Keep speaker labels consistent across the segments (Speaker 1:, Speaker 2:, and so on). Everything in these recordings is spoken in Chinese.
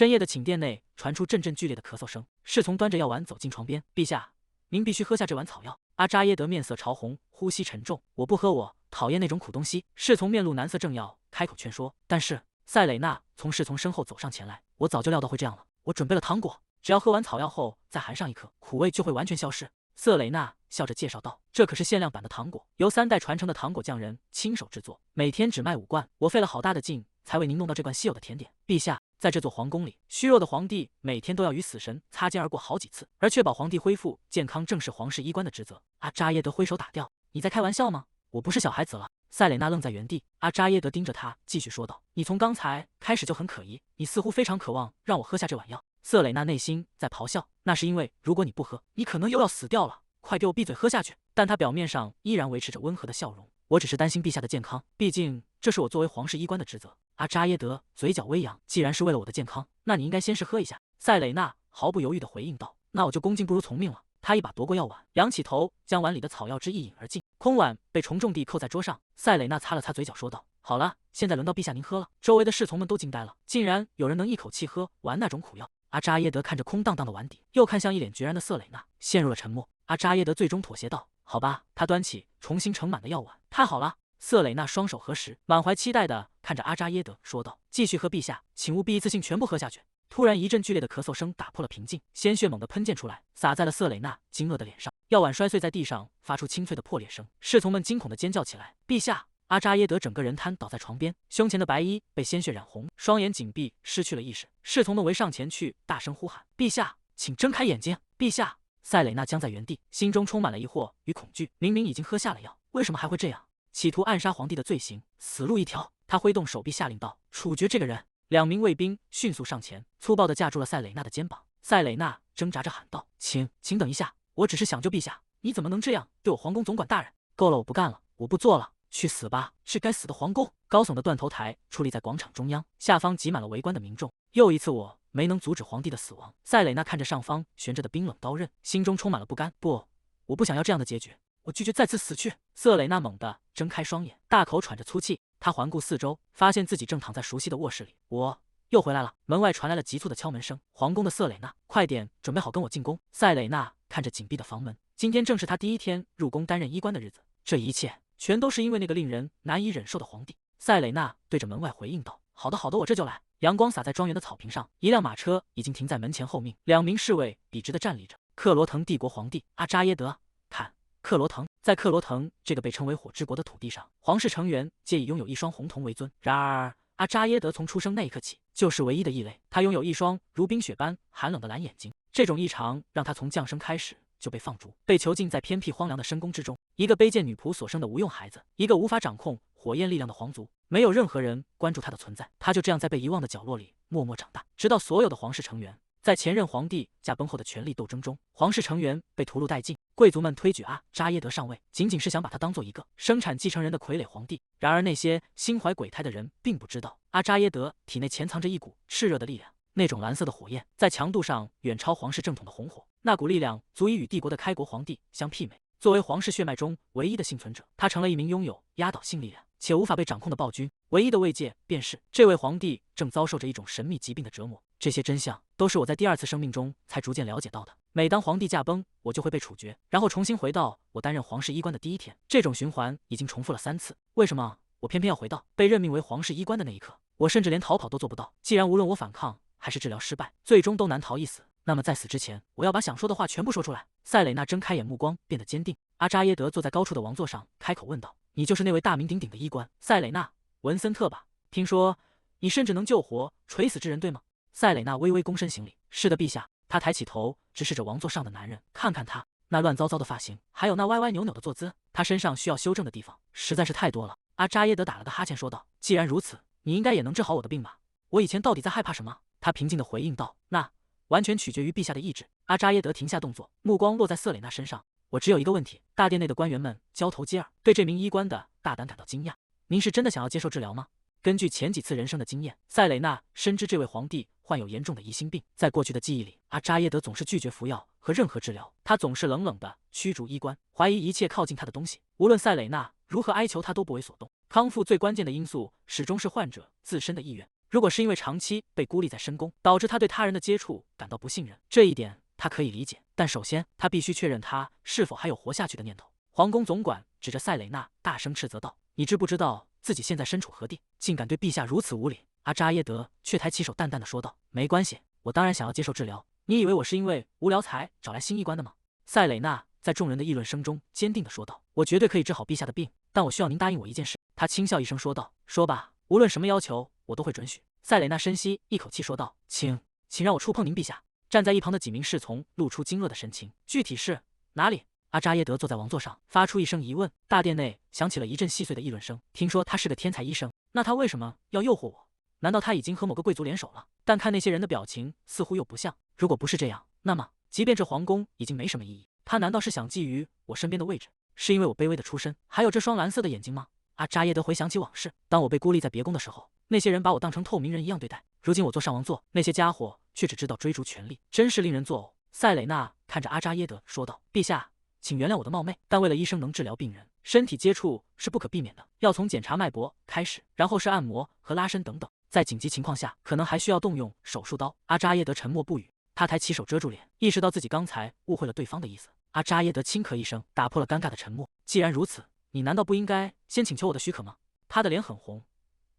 Speaker 1: 深夜的寝殿内传出阵阵剧烈的咳嗽声，侍从端着药丸走进床边。陛下，您必须喝下这碗草药。阿扎耶德面色潮红，呼吸沉重。我不喝，我讨厌那种苦东西。侍从面露难色，正要开口劝说，但是塞蕾娜从侍从身后走上前来。我早就料到会这样了，我准备了糖果，只要喝完草药后再含上一颗，苦味就会完全消失。瑟蕾娜笑着介绍道：“这可是限量版的糖果，由3代传承的糖果匠人亲手制作，每天只卖5罐。我费了好大的劲才为您弄到这罐稀有的甜点。陛下，在这座皇宫里，虚弱的皇帝每天都要与死神擦肩而过好几次，而确保皇帝恢复健康正是皇室医官的职责。”阿扎耶德挥手打掉：“你在开玩笑吗？我不是小孩子了。”塞蕾娜愣在原地，阿扎耶德盯着他，继续说道：“你从刚才开始就很可疑，你似乎非常渴望让我喝下这碗药。”瑟蕾娜内心在咆哮，那是因为如果你不喝，你可能又要死掉了。快给我闭嘴，喝下去！但他表面上依然维持着温和的笑容。我只是担心陛下的健康，毕竟这是我作为皇室医官的职责。阿扎耶德嘴角微扬，既然是为了我的健康，那你应该先是喝一下。塞蕾娜毫不犹豫地回应道：“那我就恭敬不如从命了。”他一把夺过药碗，仰起头，将碗里的草药汁一饮而尽。空碗被重重地扣在桌上。塞蕾娜擦了擦嘴角，说道：“好了，现在轮到陛下您喝了。”周围的侍从们都惊呆了，竟然有人能一口气喝完那种苦药。阿扎耶德看着空荡荡的碗底，又看向一脸决然的瑟蕾娜，陷入了沉默。阿扎耶德最终妥协道：“好吧。”他端起重新盛满的药碗。太好了！瑟蕾娜双手合十，满怀期待地看着阿扎耶德，说道：“继续喝，陛下，请务必一次性全部喝下去。”突然，一阵剧烈的咳嗽声打破了平静，鲜血猛地喷溅出来，洒在了瑟蕾娜惊愕的脸上。药碗摔碎在地上，发出清脆的破裂声。侍从们惊恐地尖叫起来：“陛下！”阿扎耶德整个人瘫倒在床边，胸前的白衣被鲜血染红，双眼紧闭，失去了意识。侍从们围上前去，大声呼喊：“陛下，请睁开眼睛！陛下！”塞蕾娜僵在原地，心中充满了疑惑与恐惧。明明已经喝下了药，为什么还会这样？企图暗杀皇帝的罪行，死路一条。他挥动手臂下令道：“处决这个人！”2名卫兵迅速上前，粗暴地架住了塞蕾娜的肩膀。塞蕾娜挣扎着喊道：“请等一下，我只是想救陛下，你怎么能这样对我皇宫总管大人？”“够了，我不干了，我不做了，去死吧！去该死的皇宫！”高耸的断头台矗立在广场中央，下方挤满了围观的民众。又一次我没能阻止皇帝的死亡。塞蕾娜看着上方悬着的冰冷刀刃，心中充满了不甘。不，我不想要这样的结局，我拒绝再次死去。瑟蕾娜猛地睁开双眼，大口喘着粗气。她环顾四周，发现自己正躺在熟悉的卧室里。我又回来了。门外传来了急促的敲门声。皇宫的瑟蕾娜，快点准备好跟我进宫。塞蕾娜看着紧闭的房门，今天正是她第1天入宫担任医官的日子。这一切全都是因为那个令人难以忍受的皇帝。塞蕾娜对着门外回应道：“好的，好的，我这就来。”阳光洒在庄园的草坪上，一辆马车已经停在门前候命，2名侍卫笔直地站立着。克罗腾帝国皇帝阿扎耶德，看，克罗腾。在克罗腾这个被称为火之国的土地上，皇室成员皆以拥有一双红瞳为尊。然而，阿扎耶德从出生那一刻起就是唯一的异类。他拥有一双如冰雪般寒冷的蓝眼睛，这种异常让他从降生开始就被放逐，被囚禁在偏僻荒凉的深宫之中。一个卑贱女仆所生的无用孩子，一个无法掌控火焰力量的皇族，没有任何人关注他的存在。他就这样在被遗忘的角落里默默长大，直到所有的皇室成员在前任皇帝驾崩后的权力斗争中，皇室成员被屠戮殆尽。贵族们推举阿扎耶德上位，仅仅是想把他当做一个生产继承人的傀儡皇帝。然而那些心怀鬼胎的人并不知道，阿扎耶德体内潜藏着一股炽热的力量，那种蓝色的火焰在强度上远超皇室正统的红火，那股力量足以与帝国的开国皇帝相媲美。作为皇室血脉中唯一的幸存者，他成了一名拥有压倒性力量且无法被掌控的暴君。唯一的慰藉便是，这位皇帝正遭受着一种神秘疾病的折磨。这些真相都是我在第2次生命中才逐渐了解到的。每当皇帝驾崩，我就会被处决，然后重新回到我担任皇室医官的第1天。这种循环已经重复了3次。为什么我偏偏要回到被任命为皇室医官的那一刻？我甚至连逃跑都做不到。既然无论我反抗还是治疗失败，最终都难逃一死，那么在死之前，我要把想说的话全部说出来。塞蕾娜睁开眼，目光变得坚定。阿扎耶德坐在高处的王座上，开口问道：“你就是那位大名鼎鼎的医官塞蕾娜·文森特吧？听说你甚至能救活垂死之人，对吗？”塞蕾娜微微躬身行礼：“是的，陛下。”她抬起头，直视着王座上的男人，看看他那乱糟糟的发型，还有那歪歪扭扭的坐姿，他身上需要修正的地方实在是太多了。阿扎耶德打了个哈欠，说道：“既然如此，你应该也能治好我的病吧？我以前到底在害怕什么？”他平静地回应道：“那完全取决于陛下的意志。”阿扎耶德停下动作，目光落在瑟蕾娜身上。“我只有一个问题。”大殿内的官员们交头接耳，对这名医官的大胆感到惊讶。“您是真的想要接受治疗吗？”根据前几次人生的经验，塞蕾娜深知这位皇帝患有严重的疑心病。在过去的记忆里，阿扎耶德总是拒绝服药和任何治疗，他总是冷冷地驱逐医官，怀疑一切靠近他的东西。无论塞蕾娜如何哀求，他都不为所动。康复最关键的因素始终是患者自身的意愿。如果是因为长期被孤立在深宫，导致他对他人的接触感到不信任，这一点他可以理解。但首先，他必须确认他是否还有活下去的念头。皇宫总管指着塞蕾娜，大声斥责道：“你知不知道自己现在身处何地？竟敢对陛下如此无礼！”阿扎耶德却抬起手，淡淡的说道：“没关系，我当然想要接受治疗。你以为我是因为无聊才找来新医官的吗？”塞蕾娜在众人的议论声中坚定地说道：“我绝对可以治好陛下的病，但我需要您答应我一件事。”他轻笑一声说道：“说吧，无论什么要求，我都会准许。”塞蕾娜深吸一口气说道：“请让我触碰您陛下。”站在一旁的几名侍从露出惊愕的神情。具体是哪里？阿扎耶德坐在王座上，发出一声疑问。大殿内响起了一阵细碎的议论声。听说他是个天才医生，那他为什么要诱惑我？难道他已经和某个贵族联手了？但看那些人的表情，似乎又不像。如果不是这样，那么即便这皇宫已经没什么意义，他难道是想觊觎我身边的位置？是因为我卑微的出身，还有这双蓝色的眼睛吗？阿扎耶德回想起往事，当我被孤立在别宫的时候，那些人把我当成透明人一样对待。如今我坐上王座，那些家伙却只知道追逐权力，真是令人作呕。塞蕾娜看着阿扎耶德说道：“陛下，请原谅我的冒昧，但为了医生能治疗病人，身体接触是不可避免的，要从检查脉搏开始，然后是按摩和拉伸等等，在紧急情况下，可能还需要动用手术刀。”阿扎耶德沉默不语，他抬起手遮住脸，意识到自己刚才误会了对方的意思。阿扎耶德轻咳一声，打破了尴尬的沉默。既然如此，你难道不应该先请求我的许可吗？他的脸很红，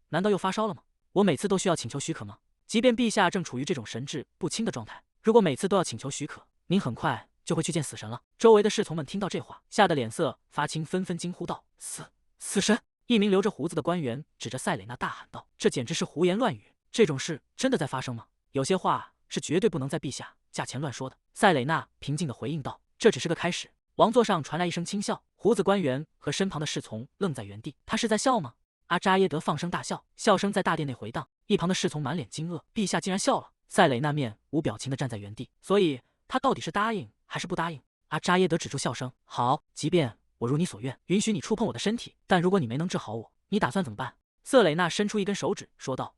Speaker 1: 难道又发烧了吗？我每次都需要请求许可吗？即便陛下正处于这种神志不清的状态，如果每次都要请求许可，您很快就会去见死神了。周围的侍从们听到这话，吓得脸色发青，纷纷惊呼道：“死神！”一名留着胡子的官员指着塞蕾娜大喊道：“这简直是胡言乱语！这种事真的在发生吗？有些话是绝对不能在陛下驾前乱说的。”塞蕾娜平静地回应道：“这只是个开始。”王座上传来一声轻笑，胡子官员和身旁的侍从愣在原地。他是在笑吗？阿扎耶德放声大笑，笑声在大殿内回荡。一旁的侍从满脸惊愕，陛下竟然笑了。塞蕾娜面无表情地站在原地，所以他到底是答应还是不答应？阿扎耶德止住笑声，好，即便我如你所愿，允许你触碰我的身体，但如果你没能治好我，你打算怎么办？瑟蕾娜伸出一根手指说道：“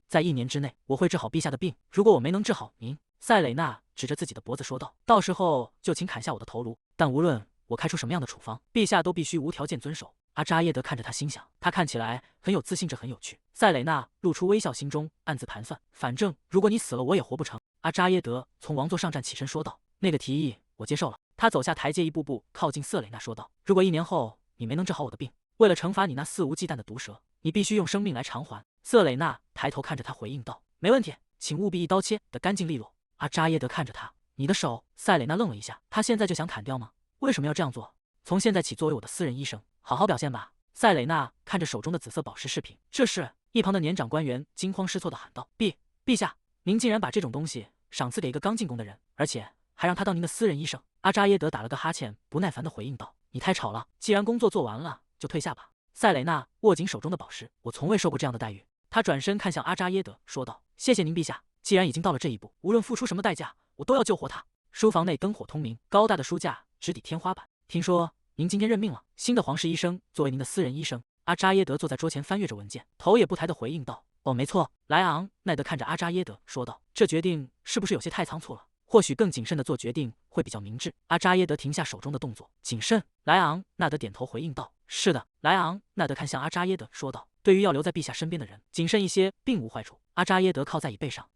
Speaker 1: 在一年之内，我会治好陛下的病。如果我没能治好您，塞蕾娜指着自己的脖子说道，到时候就请砍下我的头颅。但无论我开出什么样的处方，陛下都必须无条件遵守。”阿扎耶德看着他，心想，他看起来很有自信，这很有趣。塞蕾娜露出微笑，心中暗自盘算，反正如果你死了，我也活不成。阿扎耶德从王座上站起身说道：“那个提议我接受了。”他走下台阶，一步步靠近瑟蕾娜，说道：“如果1年后你没能治好我的病，为了惩罚你那肆无忌惮的毒舌，你必须用生命来偿还。”瑟蕾娜抬头看着他，回应道：“没问题，请务必一刀切得干净利落。”阿扎耶德看着他：“你的手？”塞蕾娜愣了一下，他现在就想砍掉吗？为什么要这样做？从现在起，作为我的私人医生，好好表现吧。塞蕾娜看着手中的紫色宝石饰品，这是一旁的年长官员惊慌失措地喊道：“陛下，您竟然把这种东西赏赐给一个刚进宫的人，而且还让他当您的私人医生。”阿扎耶德打了个哈欠，不耐烦地回应道：“你太吵了，既然工作做完了，就退下吧。”塞蕾娜握紧手中的宝石，我从未受过这样的待遇。他转身看向阿扎耶德，说道：“谢谢您，陛下。既然已经到了这一步，无论付出什么代价，我都要救活他。”书房内灯火通明，高大的书架直抵天花板。听说您今天任命了新的皇室医生作为您的私人医生。阿扎耶德坐在桌前翻阅着文件，头也不抬地回应道：“哦，没错。”莱昂奈德看着阿扎耶德说道：“这决定是不是有些太仓促了？或许更谨慎地做决定会比较明智。”阿扎耶德停下手中的动作，谨慎。莱昂纳德点头回应道：“是的。”莱昂纳德看向阿扎耶德说道：“对于要留在陛下身边的人，谨慎一些并无坏处。”阿扎耶德靠在椅背上，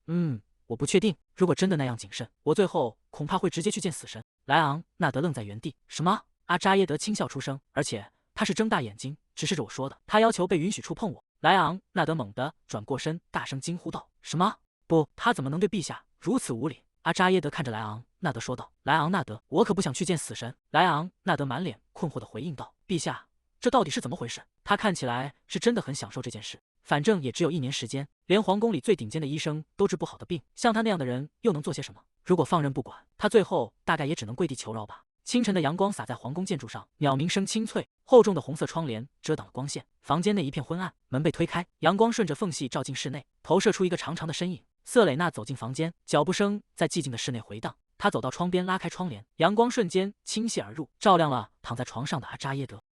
Speaker 1: 我不确定，如果真的那样谨慎，我最后恐怕会直接去见死神。莱昂纳德愣在原地，什么？阿扎耶德轻笑出声，而且他是睁大眼睛直视着我说的，他要求被允许触碰我。莱昂纳德猛地转过身，大声惊呼道：“什么？不，他怎么能对陛下如此无礼？”阿扎耶德看着莱昂纳德说道：“莱昂纳德，我可不想去见死神。”莱昂纳德满脸困惑地回应道：“陛下，这到底是怎么回事？”他看起来是真的很享受这件事，反正也只有1年时间，连皇宫里最顶尖的医生都治不好的病，像他那样的人又能做些什么？如果放任不管，他最后大概也只能跪地求饶吧。清晨的阳光洒在皇宫建筑上，鸟鸣声清脆，厚重的红色窗帘遮挡了光线，房间内一片昏暗。门被推开，阳光顺着缝隙照进室内，投射出一个长长的身影。瑟蕾娜走进房间，脚步声在寂静的室内回荡。她走到窗边，拉开窗帘，阳光瞬间倾泻而入，照亮了躺在床上的阿扎耶德。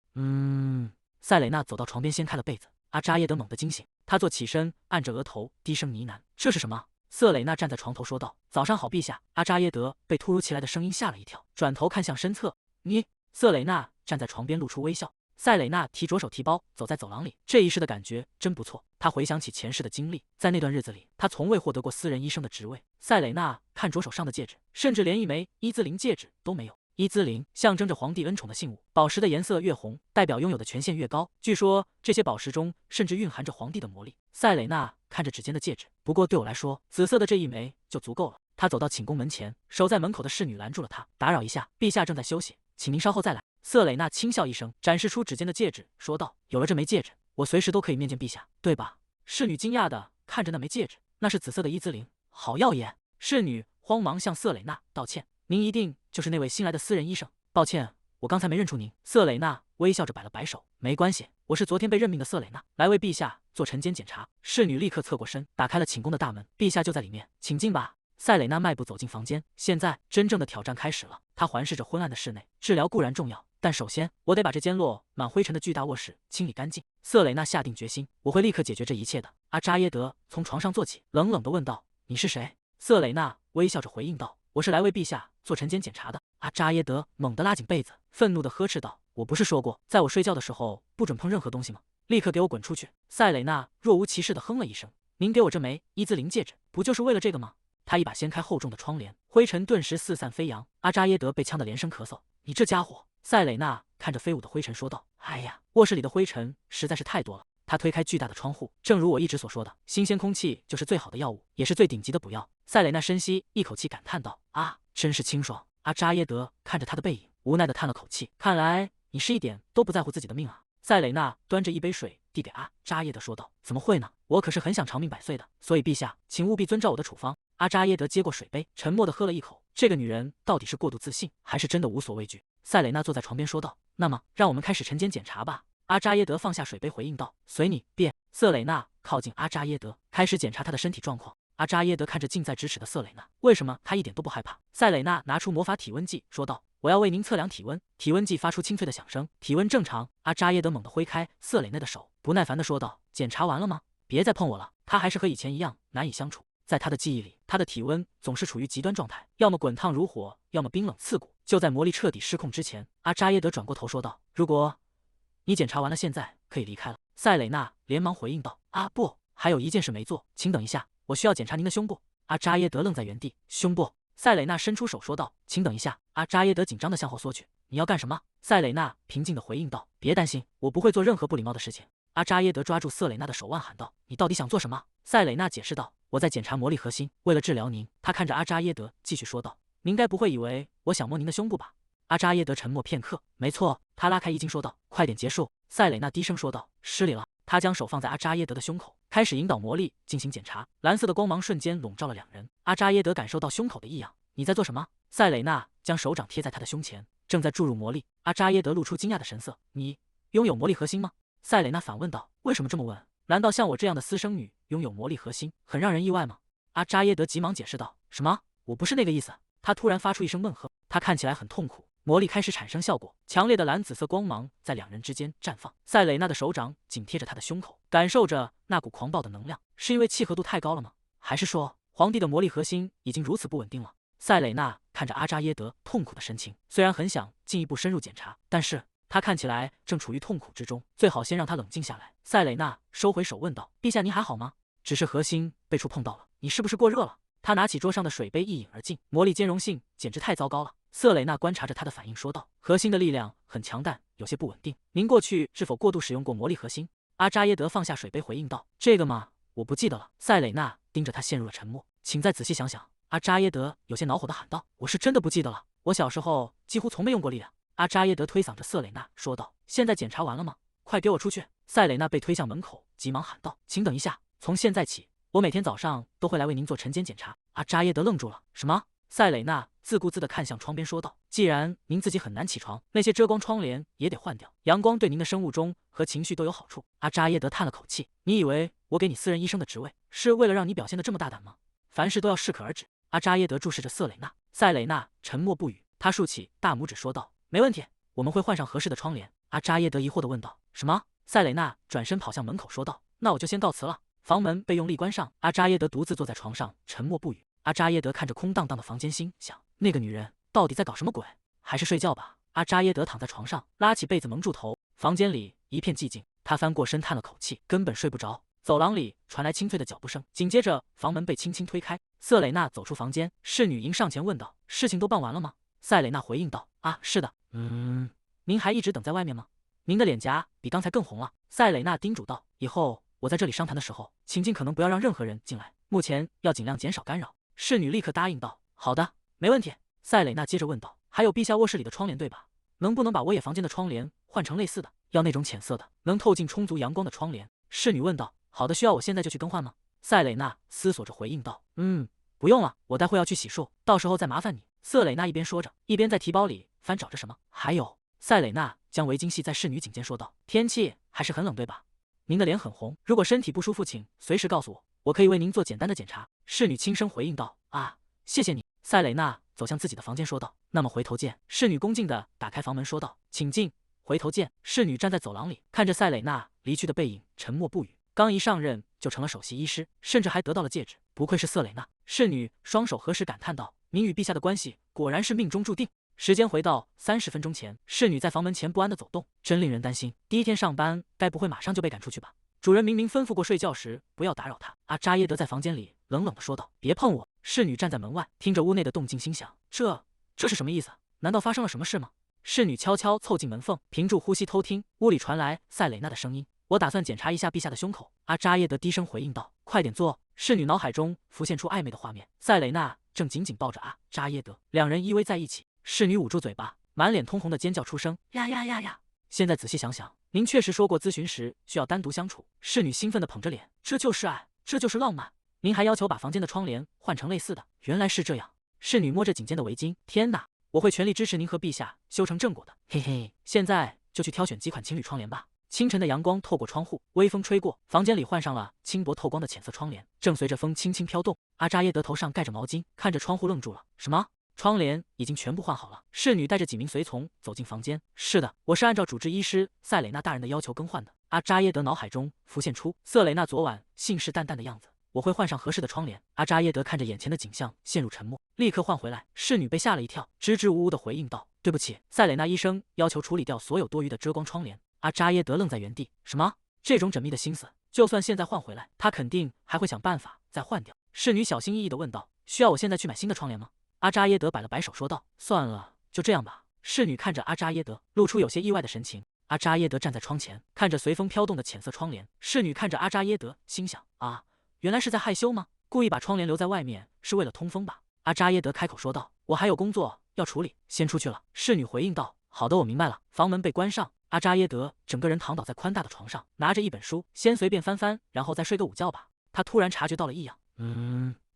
Speaker 1: 塞蕾娜走到床边，掀开了被子。阿扎耶德猛地惊醒，他坐起身，按着额头，低声呢喃：“这是什么？”瑟蕾娜站在床头说道：“早上好，陛下。”阿扎耶德被突如其来的声音吓了一跳，转头看向身侧。“你？”瑟蕾娜站在床边，露出微笑。塞蕾娜着手提包走在走廊里，这一世的感觉真不错。她回想起前世的经历，在那段日子里，她从未获得过私人医生的职位。塞蕾娜看着手上的戒指，甚至连一枚伊兹灵戒指都没有。伊兹灵象征着皇帝恩宠的信物，宝石的颜色越红，代表拥有的权限越高。据说这些宝石中甚至蕴含着皇帝的魔力。塞蕾娜看着指尖的戒指，不过对我来说，紫色的这一枚就足够了。她走到寝宫门前，守在门口的侍女拦住了她：“打扰一下，陛下正在休息，请您稍后再来。”瑟蕾娜轻笑一声，展示出指尖的戒指，说道：“有了这枚戒指，我随时都可以面见陛下，对吧？”侍女惊讶地看着那枚戒指，那是紫色的伊兹灵，好耀眼。侍女慌忙向瑟蕾娜道歉：“您一定就是那位新来的私人医生，抱歉，我刚才没认出您。”瑟蕾娜微笑着摆了摆手：“没关系，我是昨天被任命的瑟蕾娜，来为陛下做晨间检查。”侍女立刻侧过身，打开了寝宫的大门：“陛下就在里面，请进吧。”塞蕾娜迈步走进房间，现在真正的挑战开始了。她环视着昏暗的室内，治疗固然重要，但首先我得把这间落满灰尘的巨大卧室清理干净。瑟蕾娜下定决心，我会立刻解决这一切的。阿扎耶德从床上坐起，冷冷地问道：“你是谁？”瑟蕾娜微笑着回应道：“我是来为陛下做晨间检查的。”阿扎耶德猛地拉紧被子，愤怒地呵斥道：“我不是说过，在我睡觉的时候不准碰任何东西吗？立刻给我滚出去！”塞蕾娜若无其事地哼了一声：“您给我这枚伊兹灵戒指，不就是为了这个吗？”他一把掀开厚重的窗帘，灰尘顿时四散飞扬。阿扎耶德被呛得连声咳嗽：“你这家伙！”塞蕾娜看着飞舞的灰尘说道：“哎呀，卧室里的灰尘实在是太多了。”他推开巨大的窗户，正如我一直所说的，新鲜空气就是最好的药物，也是最顶级的补药。塞蕾娜深吸一口气，感叹道：“啊，真是清爽。”阿扎耶德看着他的背影，无奈地叹了口气：“看来你是一点都不在乎自己的命啊。”塞蕾娜端着一杯水递给阿扎耶德说道：“怎么会呢？我可是很想长命百岁的，所以陛下，请务必遵照我的处方。”阿扎耶德接过水杯，沉默地喝了一口。这个女人到底是过度自信，还是真的无所畏惧？塞蕾娜坐在床边说道：“那么，让我们开始晨间检查吧。”阿扎耶德放下水杯，回应道：“随你便。”瑟蕾娜靠近阿扎耶德，开始检查他的身体状况。阿扎耶德看着近在咫尺的瑟蕾娜，为什么他一点都不害怕？塞蕾娜拿出魔法体温计，说道：“我要为您测量体温。”体温计发出清脆的响声，体温正常。阿扎耶德猛地挥开瑟蕾娜的手，不耐烦地说道：“检查完了吗？别再碰我了。”他还是和以前一样难以相处。在他的记忆里，他的体温总是处于极端状态，要么滚烫如火，要么冰冷刺骨。就在魔力彻底失控之前，阿扎耶德转过头说道：“如果你检查完了，现在可以离开了。”塞蕾娜连忙回应道：“啊，不，还有一件事没做，请等一下，我需要检查您的胸部。”阿扎耶德愣在原地，胸部。塞蕾娜伸出手说道：“请等一下。”阿扎耶德紧张地向后缩去：“你要干什么？”塞蕾娜平静地回应道：“别担心，我不会做任何不礼貌的事情。”阿扎耶德抓住瑟蕾娜的手腕喊道：“你到底想做什么？”塞蕾娜解释道：“我在检查魔力核心，为了治疗您。”他看着阿扎耶德继续说道：“您该不会以为我想摸您的胸部吧？”阿扎耶德沉默片刻：“没错。”他拉开衣襟说道：“快点结束。”塞蕾娜低声说道：“失礼了。”他将手放在阿扎耶德的胸口，开始引导魔力进行检查。蓝色的光芒瞬间笼罩了两人。阿扎耶德感受到胸口的异样：“你在做什么？”塞蕾娜将手掌贴在他的胸前，正在注入魔力。阿扎耶德露出惊讶的神色：“你拥有魔力核心吗？”塞蕾娜反问道：“为什么这么问？难道像我这样的私生女拥有魔力核心很让人意外吗？”阿扎耶德急忙解释道：“什么？我不是那个意思。”他突然发出一声闷喝，他看起来很痛苦。魔力开始产生效果，强烈的蓝紫色光芒在两人之间绽放。塞蕾娜的手掌紧贴着他的胸口，感受着那股狂暴的能量。是因为契合度太高了吗？还是说皇帝的魔力核心已经如此不稳定了？塞蕾娜看着阿扎耶德痛苦的神情，虽然很想进一步深入检查，但是他看起来正处于痛苦之中，最好先让他冷静下来。塞蕾娜收回手问道：“陛下您还好吗？只是核心被触碰到了，你是不是过热了？”他拿起桌上的水杯一饮而尽，魔力兼容性简直太糟糕了。瑟蕾娜观察着他的反应说道：“核心的力量很强，但有些不稳定。您过去是否过度使用过魔力核心？”阿扎耶德放下水杯回应道：“这个嘛，我不记得了。”塞蕾娜盯着他陷入了沉默。“请再仔细想想。”阿扎耶德有些恼火地喊道：“我是真的不记得了，我小时候几乎从没用过力量。”阿扎耶德推搡着瑟蕾娜说道：“现在检查完了吗？快给我出去！”塞蕾娜被推向门口，急忙喊道：“请等一下，从现在起，我每天早上都会来为您做晨间检查。”阿扎耶德愣住了：“什么？”塞蕾娜自顾自地看向窗边说道：“既然您自己很难起床，那些遮光窗帘也得换掉，阳光对您的生物钟和情绪都有好处。”阿扎耶德叹了口气：“你以为我给你私人医生的职位，是为了让你表现得这么大胆吗？凡事都要适可而止。”阿扎耶德注视着瑟蕾娜，塞蕾娜沉默不语。他竖起大拇指说道：“没问题，我们会换上合适的窗帘。”阿扎耶德疑惑地问道：“什么？”塞蕾娜转身跑向门口说道：“那我就先告辞了。”房门被用力关上，阿扎耶德独自坐在床上，沉默不语。阿扎耶德看着空荡荡的房间，心想：那个女人到底在搞什么鬼？还是睡觉吧。阿扎耶德躺在床上，拉起被子蒙住头，房间里一片寂静，他翻过身叹了口气，根本睡不着。走廊里传来清脆的脚步声，紧接着房门被轻轻推开，瑟蕾娜走出房间，侍女迎上前问道：“事情都办完了吗？”塞蕾娜回应道：“啊，是的。您还一直等在外面吗？您的脸颊比刚才更红了。”塞蕾娜叮嘱道：“以后我在这里商谈的时候，请尽可能不要让任何人进来，目前要尽量减少干扰。”侍女立刻答应道：“好的，没问题。”塞蕾娜接着问道：“还有陛下卧室里的窗帘对吧？能不能把我也房间的窗帘换成类似的，要那种浅色的，能透进充足阳光的窗帘？”侍女问道：“好的，需要我现在就去更换吗？”塞蕾娜思索着回应道：“不用了，我待会要去洗漱，到时候再麻烦你。”瑟蕾娜一边说着，一边在提包里翻找着什么。还有，塞蕾娜将围巾系在侍女颈间说道：“天气还是很冷对吧？您的脸很红，如果身体不舒服，请随时告诉我，我可以为您做简单的检查。”侍女轻声回应道：“啊，谢谢你。”塞蕾娜走向自己的房间说道：“那么回头见。”侍女恭敬地打开房门说道：“请进，回头见。”侍女站在走廊里，看着塞蕾娜离去的背影，沉默不语。刚一上任就成了首席医师，甚至还得到了戒指，不愧是瑟蕾娜。侍女双手合十感叹道：“您与陛下的关系果然是命中注定。”时间回到30分钟前，侍女在房门前不安地走动，真令人担心。第一天上班，该不会马上就被赶出去吧？主人明明吩咐过睡觉时不要打扰他。阿扎耶德在房间里冷冷地说道：“别碰我！”侍女站在门外，听着屋内的动静，心想：这是什么意思？难道发生了什么事吗？侍女悄悄凑近门缝，屏住呼吸偷听，屋里传来塞蕾娜的声音：“我打算检查一下陛下的胸口。”阿扎耶德低声回应道：“快点做。”侍女脑海中浮现出暧昧的画面，塞蕾娜正紧紧抱着阿扎耶德，两人依偎在一起。侍女捂住嘴巴，满脸通红的尖叫出声：“呀呀呀呀！”现在仔细想想，您确实说过咨询时需要单独相处。侍女兴奋地捧着脸：“这就是爱，这就是浪漫。您还要求把房间的窗帘换成类似的，原来是这样。”侍女摸着颈间的围巾：“天哪，我会全力支持您和陛下修成正果的，嘿嘿。现在就去挑选几款情侣窗帘吧。”清晨的阳光透过窗户，微风吹过，房间里换上了轻薄透光的浅色窗帘，正随着风轻轻飘动。阿扎耶德头上盖着毛巾，看着窗户愣住了：“什么？窗帘已经全部换好了？”侍女带着几名随从走进房间：“是的，我是按照主治医师塞蕾娜大人的要求更换的。”阿扎耶德脑海中浮现出瑟蕾娜昨晚信誓旦旦的样子：“我会换上合适的窗帘。”阿扎耶德看着眼前的景象，陷入沉默，立刻换回来。侍女被吓了一跳，支支吾吾的回应道：“对不起，塞蕾娜医生要求处理掉所有多余的遮光窗帘。”阿扎耶德愣在原地：“什么？这种缜密的心思，就算现在换回来，他肯定还会想办法再换掉。”侍女小心翼翼地问道：“需要我现在去买新的窗帘吗？”阿扎耶德摆了摆手说道：“算了，就这样吧。”侍女看着阿扎耶德，露出有些意外的神情。阿扎耶德站在窗前，看着随风飘动的浅色窗帘。侍女看着阿扎耶德，心想：啊，原来是在害羞吗？故意把窗帘留在外面是为了通风吧？阿扎耶德开口说道：“我还有工作要处理，先出去了。”侍女回应道：“好的，我明白了。”房门被关上，阿扎耶德整个人躺倒在宽大的床上，拿着一本书，先随便翻翻，然后再睡个午觉吧。他突然察觉到了异样，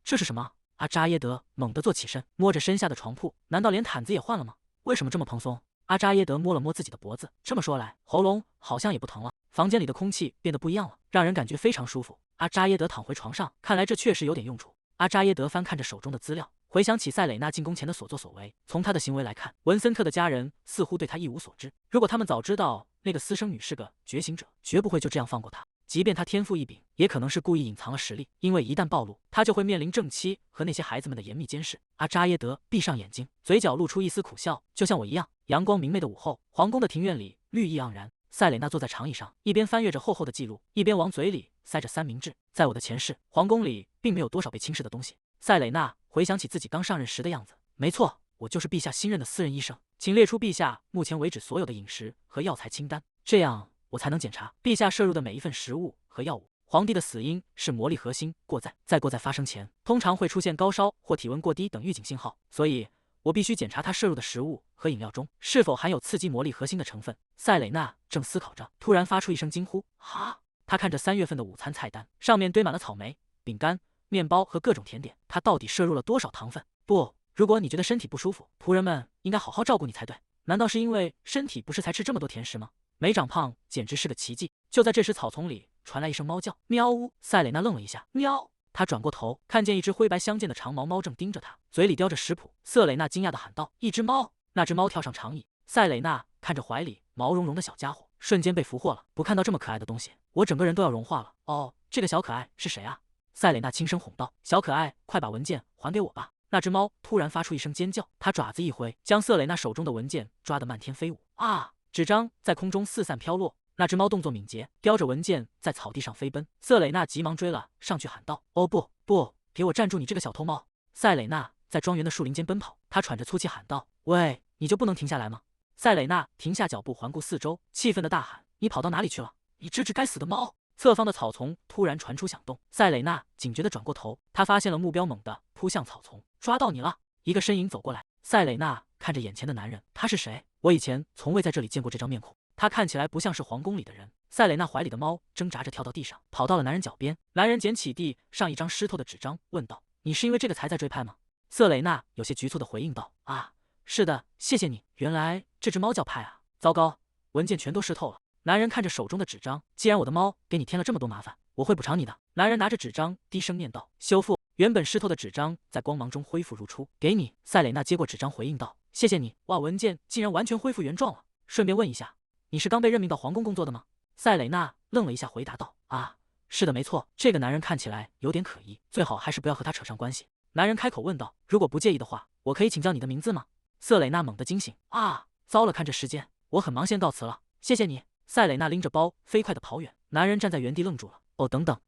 Speaker 1: 这是什么？阿扎耶德猛地坐起身，摸着身下的床铺，难道连毯子也换了吗？为什么这么蓬松？阿扎耶德摸了摸自己的脖子，这么说来，喉咙好像也不疼了。房间里的空气变得不一样了，让人感觉非常舒服。阿扎耶德躺回床上，看来这确实有点用处。阿扎耶德翻看着手中的资料，回想起塞蕾娜进宫前的所作所为，从他的行为来看，文森特的家人似乎对他一无所知。如果他们早知道那个私生女是个觉醒者，绝不会就这样放过她。即便他天赋异禀，也可能是故意隐藏了实力，因为一旦暴露，他就会面临正妻和那些孩子们的严密监视。阿扎耶德闭上眼睛，嘴角露出一丝苦笑，就像我一样。阳光明媚的午后，皇宫的庭院里绿意盎然。塞蕾娜坐在长椅上，一边翻阅着厚厚的记录，一边往嘴里塞着三明治。在我的前世，皇宫里并没有多少被轻视的东西。塞蕾娜回想起自己刚上任时的样子，没错，我就是陛下新任的私人医生，请列出陛下目前为止所有的饮食和药材清单，这样我才能检查陛下摄入的每一份食物和药物。皇帝的死因是魔力核心过载，在过载发生前，通常会出现高烧或体温过低等预警信号，所以我必须检查他摄入的食物和饮料中是否含有刺激魔力核心的成分。塞蕾娜正思考着，突然发出一声惊呼：“哈！”她看着3月份的午餐菜单，上面堆满了草莓、饼干、面包和各种甜点，她到底摄入了多少糖分？不，如果你觉得身体不舒服，仆人们应该好好照顾你才对。难道是因为身体不适才吃这么多甜食吗？没长胖简直是个奇迹。就在这时，草丛里传来一声猫叫：“喵呜！”塞蕾娜愣了一下，喵！她转过头，看见一只灰白相间的长毛猫正盯着她，嘴里叼着食谱。瑟蕾娜惊讶地喊道：“一只猫！”那只猫跳上长椅，塞蕾娜看着怀里毛茸茸的小家伙，瞬间被俘获了。不看到这么可爱的东西，我整个人都要融化了。哦，这个小可爱是谁啊？塞蕾娜轻声哄道：“小可爱，快把文件还给我吧！”那只猫突然发出一声尖叫，它爪子一挥，将瑟蕾娜手中的文件抓得漫天飞舞。啊！纸张在空中四散飘落。那只猫动作敏捷，叼着文件在草地上飞奔。瑟蕾娜急忙追了上去，喊道：“哦不不，给我站住！你这个小偷猫！”塞蕾娜在庄园的树林间奔跑，她喘着粗气喊道：“喂，你就不能停下来吗？”塞蕾娜停下脚步，环顾四周，气愤地大喊：“你跑到哪里去了？你这只该死的猫！”侧方的草丛突然传出响动，塞蕾娜警觉地转过头，她发现了目标，猛地扑向草丛。抓到你了！一个身影走过来。塞蕾娜看着眼前的男人，他是谁？我以前从未在这里见过这张面孔。他看起来不像是皇宫里的人。塞蕾娜怀里的猫挣扎着跳到地上，跑到了男人脚边。男人捡起地上一张湿透的纸张，问道：“你是因为这个才在追派吗？”瑟蕾娜有些局促地回应道：“啊，是的，谢谢你。原来这只猫叫派啊！糟糕，文件全都湿透了。”男人看着手中的纸张，既然我的猫给你添了这么多麻烦，我会补偿你的。男人拿着纸张低声念道：“修复。”原本湿透的纸张在光芒中恢复如初。给你。塞蕾娜接过纸张回应道：“谢谢你。”哇，文件竟然完全恢复原状了。顺便问一下，你是刚被任命到皇宫工作的吗？塞蕾娜愣了一下，回答道：“啊，是的，没错。”这个男人看起来有点可疑，最好还是不要和他扯上关系。男人开口问道：“如果不介意的话，我可以请教你的名字吗？”瑟蕾娜猛地惊醒：“啊，糟了，看这时间，我很忙，先告辞了，谢谢你。”塞蕾娜拎着包飞快地跑远。男人站在原地愣住了。哦，等等，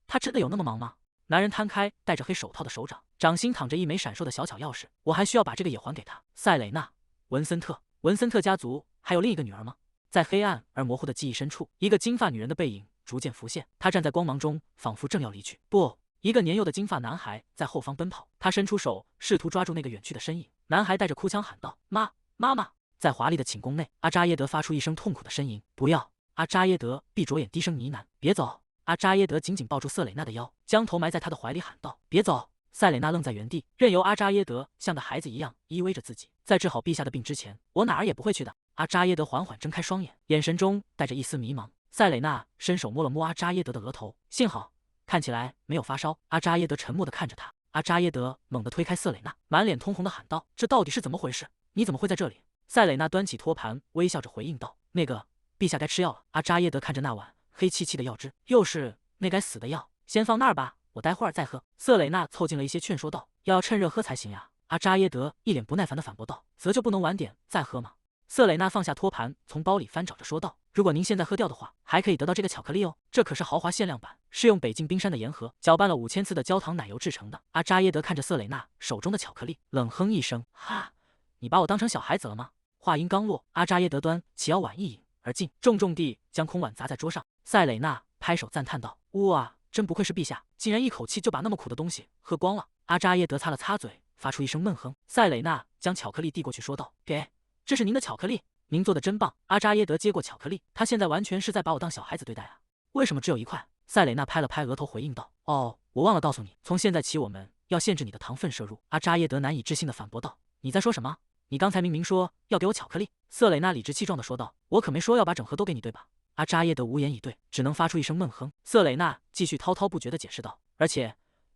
Speaker 1: 他真的有那么忙吗？男人摊开戴着黑手套的手掌，掌心躺着一枚闪烁的小巧钥匙。我还需要把这个也还给他。塞蕾娜，文森特家族还有另一个女儿吗？在黑暗而模糊的记忆深处，一个金发女人的背影逐渐浮现。她站在光芒中，仿佛正要离去。不，一个年幼的金发男孩在后方奔跑。他伸出手，试图抓住那个远去的身影。男孩带着哭腔喊道：“妈妈！”在华丽的寝宫内，阿扎耶德发出一声痛苦的呻吟。不要！阿扎耶德闭着眼低声呢喃：“别走！”阿扎耶德紧紧抱住瑟蕾娜的腰，将头埋在她的怀里喊道：“别走！”塞蕾娜愣在原地，任由阿扎耶德像个孩子一样依偎着自己。在治好陛下的病之前，我哪儿也不会去的。阿扎耶德缓缓睁开双眼，眼神中带着一丝迷茫。塞蕾娜伸手摸了摸阿扎耶德的额头，幸好看起来没有发烧。阿扎耶德沉默地看着他。阿扎耶德猛地推开瑟蕾娜，满脸通红地喊道：“这到底是怎么回事？你怎么会在这里？”塞蕾娜端起托盘，微笑着回应道：“那个，陛下该吃药了。”阿扎耶德看着那碗黑漆漆的药汁，又是那该死的药，先放那儿吧，我待会儿再喝。瑟蕾娜凑近了一些，劝说道：“要趁热喝才行呀。”阿扎耶德一脸不耐烦地反驳道：“则就不能晚点再喝吗？”瑟蕾娜放下托盘，从包里翻找着说道：“如果您现在喝掉的话，还可以得到这个巧克力哦，这可是豪华限量版，是用北境冰山的盐和搅拌了5000次的焦糖奶油制成的。”阿扎耶德看着瑟蕾娜手中的巧克力，冷哼一声：“哈，你把我当成小孩子了吗？”话音刚落，阿扎耶德端起药碗一饮而尽，重重地将空碗砸在桌上。塞蕾娜拍手赞叹道：“哇，真不愧是陛下，竟然一口气就把那么苦的东西喝光了。”阿扎耶德擦了擦嘴，发出一声闷哼。塞蕾娜将巧克力递过去，说道：“给，这是您的巧克力，您做的真棒。”阿扎耶德接过巧克力，他现在完全是在把我当小孩子对待啊！为什么只有1块？塞蕾娜拍了拍额头，回应道：“哦，我忘了告诉你，从现在起我们要限制你的糖分摄入。”阿扎耶德难以置信地反驳道：“你在说什么？你刚才明明说要给我巧克力。”瑟蕾娜理直气壮地说道：“我可没说要把整盒都给你，对吧？”阿扎耶德无言以对，只能发出一声闷哼。瑟蕾娜继续滔滔不绝地解释道：“而且，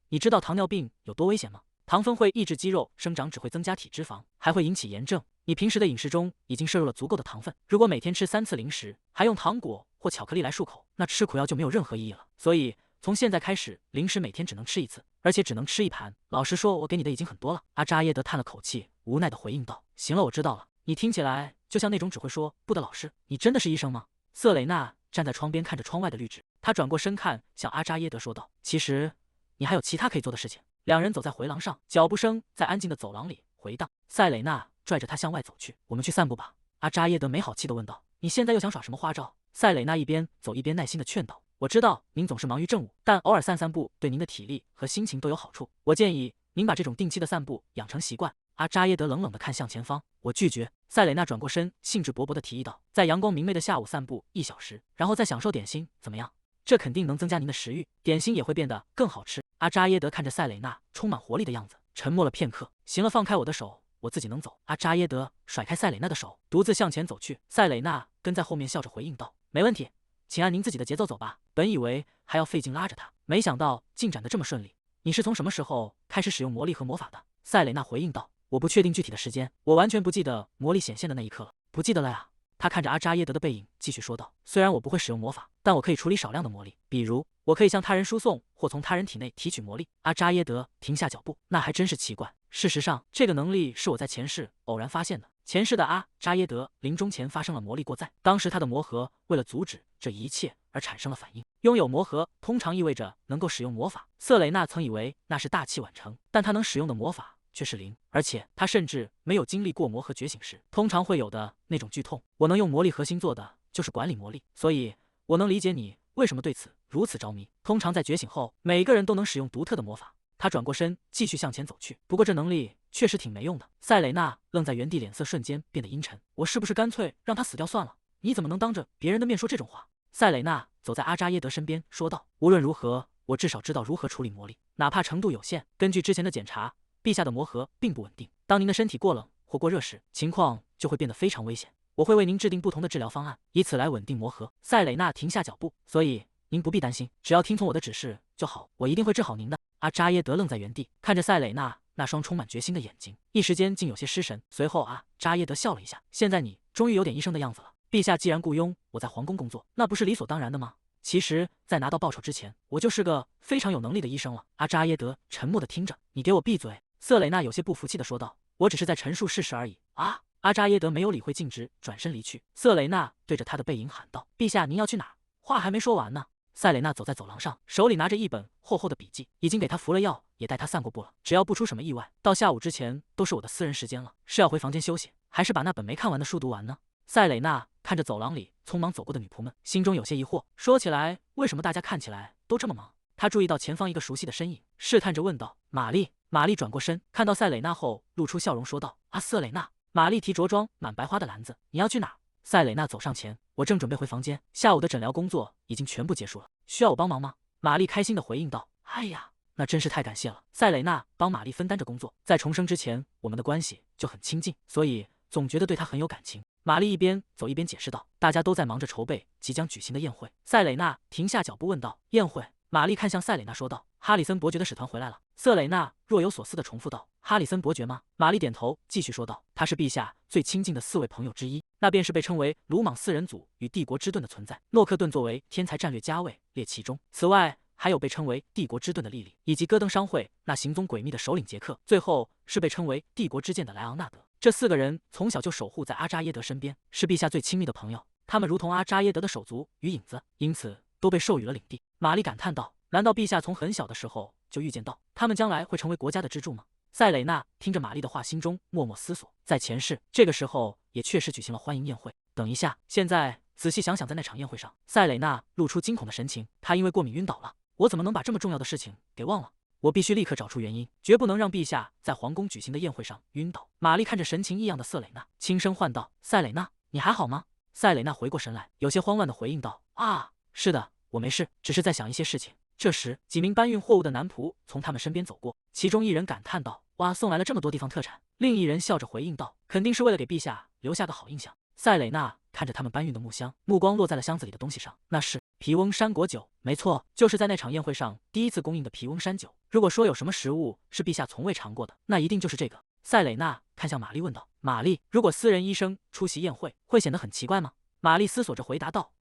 Speaker 1: 你知道糖尿病有多危险吗？糖分会抑制肌肉生长，只会增加体脂肪，还会引起炎症。你平时的饮食中已经摄入了足够的糖分，如果每天吃3次零食，还用糖果或巧克力来漱口，那吃苦药就没有任何意义了。所以从现在开始，零食每天只能吃1次，而且只能吃1盘。老实说，我给你的已经很多了。”阿扎耶德叹了口气，无奈地回应道：“行了，我知道了。你听起来就像那种只会说不的老师。你真的是医生吗？”瑟蕾娜站在窗边看着窗外的绿植，她转过身看向阿扎耶德说道：“其实你还有其他可以做的事情。”两人走在回廊上，脚步声在安静的走廊里回荡。塞蕾娜拽着他向外走去：“我们去散步吧。”阿扎耶德没好气地问道：“你现在又想耍什么花招？”塞蕾娜一边走一边耐心地劝导：“我知道您总是忙于政务，但偶尔散散步对您的体力和心情都有好处。我建议您把这种定期的散步养成习惯。”阿扎耶德冷冷地看向前方：“我拒绝。”塞蕾娜转过身，兴致勃勃地提议道：“在阳光明媚的下午散步1小时，然后再享受点心，怎么样？这肯定能增加您的食欲，点心也会变得更好吃。”阿扎耶德看着塞蕾娜充满活力的样子，沉默了片刻。“行了，放开我的手，我自己能走。”阿扎耶德甩开塞蕾娜的手，独自向前走去。塞蕾娜跟在后面，笑着回应道：“没问题，请按您自己的节奏走吧。”本以为还要费劲拉着他，没想到进展得这么顺利。“你是从什么时候开始使用魔力和魔法的？”塞蕾娜回应道：“我不确定具体的时间，我完全不记得魔力显现的那一刻了。”“不记得了呀？”他看着阿扎耶德的背影，继续说道：“虽然我不会使用魔法，但我可以处理少量的魔力，比如我可以向他人输送或从他人体内提取魔力。”阿扎耶德停下脚步，那还真是奇怪。事实上，这个能力是我在前世偶然发现的，前世的阿扎耶德临终前发生了魔力过载，当时他的魔核为了阻止这一切而产生了反应。拥有魔核通常意味着能够使用魔法。瑟蕾娜曾以为那是大器晚成，但她能使用的魔法却是零，而且她甚至没有经历过魔核觉醒时通常会有的那种剧痛。我能用魔力核心做的就是管理魔力，所以我能理解你为什么对此如此着迷。通常在觉醒后，每个人都能使用独特的魔法。他转过身，继续向前走去。不过这能力确实挺没用的。塞蕾娜愣在原地，脸色瞬间变得阴沉。我是不是干脆让他死掉算了？你怎么能当着别人的面说这种话？塞蕾娜走在阿扎耶德身边说道：“无论如何，我至少知道如何处理魔力，哪怕程度有限。根据之前的检查，陛下的魔核并不稳定。当您的身体过冷或过热时，情况就会变得非常危险。我会为您制定不同的治疗方案，以此来稳定魔核。”塞蕾娜停下脚步，所以您不必担心，只要听从我的指示就好，我一定会治好您的。阿扎耶德愣在原地，看着塞蕾娜那双充满决心的眼睛，一时间竟有些失神。随后阿扎耶德笑了一下：“现在你终于有点医生的样子了。陛下既然雇佣我在皇宫工作，那不是理所当然的吗？其实，在拿到报酬之前，我就是个非常有能力的医生了。”阿扎耶德沉默地听着。“你给我闭嘴！”瑟蕾娜有些不服气地说道。“我只是在陈述事实而已。”啊！阿扎耶德没有理会，径直转身离去。瑟蕾娜对着他的背影喊道：“陛下，您要去哪儿？”话还没说完呢。塞蕾娜走在走廊上，手里拿着一本厚厚的笔记，已经给他服了药，也带他散过步了。只要不出什么意外，到下午之前都是我的私人时间了。是要回房间休息，还是把那本没看完的书读完呢？塞蕾娜看着走廊里匆忙走过的女仆们，心中有些疑惑。说起来，为什么大家看起来都这么忙？她注意到前方一个熟悉的身影，试探着问道：“玛丽。”玛丽转过身，看到塞蕾娜后，露出笑容说道：“啊，瑟蕾娜。”玛丽提着装满白花的篮子：“你要去哪儿？”塞蕾娜走上前：“我正准备回房间，下午的诊疗工作已经全部结束了，需要我帮忙吗？”玛丽开心地回应道：“哎呀，那真是太感谢了。”塞蕾娜帮玛丽分担着工作，在重生之前，我们的关系就很亲近，所以总觉得对她很有感情。玛丽一边走一边解释道：“大家都在忙着筹备即将举行的宴会。”塞蕾娜停下脚步问道：“宴会？”玛丽看向塞蕾娜说道：“哈里森伯爵的使团回来了。”瑟蕾娜若有所思地重复道：“哈里森伯爵吗？”玛丽点头，继续说道：“他是陛下最亲近的4位朋友之一，那便是被称为鲁莽4人组与帝国之盾的存在。诺克顿作为天才战略家位列其中，此外还有被称为帝国之盾的莉莉，以及戈登商会那行踪诡秘的首领杰克，最后是被称为帝国之剑的莱昂纳德。这4个人从小就守护在阿扎耶德身边，是陛下最亲密的朋友。他们如同阿扎耶德的手足与影子，因此都被授予了领地。”玛丽感叹道：“难道陛下从很小的时候就预见到他们将来会成为国家的支柱吗？”塞蕾娜听着玛丽的话，心中默默思索，在前世这个时候也确实举行了欢迎宴会。等一下，现在仔细想想，在那场宴会上，塞蕾娜露出惊恐的神情，她因为过敏晕倒了。我怎么能把这么重要的事情给忘了？我必须立刻找出原因，绝不能让陛下在皇宫举行的宴会上晕倒。玛丽看着神情异样的瑟蕾娜，轻声唤道：“塞蕾娜，你还好吗？”塞蕾娜回过神来，有些慌乱地回应道：“啊，是的，我没事，只是在想一些事情。”这时，几名搬运货物的男仆从他们身边走过，其中一人感叹道：“哇，送来了这么多地方特产。”另一人笑着回应道：“肯定是为了给陛下留下个好印象。”塞蕾娜看着他们搬运的木箱，目光落在了箱子里的东西上，那是皮翁山果酒，没错，就是在那场宴会上第一次供应的皮翁山酒。如果说有什么食物是陛下从未尝过的，那一定就是这个。塞蕾娜看向玛丽问道：“玛丽，如果私人医生出席宴会，会显得很奇怪吗？”玛丽思索着回答道：“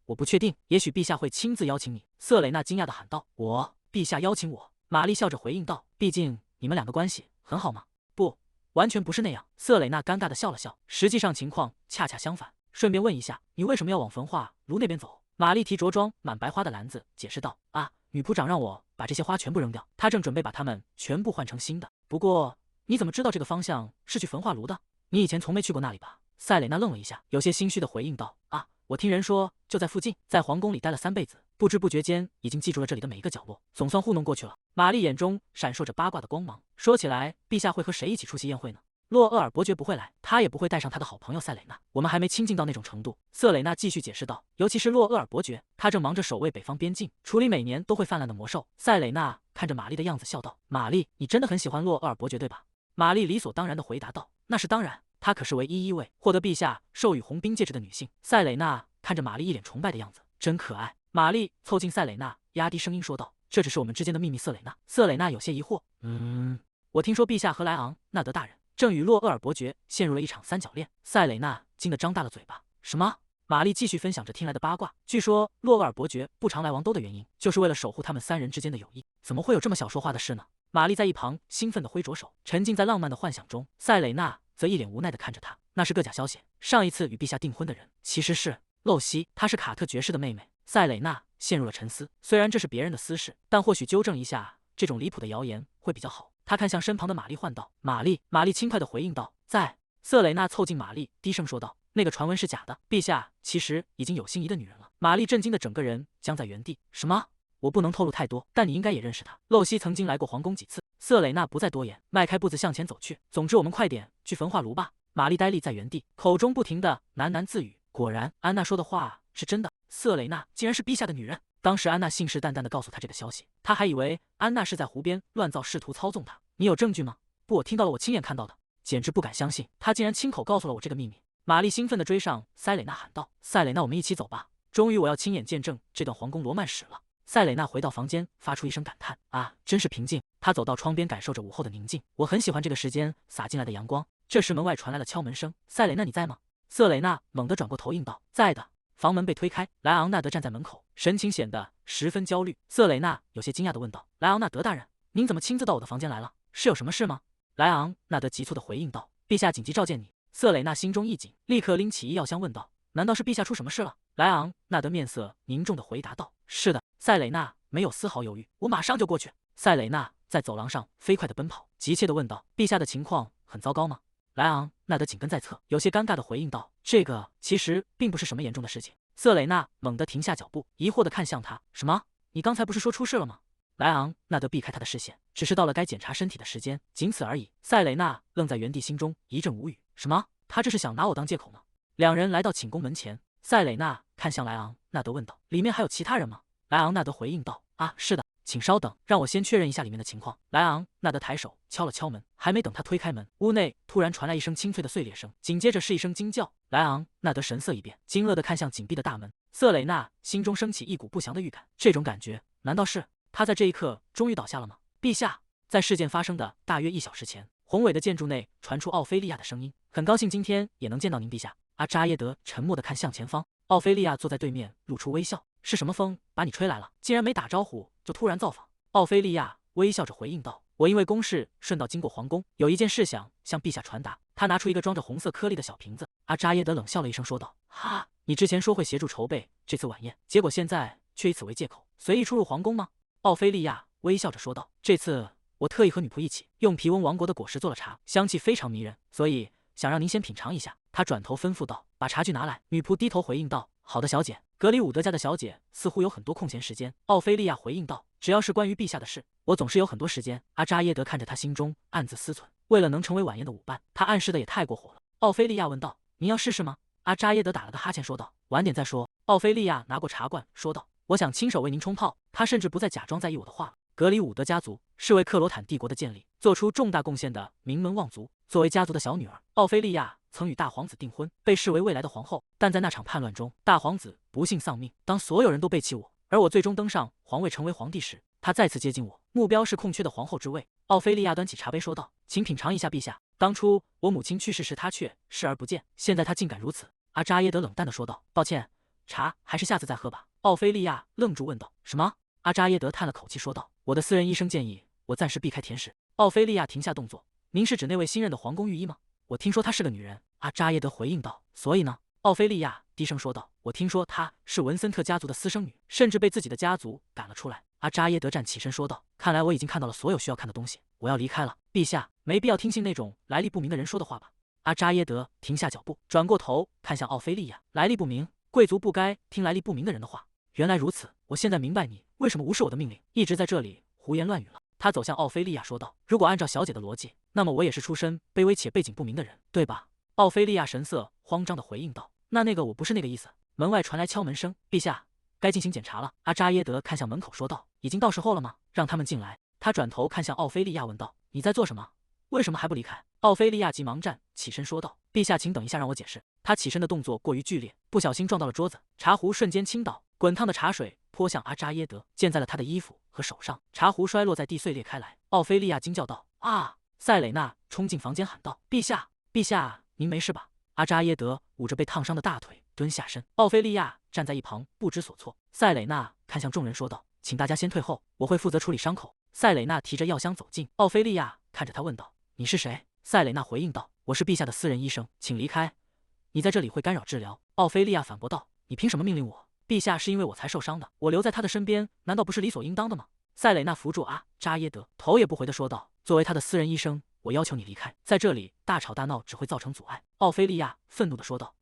Speaker 1: 我不确定，也许陛下会亲自邀请你。”瑟蕾娜惊讶地喊道：“陛下邀请我？”玛丽笑着回应道：“毕竟你们两个关系很好嘛。”“不，完全不是那样。”瑟蕾娜尴尬地笑了笑，实际上情况恰恰相反。顺便问一下，你为什么要往焚化炉那边走？玛丽提着装满白花的篮子，解释道：“啊，女仆长让我把这些花全部扔掉，她正准备把它们全部换成新的。不过，你怎么知道这个方向是去焚化炉的？你以前从没去过那里吧？”塞蕾娜愣了一下，有些心虚地回应道：“啊，我听人说就在附近，在皇宫里待了3辈子，不知不觉间已经记住了这里的每一个角落，总算糊弄过去了。”玛丽眼中闪烁着八卦的光芒。说起来，陛下会和谁一起出席宴会呢？洛厄尔伯爵不会来，他也不会带上他的好朋友塞蕾娜，我们还没亲近到那种程度。瑟蕾娜继续解释道：“尤其是洛厄尔伯爵，他正忙着守卫北方边境，处理每年都会泛滥的魔兽。”塞蕾娜看着玛丽的样子笑道：“玛丽，你真的很喜欢洛厄尔伯爵对吧？”玛丽理所当然地回答道：“那是当然，她可是唯一一位获得陛下授予红冰戒指的女性。”塞蕾娜看着玛丽一脸崇拜的样子，真可爱。玛丽凑近塞蕾娜，压低声音说道：“这只是我们之间的秘密。”瑟蕾娜。瑟蕾娜有些疑惑：“我听说陛下和莱昂纳德大人正与洛厄尔伯爵陷入了一场3角恋。”塞蕾娜惊得张大了嘴巴。“什么？”玛丽继续分享着听来的八卦。据说洛厄尔伯爵不常来王都的原因，就是为了守护他们3人之间的友谊。怎么会有这么小说话的事呢？玛丽在一旁兴奋地挥着手，沉浸在浪漫的幻想中。塞蕾娜则一脸无奈地看着他。那是个假消息，上一次与陛下订婚的人其实是露西，她是卡特爵士的妹妹。塞蕾娜陷入了沉思，虽然这是别人的私事，但或许纠正一下这种离谱的谣言会比较好。他看向身旁的玛丽唤道：“玛丽。”玛丽轻快地回应道：“在。”瑟蕾娜凑近玛丽，低声说道：“那个传闻是假的，陛下其实已经有心仪的女人了。”玛丽震惊的整个人僵在原地。什么？我不能透露太多，但你应该也认识她。露西曾经来过皇宫几次。瑟蕾娜不再多言，迈开步子向前走去。总之，我们快点去焚化炉吧。玛丽呆立在原地，口中不停地喃喃自语。果然，安娜说的话是真的，瑟蕾娜竟然是陛下的女人。当时安娜信誓旦旦地告诉他这个消息，他还以为安娜是在湖边乱造，试图操纵他。你有证据吗？不，我听到了，我亲眼看到的。简直不敢相信，他竟然亲口告诉了我这个秘密。玛丽兴奋地追上塞蕾娜喊道：“塞蕾娜，我们一起走吧！终于我要亲眼见证这段皇宫罗曼史了。”塞蕾娜回到房间，发出一声感叹：“啊，真是平静。”她走到窗边，感受着午后的宁静。我很喜欢这个时间洒进来的阳光。这时门外传来了敲门声：“塞蕾娜，你在吗？”瑟蕾娜猛地转过头应道：“在的。”房门被推开，莱昂纳德站在门口，神情显得十分焦虑。瑟蕾娜有些惊讶地问道：“莱昂纳德大人，您怎么亲自到我的房间来了？是有什么事吗？”莱昂纳德急促地回应道：“陛下紧急召见你。”瑟蕾娜心中一紧，立刻拎起医药箱问道：“难道是陛下出什么事了？”莱昂纳德面色凝重地回答道：“是的。”塞蕾娜没有丝毫犹豫：“我马上就过去。”塞蕾娜在走廊上飞快地奔跑，急切地问道：“陛下的情况很糟糕吗？”莱昂纳德紧跟在侧，有些尴尬地回应道：“这个其实并不是什么严重的事情。”瑟蕾娜猛地停下脚步，疑惑地看向他：“什么？你刚才不是说出事了吗？”莱昂纳德避开他的视线，只是到了该检查身体的时间，仅此而已。塞蕾娜愣在原地，心中一阵无语。什么？他这是想拿我当借口吗？两人来到寝宫门前，塞蕾娜看向莱昂纳德问道：“里面还有其他人吗？”莱昂纳德回应道：“啊，是的，请稍等，让我先确认一下里面的情况。”莱昂纳德抬手敲了敲门，还没等他推开门，屋内突然传来一声清脆的碎裂声，紧接着是一声惊叫。莱昂纳德神色一变，惊愕地看向紧闭的大门。瑟蕾娜心中升起一股不祥的预感，这种感觉难道是……他在这一刻终于倒下了吗？陛下，在事件发生的大约1小时前，宏伟的建筑内传出奥菲利亚的声音：“很高兴今天也能见到您，陛下。”阿扎耶德沉默地看向前方，奥菲利亚坐在对面，露出微笑：“是什么风把你吹来了？竟然没打招呼就突然造访？”奥菲利亚微笑着回应道：“我因为公事顺道经过皇宫，有一件事想向陛下传达。”他拿出一个装着红色颗粒的小瓶子。阿扎耶德冷笑了一声，说道：“哈，你之前说会协助筹备这次晚宴，结果现在却以此为借口，随意出入皇宫吗？”奥菲利亚微笑着说道：“这次我特意和女仆一起用皮温王国的果实做了茶，香气非常迷人，所以想让您先品尝一下。”他转头吩咐道：“把茶具拿来。”女仆低头回应道：“好的，小姐。”格里伍德家的小姐似乎有很多空闲时间。奥菲利亚回应道：“只要是关于陛下的事，我总是有很多时间。”阿扎耶德看着他，心中暗自思忖，为了能成为晚宴的舞伴，他暗示的也太过火了。奥菲利亚问道：“您要试试吗？”阿扎耶德打了个哈欠，说道：“晚点再说。”奥菲利亚拿过茶罐，说道：“我想亲手为您冲泡。”他甚至不再假装在意我的话了。格里伍德家族是为克罗坦帝国的建立做出重大贡献的名门望族。作为家族的小女儿，奥菲利亚曾与大皇子订婚，被视为未来的皇后。但在那场叛乱中，大皇子不幸丧命。当所有人都背弃我，而我最终登上皇位成为皇帝时，他再次接近我，目标是空缺的皇后之位。奥菲利亚端起茶杯说道：“请品尝一下，陛下。当初我母亲去世时，他却视而不见，现在他竟敢如此。”阿扎耶德冷淡地说道：“抱歉，茶还是下次再喝吧。”奥菲利亚愣住问道：“什么？”阿扎耶德叹了口气说道：“我的私人医生建议我暂时避开甜食。”奥菲利亚停下动作：“您是指那位新任的皇宫御医吗？我听说她是个女人。”阿扎耶德回应道：“所以呢？”奥菲利亚低声说道：“我听说她是文森特家族的私生女，甚至被自己的家族赶了出来。”阿扎耶德站起身说道：“看来我已经看到了所有需要看的东西，我要离开了。陛下，没必要听信那种来历不明的人说的话吧？”阿扎耶德停下脚步，转过头看向奥菲利亚：“来历不明，贵族不该听来历不明的人的话。原来如此，我现在明白你为什么无视我的命令，一直在这里胡言乱语了。”他走向奥菲利亚说道：“如果按照小姐的逻辑，那么我也是出身卑微且背景不明的人，对吧？”奥菲利亚神色慌张地回应道：“那个我不是那个意思。”门外传来敲门声：“陛下，该进行检查了。”阿扎耶德看向门口说道：“已经到时候了吗？让他们进来。”他转头看向奥菲利亚问道：“你在做什么？为什么还不离开？”奥菲利亚急忙站起身说道：“陛下，请等一下，让我解释。”他起身的动作过于剧烈，不小心撞到了桌子，茶壶瞬间倾倒，滚烫的茶水泼向阿扎耶德，溅在了他的衣服和手上，茶壶摔落在地，碎裂开来。奥菲利亚惊叫道：“啊！”塞蕾娜冲进房间喊道：“陛下，陛下，您没事吧？”阿扎耶德捂着被烫伤的大腿蹲下身，奥菲利亚站在一旁不知所措。塞蕾娜看向众人说道：“请大家先退后，我会负责处理伤口。”塞蕾娜提着药箱走近，奥菲利亚看着他问道：“你是谁？”塞蕾娜回应道：“我是陛下的私人医生，请离开。你在这里会干扰治疗。奥菲利亚反驳道：“你凭什么命令我？陛下是因为我才受伤的，我留在他的身边，难道不是理所应当的吗？”塞蕾娜扶住扎耶德，头也不回地说道：“作为他的私人医生，我要求你离开，在这里大吵大闹只会造成阻碍。”奥菲利亚愤怒地说道：“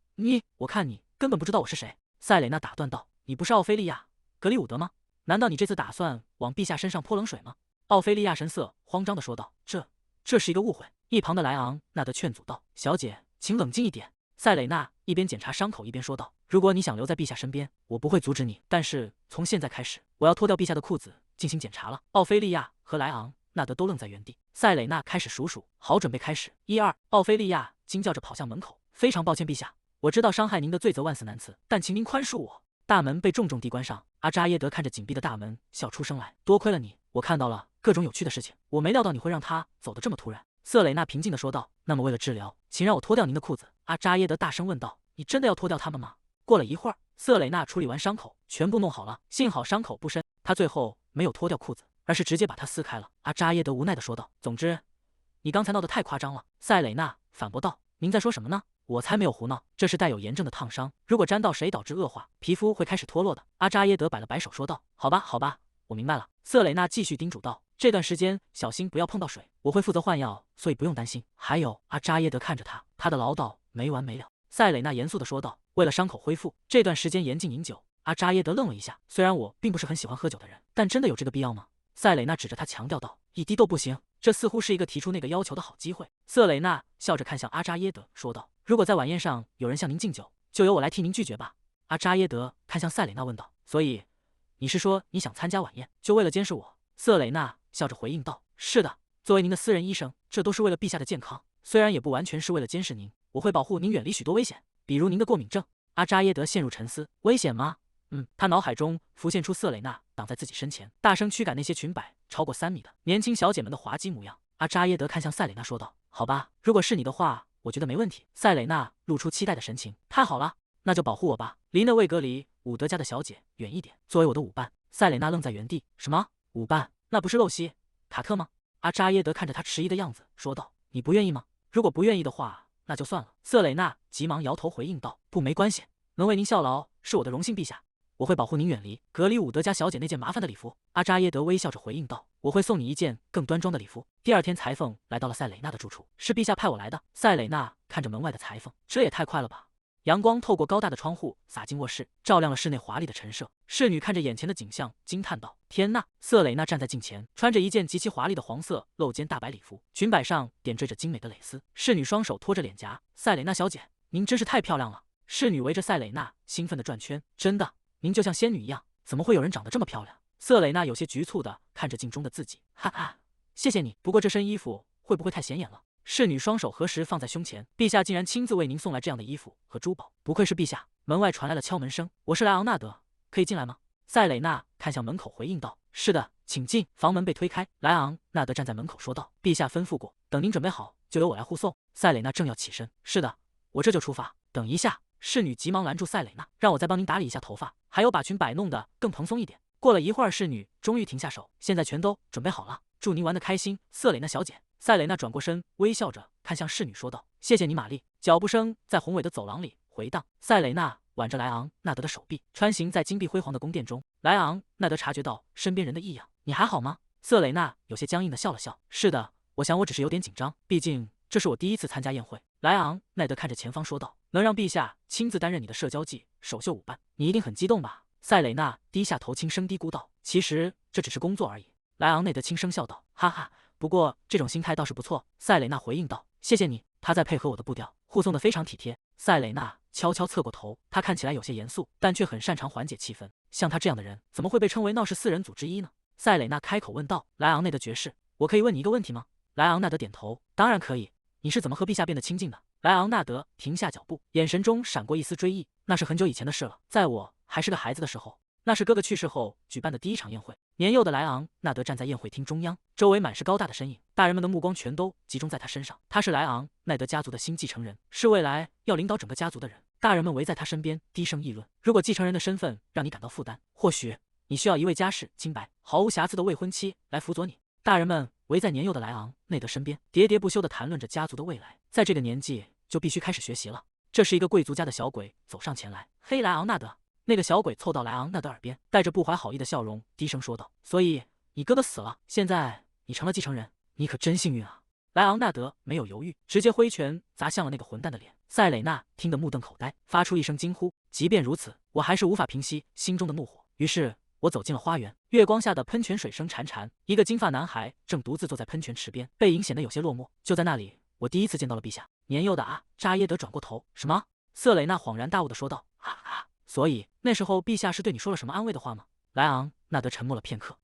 Speaker 1: 我看你根本不知道我是谁。”塞蕾娜打断道：“你不是奥菲利亚·格里伍德吗？难道你这次打算往陛下身上泼冷水吗？”奥菲利亚神色慌张地说道：“这是一个误会。”一旁的莱昂纳德劝阻道：“小姐，请冷静一点。”塞蕾娜一边检查伤口一边说道：“如果你想留在陛下身边，我不会阻止你。但是从现在开始，我要脱掉陛下的裤子进行检查了。”奥菲利亚和莱昂纳德都愣在原地。塞蕾娜开始数数，好，准备开始，1、2。奥菲利亚惊叫着跑向门口：“非常抱歉，陛下，我知道伤害您的罪责万死难辞，但请您宽恕我。”大门被重重地关上。扎耶德看着紧闭的大门，笑出声来：“多亏了你，我看到了各种有趣的事情。我没料到你会让他走得这么突然。”瑟蕾娜平静地说道：“那么为了治疗，请让我脱掉您的裤子。”扎耶德大声问道：“你真的要脱掉它们吗？”过了一会儿，瑟蕾娜处理完伤口，全部弄好了，幸好伤口不深。她最后没有脱掉裤子，而是直接把它撕开了。扎耶德无奈地说道：“总之，你刚才闹得太夸张了。”塞蕾娜反驳道：“您在说什么呢？我才没有胡闹，这是带有炎症的烫伤，如果沾到谁导致恶化，皮肤会开始脱落的。”扎耶德摆了摆手说道：“好吧，好吧，我明白了。”瑟蕾娜继续叮嘱道：“这段时间小心不要碰到水，我会负责换药，所以不用担心。还有。”扎耶德看着他的唠叨没完没了。塞蕾娜严肃地说道：“为了伤口恢复，这段时间严禁饮酒。”扎耶德愣了一下，虽然我并不是很喜欢喝酒的人，但真的有这个必要吗？塞蕾娜指着他强调道：“一滴都不行。”这似乎是一个提出那个要求的好机会。瑟蕾娜笑着看向扎耶德说道：“如果在晚宴上有人向您敬酒，就由我来替您拒绝吧。”扎耶德看向塞蕾娜问道：“所以你是说你想参加晚宴，就为了监视我？”瑟蕾娜笑着回应道：“是的，作为您的私人医生，这都是为了陛下的健康，虽然也不完全是为了监视您，我会保护您远离许多危险，比如您的过敏症。”扎耶德陷入沉思：“危险吗？”他脑海中浮现出瑟蕾娜挡在自己身前，大声驱赶那些裙摆超过3米的年轻小姐们的滑稽模样。扎耶德看向塞蕾娜说道：“好吧，如果是你的话，我觉得没问题。”塞蕾娜露出期待的神情：“太好了，那就保护我吧，离那位格里伍德家的小姐远一点，作为我的舞伴。”塞蕾娜愣在原地：“什么舞伴？那不是露西·卡特吗？”扎耶德看着他迟疑的样子说道：“你不愿意吗？如果不愿意的话，那就算了。”瑟蕾娜急忙摇头回应道：“不，没关系，能为您效劳是我的荣幸，陛下。我会保护您远离格里伍德家小姐那件麻烦的礼服。”扎耶德微笑着回应道：“我会送你一件更端庄的礼服。”第二天，裁缝来到了塞蕾娜的住处：“是陛下派我来的。”塞蕾娜看着门外的裁缝：“这也太快了吧！”阳光透过高大的窗户洒进卧室，照亮了室内华丽的陈设。侍女看着眼前的景象，惊叹道：“天呐！”瑟蕾娜站在镜前，穿着一件极其华丽的黄色露肩大白礼服，裙摆上点缀着精美的蕾丝。侍女双手托着脸颊：“塞蕾娜小姐，您真是太漂亮了！”侍女围着塞蕾娜兴奋地转圈：“真的，您就像仙女一样，怎么会有人长得这么漂亮？”瑟蕾娜有些局促地看着镜中的自己：“哈哈，谢谢你，不过这身衣服会不会太显眼了？”侍女双手合十放在胸前：“陛下竟然亲自为您送来这样的衣服和珠宝，不愧是陛下。”门外传来了敲门声：“我是莱昂纳德，可以进来吗？”塞蕾娜看向门口回应道：“是的，请进。”房门被推开，莱昂纳德站在门口说道：“陛下吩咐过，等您准备好，就由我来护送。”塞蕾娜正要起身：“是的，我这就出发。”等一下，侍女急忙拦住塞蕾娜：“让我再帮您打理一下头发，还有把裙摆弄得更蓬松一点。”过了一会儿，侍女终于停下手：“现在全都准备好了，祝您玩得开心，瑟蕾娜小姐。”塞蕾娜转过身，微笑着看向侍女说道：“谢谢你，玛丽。”脚步声在宏伟的走廊里回荡。塞蕾娜挽着莱昂纳德的手臂，穿行在金碧辉煌的宫殿中。莱昂纳德察觉到身边人的异样：“你还好吗？”瑟蕾娜有些僵硬地笑了笑：“是的，我想我只是有点紧张，毕竟这是我第一次参加宴会。”莱昂奈德看着前方说道：“能让陛下亲自担任你的社交季首秀舞伴，你一定很激动吧？”塞蕾娜低下头，轻声嘀咕道：“其实这只是工作而已。”莱昂内德轻声笑道：“哈哈，不过这种心态倒是不错。”塞蕾娜回应道：“谢谢你。”他在配合我的步调，护送得非常体贴。塞蕾娜悄悄侧过头，她看起来有些严肃，但却很擅长缓解气氛。像他这样的人，怎么会被称为闹事四人组之一呢？塞蕾娜开口问道：“莱昂内德爵士，我可以问你一个问题吗？”莱昂纳德点头：“当然可以。你是怎么和陛下变得亲近的？”莱昂纳德停下脚步，眼神中闪过一丝追忆。那是很久以前的事了，在我还是个孩子的时候，那是哥哥去世后举办的第一场宴会。年幼的莱昂纳德站在宴会厅中央，周围满是高大的身影，大人们的目光全都集中在他身上。他是莱昂奈德家族的新继承人，是未来要领导整个家族的人。大人们围在他身边，低声议论：如果继承人的身份让你感到负担，或许你需要一位家世清白、毫无瑕疵的未婚妻来辅佐你。大人们围在年幼的莱昂内德身边，喋喋不休地谈论着家族的未来。在这个年纪就必须开始学习了。这是一个贵族家的小鬼走上前来。嘿，莱昂纳德！那个小鬼凑到莱昂纳德耳边，带着不怀好意的笑容，低声说道：“所以你哥哥死了，现在你成了继承人，你可真幸运啊！”莱昂纳德没有犹豫，直接挥拳砸向了那个混蛋的脸。塞蕾娜听得目瞪口呆，发出一声惊呼。即便如此，我还是无法平息心中的怒火。于是，我走进了花园。月光下的喷泉水声潺潺，一个金发男孩正独自坐在喷泉池边，背影显得有些落寞。就在那里，我第一次见到了陛下。年幼的扎耶德转过头，什么？瑟蕾娜恍然大悟地说道：“所以那时候陛下是对你说了什么安慰的话吗？”莱昂纳德沉默了片刻，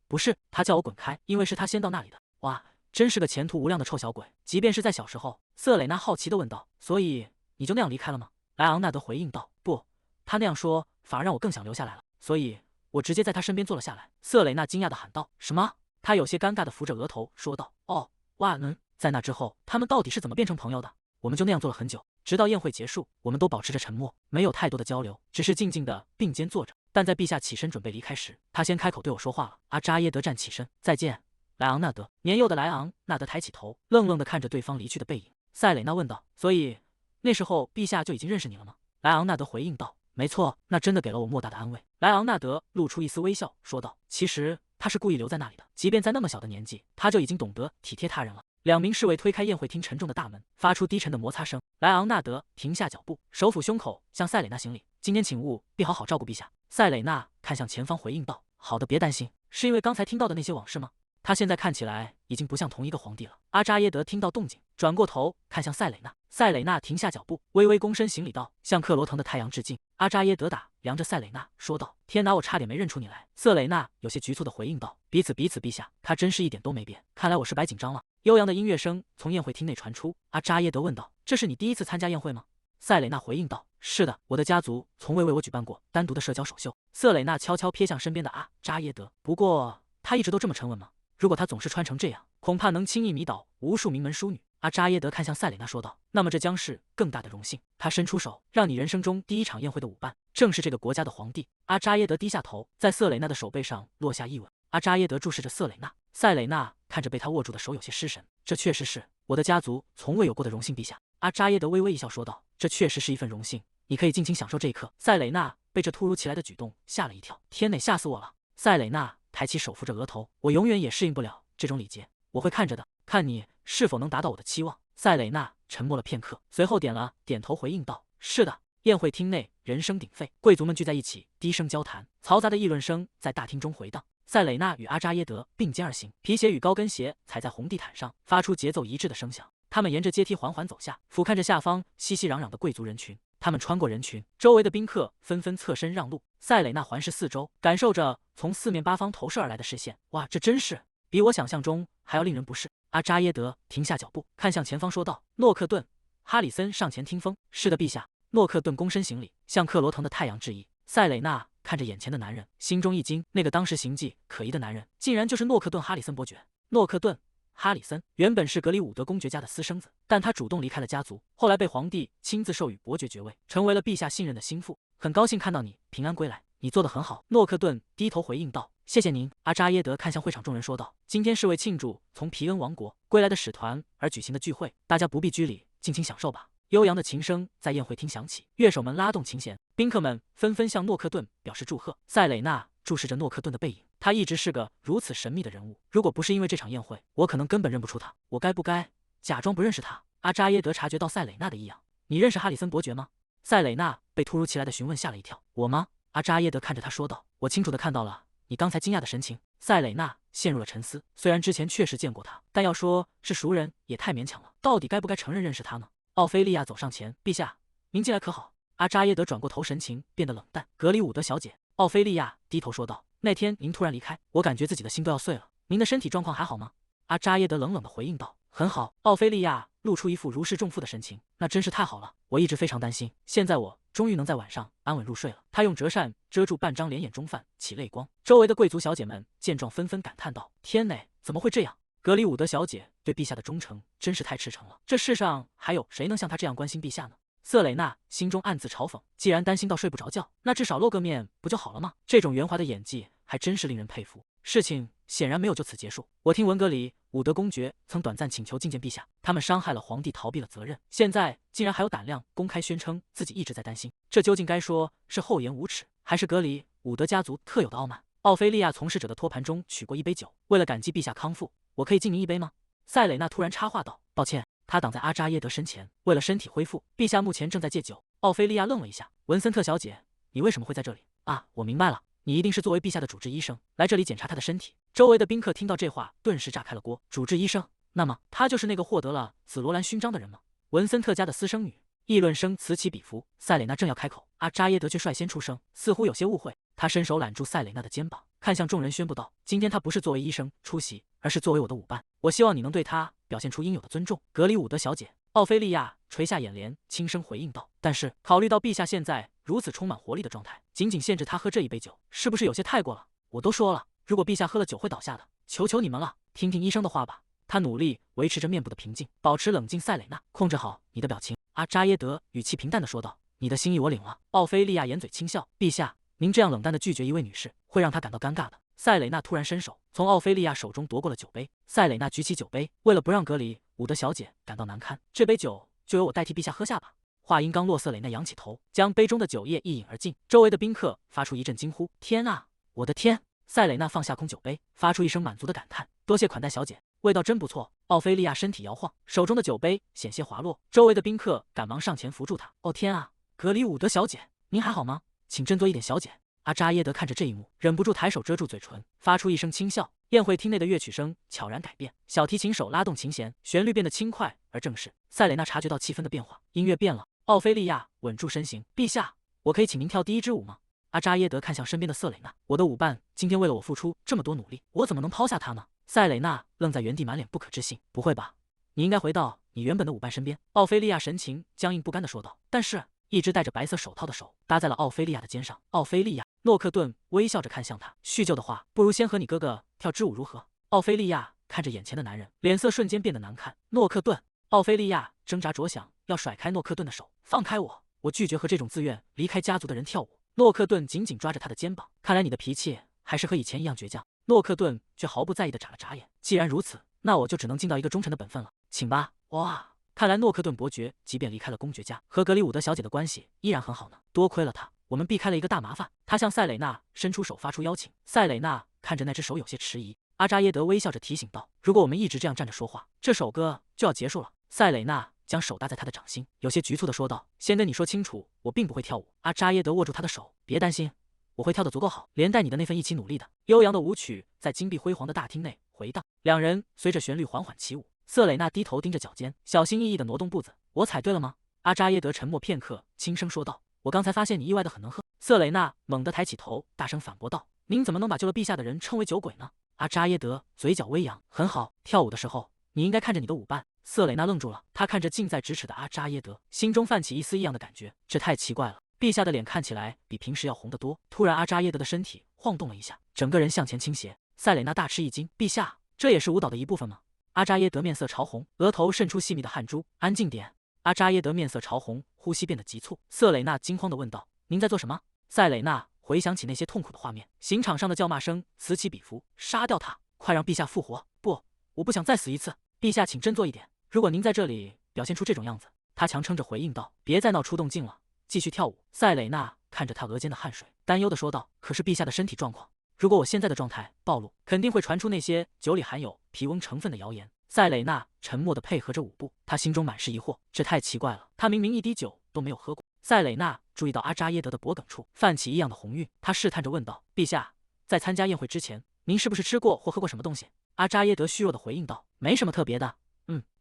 Speaker 1: 不是，他叫我滚开，因为是他先到那里的。哇，真是个前途无量的臭小鬼！即便是在小时候，瑟蕾娜好奇地问道：“所以你就那样离开了吗？”莱昂纳德回应道：“不，他那样说反而让我更想留下来了，所以我直接在他身边坐了下来。”瑟蕾娜惊讶地喊道：“什么？”他有些尴尬地扶着额头说道：“哦，哇，在那之后，他们到底是怎么变成朋友的？”我们就那样做了很久，直到宴会结束，我们都保持着沉默，没有太多的交流，只是静静地并肩坐着。但在陛下起身准备离开时，他先开口对我说话了。阿扎耶德站起身，再见，莱昂纳德。年幼的莱昂纳德抬起头，愣愣地看着对方离去的背影。塞蕾娜问道：“所以那时候陛下就已经认识你了吗？”莱昂纳德回应道：“没错，那真的给了我莫大的安慰。”莱昂纳德露出一丝微笑，说道：“其实他是故意留在那里的，即便在那么小的年纪，他就已经懂得体贴他人了。”两名侍卫推开宴会厅沉重的大门，发出低沉的摩擦声。莱昂纳德停下脚步，手抚胸口，向塞蕾娜行礼：“今天请勿必好好照顾陛下。”塞蕾娜看向前方，回应道：“好的，别担心。是因为刚才听到的那些往事吗？他现在看起来已经不像同一个皇帝了。”阿扎耶德听到动静，转过头看向塞蕾娜。塞蕾娜停下脚步，微微躬身行礼道：“向克罗腾的太阳致敬。”阿扎耶德量着塞蕾娜，说道：“天哪，我差点没认出你来。”瑟蕾娜有些局促地回应道：“彼此，陛下。”他真是一点都没变，看来我是白紧张了。悠扬的音乐声从宴会厅内传出。阿扎耶德问道：“这是你第一次参加宴会吗？”塞蕾娜回应道：“是的，我的家族从未为我举办过单独的社交首秀。”瑟蕾娜悄悄瞥向身边的扎耶德，不过他一直都这么沉稳吗？如果他总是穿成这样，恐怕能轻易迷倒无数名门淑女。阿扎耶德看向塞蕾娜说道：“那么这将是更大的荣幸。”他伸出手，让你人生中第一场宴会的舞伴正是这个国家的皇帝。阿扎耶德低下头，在瑟蕾娜的手背上落下一吻。阿扎耶德注视着瑟蕾娜，塞蕾娜看着被他握住的手，有些失神。这确实是我的家族从未有过的荣幸，陛下。阿扎耶德微微一笑说道：“这确实是一份荣幸，你可以尽情享受这一刻。”塞蕾娜被这突如其来的举动吓了一跳，天哪，吓死我了！塞蕾娜抬起手扶着额头，我永远也适应不了这种礼节，我会看着的，看你是否能达到我的期望。塞蕾娜沉默了片刻，随后点了点头，回应道：“是的。”宴会厅内人声鼎沸，贵族们聚在一起，低声交谈，嘈杂的议论声在大厅中回荡。塞蕾娜与阿扎耶德并肩而行，皮鞋与高跟鞋踩在红地毯上，发出节奏一致的声响。他们沿着阶梯缓缓走下，俯瞰着下方熙熙攘攘的贵族人群。他们穿过人群，周围的宾客纷纷侧身让路。塞蕾娜环视四周，感受着从四面八方投射而来的视线。哇，这真是比我想象中还要令人不适。阿扎耶德停下脚步，看向前方说道：“诺克顿。”哈里森上前听风：“是的，陛下。”诺克顿躬身行礼，向克罗腾的太阳致意。塞蕾娜看着眼前的男人，心中一惊，那个当时行迹可疑的男人，竟然就是诺克顿·哈里森伯爵。诺克顿·哈里森原本是格里伍德公爵家的私生子，但他主动离开了家族，后来被皇帝亲自授予伯爵爵位，成为了陛下信任的心腹。很高兴看到你平安归来，你做得很好。诺克顿低头回应道：“谢谢您。”阿扎耶德看向会场众人说道：“今天是为庆祝从皮恩王国归来的使团而举行的聚会，大家不必拘礼，尽情享受吧。”悠扬的琴声在宴会厅响起，乐手们拉动琴弦，宾客们纷纷向诺克顿表示祝贺。塞蕾娜注视着诺克顿的背影，他一直是个如此神秘的人物，如果不是因为这场宴会，我可能根本认不出他。我该不该假装不认识他？阿扎耶德察觉到塞蕾娜的异样：“你认识哈里森伯爵吗？”塞蕾娜被突如其来的询问吓了一跳：“我吗？”阿扎耶德看着他说道：“我清楚地看到了你刚才惊讶的神情。”塞蕾娜陷入了沉思，虽然之前确实见过他，但要说是熟人也太勉强了，到底该不该承认认识他呢？奥菲利亚走上前：“陛下，您进来可好？”阿扎耶德转过头，神情变得冷淡：“格里伍德小姐。”奥菲利亚低头说道：“那天您突然离开，我感觉自己的心都要碎了。您的身体状况还好吗？”阿扎耶德冷冷地回应道：“很好。”奥菲利亚露出一副如释重负的神情：“那真是太好了，我一直非常担心，现在我终于能在晚上安稳入睡了。”他用折扇遮住半张脸，眼中泛起泪光。周围的贵族小姐们见状纷纷感叹道：“天哪，怎么会这样？格里伍德小姐对陛下的忠诚真是太赤诚了，这世上还有谁能像她这样关心陛下呢？”瑟蕾娜心中暗自嘲讽，既然担心到睡不着觉，那至少露个面不就好了吗？这种圆滑的演技还真是令人佩服。事情显然没有就此结束。我听文格里伍德公爵曾短暂请求觐见陛下，他们伤害了皇帝，逃避了责任，现在竟然还有胆量公开宣称自己一直在担心，这究竟该说是厚颜无耻，还是格里伍德家族特有的傲慢？奥菲利亚从侍者的托盘中取过一杯酒，为了感激陛下康复，我可以敬您一杯吗？塞蕾娜突然插话道：“抱歉。”他挡在阿扎耶德身前，为了身体恢复，陛下目前正在戒酒。奥菲利亚愣了一下，文森特小姐，你为什么会在这里？啊，我明白了，你一定是作为陛下的主治医生来这里检查他的身体。周围的宾客听到这话，顿时炸开了锅。主治医生？那么他就是那个获得了紫罗兰勋章的人吗？文森特家的私生女？议论声此起彼伏。塞蕾娜正要开口，阿扎耶德却率先出声，似乎有些误会。他伸手揽住塞蕾娜的肩膀，看向众人宣布道：“今天他不是作为医生出席，而是作为我的舞伴。我希望你能对他表现出应有的尊重。”格里伍德小姐，奥菲利亚垂下眼帘，轻声回应道：“但是考虑到陛下现在如此充满活力的状态，仅仅限制他喝这一杯酒，是不是有些太过了？我都说了，如果陛下喝了酒会倒下的，求求你们了，听听医生的话吧。”他努力维持着面部的平静，保持冷静。塞蕾娜，控制好你的表情。阿扎耶德语气平淡的说道：“你的心意我领了。”奥菲利亚掩嘴轻笑：“陛下，您这样冷淡的拒绝一位女士，会让她感到尴尬的。”塞蕾娜突然伸手从奥菲利亚手中夺过了酒杯。塞蕾娜举起酒杯，为了不让格里伍德小姐感到难堪，这杯酒就由我代替陛下喝下吧。话音刚落，瑟蕾娜仰起头，将杯中的酒液一饮而尽。周围的宾客发出一阵惊呼：“天啊，我的天！”塞蕾娜放下空酒杯，发出一声满足的感叹：“多谢款待，小姐，味道真不错。”奥菲利亚身体摇晃，手中的酒杯险些滑落，周围的宾客赶忙上前扶住她。“哦天啊，格里伍德小姐，您还好吗？请振作一点，小姐。”阿扎耶德看着这一幕，忍不住抬手遮住嘴唇，发出一声轻笑。宴会厅内的乐曲声悄然改变，小提琴手拉动琴弦，旋律变得轻快而正式。塞蕾娜察觉到气氛的变化，音乐变了。奥菲利亚稳住身形：“陛下，我可以请您跳第一支舞吗？”阿扎耶德看向身边的瑟蕾娜：“我的舞伴今天为了我付出这么多努力，我怎么能抛下他呢？”塞蕾娜愣在原地，满脸不可置信：“不会吧？你应该回到你原本的舞伴身边。”奥菲利亚神情僵硬不甘地说道：“但是……”一只戴着白色手套的手搭在了奥菲利亚的肩上。奥菲利亚，诺克顿微笑着看向他：“叙旧的话，不如先和你哥哥跳支舞如何？”奥菲利亚看着眼前的男人，脸色瞬间变得难看。诺克顿，奥菲利亚挣扎着想要甩开诺克顿的手：“放开我！我拒绝和这种自愿离开家族的人跳舞。”诺克顿紧紧抓着他的肩膀：“看来你的脾气还是和以前一样倔强。”诺克顿却毫不在意地眨了眨眼：“既然如此，那我就只能尽到一个忠臣的本分了，请吧。”哇！看来诺克顿伯爵即便离开了公爵家，和格里伍德小姐的关系依然很好呢。多亏了他，我们避开了一个大麻烦。他向塞蕾娜伸出手，发出邀请。塞蕾娜看着那只手有些迟疑。阿扎耶德微笑着提醒道：“如果我们一直这样站着说话，这首歌就要结束了。”塞蕾娜将手搭在他的掌心，有些局促地说道：“先跟你说清楚，我并不会跳舞。”阿扎耶德握住他的手：“别担心，我会跳得足够好，连带你的那份一起努力的。”悠扬的舞曲在金碧辉煌的大厅内回荡，两人随着旋律缓缓起舞。瑟蕾娜低头盯着脚尖，小心翼翼地挪动步子。“我踩对了吗？”阿扎耶德沉默片刻，轻声说道：“我刚才发现你意外的很能喝。”瑟蕾娜猛地抬起头，大声反驳道：“您怎么能把救了陛下的人称为酒鬼呢？”阿扎耶德嘴角微扬：“很好，跳舞的时候你应该看着你的舞伴。”瑟蕾娜愣住了，她看着近在咫尺的阿扎耶德，心中泛起一丝异样的感觉。这太奇怪了，陛下的脸看起来比平时要红得多。突然，阿扎耶德的身体晃动了一下，整个人向前倾斜。塞蕾娜大吃一惊：“陛下，这也是舞蹈的一部分吗？”阿扎耶德面色潮红，额头渗出细密的汗珠。“安静点！”阿扎耶德面色潮红，呼吸变得急促。瑟蕾娜惊慌地问道：“您在做什么？”塞蕾娜回想起那些痛苦的画面，刑场上的叫骂声此起彼伏。“杀掉他！快让陛下复活！不，我不想再死一次。陛下，请振作一点。如果您在这里表现出这种样子……”他强撑着回应道：“别再闹出动静了，继续跳舞。”塞蕾娜看着他额间的汗水，担忧地说道：“可是陛下的身体状况……如果我现在的状态暴露，肯定会传出那些酒里含有皮翁成分的谣言。”塞蕾娜沉默地配合着舞步，她心中满是疑惑，这太奇怪了，她明明一滴酒都没有喝过。塞蕾娜注意到阿扎耶德的脖颈处泛起异样的红晕，她试探着问道：“陛下，在参加宴会之前，您是不是吃过或喝过什么东西？”阿扎耶德虚弱地回应道：“没什么特别的。”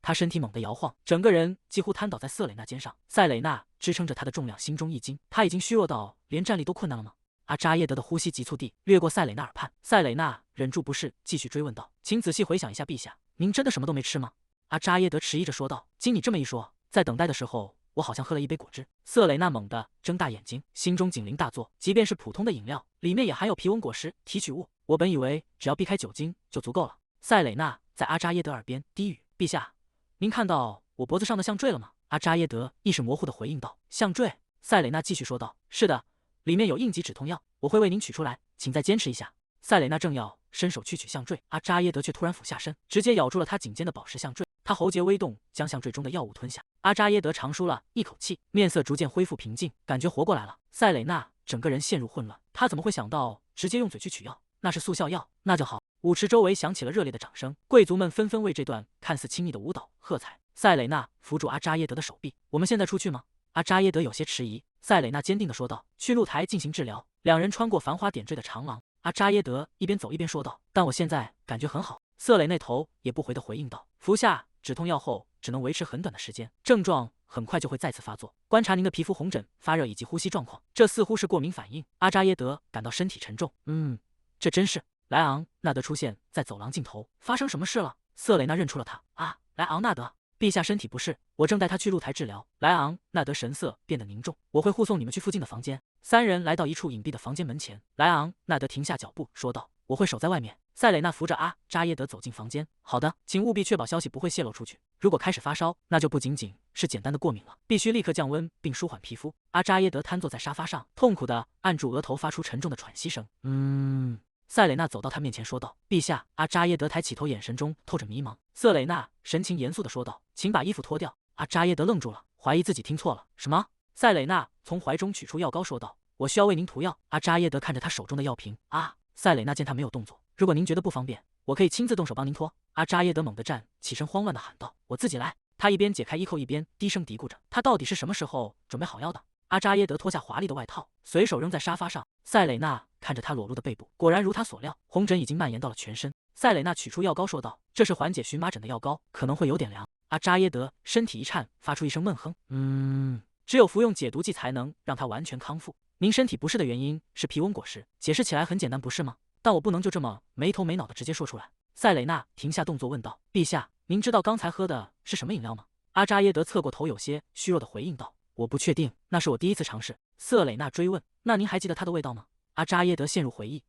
Speaker 1: 他身体猛地摇晃，整个人几乎瘫倒在瑟蕾娜肩上。塞蕾娜支撑着他的重量，心中一惊，他已经虚弱到连站立都困难了吗？阿扎耶德的呼吸急促地掠过塞蕾娜耳畔，塞蕾娜忍住不适，继续追问道：“请仔细回想一下，陛下，您真的什么都没吃吗？”阿扎耶德迟疑着说道：“经你这么一说，在等待的时候，我好像喝了一杯果汁。”瑟蕾娜猛地睁大眼睛，心中警铃大作，即便是普通的饮料，里面也含有皮翁果实提取物。我本以为只要避开酒精就足够了。塞蕾娜在阿扎耶德耳边低语：“陛下，您看到我脖子上的项坠了吗？”阿扎耶德意识模糊地回应道：“项坠。”塞蕾娜继续说道：“是的，里面有应急止痛药，我会为您取出来，请再坚持一下。”塞蕾娜正要伸手去取项坠，阿扎耶德却突然俯下身，直接咬住了他颈间的宝石项坠。他喉结微动，将项坠中的药物吞下。阿扎耶德长舒了一口气，面色逐渐恢复平静，感觉活过来了。塞蕾娜整个人陷入混乱，他怎么会想到直接用嘴去取药？那是速效药，那就好。舞池周围响起了热烈的掌声，贵族们纷纷为这段看似亲密的舞蹈喝彩。塞蕾娜扶住阿扎耶德的手臂，我们现在出去吗？阿扎耶德有些迟疑。塞蕾娜坚定地说道，去露台进行治疗。两人穿过繁花点缀的长廊，阿扎耶德一边走一边说道，但我现在感觉很好。瑟蕾那头也不回地回应道，服下止痛药后只能维持很短的时间，症状很快就会再次发作。观察您的皮肤红疹、发热以及呼吸状况，这似乎是过敏反应。阿扎耶德感到身体沉重，这真是。莱昂纳德出现在走廊尽头，发生什么事了？瑟蕾娜认出了他，啊，莱昂纳德，陛下身体不适，我正带他去露台治疗。莱昂纳德神色变得凝重，我会护送你们去附近的房间。三人来到一处隐蔽的房间门前，莱昂纳德停下脚步说道，我会守在外面。塞蕾娜扶着阿扎耶德走进房间，好的，请务必确保消息不会泄露出去。如果开始发烧，那就不仅仅是简单的过敏了，必须立刻降温并舒缓皮肤。阿扎耶德瘫坐在沙发上，痛苦地按住额头，发出沉重的喘息声。塞蕾娜走到他面前说道，陛下。阿扎耶德抬起头，眼神中透着迷茫。瑟蕾娜神情严肃地说道，请把衣服脱掉。阿扎耶德愣住了，怀疑自己听错了。什么？塞蕾娜从怀中取出药膏说道，我需要为您涂药。阿扎耶德看着他手中的药瓶，塞蕾娜见他没有动作，如果您觉得不方便，我可以亲自动手帮您脱。阿扎耶德猛地站起身，慌乱地喊道，我自己来。他一边解开衣扣，一边低声嘀咕着，他到底是什么时候准备好药的？阿扎耶德脱下华丽的外套，随手扔在沙发上。塞蕾娜看着他裸露的背部，果然如他所料，红疹已经蔓延到了全身。塞蕾娜取出药膏说道，这是缓解荨麻疹的药膏，可能会有点凉。阿扎耶德身体一颤，发出一声闷哼，只有服用解毒剂才能让他完全康复。您身体不适的原因是皮翁果实，解释起来很简单不是吗？但我不能就这么没头没脑的直接说出来。塞蕾娜停下动作问道，陛下，您知道刚才喝的是什么饮料吗？阿扎耶德侧过头，有些虚弱的回应道，我不确定，那是我第一次尝试。瑟蕾娜追问，那您还记得它的味道吗？阿扎耶德陷入回忆，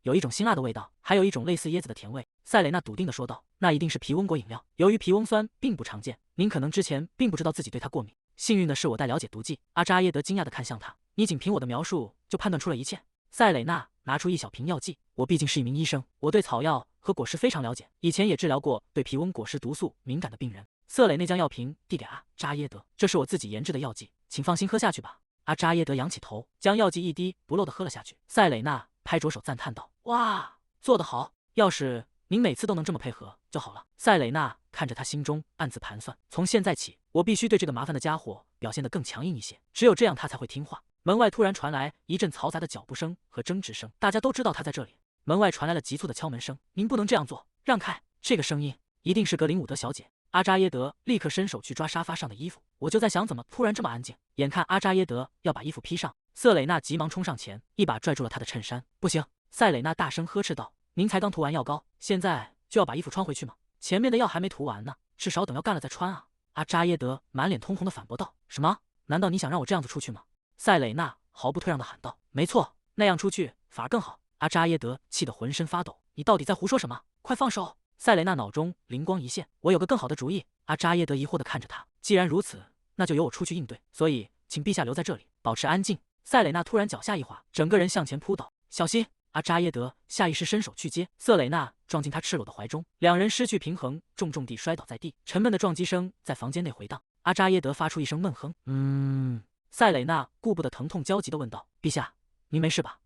Speaker 1: 有一种辛辣的味道，还有一种类似椰子的甜味。塞蕾娜笃定地说道，那一定是皮翁果饮料，由于皮翁酸并不常见，您可能之前并不知道自己对它过敏。幸运的是我带了解毒剂。阿扎耶德惊讶地看向他，你仅凭我的描述就判断出了一切？塞蕾娜拿出一小瓶药剂，我毕竟是一名医生，我对草药和果实非常了解，以前也治疗过对皮翁果实毒素敏感的病人。瑟蕾娜将药瓶递给阿扎耶德，这是我自己研制的药剂，请放心喝下去吧。阿扎耶德仰起头，将药剂一滴不漏地喝了下去。塞蕾娜拍着手赞叹道，哇，做得好，要是您每次都能这么配合就好了。塞蕾娜看着他，心中暗自盘算，从现在起，我必须对这个麻烦的家伙表现得更强硬一些，只有这样他才会听话。门外突然传来一阵嘈杂的脚步声和争执声，大家都知道他在这里。门外传来了急促的敲门声，您不能这样做，让开！这个声音一定是格林伍德小姐。阿扎耶德立刻伸手去抓沙发上的衣服，我就在想怎么突然这么安静。眼看阿扎耶德要把衣服披上，瑟蕾娜急忙冲上前，一把拽住了他的衬衫。不行！塞蕾娜大声呵斥道，您才刚涂完药膏，现在就要把衣服穿回去吗？前面的药还没涂完呢，至少等药干了再穿啊！阿扎耶德满脸通红的反驳道，什么？难道你想让我这样子出去吗？塞蕾娜毫不退让地喊道，没错，那样出去反而更好。阿扎耶德气得浑身发抖，你到底在胡说什么？快放手！塞蕾娜脑中灵光一现，我有个更好的主意。阿扎耶德疑惑地看着他，既然如此，那就由我出去应对，所以请陛下留在这里，保持安静。塞蕾娜突然脚下一滑，整个人向前扑倒，小心！阿扎耶德下意识伸手去接，瑟蕾娜撞进他赤裸的怀中，两人失去平衡，重重地摔倒在地，沉闷的撞击声在房间内回荡。阿扎耶德发出一声闷哼，塞蕾娜顾不得疼痛，焦急地问道，陛下，您没事吧？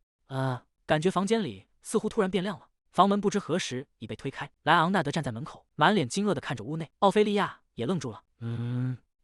Speaker 1: 感觉房间里似乎突然变亮了。房门不知何时已被推开，莱昂纳德站在门口，满脸惊愕地看着屋内。奥菲利亚也愣住了。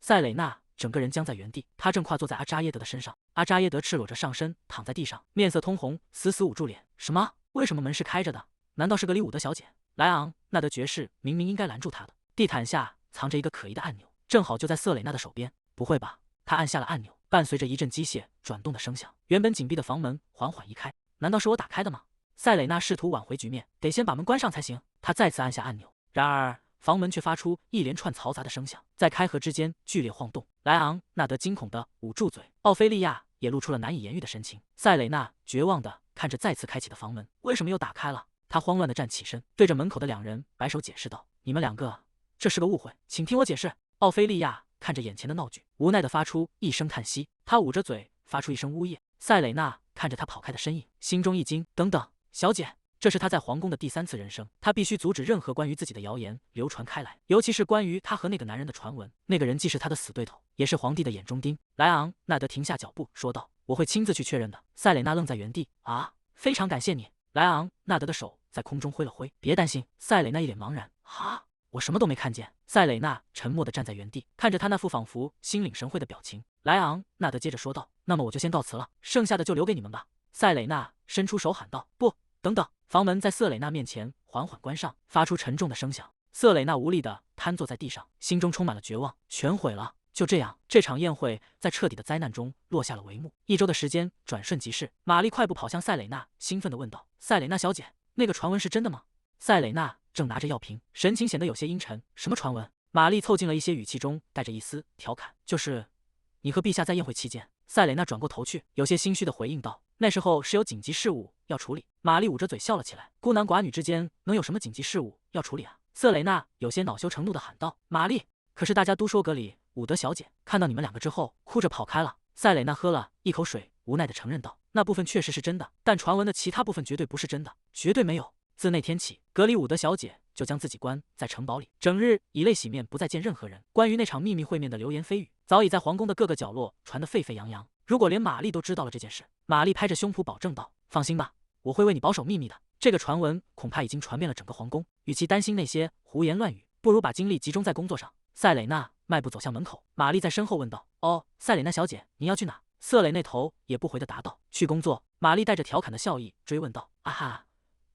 Speaker 1: 塞蕾娜整个人僵在原地，她正跨坐在阿扎耶德的身上。阿扎耶德赤裸着上身躺在地上，面色通红，死死捂住脸。什么？为什么门是开着的？难道是格里伍德小姐？莱昂纳德爵士明明应该拦住她的。地毯下藏着一个可疑的按钮，正好就在瑟蕾娜的手边。不会吧？他按下了按钮，伴随着一阵机械转动的声响，原本紧闭的房门缓缓移开。难道是我打开的吗？塞蕾娜试图挽回局面，得先把门关上才行。她再次按下按钮，然而房门却发出一连串嘈杂的声响，在开合之间剧烈晃动。莱昂纳德惊恐地捂住嘴，奥菲利亚也露出了难以言喻的神情。塞蕾娜绝望地看着再次开启的房门，为什么又打开了？她慌乱地站起身，对着门口的两人摆手解释道：“你们两个，这是个误会，请听我解释。”奥菲利亚看着眼前的闹剧，无奈地发出一声叹息，她捂着嘴发出一声呜咽。塞蕾娜看着他跑开的身影，心中一惊。等等！小姐。这是他在皇宫的第3次人生，他必须阻止任何关于自己的谣言流传开来，尤其是关于他和那个男人的传闻。那个人既是他的死对头，也是皇帝的眼中钉。莱昂纳德停下脚步，说道：“我会亲自去确认的。”塞蕾娜愣在原地。啊，非常感谢你。莱昂纳德的手在空中挥了挥。别担心。塞蕾娜一脸茫然。哈，我什么都没看见。塞蕾娜沉默地站在原地，看着他那副仿佛心领神会的表情。莱昂纳德接着说道：“那么我就先告辞了，剩下的就留给你们吧。”塞蕾娜伸出手喊道：“不，等等！”房门在瑟蕾娜面前缓缓关上，发出沉重的声响。瑟蕾娜无力地瘫坐在地上，心中充满了绝望。全毁了。就这样，这场宴会在彻底的灾难中落下了帷幕。1周的时间转瞬即逝。玛丽快步跑向塞蕾娜，兴奋地问道：“塞蕾娜小姐，那个传闻是真的吗？”塞蕾娜正拿着药瓶，神情显得有些阴沉。“什么传闻？”玛丽凑近了一些，语气中带着一丝调侃：“就是你和陛下在宴会期间。”塞蕾娜转过头去，有些心虚地回应道：“那时候是有紧急事务要处理。”玛丽捂着嘴笑了起来：“孤男寡女之间能有什么紧急事务要处理啊？”瑟蕾娜有些恼羞成怒地喊道：“玛丽，可是大家都说格里伍德小姐看到你们2个之后，哭着跑开了。”塞蕾娜喝了一口水，无奈地承认道：“那部分确实是真的，但传闻的其他部分绝对不是真的，绝对没有。自那天起，格里伍德小姐就将自己关在城堡里，整日以泪洗面，不再见任何人。关于那场秘密会面的流言蜚语，早已在皇宫的各个角落传得沸沸扬扬。如果连玛丽都知道了这件事，玛丽拍着胸脯保证道：放心吧，我会为你保守秘密的。这个传闻恐怕已经传遍了整个皇宫，与其担心那些胡言乱语，不如把精力集中在工作上。”塞蕾娜迈步走向门口，玛丽在身后问道：“哦，塞蕾娜小姐，您要去哪？”瑟蕾那头也不回地答道：“去工作。”玛丽带着调侃的笑意追问道：“啊哈，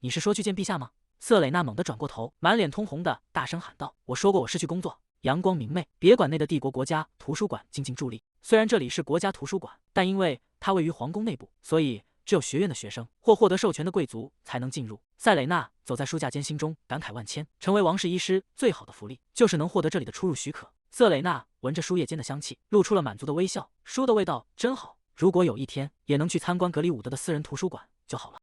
Speaker 1: 你是说去见陛下吗？”瑟蕾娜猛地转过头，满脸通红的大声喊道：“我说过我是去工作，阳光明媚，别管内的帝国国家图书馆静静伫立。虽然这里是国家图书馆，但因为它位于皇宫内部，所以只有学院的学生或获得授权的贵族才能进入。”塞蕾娜走在书架间，心中感慨万千。成为王室医师最好的福利，就是能获得这里的出入许可。瑟蕾娜闻着书页间的香气，露出了满足的微笑。书的味道真好，如果有一天也能去参观格里伍德的私人图书馆就好了。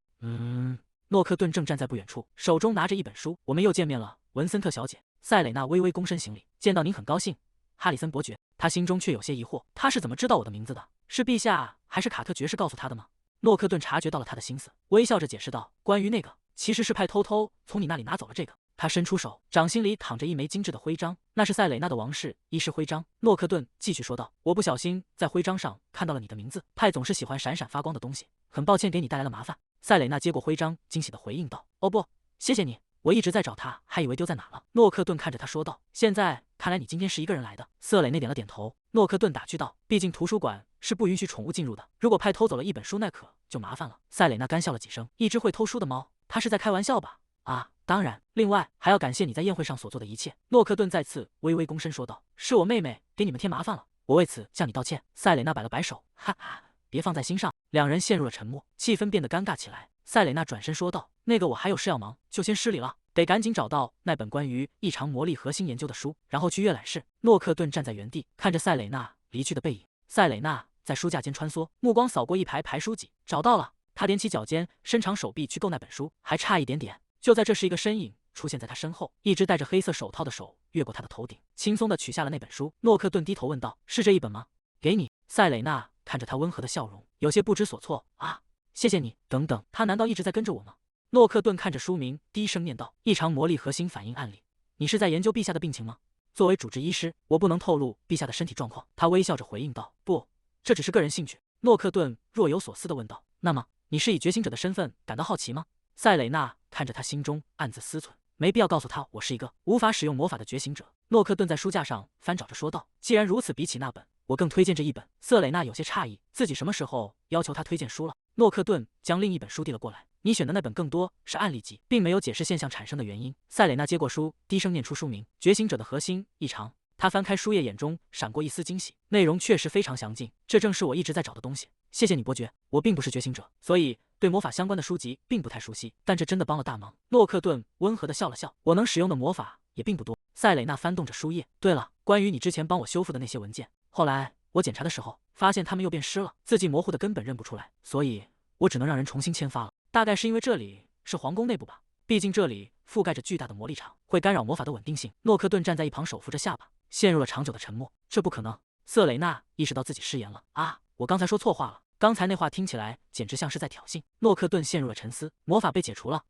Speaker 1: 诺克顿正站在不远处，手中拿着一本书。“我们又见面了，文森特小姐。”塞蕾娜微微躬身行礼：“见到您很高兴，哈里森伯爵。”他心中却有些疑惑，他是怎么知道我的名字的？是陛下还是卡特爵士告诉他的吗？诺克顿察觉到了他的心思，微笑着解释道：“关于那个，其实是派偷偷从你那里拿走了这个。”他伸出手，掌心里躺着一枚精致的徽章，那是塞蕾娜的王室医师徽章。诺克顿继续说道：“我不小心在徽章上看到了你的名字，派总是喜欢闪闪发光的东西，很抱歉给你带来了麻烦。”塞蕾娜接过徽章，惊喜地回应道：“哦不，谢谢你，我一直在找它，还以为丢在哪了。”诺克顿看着他说道：“现在看来你今天是一个人来的。”瑟蕾娜点了点头。诺克顿打趣道：“毕竟图书馆是不允许宠物进入的，如果派偷走了一本书，那可就麻烦了。”塞蕾娜干笑了几声：“一只会偷书的猫，他是在开玩笑吧？”“啊，当然，另外还要感谢你在宴会上所做的一切。”诺克顿再次微微躬身说道：“是我妹妹给你们添麻烦了，我为此向你道歉。”塞蕾娜摆了摆手：“哈哈，别放在心上。”两人陷入了沉默，气氛变得尴尬起来。塞蕾娜转身说道：“那个，我还有事要忙，就先失礼了，得赶紧找到那本关于异常魔力核心研究的书，然后去阅览室。”诺克顿站在原地，看着塞蕾娜离去的背影。塞蕾娜在书架间穿梭，目光扫过一排排书籍，找到了。她踮起脚尖，伸长手臂去够那本书，还差一点点。就在这时，一个身影出现在他身后，一只戴着黑色手套的手越过他的头顶，轻松地取下了那本书。诺克顿低头问道：“是这一本吗？给你。”塞蕾娜看着他温和的笑容，有些不知所措。“啊，谢谢你。等等，他难道一直在跟着我吗？”诺克顿看着书名，低声念道：“异常魔力核心反应案例。你是在研究陛下的病情吗？”作为主治医师，我不能透露陛下的身体状况。他微笑着回应道：“不，这只是个人兴趣。”诺克顿若有所思地问道：“那么，你是以觉醒者的身份感到好奇吗？”塞蕾娜看着他，心中暗自思忖，没必要告诉他我是一个无法使用魔法的觉醒者。诺克顿在书架上翻找着说道：“既然如此，比起那本，我更推荐这一本。”瑟蕾娜有些诧异，自己什么时候要求他推荐书了？诺克顿将另一本书递了过来：“你选的那本更多是案例集，并没有解释现象产生的原因。”塞蕾娜接过书，低声念出书名：《觉醒者的核心异常》。他翻开书页，眼中闪过一丝惊喜，内容确实非常详尽，这正是我一直在找的东西。谢谢你，伯爵。我并不是觉醒者，所以对魔法相关的书籍并不太熟悉，但这真的帮了大忙。诺克顿温和地笑了笑：“我能使用的魔法也并不多。”塞蕾娜翻动着书页：“对了，关于你之前帮我修复的那些文件，后来我检查的时候，发现它们又变湿了，字迹模糊的根本认不出来，所以我只能让人重新签发了。大概是因为这里是皇宫内部吧，毕竟这里覆盖着巨大的魔力场，会干扰魔法的稳定性。”诺克顿站在一旁，手扶着下巴，陷入了长久的沉默。这不可能！瑟蕾娜意识到自己失言了。“啊，我刚才说错话了，刚才那话听起来简直像是在挑衅。诺克顿陷入了沉思，魔法被解除了。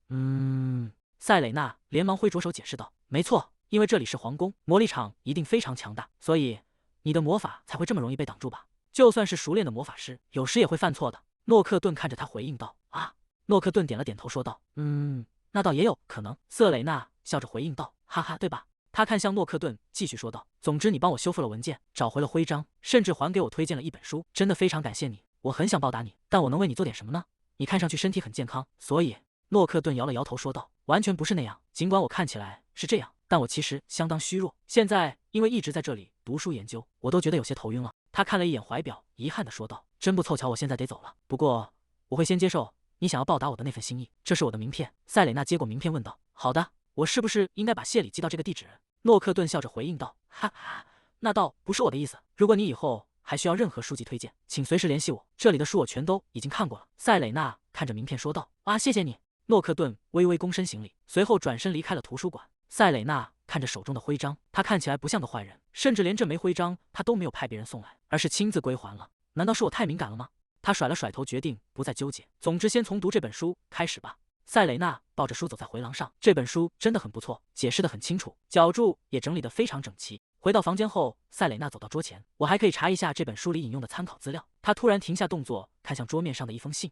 Speaker 1: 塞蕾娜连忙挥着手解释道：“没错，因为这里是皇宫，魔力场一定非常强大，所以你的魔法才会这么容易被挡住吧？就算是熟练的魔法师，有时也会犯错的。”诺克顿看着他回应道：“啊。”诺克顿点了点头，说道：“那倒也有可能。”瑟蕾娜笑着回应道：“哈哈，对吧？”他看向诺克顿，继续说道：“总之，你帮我修复了文件，找回了徽章，甚至还给我推荐了一本书，真的非常感谢你。我很想报答你，但我能为你做点什么呢？你看上去身体很健康，所以……”诺克顿摇了摇头，说道：“完全不是那样。尽管我看起来是这样，但我其实相当虚弱。现在因为一直在这里读书研究，我都觉得有些头晕了。”他看了一眼怀表，遗憾地说道：“真不凑巧，我现在得走了。不过我会先接受你想要报答我的那份心意。这是我的名片。”塞蕾娜接过名片问道：“好的，我是不是应该把谢礼寄到这个地址？”诺克顿笑着回应道：“哈哈，那倒不是我的意思。如果你以后还需要任何书籍推荐，请随时联系我。这里的书我全都已经看过了。”塞蕾娜看着名片说道：“啊，谢谢你。”诺克顿微微躬身行礼，随后转身离开了图书馆。塞蕾娜看着手中的徽章，他看起来不像个坏人，甚至连这枚徽章他都没有派别人送来，而是亲自归还了。难道是我太敏感了吗？他甩了甩头，决定不再纠结。总之，先从读这本书开始吧。塞蕾娜抱着书走在回廊上，这本书真的很不错，解释得很清楚，脚注也整理得非常整齐。回到房间后，塞蕾娜走到桌前，我还可以查一下这本书里引用的参考资料。她突然停下动作，看向桌面上的一封信。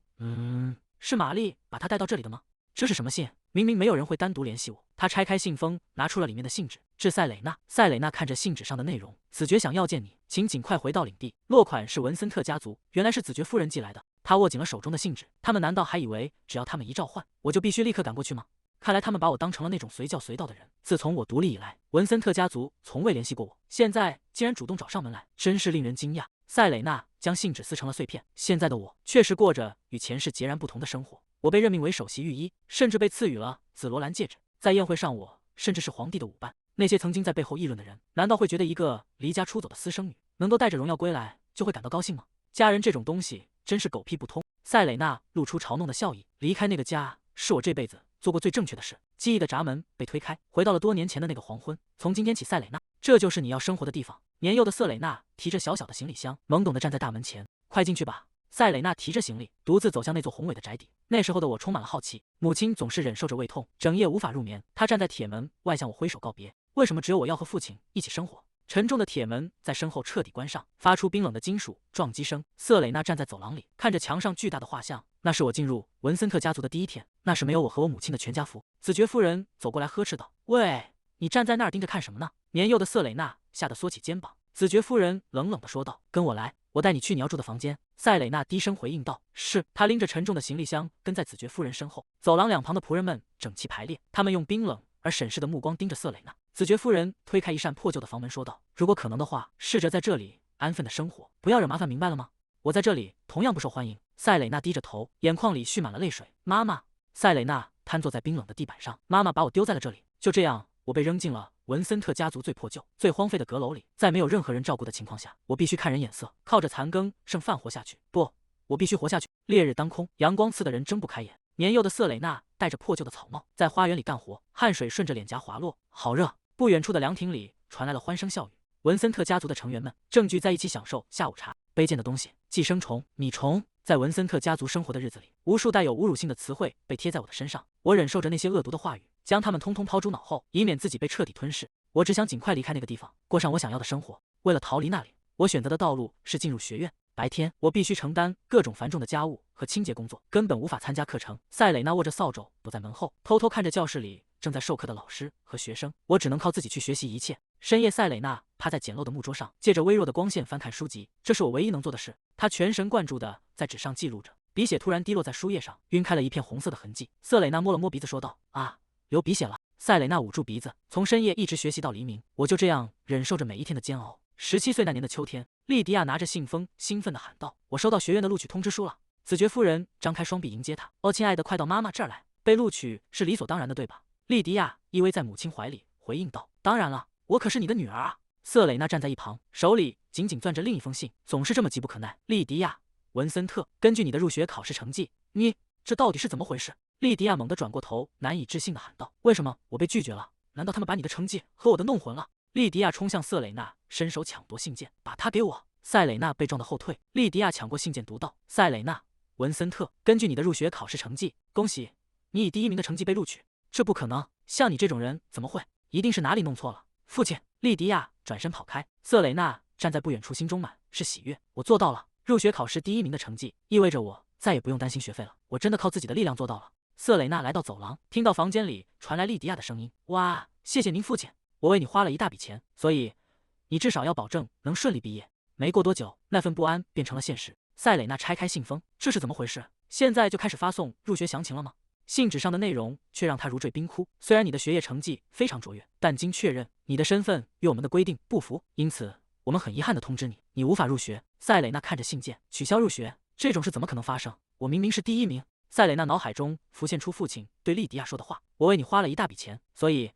Speaker 1: 是玛丽把他带到这里的吗？这是什么信？明明没有人会单独联系我。他拆开信封，拿出了里面的信纸，致塞蕾娜。塞蕾娜看着信纸上的内容，子爵想要见你，请尽快回到领地。落款是文森特家族，原来是子爵夫人寄来的。他握紧了手中的信纸，他们难道还以为只要他们一召唤，我就必须立刻赶过去吗？看来他们把我当成了那种随叫随到的人。自从我独立以来，文森特家族从未联系过我，现在竟然主动找上门来，真是令人惊讶。塞蕾娜将信纸撕成了碎片。现在的我确实过着与前世截然不同的生活。我被任命为首席御医，甚至被赐予了紫罗兰戒指。在宴会上，我甚至是皇帝的舞伴。那些曾经在背后议论的人，难道会觉得一个离家出走的私生女能够带着荣耀归来就会感到高兴吗？家人这种东西真是狗屁不通。塞蕾娜露出嘲弄的笑意。离开那个家是我这辈子做过最正确的事。记忆的闸门被推开，回到了多年前的那个黄昏。从今天起，塞蕾娜，这就是你要生活的地方。年幼的瑟蕾娜提着小小的行李箱，懵懂地站在大门前。快进去吧。塞蕾娜提着行李，独自走向那座宏伟的宅邸。那时候的我充满了好奇。母亲总是忍受着胃痛，整夜无法入眠。她站在铁门外向我挥手告别。为什么只有我要和父亲一起生活？沉重的铁门在身后彻底关上，发出冰冷的金属撞击声。瑟蕾娜站在走廊里，看着墙上巨大的画像。那是我进入文森特家族的第一天，那是没有我和我母亲的全家福。子爵夫人走过来呵斥道：“喂，你站在那儿盯着看什么呢？”年幼的瑟蕾娜吓得缩起肩膀。子爵夫人冷冷地说道：“跟我来，我带你去你要住的房间。”塞蕾娜低声回应道：“是。”她拎着沉重的行李箱跟在子爵夫人身后。走廊两旁的仆人们整齐排列，他们用冰冷而审视的目光盯着瑟蕾娜。子爵夫人推开一扇破旧的房门，说道：“如果可能的话，试着在这里安分的生活，不要惹麻烦，明白了吗？我在这里同样不受欢迎。”塞蕾娜低着头，眼眶里蓄满了泪水。“妈妈。”塞蕾娜瘫坐在冰冷的地板上。“妈妈把我丢在了这里，就这样，我被扔进了文森特家族最破旧、最荒废的阁楼里。在没有任何人照顾的情况下，我必须看人眼色，靠着残羹剩饭活下去。不，我必须活下去。”烈日当空，阳光刺得人睁不开眼。年幼的瑟蕾娜戴着破旧的草帽，在花园里干活，汗水顺着脸颊滑落，好热。不远处的凉亭里传来了欢声笑语。文森特家族的成员们正聚在一起享受下午茶。卑贱的东西，寄生虫、米虫。在文森特家族生活的日子里，无数带有侮辱性的词汇被贴在我的身上。我忍受着那些恶毒的话语，将它们通通抛诸脑后，以免自己被彻底吞噬。我只想尽快离开那个地方，过上我想要的生活。为了逃离那里，我选择的道路是进入学院。白天，我必须承担各种繁重的家务和清洁工作，根本无法参加课程。塞蕾娜握着扫帚，躲在门后，偷偷看着教室里正在授课的老师和学生。我只能靠自己去学习一切。深夜，塞蕾娜趴在简陋的木桌上，借着微弱的光线翻看书籍，这是我唯一能做的事。她全神贯注地在纸上记录着，笔血突然滴落在书页上，晕开了一片红色的痕迹。瑟蕾娜摸了摸鼻子，说道：“啊，流鼻血了。”塞蕾娜捂住鼻子，从深夜一直学习到黎明，我就这样忍受着每一天的煎熬。17岁那年的秋天，莉迪亚拿着信封，兴奋地喊道：“我收到学院的录取通知书了！”子爵夫人张开双臂迎接她：“哦，亲爱的，快到妈妈这儿来。被录取是理所当然的，对吧？”莉迪亚依偎在母亲怀里，回应道：“当然了，我可是你的女儿啊！”瑟蕾娜站在一旁，手里紧紧攥着另一封信，总是这么急不可耐。莉迪亚，文森特，根据你的入学考试成绩，这到底是怎么回事？莉迪亚猛地转过头，难以置信地喊道：“为什么我被拒绝了？难道他们把你的成绩和我的弄混了？”莉迪亚冲向瑟蕾娜，伸手抢夺信件，“把它给我！”塞蕾娜被撞得后退。莉迪亚抢过信件读道：“塞蕾娜，文森特，根据你的入学考试成绩，恭喜你以第1名的成绩被录取。这不可能，像你这种人怎么会？一定是哪里弄错了。”父亲，莉迪亚转身跑开。瑟蕾娜站在不远处，心中满是喜悦。我做到了，入学考试第1名的成绩意味着我再也不用担心学费了。我真的靠自己的力量做到了。瑟蕾娜来到走廊，听到房间里传来莉迪亚的声音：“哇，谢谢您父亲，我为你花了一大笔钱，所以你至少要保证能顺利毕业。”没过多久，那份不安变成了现实。塞蕾娜拆开信封，这是怎么回事？现在就开始发送入学详情了吗？信纸上的内容却让她如坠冰窟。虽然你的学业成绩非常卓越，但经确认，你的身份与我们的规定不符，因此我们很遗憾地通知你，你无法入学。塞蕾娜看着信件，取消入学，这种事怎么可能发生？我明明是第1名。塞蕾娜脑海中浮现出父亲对莉迪亚说的话：“我为你花了一大笔钱，所以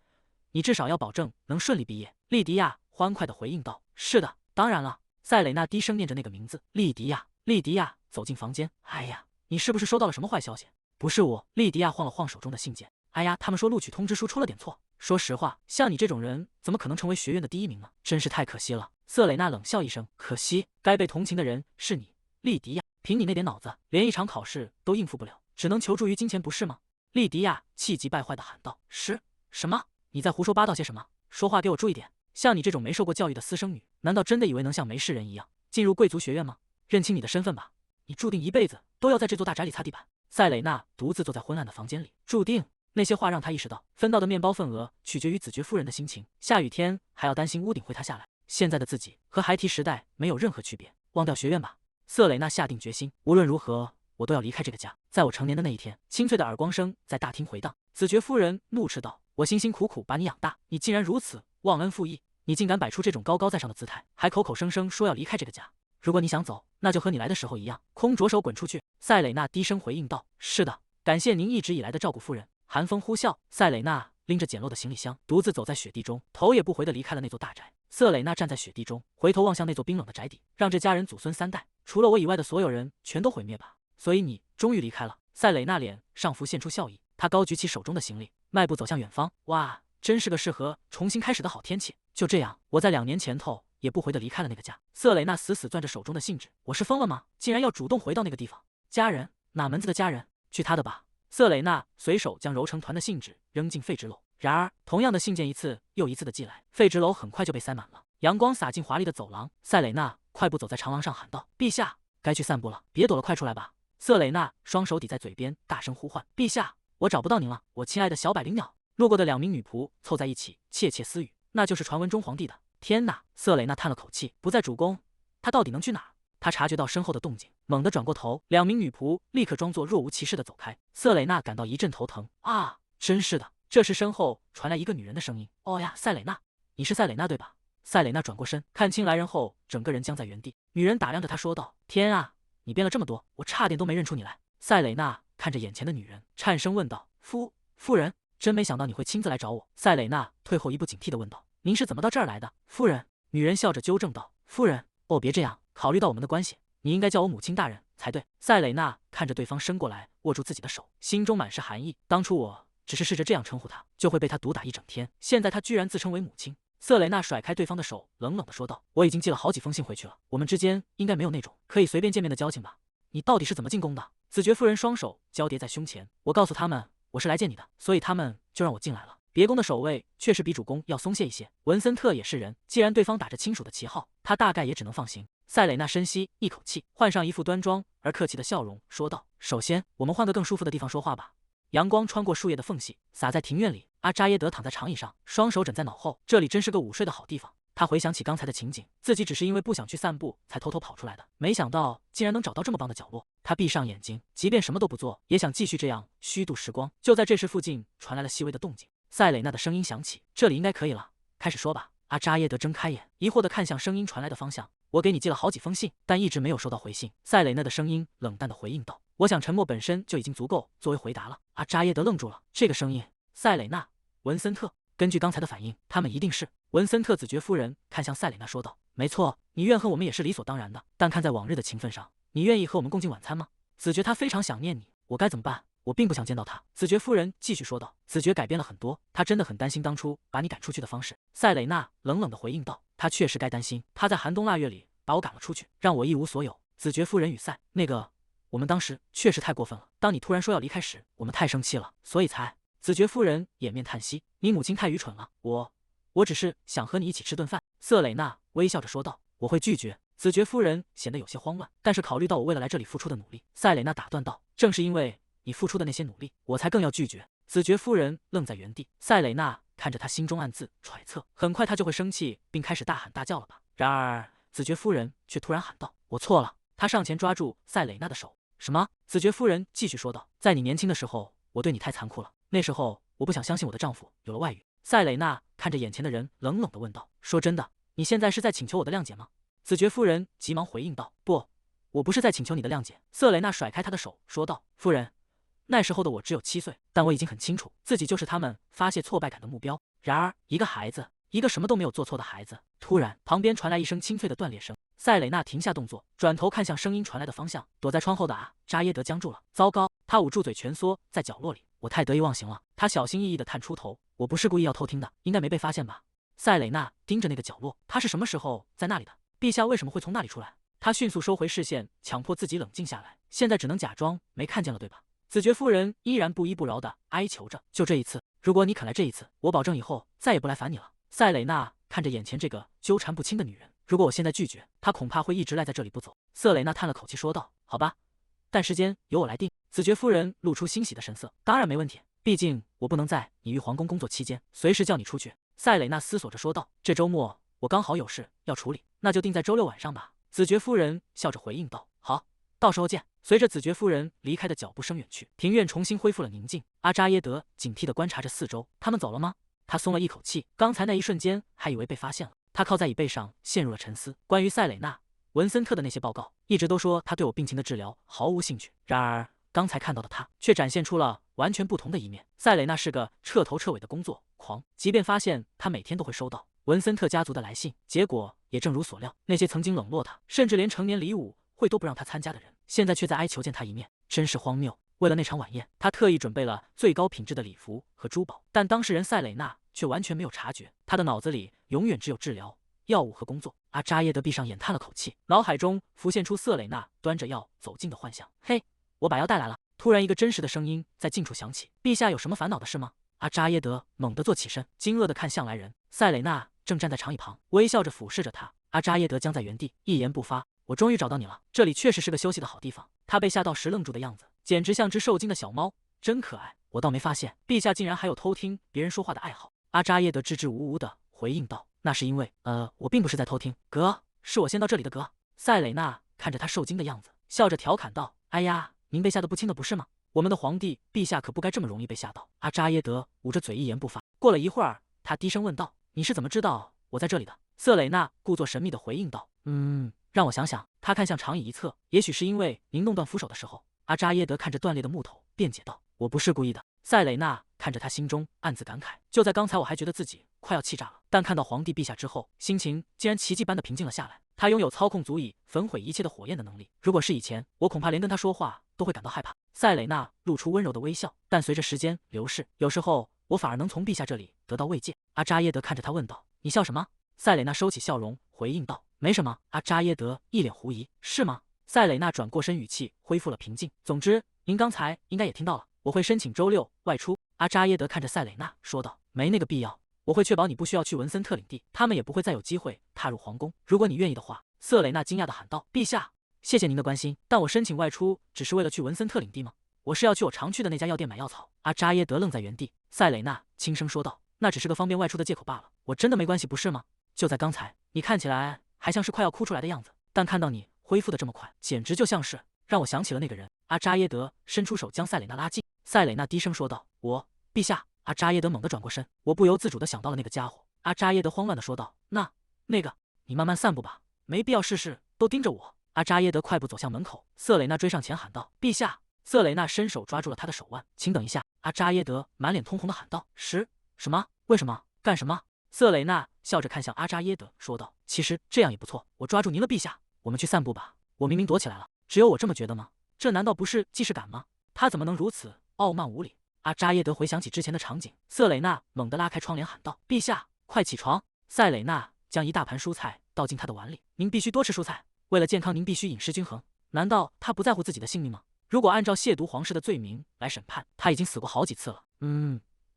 Speaker 1: 你至少要保证能顺利毕业。”莉迪亚欢快地回应道：“是的，当然了。”塞蕾娜低声念着那个名字：“莉迪亚。”莉迪亚走进房间：“哎呀，你是不是收到了什么坏消息？”“不是我。”莉迪亚晃了晃手中的信件。“哎呀，他们说录取通知书出了点错。说实话，像你这种人怎么可能成为学院的第1名呢？真是太可惜了。”瑟蕾娜冷笑一声：“可惜，该被同情的人是你，莉迪亚。凭你那点脑子，连一场考试都应付不了，只能求助于金钱，不是吗？”莉迪亚气急败坏地喊道：“什么？你在胡说八道些什么？说话给我注意点！像你这种没受过教育的私生女，难道真的以为能像没事人一样进入贵族学院吗？认清你的身份吧，你注定一辈子都要在这座大宅里擦地板。”塞蕾娜独自坐在昏暗的房间里，注定。那些话让她意识到，分到的面包份额取决于子爵夫人的心情。下雨天还要担心屋顶会塌下来。现在的自己和孩提时代没有任何区别。忘掉学院吧。瑟蕾娜下定决心，无论如何，我都要离开这个家。在我成年的那一天，清脆的耳光声在大厅回荡。子爵夫人怒斥道：“我辛辛苦苦把你养大，你竟然如此忘恩负义！你竟敢摆出这种高高在上的姿态，还口口声声说要离开这个家。如果你想走，那就和你来的时候一样，空着手滚出去。”塞蕾娜低声回应道：“是的，感谢您一直以来的照顾，夫人。”寒风呼啸，塞蕾娜拎着简陋的行李箱，独自走在雪地中，头也不回地离开了那座大宅。瑟蕾娜站在雪地中，回头望向那座冰冷的宅邸，让这家人祖孙3代，除了我以外的所有人全都毁灭吧。所以你终于离开了。塞蕾娜脸上浮现出笑意，她高举起手中的行李，迈步走向远方。哇，真是个适合重新开始的好天气。就这样，我在2年前头也不回地离开了那个家。瑟蕾娜死攥着手中的信纸，我是疯了吗？竟然要主动回到那个地方？家人？哪门子的家人？去他的吧！瑟蕾娜随手将揉成团的信纸扔进废纸篓。然而，同样的信件一次又一次的寄来，废纸篓很快就被塞满了。阳光洒进华丽的走廊，塞蕾娜快步走在长廊上，喊道：“陛下，该去散步了，别躲了，快出来吧！”瑟蕾娜双手抵在嘴边，大声呼唤：“陛下，我找不到您了，我亲爱的小百灵鸟！”路过的2名女仆凑在一起窃窃私语：“那就是传闻中皇帝的。”天哪！瑟蕾娜叹了口气，不在主宫，她到底能去哪儿？她察觉到身后的动静，猛地转过头，2名女仆立刻装作若无其事地走开。瑟蕾娜感到一阵头疼。啊，真是的！这时身后传来一个女人的声音：“哦呀，塞蕾娜，你是塞蕾娜对吧？”塞蕾娜转过身，看清来人后，整个人僵在原地。女人打量着她说道：“天啊，你变了这么多，我差点都没认出你来。”塞蕾娜看着眼前的女人，颤声问道：“夫人，真没想到你会亲自来找我。”塞蕾娜退后一步，警惕地问道：“您是怎么到这儿来的，夫人？”女人笑着纠正道：“夫人，哦，别这样。考虑到我们的关系，你应该叫我母亲大人才对。”塞蕾娜看着对方伸过来，握住自己的手，心中满是寒意。当初我只是试着这样称呼她，就会被她毒打一整天。现在她居然自称为母亲。瑟蕾娜甩开对方的手，冷冷地说道：“我已经寄了好几封信回去了，我们之间应该没有那种可以随便见面的交情吧？你到底是怎么进宫的？”子爵夫人双手交叠在胸前：“我告诉他们我是来见你的，所以他们就让我进来了。别宫的守卫确实比主宫要松懈一些。文森特也是人，既然对方打着亲属的旗号，他大概也只能放行。”塞蕾娜深吸一口气，换上一副端庄而客气的笑容，说道：“首先，我们换个更舒服的地方说话吧。”阳光穿过树叶的缝隙，洒在庭院里。阿扎耶德躺在长椅上，双手枕在脑后。这里真是个午睡的好地方。他回想起刚才的情景，自己只是因为不想去散步才偷偷跑出来的，没想到竟然能找到这么棒的角落。他闭上眼睛，即便什么都不做，也想继续这样虚度时光。就在这时，附近传来了细微的动静，塞蕾娜的声音响起：“这里应该可以了，开始说吧。”阿扎耶德睁开眼，疑惑地看向声音传来的方向：“我给你寄了好几封信，但一直没有收到回信。”塞蕾娜的声音冷淡地回应道：“我想沉默本身就已经足够作为回答了。”阿扎耶德愣住了，这个声音，塞蕾娜，文森特。根据刚才的反应，他们一定是。文森特子爵夫人看向塞蕾娜说道：“没错，你怨恨我们也是理所当然的，但看在往日的情分上，你愿意和我们共进晚餐吗？子爵他非常想念你，我该怎么办？我并不想见到他。”子爵夫人继续说道：“子爵改变了很多，他真的很担心当初把你赶出去的方式。”塞蕾娜冷冷地回应道：“他确实该担心，他在寒冬腊月里把我赶了出去，让我一无所有。子爵夫人与赛那个，我们当时确实太过分了。当你突然说要离开时，我们太生气了，所以才……子爵夫人掩面叹息：“你母亲太愚蠢了，我只是想和你一起吃顿饭。”瑟蕾娜微笑着说道：“我会拒绝。”子爵夫人显得有些慌乱，但是考虑到我为了来这里付出的努力，赛蕾娜打断道：“正是因为你付出的那些努力，我才更要拒绝。”子爵夫人愣在原地，赛蕾娜看着她，心中暗自揣测，很快她就会生气，并开始大喊大叫了吧。然而子爵夫人却突然喊道：“我错了！”她上前抓住赛蕾娜的手。什么？子爵夫人继续说道：“在你年轻的时候，我对你太残酷了。那时候我不想相信我的丈夫有了外遇。”赛蕾娜看着眼前的人，冷冷地问道：“说真的，你现在是在请求我的谅解吗？”子爵夫人急忙回应道：“不，我不是在请求你的谅解。”瑟蕾娜甩开他的手，说道：“夫人，那时候的我只有7岁，但我已经很清楚，自己就是他们发泄挫败感的目标。然而，一个孩子，一个什么都没有做错的孩子，突然，旁边传来一声清脆的断裂声。赛蕾娜停下动作，转头看向声音传来的方向，躲在窗后的扎耶德僵住了。糟糕！他捂住嘴，蜷缩在角落里。我太得意忘形了。他小心翼翼地探出头，我不是故意要偷听的，应该没被发现吧？赛蕾娜盯着那个角落，他是什么时候在那里的？陛下为什么会从那里出来？他迅速收回视线，强迫自己冷静下来。现在只能假装没看见了，对吧？子爵夫人依然不依不饶地哀求着：“就这一次，如果你肯来这一次，我保证以后再也不来烦你了。”赛蕾娜看着眼前这个纠缠不清的女人，如果我现在拒绝，她恐怕会一直赖在这里不走。瑟蕾娜叹了口气说道：“好吧，但时间由我来定。”子爵夫人露出欣喜的神色：“当然没问题，毕竟我不能在你于皇宫工作期间随时叫你出去。”赛蕾娜思索着说道：“这周末我刚好有事要处理，那就定在周六晚上吧。”子爵夫人笑着回应道：“好，到时候见。”随着子爵夫人离开的脚步声远去，庭院重新恢复了宁静。阿扎耶德警惕地观察着四周，他们走了吗？他松了一口气，刚才那一瞬间还以为被发现了。他靠在椅背上，陷入了沉思。关于塞蕾娜、文森特的那些报告，一直都说他对我病情的治疗毫无兴趣。然而刚才看到的他，却展现出了完全不同的一面。塞蕾娜是个彻头彻尾的工作狂，即便发现他每天都会收到文森特家族的来信，结果也正如所料，那些曾经冷落他，甚至连成年礼舞会都不让他参加的人，现在却在哀求见他一面，真是荒谬。为了那场晚宴，他特意准备了最高品质的礼服和珠宝，但当事人塞蕾娜却完全没有察觉，他的脑子里永远只有治疗、药物和工作。阿扎耶德闭上眼，叹了口气，脑海中浮现出瑟蕾娜端着药走近的幻象。嘿，我把药带来了。突然，一个真实的声音在近处响起：“陛下有什么烦恼的事吗？”阿扎耶德猛地坐起身，惊愕地看向来人。塞蕾娜正站在长椅旁，微笑着俯视着他。阿扎耶德僵在原地，一言不发。我终于找到你了，这里确实是个休息的好地方。他被吓到时愣住的样子，简直像只受惊的小猫，真可爱。我倒没发现陛下竟然还有偷听别人说话的爱好。阿扎耶德支支吾吾地回应道：“那是因为，我并不是在偷听，哥，是我先到这里的哥。”塞蕾娜看着他受惊的样子，笑着调侃道：“哎呀，您被吓得不轻的不是吗？我们的皇帝陛下可不该这么容易被吓到。”阿扎耶德捂着嘴一言不发。过了一会儿，他低声问道：“你是怎么知道我在这里的？”瑟蕾娜故作神秘地回应道：“让我想想。”他看向长椅一侧，也许是因为您弄断扶手的时候。阿扎耶德看着断裂的木头，辩解道：“我不是故意的。”塞蕾娜看着他，心中暗自感慨：就在刚才，我还觉得自己快要气炸了，但看到皇帝陛下之后，心情竟然奇迹般的平静了下来。他拥有操控足以焚毁一切的火焰的能力，如果是以前，我恐怕连跟他说话都会感到害怕。塞蕾娜露出温柔的微笑，但随着时间流逝，有时候我反而能从陛下这里得到慰藉。阿扎耶德看着他问道：“你笑什么？”塞蕾娜收起笑容，回应道：“没什么。”阿扎耶德一脸狐疑：“是吗？”塞蕾娜转过身，语气恢复了平静。总之，您刚才应该也听到了，我会申请周六外出。阿扎耶德看着塞蕾娜说道：“没那个必要，我会确保你不需要去文森特领地，他们也不会再有机会踏入皇宫。如果你愿意的话。”瑟蕾娜惊讶地喊道：“陛下，谢谢您的关心，但我申请外出只是为了去文森特领地吗？我是要去我常去的那家药店买药草。”阿扎耶德愣在原地。塞蕾娜轻声说道：“那只是个方便外出的借口罢了，我真的没关系，不是吗？就在刚才，你看起来还像是快要哭出来的样子，但看到你恢复的这么快，简直就像是让我想起了那个人。”阿扎耶德伸出手将塞蕾娜拉近。塞蕾娜低声说道：“陛下。”阿扎耶德猛地转过身，我不由自主地想到了那个家伙。阿扎耶德慌乱地说道：“那个，你慢慢散步吧，没必要事事都盯着我。”阿扎耶德快步走向门口，瑟蕾娜追上前喊道：“陛下！”瑟蕾娜伸手抓住了他的手腕：“请等一下。”阿扎耶德满脸通红地喊道：“什么？为什么？干什么？”瑟蕾娜笑着看向阿扎耶德说道：“其实这样也不错，我抓住您了，陛下，我们去散步吧。我明明躲起来了，只有我这么觉得吗？这难道不是既视感吗？他怎么能如此傲慢无礼？”阿扎耶德回想起之前的场景，瑟蕾娜猛地拉开窗帘喊道：“陛下，快起床！”塞蕾娜将一大盘蔬菜倒进他的碗里。您必须多吃蔬菜，为了健康，您必须饮食均衡。难道他不在乎自己的性命吗？如果按照亵渎皇室的罪名来审判，他已经死过好几次了。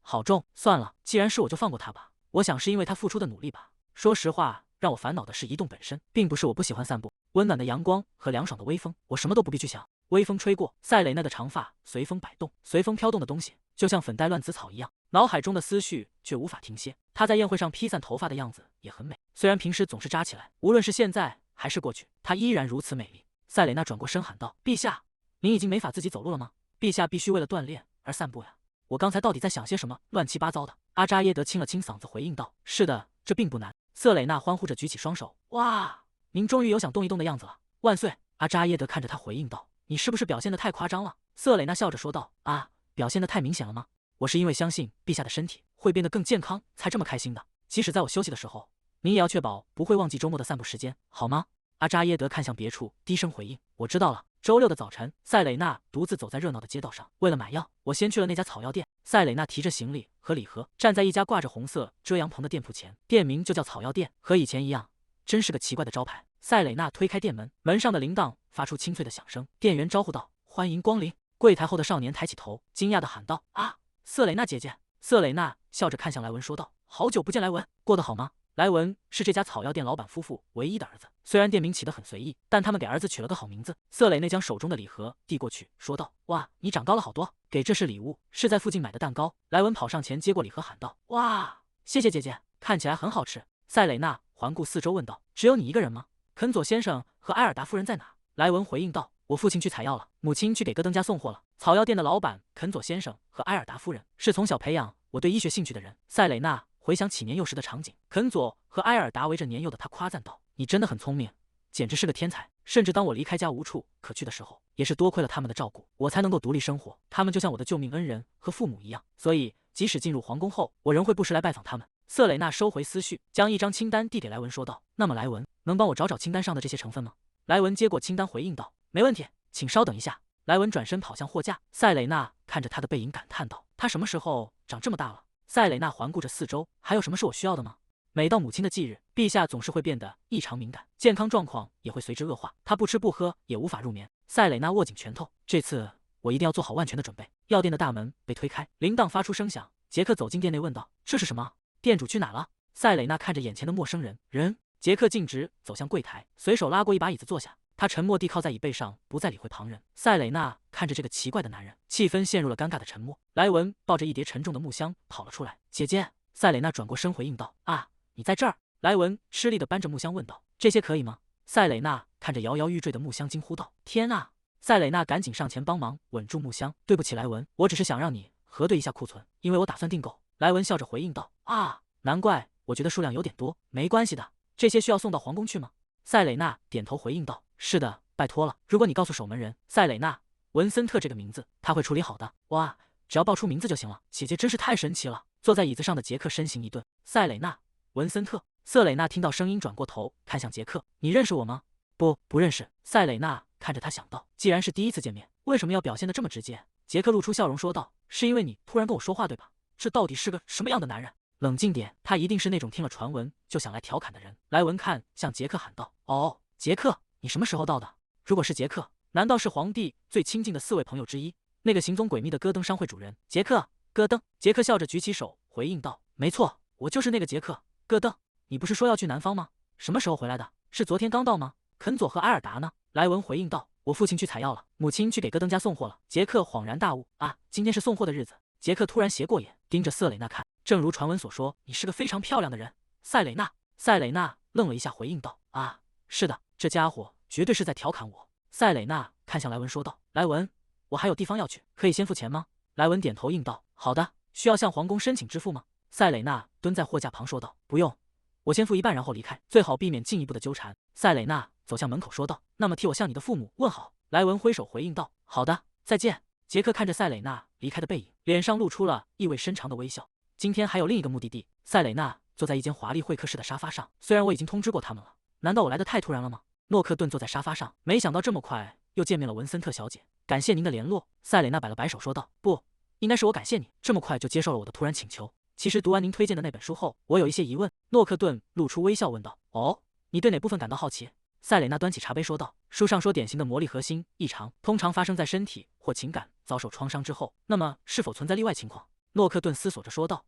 Speaker 1: 好重，算了，既然是我就放过他吧。我想是因为他付出的努力吧。说实话，让我烦恼的是移动本身，并不是我不喜欢散步。温暖的阳光和凉爽的微风，我什么都不必去想。微风吹过，赛蕾娜的长发随风摆动，随风飘动的东西就像粉黛乱紫草一样，脑海中的思绪却无法停歇。她在宴会上披散头发的样子也很美，虽然平时总是扎起来，无论是现在还是过去，她依然如此美丽。赛蕾娜转过身喊道：“陛下，您已经没法自己走路了吗？陛下必须为了锻炼而散步呀。”我刚才到底在想些什么乱七八糟的？阿扎耶德清了清嗓子回应道：“是的，这并不难。”瑟蕾娜欢呼着举起双手：“哇，您终于有想动一动的样子了，万岁！”阿扎耶德看着他回应道：“你是不是表现得太夸张了？”瑟蕾娜笑着说道：“啊，表现得太明显了吗？我是因为相信陛下的身体会变得更健康，才这么开心的。即使在我休息的时候，您也要确保不会忘记周末的散步时间，好吗？”阿扎耶德看向别处，低声回应：“我知道了。”周六的早晨，赛蕾娜独自走在热闹的街道上。为了买药，我先去了那家草药店。赛蕾娜提着行李和礼盒，站在一家挂着红色遮阳棚的店铺前，店名就叫草药店，和以前一样，真是个奇怪的招牌。赛蕾娜推开店门，门上的铃铛发出清脆的响声。店员招呼道：“欢迎光临。”柜台后的少年抬起头，惊讶地喊道：“啊，瑟蕾娜姐姐！”瑟蕾娜笑着看向莱文，说道：“好久不见，莱文，过得好吗？”莱文是这家草药店老板夫妇唯一的儿子，虽然店名起得很随意，但他们给儿子取了个好名字。瑟蕾娜将手中的礼盒递过去，说道：“哇，你长高了好多，给这是礼物，是在附近买的蛋糕。”莱文跑上前接过礼盒，喊道：“哇，谢谢姐姐，看起来很好吃。”赛蕾娜环顾四周，问道：“只有你一个人吗？肯佐先生和埃尔达夫人在哪？”莱文回应道：“我父亲去采药了，母亲去给戈登家送货了。”草药店的老板肯佐先生和埃尔达夫人是从小培养我对医学兴趣的人。赛蕾娜回想起年幼时的场景，肯佐和埃尔达围着年幼的他夸赞道：“你真的很聪明，简直是个天才。甚至当我离开家无处可去的时候，也是多亏了他们的照顾，我才能够独立生活。他们就像我的救命恩人和父母一样，所以即使进入皇宫后，我仍会不时来拜访他们。”瑟蕾娜收回思绪，将一张清单递给莱文，说道：“那么莱文，能帮我找找清单上的这些成分吗？”莱文接过清单，回应道：“没问题，请稍等一下。”莱文转身跑向货架，赛蕾娜看着他的背影，感叹道：“他什么时候长这么大了？”赛蕾娜环顾着四周，还有什么是我需要的吗？每到母亲的忌日，陛下总是会变得异常敏感，健康状况也会随之恶化。他不吃不喝，也无法入眠。赛蕾娜握紧拳头，这次我一定要做好万全的准备。药店的大门被推开，铃铛发出声响。杰克走进店内，问道：“这是什么？店主去哪了？”赛蕾娜看着眼前的陌生人，杰克径直走向柜台，随手拉过一把椅子坐下。他沉默地靠在椅背上，不再理会旁人。赛蕾娜看着这个奇怪的男人，气氛陷入了尴尬的沉默。莱文抱着一叠沉重的木箱跑了出来。“姐姐。”赛蕾娜转过身回应道：“啊，你在这儿？”莱文吃力地搬着木箱问道：“这些可以吗？”赛蕾娜看着摇摇欲坠的木箱，惊呼道：“天啊！”赛蕾娜赶紧上前帮忙稳住木箱。“对不起，莱文，我只是想让你核对一下库存，因为我打算订购。”莱文笑着回应道：“啊，难怪，我觉得数量有点多。没关系的，这些需要送到皇宫去吗？”赛蕾娜点头回应道：“是的，拜托了。如果你告诉守门人赛蕾娜·文森特这个名字，他会处理好的。”“哇，只要报出名字就行了。”姐姐真是太神奇了。坐在椅子上的杰克身形一顿。“赛蕾娜·文森特。”瑟蕾娜听到声音，转过头看向杰克：“你认识我吗？”“不认识。”赛蕾娜看着他想到：“既然是第一次见面，为什么要表现得这么直接？”杰克露出笑容说道：“是因为你突然跟我说话，对吧？这到底是个什么样的男人？”“冷静点，他一定是那种听了传闻就想来调侃的人。”莱文看向杰克喊道：“哦，杰克，你什么时候到的？如果是杰克，难道是皇帝最亲近的4位朋友之一，那个行踪诡秘的戈登商会主人杰克？”“戈登。”杰克笑着举起手回应道：“没错，我就是那个杰克。戈登，你不是说要去南方吗？什么时候回来的？是昨天刚到吗？”“肯佐和埃尔达呢？”莱文回应道：“我父亲去采药了，母亲去给戈登家送货了。”杰克恍然大悟：“啊，今天是送货的日子。”杰克突然斜过眼，盯着瑟蕾娜看。“正如传闻所说，你是个非常漂亮的人，赛蕾娜。”赛蕾娜愣了一下，回应道：“啊，是的，这家伙绝对是在调侃我。”赛蕾娜看向莱文说道：“莱文，我还有地方要去，可以先付钱吗？”莱文点头应道：“好的。”“需要向皇宫申请支付吗？”赛蕾娜蹲在货架旁说道：“不用，我先付一半，然后离开，最好避免进一步的纠缠。”赛蕾娜走向门口说道：“那么替我向你的父母问好。”莱文挥手回应道：“好的，再见。”杰克看着赛蕾娜离开的背影，脸上露出了意味深长的微笑。今天还有另一个目的地。赛蕾娜坐在一间华丽会客室的沙发上，虽然我已经通知过他们了，难道我来得太突然了吗？诺克顿坐在沙发上，没想到这么快又见面了。“文森特小姐，感谢您的联络。”赛蕾娜摆了摆手说道：“不，应该是我感谢你，这么快就接受了我的突然请求。其实读完您推荐的那本书后，我有一些疑问。”诺克顿露出微笑问道：“哦，你对哪部分感到好奇？塞蕾娜端起茶杯说道：“书上说，典型的魔力核心异常通常发生在身体或情感遭受创伤之后，那么是否存在例外情况？”诺克顿思索着说道：“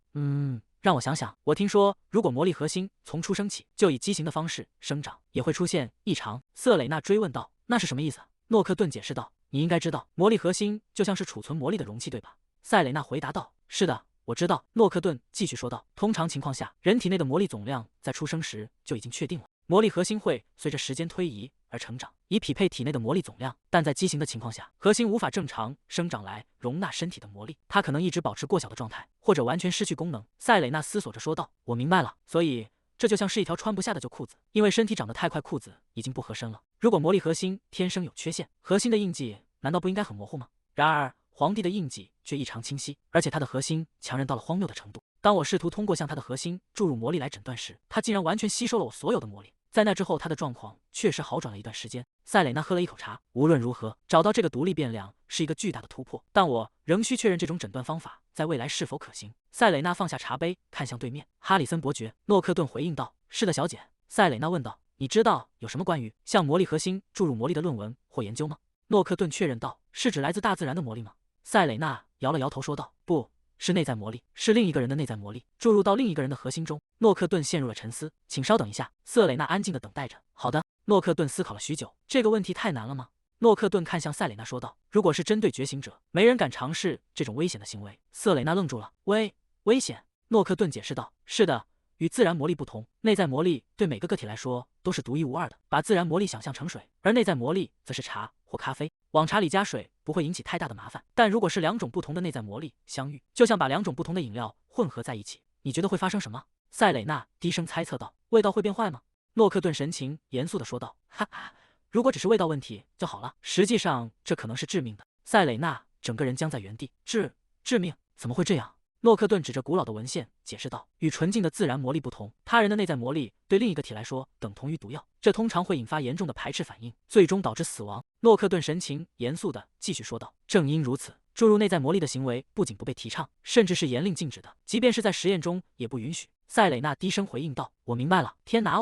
Speaker 1: 让我想想。我听说，如果魔力核心从出生起就以畸形的方式生长，也会出现异常。”瑟蕾娜追问道：“那是什么意思？”诺克顿解释道：“你应该知道，魔力核心就像是储存魔力的容器，对吧？”塞蕾娜回答道：“是的。”我知道，诺克顿继续说道：“通常情况下，人体内的魔力总量在出生时就已经确定了。魔力核心会随着时间推移而成长，以匹配体内的魔力总量。但在畸形的情况下，核心无法正常生长来容纳身体的魔力，它可能一直保持过小的状态，或者完全失去功能。”塞蕾娜思索着说道：“我明白了，所以这就像是一条穿不下的旧裤子，因为身体长得太快，裤子已经不合身了。如果魔力核心天生有缺陷，核心的印记难道不应该很模糊吗？然而，皇帝的印记却异常清晰，而且他的核心强韧到了荒谬的程度。当我试图通过向他的核心注入魔力来诊断时，他竟然完全吸收了我所有的魔力。在那之后，他的状况确实好转了一段时间。”塞蕾娜喝了一口茶。无论如何，找到这个独立变量是一个巨大的突破，但我仍需确认这种诊断方法在未来是否可行。塞蕾娜放下茶杯，看向对面哈里森伯爵。诺克顿回应道：“是的，小姐。”塞蕾娜问道：“你知道有什么关于向魔力核心注入魔力的论文或研究吗？”诺克顿确认道：“是指来自大自然的魔力吗？”塞蕾娜摇了摇头说道：“不是内在魔力，是另一个人的内在魔力注入到另一个人的核心中。”诺克顿陷入了沉思。“请稍等一下。”瑟蕾娜安静地等待着。“好的。”诺克顿思考了许久。“这个问题太难了吗？”诺克顿看向塞蕾娜说道：“如果是针对觉醒者，没人敢尝试这种危险的行为。”瑟蕾娜愣住了。“危险？”诺克顿解释道：“是的，与自然魔力不同，内在魔力对每个个体来说都是独一无二的。把自然魔力想象成水，而内在魔力则是茶或咖啡。往茶里加水不会引起太大的麻烦，但如果是两种不同的内在魔力相遇，就像把两种不同的饮料混合在一起，你觉得会发生什么？”塞蕾娜低声猜测道：“味道会变坏吗？”诺克顿神情严肃地说道：“哈哈，如果只是味道问题就好了，实际上这可能是致命的。”塞蕾娜整个人僵在原地。致命？怎么会这样？诺克顿指着古老的文献解释道：“与纯净的自然魔力不同，他人的内在魔力对另一个体来说等同于毒药，这通常会引发严重的排斥反应，最终导致死亡。”诺克顿神情严肃地继续说道：“正因如此，注入内在魔力的行为不仅不被提倡，甚至是严令禁止的，即便是在实验中也不允许。”塞蕾娜低声回应道：“我明白了。天哪，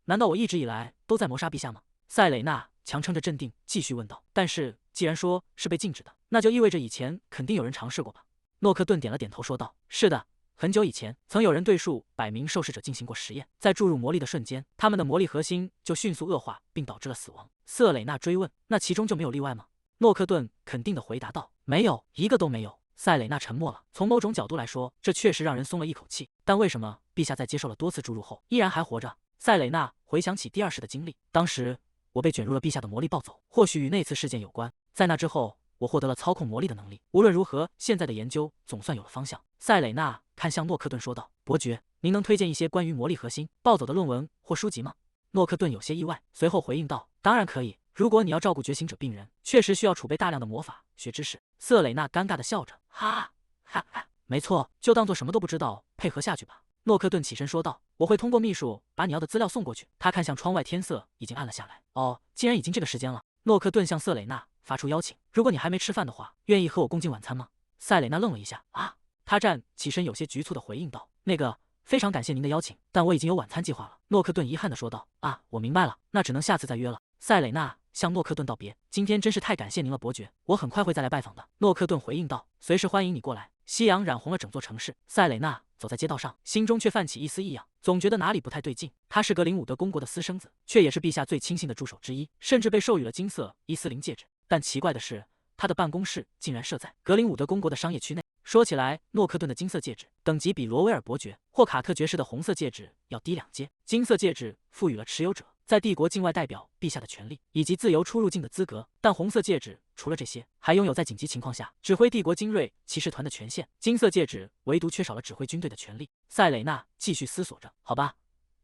Speaker 1: 难道我一直以来都在谋杀陛下吗？”塞蕾娜强撑着镇定继续问道：“但是既然说是被禁止的，那就意味着以前肯定有人尝试过吧？”诺克顿点了点头说道：“是的，很久以前曾有人对数百名受试者进行过实验，在注入魔力的瞬间，他们的魔力核心就迅速恶化，并导致了死亡。”瑟蕾娜追问：“那其中就没有例外吗？”诺克顿肯定地回答道：“没有，一个都没有。”塞蕾娜沉默了。从某种角度来说，这确实让人松了一口气。但为什么陛下在接受了多次注入后依然还活着？塞蕾娜回想起第二世的经历，当时我被卷入了陛下的魔力暴走，或许与那次事件有关。在那之后，我获得了操控魔力的能力。无论如何，现在的研究总算有了方向。塞蕾娜看向诺克顿说道：“伯爵，您能推荐一些关于魔力核心暴走的论文或书籍吗？”诺克顿有些意外，随后回应道：“当然可以。如果你要照顾觉醒者病人，确实需要储备大量的魔法学知识。”瑟蕾娜尴尬地笑着：“哈哈哈，没错，就当做什么都不知道，配合下去吧。”诺克顿起身说道：“我会通过秘书把你要的资料送过去。”他看向窗外，天色已经暗了下来。“哦，既然已经这个时间了。”诺克顿向瑟蕾娜发出邀请：“如果你还没吃饭的话，愿意和我共进晚餐吗？”塞蕾娜愣了一下：“啊！”他站起身，有些局促地回应道：“那个，非常感谢您的邀请，但我已经有晚餐计划了。”诺克顿遗憾地说道：“啊，我明白了，那只能下次再约了。”塞蕾娜向诺克顿道别：“今天真是太感谢您了，伯爵，我很快会再来拜访的。”诺克顿回应道：“随时欢迎你过来。”夕阳染红了整座城市，塞蕾娜走在街道上，心中却泛起一丝异样，总觉得哪里不太对劲。他是格林伍德公国的私生子，却也是陛下最亲信的助手之一，甚至被授予了金色伊斯林戒指。但奇怪的是，他的办公室竟然设在格林伍德公国的商业区内。说起来，诺克顿的金色戒指等级比罗威尔伯爵或卡特爵士的红色戒指要低2阶。金色戒指赋予了持有者在帝国境外代表陛下的权利以及自由出入境的资格，但红色戒指除了这些，还拥有在紧急情况下指挥帝国精锐骑士团的权限。金色戒指唯独缺少了指挥军队的权利。塞蕾娜继续思索着：“好吧，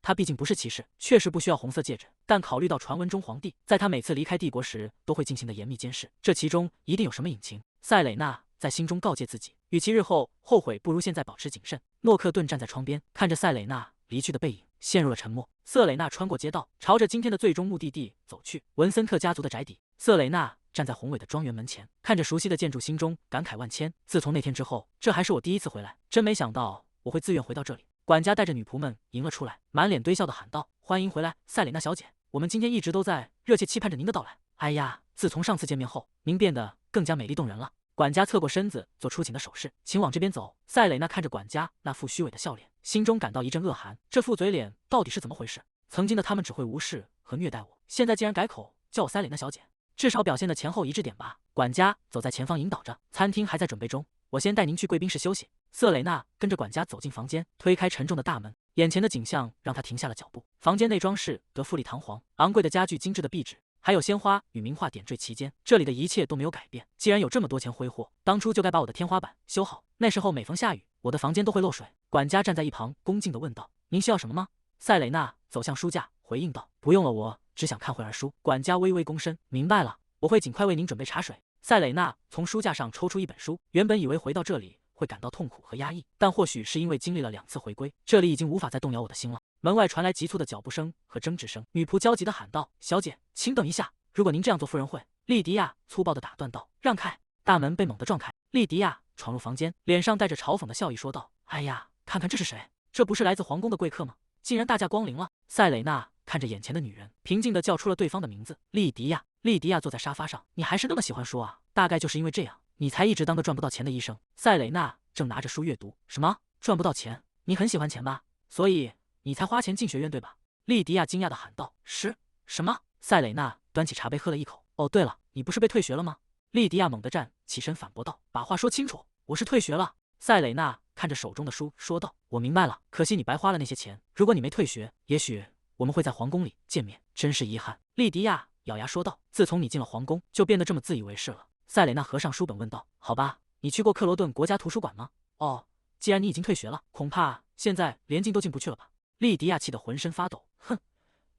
Speaker 1: 他毕竟不是骑士，确实不需要红色戒指。但考虑到传闻中皇帝在他每次离开帝国时都会进行的严密监视，这其中一定有什么隐情。”塞蕾娜在心中告诫自己，与其日后后悔，不如现在保持谨慎。诺克顿站在窗边，看着塞蕾娜离去的背影，陷入了沉默。瑟蕾娜穿过街道，朝着今天的最终目的地走去——文森特家族的宅邸。瑟蕾娜站在宏伟的庄园门前，看着熟悉的建筑，心中感慨万千。自从那天之后，这还是我第一次回来，真没想到我会自愿回到这里。管家带着女仆们迎了出来，满脸堆笑的喊道：“欢迎回来，塞蕾娜小姐。我们今天一直都在热切期盼着您的到来。哎呀，自从上次见面后，您变得更加美丽动人了。管家侧过身子，做出请的手势，请往这边走。塞蕾娜看着管家那副虚伪的笑脸，心中感到一阵恶寒。这副嘴脸到底是怎么回事？曾经的他们只会无视和虐待我，现在竟然改口叫我塞蕾娜小姐，至少表现的前后一致点吧。管家走在前方引导着，餐厅还在准备中，我先带您去贵宾室休息。瑟蕾娜跟着管家走进房间，推开沉重的大门，眼前的景象让她停下了脚步。房间内装饰得富丽堂皇，昂贵的家具、精致的壁纸，还有鲜花与名画点缀其间，这里的一切都没有改变。既然有这么多钱挥霍，当初就该把我的天花板修好。那时候每逢下雨，我的房间都会漏水。管家站在一旁，恭敬地问道：“您需要什么吗？”塞蕾娜走向书架，回应道：“不用了，我只想看会儿书。”管家微微躬身：“明白了，我会尽快为您准备茶水。”塞蕾娜从书架上抽出一本书，原本以为回到这里会感到痛苦和压抑，但或许是因为经历了2次回归，这里已经无法再动摇我的心了。门外传来急促的脚步声和争执声，女仆焦急地喊道：“小姐，请等一下！如果您这样做，夫人会……”莉迪亚粗暴地打断道：“让开！”大门被猛地撞开，莉迪亚闯入房间，脸上带着嘲讽的笑意说道：“哎呀，看看这是谁？这不是来自皇宫的贵客吗？竟然大驾光临了！”塞蕾娜看着眼前的女人，平静地叫出了对方的名字：“莉迪亚。”莉迪亚坐在沙发上：“你还是那么喜欢说啊？大概就是因为这样，你才一直当个赚不到钱的医生。”塞蕾娜正拿着书阅读。“什么？赚不到钱？你很喜欢钱吧？所以你才花钱进学院对吧？”莉迪亚惊讶地喊道。“是什么？”塞蕾娜端起茶杯喝了一口。“哦，对了，你不是被退学了吗？”莉迪亚猛地站起身反驳道：“把话说清楚，我是退学了。”塞蕾娜看着手中的书说道：“我明白了，可惜你白花了那些钱。如果你没退学，也许我们会在皇宫里见面，真是遗憾。”莉迪亚咬牙说道：“自从你进了皇宫，就变得这么自以为是了。”塞蕾娜合上书本问道：“好吧，你去过克罗顿国家图书馆吗？”“哦，既然你已经退学了，恐怕现在连进都进不去了吧？”莉迪亚气得浑身发抖。“哼，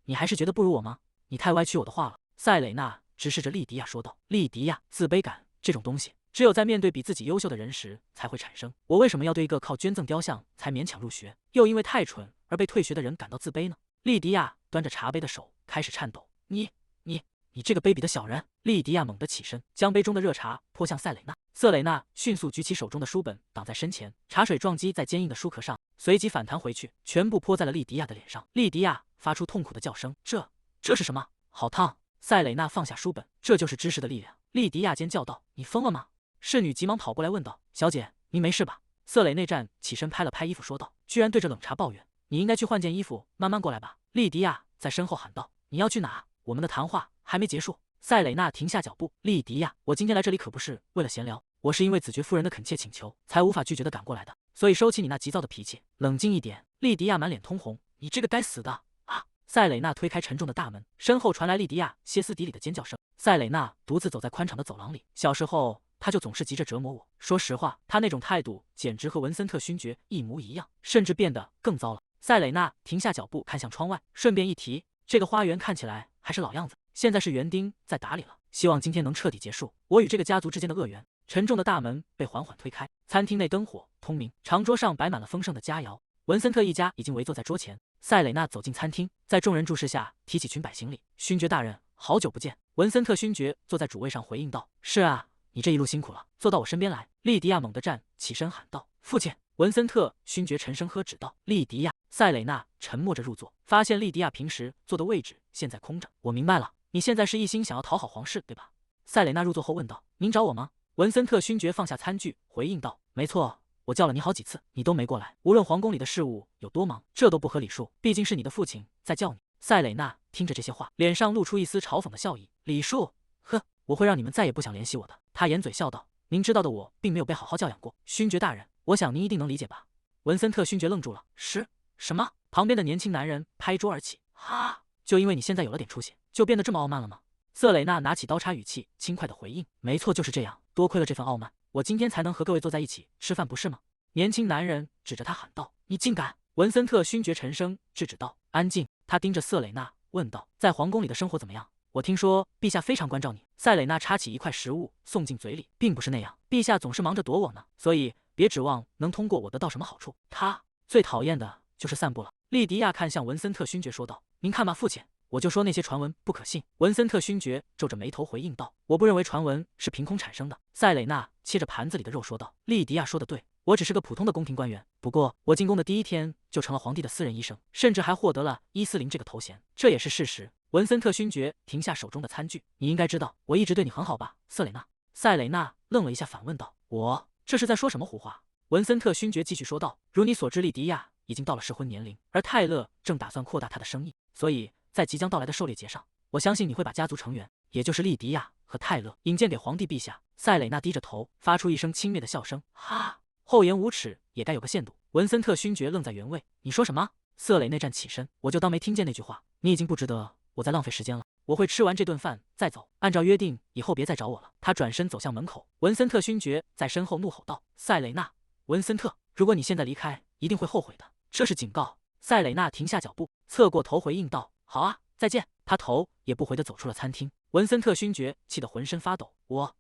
Speaker 1: 你还是觉得不如我吗？你太歪曲我的话了。”塞蕾娜直视着莉迪亚说道。“莉迪亚，自卑感这种东西，只有在面对比自己优秀的人时才会产生。我为什么要对一个靠捐赠雕像才勉强入学，又因为太蠢而被退学的人感到自卑呢？”莉迪亚端着茶杯的手开始颤抖。“你这个卑鄙的小人！”莉迪亚猛地起身，将杯中的热茶泼向塞蕾娜。瑟蕾娜迅速举起手中的书本挡在身前，茶水撞击在坚硬的书壳上，随即反弹回去，全部泼在了莉迪亚的脸上。莉迪亚发出痛苦的叫声：“这是什么？好烫！”塞蕾娜放下书本：“这就是知识的力量。”莉迪亚尖叫道：“你疯了吗？”侍女急忙跑过来问道：“小姐，您没事吧？”瑟蕾内站起身拍了拍衣服说道：“居然对着冷茶抱怨，你应该去换件衣服，慢慢过来吧。”莉迪亚在身后喊道：“你要去哪？我们的谈话还没结束。”塞蕾娜停下脚步：“莉迪亚，我今天来这里可不是为了闲聊，我是因为子爵夫人的恳切请求，才无法拒绝的赶过来的，所以收起你那急躁的脾气，冷静一点。”莉迪亚满脸通红：“你这个该死的啊！”塞蕾娜推开沉重的大门，身后传来莉迪亚歇斯底里的尖叫声。塞蕾娜独自走在宽敞的走廊里，小时候她就总是急着折磨我。说实话，她那种态度简直和文森特勋爵一模一样，甚至变得更糟了。塞蕾娜停下脚步，看向窗外，顺便一提，这个花园看起来还是老样子，现在是园丁在打理了。希望今天能彻底结束我与这个家族之间的恶缘。沉重的大门被缓缓推开，餐厅内灯火通明，长桌上摆满了丰盛的佳肴。文森特一家已经围坐在桌前。塞蕾娜走进餐厅，在众人注视下提起裙摆行礼：“勋爵大人，好久不见。”文森特勋爵坐在主位上回应道：“是啊，你这一路辛苦了，坐到我身边来。”莉迪亚猛地站起身喊道：“父亲！”文森特勋爵沉声呵斥道：“莉迪亚！”塞蕾娜沉默着入座，发现莉迪亚平时坐的位置现在空着。“我明白了，你现在是一心想要讨好皇室，对吧？”塞蕾娜入座后问道：“您找我吗？”文森特勋爵放下餐具，回应道：“没错，我叫了你好几次，你都没过来。无论皇宫里的事务有多忙，这都不合礼数，毕竟是你的父亲在叫你。”塞蕾娜听着这些话，脸上露出一丝嘲讽的笑意：“礼数？呵，我会让你们再也不想联系我的。”他掩嘴笑道：“您知道的，我并没有被好好教养过。勋爵大人，我想您一定能理解吧？”文森特勋爵愣住了：“是什么？”旁边的年轻男人拍桌而起：“哈，就因为你现在有了点出息，就变得这么傲慢了吗？”瑟蕾娜拿起刀叉，语气轻快的回应：“没错，就是这样。多亏了这份傲慢，我今天才能和各位坐在一起吃饭，不是吗？”年轻男人指着他喊道：“你竟敢！”文森特勋爵沉声制止道：“安静。”他盯着瑟蕾娜问道：“在皇宫里的生活怎么样？我听说陛下非常关照你。”塞蕾娜插起一块食物送进嘴里：“并不是那样，陛下总是忙着躲我呢，所以别指望能通过我得到什么好处。他最讨厌的就是散步了。”莉迪亚看向文森特勋爵说道：“您看吧，父亲，我就说那些传闻不可信。”文森特勋爵皱着眉头回应道：“我不认为传闻是凭空产生的。”塞蕾娜切着盘子里的肉说道：“莉迪亚说的对，我只是个普通的宫廷官员，不过我进宫的第一天就成了皇帝的私人医生，甚至还获得了伊斯林这个头衔，这也是事实。文森特勋爵停下手中的餐具，你应该知道，我一直对你很好吧，瑟蕾娜？塞蕾娜愣了一下，反问道：“我这是在说什么胡话？”文森特勋爵继续说道：“如你所知，莉迪亚已经到了适婚年龄，而泰勒正打算扩大他的生意，所以在即将到来的狩猎节上，我相信你会把家族成员，也就是莉迪亚和泰勒引荐给皇帝陛下。”塞蕾娜低着头，发出一声轻蔑的笑声，哈，厚颜无耻也该有个限度。文森特勋爵愣在原位，你说什么？瑟蕾内站起身，我就当没听见那句话，你已经不值得我再浪费时间了。我会吃完这顿饭再走，按照约定，以后别再找我了。他转身走向门口，文森特勋爵在身后怒吼道：“塞蕾娜，文森特，如果你现在离开，一定会后悔的，这是警告。”塞蕾娜停下脚步，侧过头回应道：“好啊，再见。”他头也不回地走出了餐厅。文森特勋爵气得浑身发抖，我！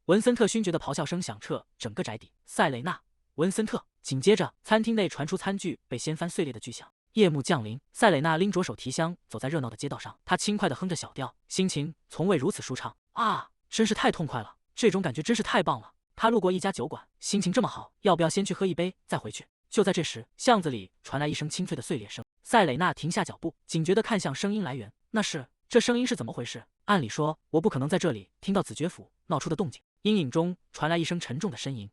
Speaker 1: 文森特勋爵的咆哮声响彻整个宅邸。塞蕾娜，文森特。紧接着，餐厅内传出餐具被掀翻碎裂的巨响。夜幕降临，塞蕾娜拎着手提箱走在热闹的街道上，她轻快地哼着小调，心情从未如此舒畅啊！真是太痛快了，这种感觉真是太棒了。她路过一家酒馆，心情这么好，要不要先去喝一杯再回去？就在这时，巷子里传来一声清脆的碎裂声。塞蕾娜停下脚步，警觉地看向声音来源，这声音是怎么回事？按理说，我不可能在这里听到子爵府闹出的动静。阴影中传来一声沉重的呻吟，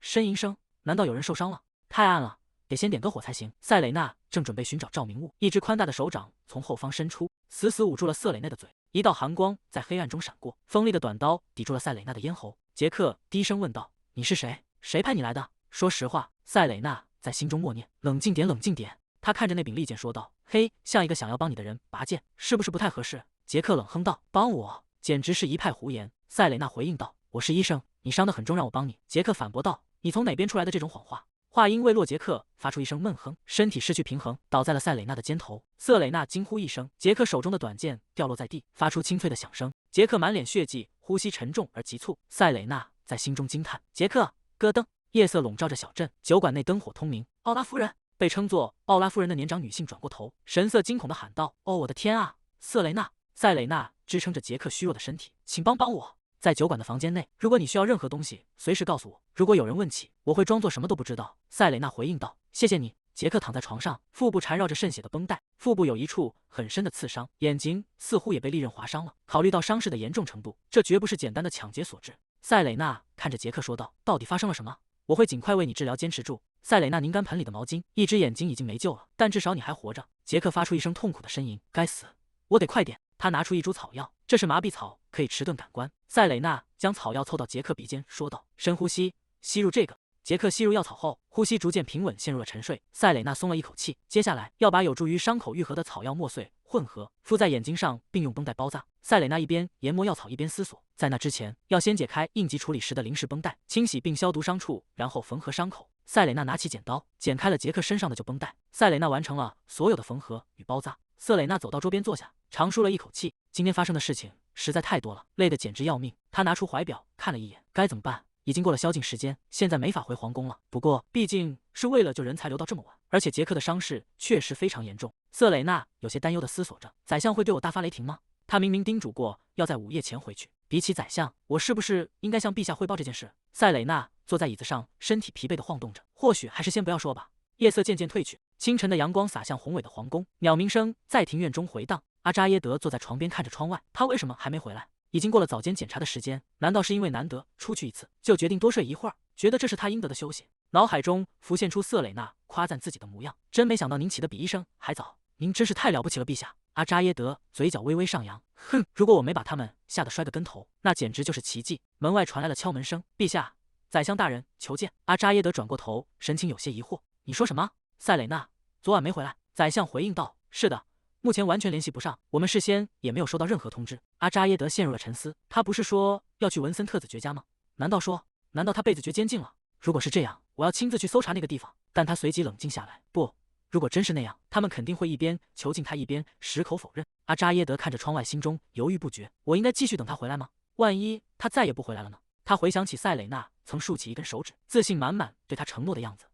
Speaker 1: 呻吟声，难道有人受伤了？太暗了，得先点个火才行。塞蕾娜正准备寻找照明物，一只宽大的手掌从后方伸出，死死捂住了瑟蕾娜的嘴。一道寒光在黑暗中闪过，锋利的短刀抵住了塞蕾娜的咽喉。杰克低声问道：“你是谁？谁派你来的？”说实话，塞蕾娜在心中默念：“冷静点，冷静点。”他看着那柄利剑说道：“嘿，像一个想要帮你的人拔剑，是不是不太合适？”杰克冷哼道：“帮我？简直是一派胡言。”塞蕾娜回应道：“我是医生，你伤得很重，让我帮你。”杰克反驳道：“你从哪边出来的这种谎话？”话音未落，杰克发出一声闷哼，身体失去平衡，倒在了塞蕾娜的肩头。瑟蕾娜惊呼一声，杰克手中的短剑掉落在地，发出清脆的响声。杰克满脸血迹，呼吸沉重而急促。塞蕾娜在心中惊叹：“杰克！”咯噔，夜色笼罩着小镇，酒馆内灯火通明。奥拉夫人，被称作奥拉夫人的年长女性转过头，神色惊恐地喊道：“哦，我的天啊！瑟蕾娜！”塞蕾娜支撑着杰克虚弱的身体，请帮我！在酒馆的房间内，如果你需要任何东西，随时告诉我。如果有人问起，我会装作什么都不知道。塞蕾娜回应道：“谢谢你。”杰克躺在床上，腹部缠绕着渗血的绷带，腹部有一处很深的刺伤，眼睛似乎也被利刃划伤了。考虑到伤势的严重程度，这绝不是简单的抢劫所致。塞蕾娜看着杰克说道：“到底发生了什么？我会尽快为你治疗，坚持住。”塞蕾娜拧干盆里的毛巾，一只眼睛已经没救了，但至少你还活着。杰克发出一声痛苦的呻吟：“该死，我得快点！”他拿出一株草药，这是麻痹草，可以迟钝感官。塞蕾娜将草药凑到杰克鼻尖，说道：“深呼吸，吸入这个。”杰克吸入药草后，呼吸逐渐平稳，陷入了沉睡。塞蕾娜松了一口气，接下来要把有助于伤口愈合的草药磨碎混合，敷在眼睛上，并用绷带包扎。塞蕾娜一边研磨药草，一边思索，在那之前，要先解开应急处理时的临时绷带，清洗并消毒伤处，然后缝合伤口。塞蕾娜拿起剪刀，剪开了杰克身上的旧绷带。塞蕾娜完成了所有的缝合与包扎。瑟蕾娜走到桌边坐下，长舒了一口气。今天发生的事情实在太多了，累得简直要命。她拿出怀表看了一眼，该怎么办？已经过了宵禁时间，现在没法回皇宫了。不过毕竟是为了救人才留到这么晚，而且杰克的伤势确实非常严重。瑟蕾娜有些担忧地思索着：宰相会对我大发雷霆吗？他明明叮嘱过要在午夜前回去。比起宰相，我是不是应该向陛下汇报这件事？塞蕾娜坐在椅子上，身体疲惫地晃动着。或许还是先不要说吧。夜色渐渐褪去，清晨的阳光洒向宏伟的皇宫，鸟鸣声在庭院中回荡。阿扎耶德坐在床边看着窗外，他为什么还没回来？已经过了早间检查的时间，难道是因为难得出去一次，就决定多睡一会儿，觉得这是他应得的休息？脑海中浮现出瑟蕾娜夸赞自己的模样，真没想到您起得比医生还早，您真是太了不起了，陛下。阿扎耶德嘴角微微上扬，哼，如果我没把他们吓得摔个跟头，那简直就是奇迹。门外传来了敲门声，陛下，宰相大人求见。阿扎耶德转过头，神情有些疑惑，你说什么？塞蕾娜昨晚没回来。宰相回应道，是的，目前完全联系不上，我们事先也没有收到任何通知。阿扎耶德陷入了沉思，他不是说要去文森特子爵家吗？难道他被子爵监禁了？如果是这样，我要亲自去搜查那个地方。但他随即冷静下来，不，如果真是那样，他们肯定会一边囚禁他一边矢口否认。阿扎耶德看着窗外，心中犹豫不决，我应该继续等他回来吗？万一他再也不回来了呢？他回想起塞蕾娜曾竖起一根手指，自信满满对他承诺的样子。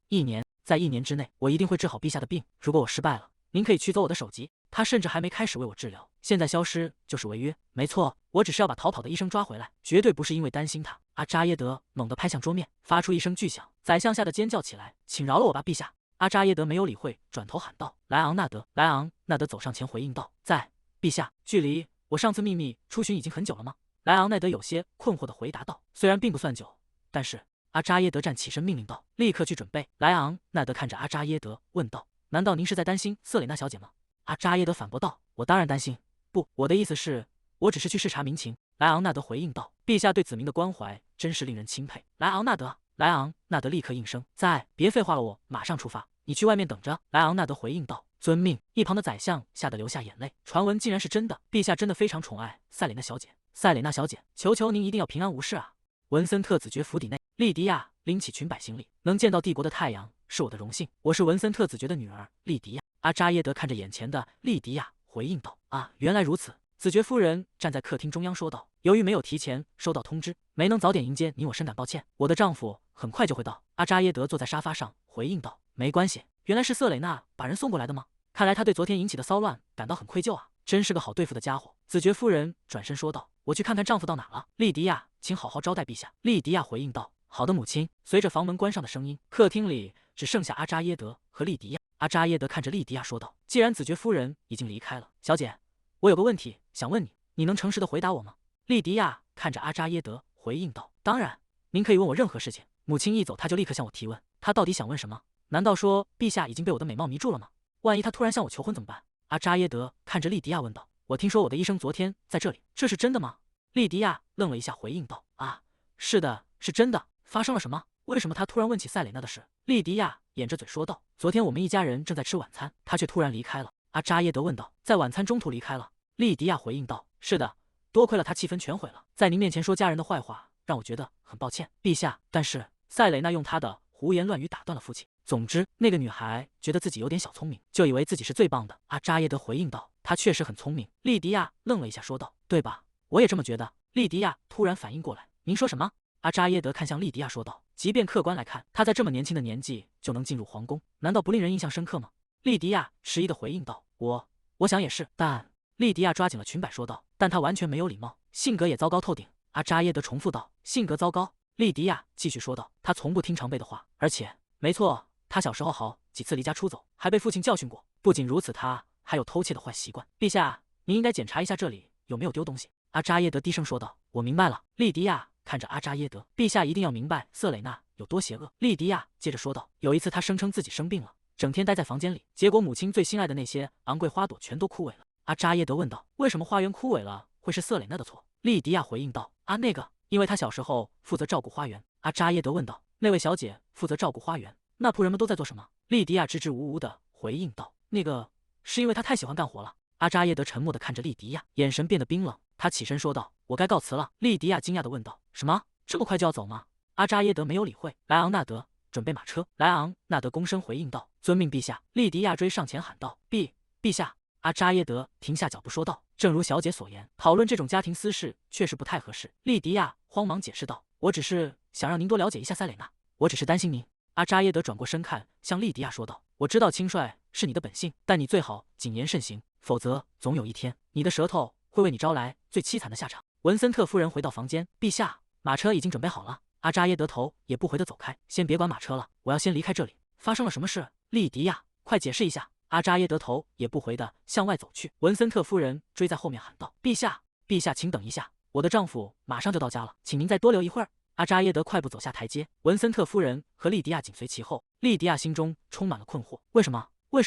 Speaker 1: 在1年之内，我一定会治好陛下的病。如果我失败了，您可以取走我的首级。他甚至还没开始为我治疗，现在消失就是违约。没错，我只是要把逃跑的医生抓回来，绝对不是因为担心他。阿扎耶德猛地拍向桌面，发出一声巨响，宰相吓得尖叫起来：“请饶了我吧，陛下！”阿扎耶德没有理会，转头喊道：“莱昂纳德！”莱昂纳德走上前回应道：“在，陛下。距离我上次秘密出巡已经很久了吗？”莱昂纳德有些困惑地回答道：“虽然并不算久，但是……”阿扎耶德站起身命令道：“立刻去准备。”莱昂纳德看着阿扎耶德问道：“难道您是在担心瑟蕾娜小姐吗？”阿扎耶德反驳道：“我当然担心，不，我的意思是，我只是去视察民情。”莱昂纳德回应道：“陛下对子民的关怀真是令人钦佩。”莱昂纳德，莱昂纳德立刻应声：“在，别废话了，我马上出发，你去外面等着。”莱昂纳德回应道：“遵命。”一旁的宰相吓得流下眼泪，传闻竟然是真的，陛下真的非常宠爱塞蕾娜小姐。塞蕾娜小姐，求求您一定要平安无事啊！文森特子爵府邸内，莉迪亚拎起裙摆行礼：“能见到帝国的太阳是我的荣幸，我是文森特子爵的女儿莉迪亚。”阿扎耶德看着眼前的莉迪亚，回应道：“啊，原来如此。”子爵夫人站在客厅中央说道：“由于没有提前收到通知，没能早点迎接您，我深感抱歉。我的丈夫很快就会到。”阿扎耶德坐在沙发上回应道：“没关系，原来是瑟蕾娜把人送过来的吗？看来她对昨天引起的骚乱感到很愧疚啊，真是个好对付的家伙。”子爵夫人转身说道：“我去看看丈夫到哪了。”莉迪亚，请好好招待陛下。莉迪亚回应道：“好的，母亲。”随着房门关上的声音，客厅里只剩下阿扎耶德和莉迪亚。阿扎耶德看着莉迪亚说道：“既然子爵夫人已经离开了，小姐，我有个问题想问你，你能诚实的回答我吗？”莉迪亚看着阿扎耶德回应道：“当然，您可以问我任何事情。”母亲一走，他就立刻向我提问，他到底想问什么？难道说陛下已经被我的美貌迷住了吗？万一他突然向我求婚怎么办？阿扎耶德看着莉迪亚问道：“我听说我的医生昨天在这里，这是真的吗？”莉迪亚愣了一下，回应道：“啊，是的，是真的。发生了什么？为什么他突然问起塞蕾娜的事？”莉迪亚掩着嘴说道：“昨天我们一家人正在吃晚餐，他却突然离开了。”阿扎耶德问道：“在晚餐中途离开了？”莉迪亚回应道：“是的，多亏了他气氛全毁了，在您面前说家人的坏话，让我觉得很抱歉，陛下。”但是塞蕾娜用她的胡言乱语打断了父亲。总之，那个女孩觉得自己有点小聪明，就以为自己是最棒的。阿扎耶德回应道：“她确实很聪明。”莉迪亚愣了一下，说道：“对吧？我也这么觉得。”莉迪亚突然反应过来：“您说什么？”阿扎耶德看向莉迪亚说道：“即便客观来看，她在这么年轻的年纪就能进入皇宫，难道不令人印象深刻吗？”莉迪亚迟疑的回应道：“我想也是。”但莉迪亚抓紧了裙摆说道：“但她完全没有礼貌，性格也糟糕透顶。”阿扎耶德重复道：“性格糟糕。”莉迪亚继续说道：“她从不听长辈的话，而且，没错，她小时候好几次离家出走，还被父亲教训过。不仅如此，她还有偷窃的坏习惯。陛下，您应该检查一下这里有没有丢东西。”阿扎耶德低声说道：“我明白了。”莉迪亚看着阿扎耶德：“陛下一定要明白瑟蕾娜有多邪恶。”莉迪亚接着说道：“有一次她声称自己生病了，整天待在房间里，结果母亲最心爱的那些昂贵花朵全都枯萎了。”阿扎耶德问道：“为什么花园枯萎了会是瑟蕾娜的错？”莉迪亚回应道：“啊，那个，因为她小时候负责照顾花园。”阿扎耶德问道：“那位小姐负责照顾花园，那仆人们都在做什么？”莉迪亚支支吾吾的回应道：“那个，是因为她太喜欢干活了。”阿扎耶德沉默的看着莉迪亚，眼神变得冰冷。他起身说道：“我该告辞了。”莉迪亚惊讶的问道：“什么？这么快就要走吗？”阿扎耶德没有理会。莱昂纳德，准备马车。莱昂纳德躬身回应道：“遵命，陛下。”莉迪亚追上前喊道：“陛下！”阿扎耶德停下脚步说道：“正如小姐所言，讨论这种家庭私事确实不太合适。”莉迪亚慌忙解释道：“我只是想让您多了解一下塞蕾娜，我只是担心您。”阿扎耶德转过身看向莉迪亚说道：“我知道轻率是你的本性，但你最好谨言慎行，否则总有一天你的舌头会为你招来最凄惨的下场。”文森特夫人回到房间：“陛下，马车已经准备好了。”阿扎耶德头也不回的走开：“先别管马车了，我要先离开这里。发生了什么事？莉迪亚，快解释一下。”阿扎耶德头也不回的向外走去。文森特夫人追在后面喊道：“陛下，陛下，请等一下，我的丈夫马上就到家了，请您再多留一会儿。”阿扎耶德快步走下台阶，文森特夫人和莉迪亚紧随其后。莉迪亚心中充满了困惑，为什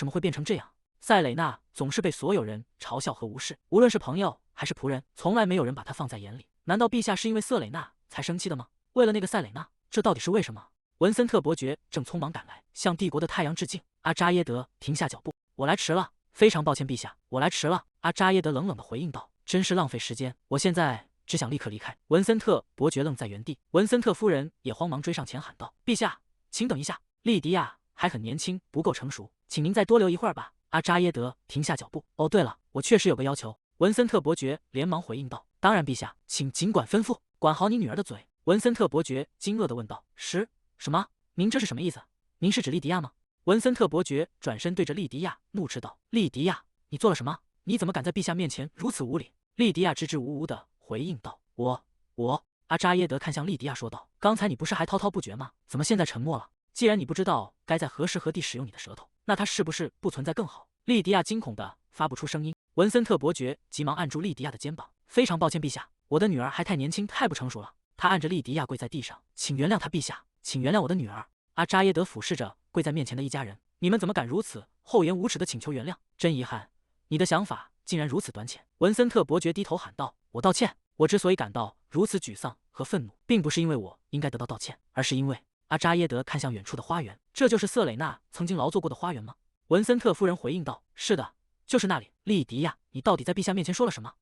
Speaker 1: 么会变成这样？塞蕾娜总是被所有人嘲笑和无视，无论是朋友还是仆人，从来没有人把她放在眼里。难道陛下是因为瑟蕾娜才生气的吗？为了那个塞蕾娜，这到底是为什么？文森特伯爵正匆忙赶来，向帝国的太阳致敬。阿扎耶德停下脚步：“我来迟了，非常抱歉，陛下，我来迟了。”阿扎耶德冷冷地回应道：“真是浪费时间，我现在只想立刻离开。”文森特伯爵愣在原地，文森特夫人也慌忙追上前喊道：“陛下，请等一下，莉迪亚还很年轻，不够成熟，请您再多留一会儿吧。”阿扎耶德停下脚步：“哦，对了，我确实有个要求。”文森特伯爵连忙回应道：“当然，陛下，请尽管吩咐，管好你女儿的嘴。”文森特伯爵惊愕地问道：“什么？您这是什么意思？您是指莉迪亚吗？”文森特伯爵转身对着莉迪亚怒斥道：“莉迪亚，你做了什么？你怎么敢在陛下面前如此无礼？”莉迪亚支支吾吾地回应道：“我……阿扎耶德看向莉迪亚说道：“刚才你不是还滔滔不绝吗？怎么现在沉默了？既然你不知道该在何时何地使用你的舌头，那它是不是不存在更好？”莉迪亚惊恐的发不出声音。文森特伯爵急忙按住莉迪亚的肩膀：“非常抱歉，陛下，我的女儿还太年轻，太不成熟了。”他按着莉迪亚跪在地上：“请原谅她，陛下，请原谅我的女儿。”阿扎耶德俯视着跪在面前的一家人：“你们怎么敢如此厚颜无耻的请求原谅？真遗憾，你的想法竟然如此短浅。”文森特伯爵低头喊道：“我道歉。我之所以感到如此沮丧和愤怒，并不是因为我应该得到道歉，而是因为……”阿扎耶德看向远处的花园：“这就是瑟蕾娜曾经劳作过的花园吗？”文森特夫人回应道：“是的，就是那里。”莉迪亚，你到底在陛下面前说了什么？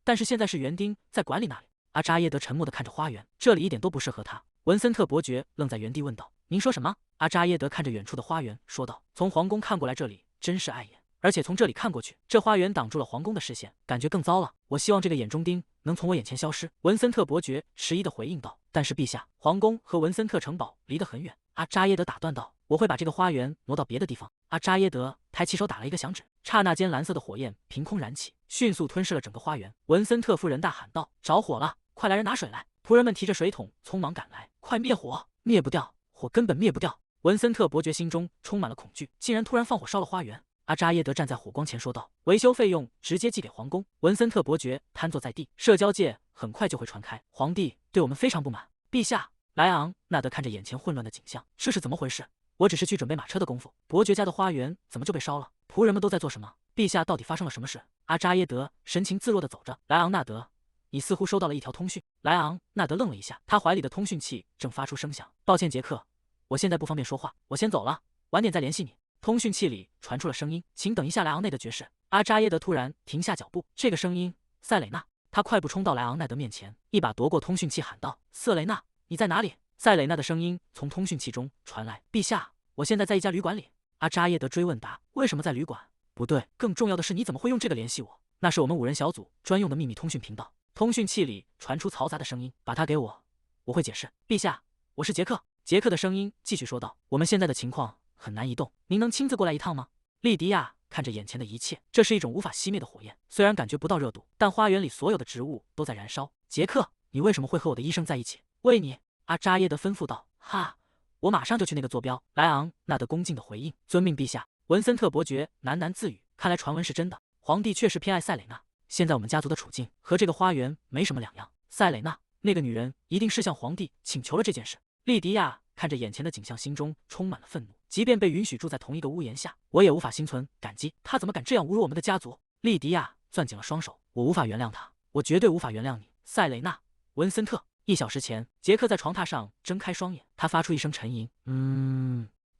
Speaker 1: 但是现在是园丁在管理那里。阿扎耶德沉默地看着花园，这里一点都不适合他。文森特伯爵愣在原地问道：“您说什么？”阿扎耶德看着远处的花园说道：“从皇宫看过来，这里真是碍眼，而且从这里看过去，这花园挡住了皇宫的视线，感觉更糟了。我希望这个眼中钉能从我眼前消失。”文森特伯爵迟疑地回应道：“但是陛下，皇宫和文森特城堡离得很远。”阿扎耶德打断道：“我会把这个花园挪到别的地方。”阿扎耶德抬起手打了一个响指，刹那间蓝色的火焰凭空燃起，迅速吞噬了整个花园。文森特夫人大喊道：“着火了！快来人拿水来！”仆人们提着水桶匆忙赶来：“快灭火！灭不掉，火根本灭不掉！”文森特伯爵心中充满了恐惧，竟然突然放火烧了花园。阿扎耶德站在火光前说道：“维修费用直接寄给皇宫。”文森特伯爵瘫坐在地，社交界很快就会传开，皇帝对我们非常不满。陛下，莱昂纳德看着眼前混乱的景象，这是怎么回事？我只是去准备马车的功夫，伯爵家的花园怎么就被烧了？仆人们都在做什么？陛下到底发生了什么事？阿扎耶德神情自若地走着。莱昂纳德，你似乎收到了一条通讯。莱昂纳德愣了一下，他怀里的通讯器正发出声响。抱歉，杰克，我现在不方便说话，我先走了，晚点再联系你。通讯器里传出了声音：“请等一下，莱昂内德爵士。”阿扎耶德突然停下脚步，这个声音，塞蕾娜。他快步冲到莱昂奈德面前，一把夺过通讯器，喊道：“瑟蕾娜，你在哪里？”塞蕾娜的声音从通讯器中传来：“陛下，我现在在一家旅馆里。”阿扎耶德追问答：“为什么在旅馆？不对，更重要的是你怎么会用这个联系我？那是我们5人小组专用的秘密通讯频道。”通讯器里传出嘈杂的声音：“把它给我，我会解释。”陛下，我是杰克。杰克的声音继续说道：“我们现在的情况很难移动，您能亲自过来一趟吗？”莉迪亚看着眼前的一切，这是一种无法熄灭的火焰，虽然感觉不到热度，但花园里所有的植物都在燃烧。杰克，你为什么会和我的医生在一起？为你。阿扎耶德吩咐道：“哈，我马上就去那个坐标。”莱昂纳德恭敬的回应：“遵命，陛下。”文森特伯爵喃喃自语：“看来传闻是真的，皇帝确实偏爱塞蕾娜。现在我们家族的处境和这个花园没什么两样。塞蕾娜那个女人一定是向皇帝请求了这件事。”莉迪亚看着眼前的景象，心中充满了愤怒。即便被允许住在同一个屋檐下，我也无法心存感激。他怎么敢这样侮辱我们的家族？莉迪亚攥紧了双手：“我无法原谅他，我绝对无法原谅你，塞蕾娜。”文森特。1小时前，杰克在床榻上睁开双眼，他发出一声沉吟：“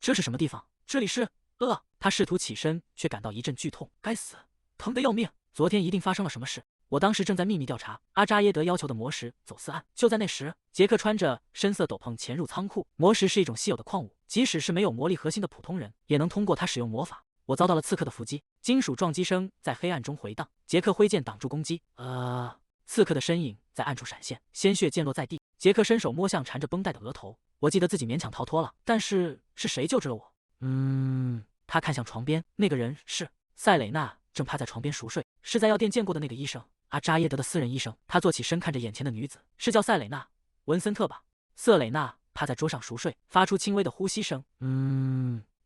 Speaker 1: 这是什么地方？这里是……他试图起身，却感到一阵剧痛。该死，疼得要命！昨天一定发生了什么事。我当时正在秘密调查阿扎耶德要求的魔石走私案。就在那时，杰克穿着深色斗篷潜入仓库。魔石是一种稀有的矿物，即使是没有魔力核心的普通人，也能通过它使用魔法。我遭到了刺客的伏击，金属撞击声在黑暗中回荡。杰克挥剑挡住攻击。刺客的身影在暗处闪现，鲜血溅落在地。杰克伸手摸向缠着绷带的额头，我记得自己勉强逃脱了，但是谁救治了我？他看向床边，那个人是塞蕾娜，正趴在床边熟睡，是在药店见过的那个医生，阿扎耶德的私人医生。他坐起身，看着眼前的女子，是叫塞蕾娜·文森特吧？瑟蕾娜趴在桌上熟睡，发出轻微的呼吸声。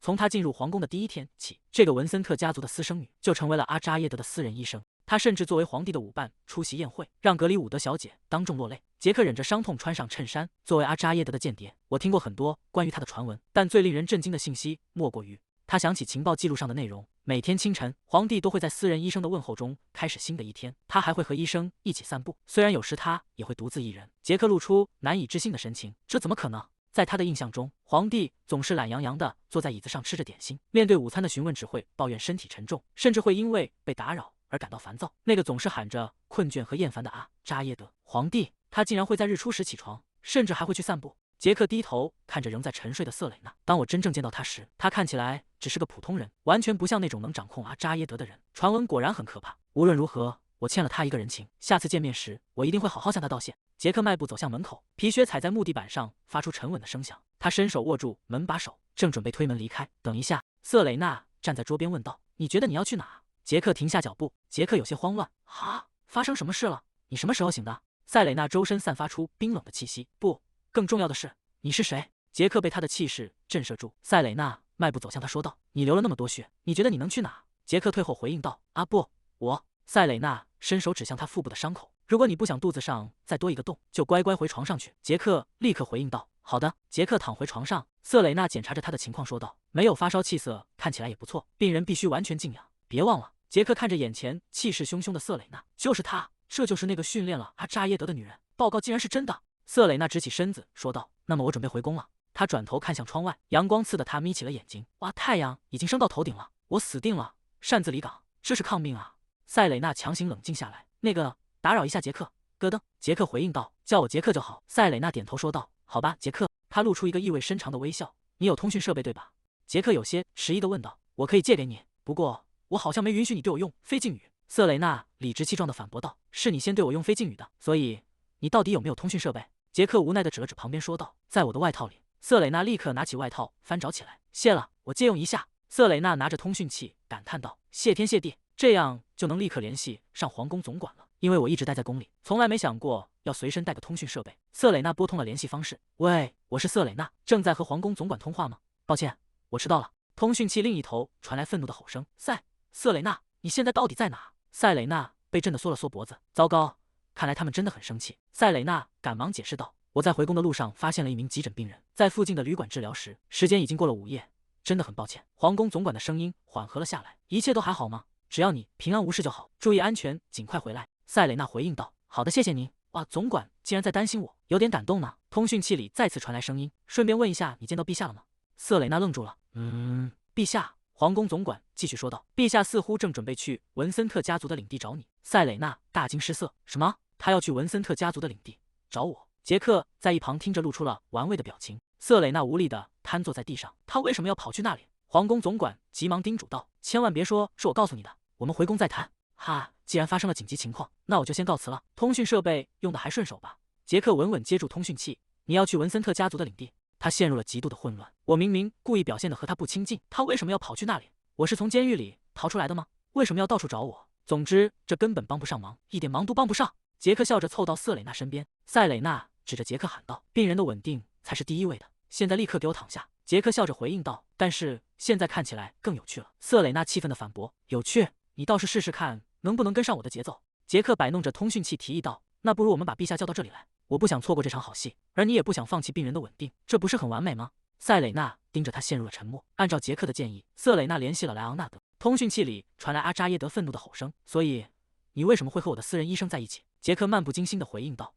Speaker 1: 从她进入皇宫的第一天起，这个文森特家族的私生女就成为了阿扎耶德的私人医生。他甚至作为皇帝的舞伴出席宴会，让格里伍德小姐当众落泪。杰克忍着伤痛穿上衬衫。作为阿扎耶德的间谍，我听过很多关于他的传闻，但最令人震惊的信息莫过于他想起情报记录上的内容。每天清晨，皇帝都会在私人医生的问候中开始新的一天。他还会和医生一起散步，虽然有时他也会独自一人。杰克露出难以置信的神情，这怎么可能？在他的印象中，皇帝总是懒洋洋地坐在椅子上吃着点心，面对午餐的询问只会抱怨身体沉重，甚至会因为被打扰而感到烦躁。那个总是喊着困倦和厌烦的阿扎耶德皇帝，他竟然会在日出时起床，甚至还会去散步。杰克低头看着仍在沉睡的瑟蕾娜。当我真正见到他时，他看起来只是个普通人，完全不像那种能掌控阿扎耶德的人。传闻果然很可怕。无论如何，我欠了他一个人情，下次见面时，我一定会好好向他道谢。杰克迈步走向门口，皮靴踩在木地板上，发出沉稳的声响。他伸手握住门把手，正准备推门离开。等一下，瑟蕾娜站在桌边问道：“你觉得你要去哪？”杰克停下脚步。杰克有些慌乱：“哈，发生什么事了？你什么时候醒的？”塞蕾娜周身散发出冰冷的气息。不，更重要的是，你是谁？杰克被他的气势震慑住。塞蕾娜迈步走向他，说道：“你流了那么多血，你觉得你能去哪？”杰克退后回应道：“啊不，我。”塞蕾娜伸手指向他腹部的伤口：“如果你不想肚子上再多一个洞，就乖乖回床上去。”杰克立刻回应道：“好的。”杰克躺回床上，瑟蕾娜检查着他的情况说道：“没有发烧，气色看起来也不错，病人必须完全静养，别忘了。”杰克看着眼前气势汹汹的瑟蕾娜，就是她，这就是那个训练了阿扎耶德的女人。报告竟然是真的！瑟蕾娜直起身子说道：“那么我准备回宫了。”她转头看向窗外，阳光刺得她眯起了眼睛。哇，太阳已经升到头顶了，我死定了！擅自离岗，这是抗命啊！塞蕾娜强行冷静下来。那个，打扰一下，杰克。咯噔，杰克回应道：“叫我杰克就好。”塞蕾娜点头说道：“好吧，杰克。”她露出一个意味深长的微笑。“你有通讯设备对吧？”杰克有些迟疑地问道。“我可以借给你，不过我好像没允许你对我用非敬语。”瑟蕾娜理直气壮地反驳道：“是你先对我用非敬语的，所以你到底有没有通讯设备？”杰克无奈地指了指旁边说道：“在我的外套里。”瑟蕾娜立刻拿起外套翻找起来。“谢了，我借用一下。”瑟蕾娜拿着通讯器感叹道：“谢天谢地，这样就能立刻联系上皇宫总管了。因为我一直待在宫里，从来没想过要随身带个通讯设备。”瑟蕾娜拨通了联系方式：“喂，我是瑟蕾娜，正在和皇宫总管通话吗？抱歉，我迟到了。”通讯器另一头传来愤怒的吼声：“瑟蕾娜，你现在到底在哪？”塞蕾娜被震得缩了缩脖子。糟糕，看来他们真的很生气。塞蕾娜赶忙解释道：“我在回宫的路上发现了一名急诊病人，在附近的旅馆治疗时，时间已经过了午夜，真的很抱歉。”皇宫总管的声音缓和了下来：“一切都还好吗？只要你平安无事就好，注意安全，尽快回来。”塞蕾娜回应道：“好的，谢谢您。”哇，总管竟然在担心我，有点感动呢。通讯器里再次传来声音：“顺便问一下，你见到陛下了吗？”瑟蕾娜愣住了。陛下。皇宫总管继续说道：“陛下似乎正准备去文森特家族的领地找你。”塞蕾娜大惊失色：“什么？他要去文森特家族的领地找我？”杰克在一旁听着，露出了玩味的表情。瑟蕾娜无力地瘫坐在地上，他为什么要跑去那里？皇宫总管急忙叮嘱道：“千万别说是我告诉你的，我们回宫再谈。”哈，既然发生了紧急情况，那我就先告辞了。通讯设备用的还顺手吧？杰克稳稳接住通讯器：“你要去文森特家族的领地？”他陷入了极度的混乱。我明明故意表现的和他不亲近，他为什么要跑去那里？我是从监狱里逃出来的吗？为什么要到处找我？总之，这根本帮不上忙，一点忙都帮不上。杰克笑着凑到瑟蕾娜身边，塞蕾娜指着杰克喊道：“病人的稳定才是第一位的，现在立刻给我躺下。”杰克笑着回应道：“但是现在看起来更有趣了。”瑟蕾娜气愤地反驳：“有趣？你倒是试试看能不能跟上我的节奏。”杰克摆弄着通讯器提议道：“那不如我们把陛下叫到这里来，我不想错过这场好戏，而你也不想放弃病人的稳定，这不是很完美吗？”塞蕾娜盯着他陷入了沉默。按照杰克的建议，瑟蕾娜联系了莱昂纳德。通讯器里传来阿扎耶德愤怒的吼声：“所以，你为什么会和我的私人医生在一起？”杰克漫不经心地回应道：“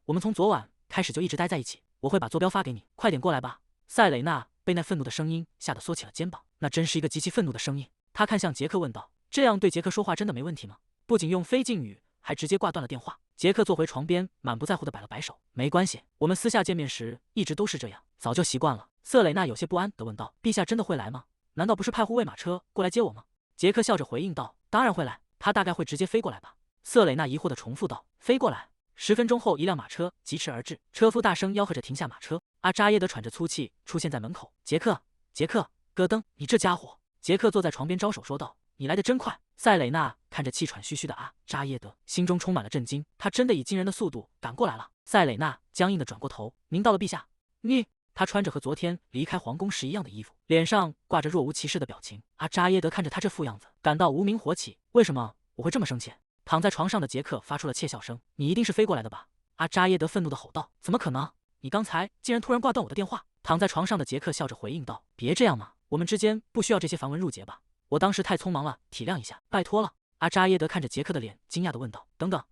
Speaker 1: 我们从昨晚开始就一直待在一起。我会把坐标发给你，快点过来吧。”塞蕾娜被那愤怒的声音吓得缩起了肩膀，那真是一个极其愤怒的声音。他看向杰克问道：“这样对杰克说话真的没问题吗？”不仅用非敬语，还直接挂断了电话。杰克坐回床边，满不在乎地摆了摆手：“没关系，我们私下见面时一直都是这样，早就习惯了。”瑟蕾娜有些不安地问道：“陛下真的会来吗？难道不是派护卫马车过来接我吗？”杰克笑着回应道：“当然会来，他大概会直接飞过来吧。”瑟蕾娜疑惑地重复道：“飞过来？”10分钟后，一辆马车疾驰而至，车夫大声吆喝着停下马车。阿扎耶德喘着粗气出现在门口：“杰克，咯噔，你这家伙！”杰克坐在床边招手说道：“你来得真快。”塞蕾娜看着气喘吁吁的阿扎耶德，心中充满了震惊，他真的以惊人的速度赶过来了。塞蕾娜僵硬地转过头：“您到了，陛下。”他穿着和昨天离开皇宫时一样的衣服，脸上挂着若无其事的表情。阿扎耶德看着他这副样子，感到无名火起。为什么我会这么生气？躺在床上的杰克发出了窃笑声：“你一定是飞过来的吧？”阿扎耶德愤怒地吼道：“怎么可能？你刚才竟然突然挂断我的电话！”躺在床上的杰克笑着回应道：“别这样嘛，我们之间不需要这些繁文缛节吧？我当时太匆忙了，体谅一下，拜托了。”阿扎耶德看着杰克的脸，惊讶地问道：“等等，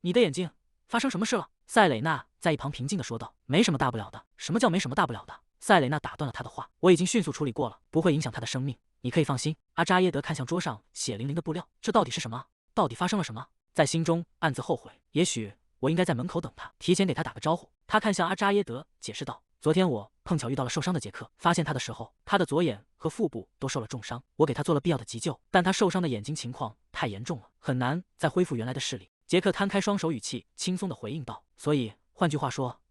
Speaker 1: 你的眼睛发生什么事了？”塞蕾娜在一旁平静地说道：“没什么大不了的。”什么叫没什么大不了的？塞蕾娜打断了他的话：“我已经迅速处理过了，不会影响他的生命，你可以放心。”阿扎耶德看向桌上血淋淋的布料，这到底是什么？到底发生了什么？在心中暗自后悔，也许我应该在门口等他，提前给他打个招呼。他看向阿扎耶德，解释道：“昨天我碰巧遇到了受伤的杰克，发现他的时候，他的左眼和腹部都受了重伤，我给他做了必要的急救，但他受伤的眼睛情况太严重了，很难再恢复原来的视力。”杰克摊开双手，语气轻松地回应道：“所以换句话说，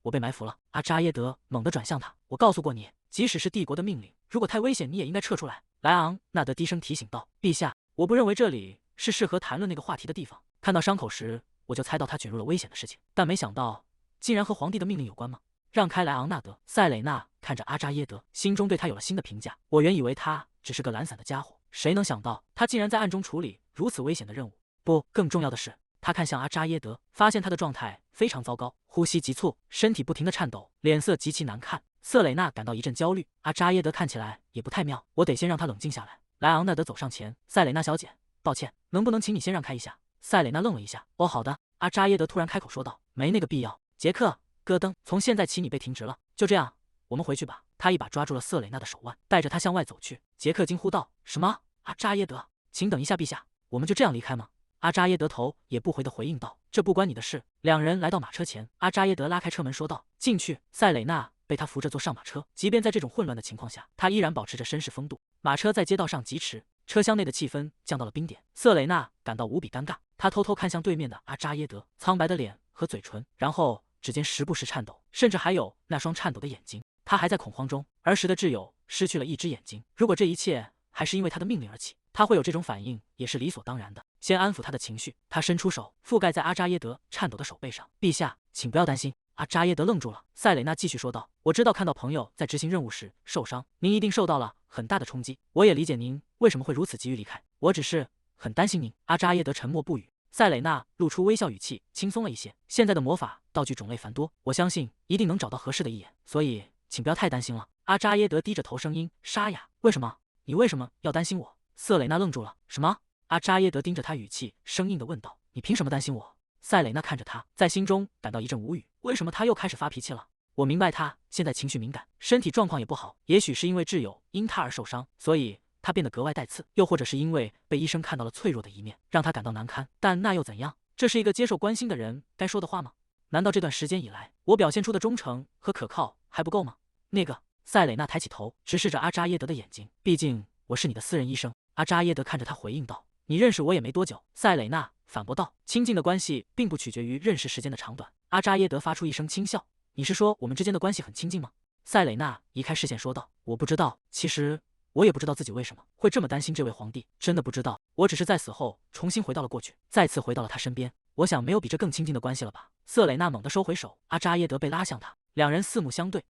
Speaker 1: 我被埋伏了。”阿扎耶德猛地转向他：“我告诉过你，即使是帝国的命令，如果太危险，你也应该撤出来。”莱昂纳德低声提醒道：“陛下，我不认为这里是适合谈论那个话题的地方。看到伤口时，我就猜到他卷入了危险的事情，但没想到竟然和皇帝的命令有关吗？让开莱昂纳德！塞蕾娜看着阿扎耶德，心中对他有了新的评价。我原以为他只是个懒散的家伙，谁能想到他竟然在暗中处理如此危险的任务。不，更重要的是，他看向阿扎耶德，发现他的状态非常糟糕，呼吸急促，身体不停的颤抖，脸色极其难看。瑟蕾娜感到一阵焦虑，阿扎耶德看起来也不太妙，我得先让他冷静下来。莱昂纳德走上前，塞蕾娜小姐，抱歉，能不能请你先让开一下？塞蕾娜愣了一下，哦，好的。阿扎耶德突然开口说道，没那个必要。杰克，戈登，从现在起你被停职了，就这样，我们回去吧。他一把抓住了瑟蕾娜的手腕，带着她向外走去。杰克惊呼道，什么？阿扎耶德，请等一下，陛下，我们就这样离开吗？阿扎耶德头也不回地回应道，这不关你的事。两人来到马车前，阿扎耶德拉开车门说道，进去。塞蕾娜被他扶着坐上马车，即便在这种混乱的情况下，他依然保持着绅士风度。马车在街道上疾驰，车厢内的气氛降到了冰点。瑟蕾娜感到无比尴尬，她偷偷看向对面的阿扎耶德，苍白的脸和嘴唇，然后指尖时不时颤抖，甚至还有那双颤抖的眼睛。他还在恐慌中，儿时的挚友失去了一只眼睛。如果这一切还是因为他的命令而起，他会有这种反应也是理所当然的。先安抚他的情绪，他伸出手覆盖在阿扎耶德颤抖的手背上。陛下，请不要担心。阿扎耶德愣住了。塞蕾娜继续说道，我知道看到朋友在执行任务时受伤，您一定受到了很大的冲击，我也理解您为什么会如此急于离开，我只是很担心您。阿扎耶德沉默不语。塞蕾娜露出微笑，语气轻松了一些。现在的魔法道具种类繁多，我相信一定能找到合适的一眼，所以请不要太担心了。阿扎耶德低着头，声音沙哑，为什么？你为什么要担心我？瑟蕾娜愣住了，什么？阿扎耶德盯着他，语气生硬地问道，你凭什么担心我？塞蕾娜看着他，在心中感到一阵无语，为什么他又开始发脾气了？我明白他现在情绪敏感，身体状况也不好，也许是因为挚友因他而受伤，所以他变得格外带刺，又或者是因为被医生看到了脆弱的一面，让他感到难堪。但那又怎样？这是一个接受关心的人该说的话吗？难道这段时间以来，我表现出的忠诚和可靠还不够吗？那个，塞蕾娜抬起头，直视着阿扎耶德的眼睛，毕竟我是你的私人医生。阿扎耶德看着他回应道，你认识我也没多久。塞蕾娜反驳道，亲近的关系并不取决于认识时间的长短。阿扎耶德发出一声轻笑，你是说我们之间的关系很亲近吗？塞蕾娜移开视线说道，我不知道，其实我也不知道自己为什么会这么担心这位皇帝，真的不知道。我只是在死后重新回到了过去，再次回到了他身边。我想没有比这更亲近的关系了吧？瑟蕾娜猛地收回手，阿扎耶德被拉向他，两人四目相对。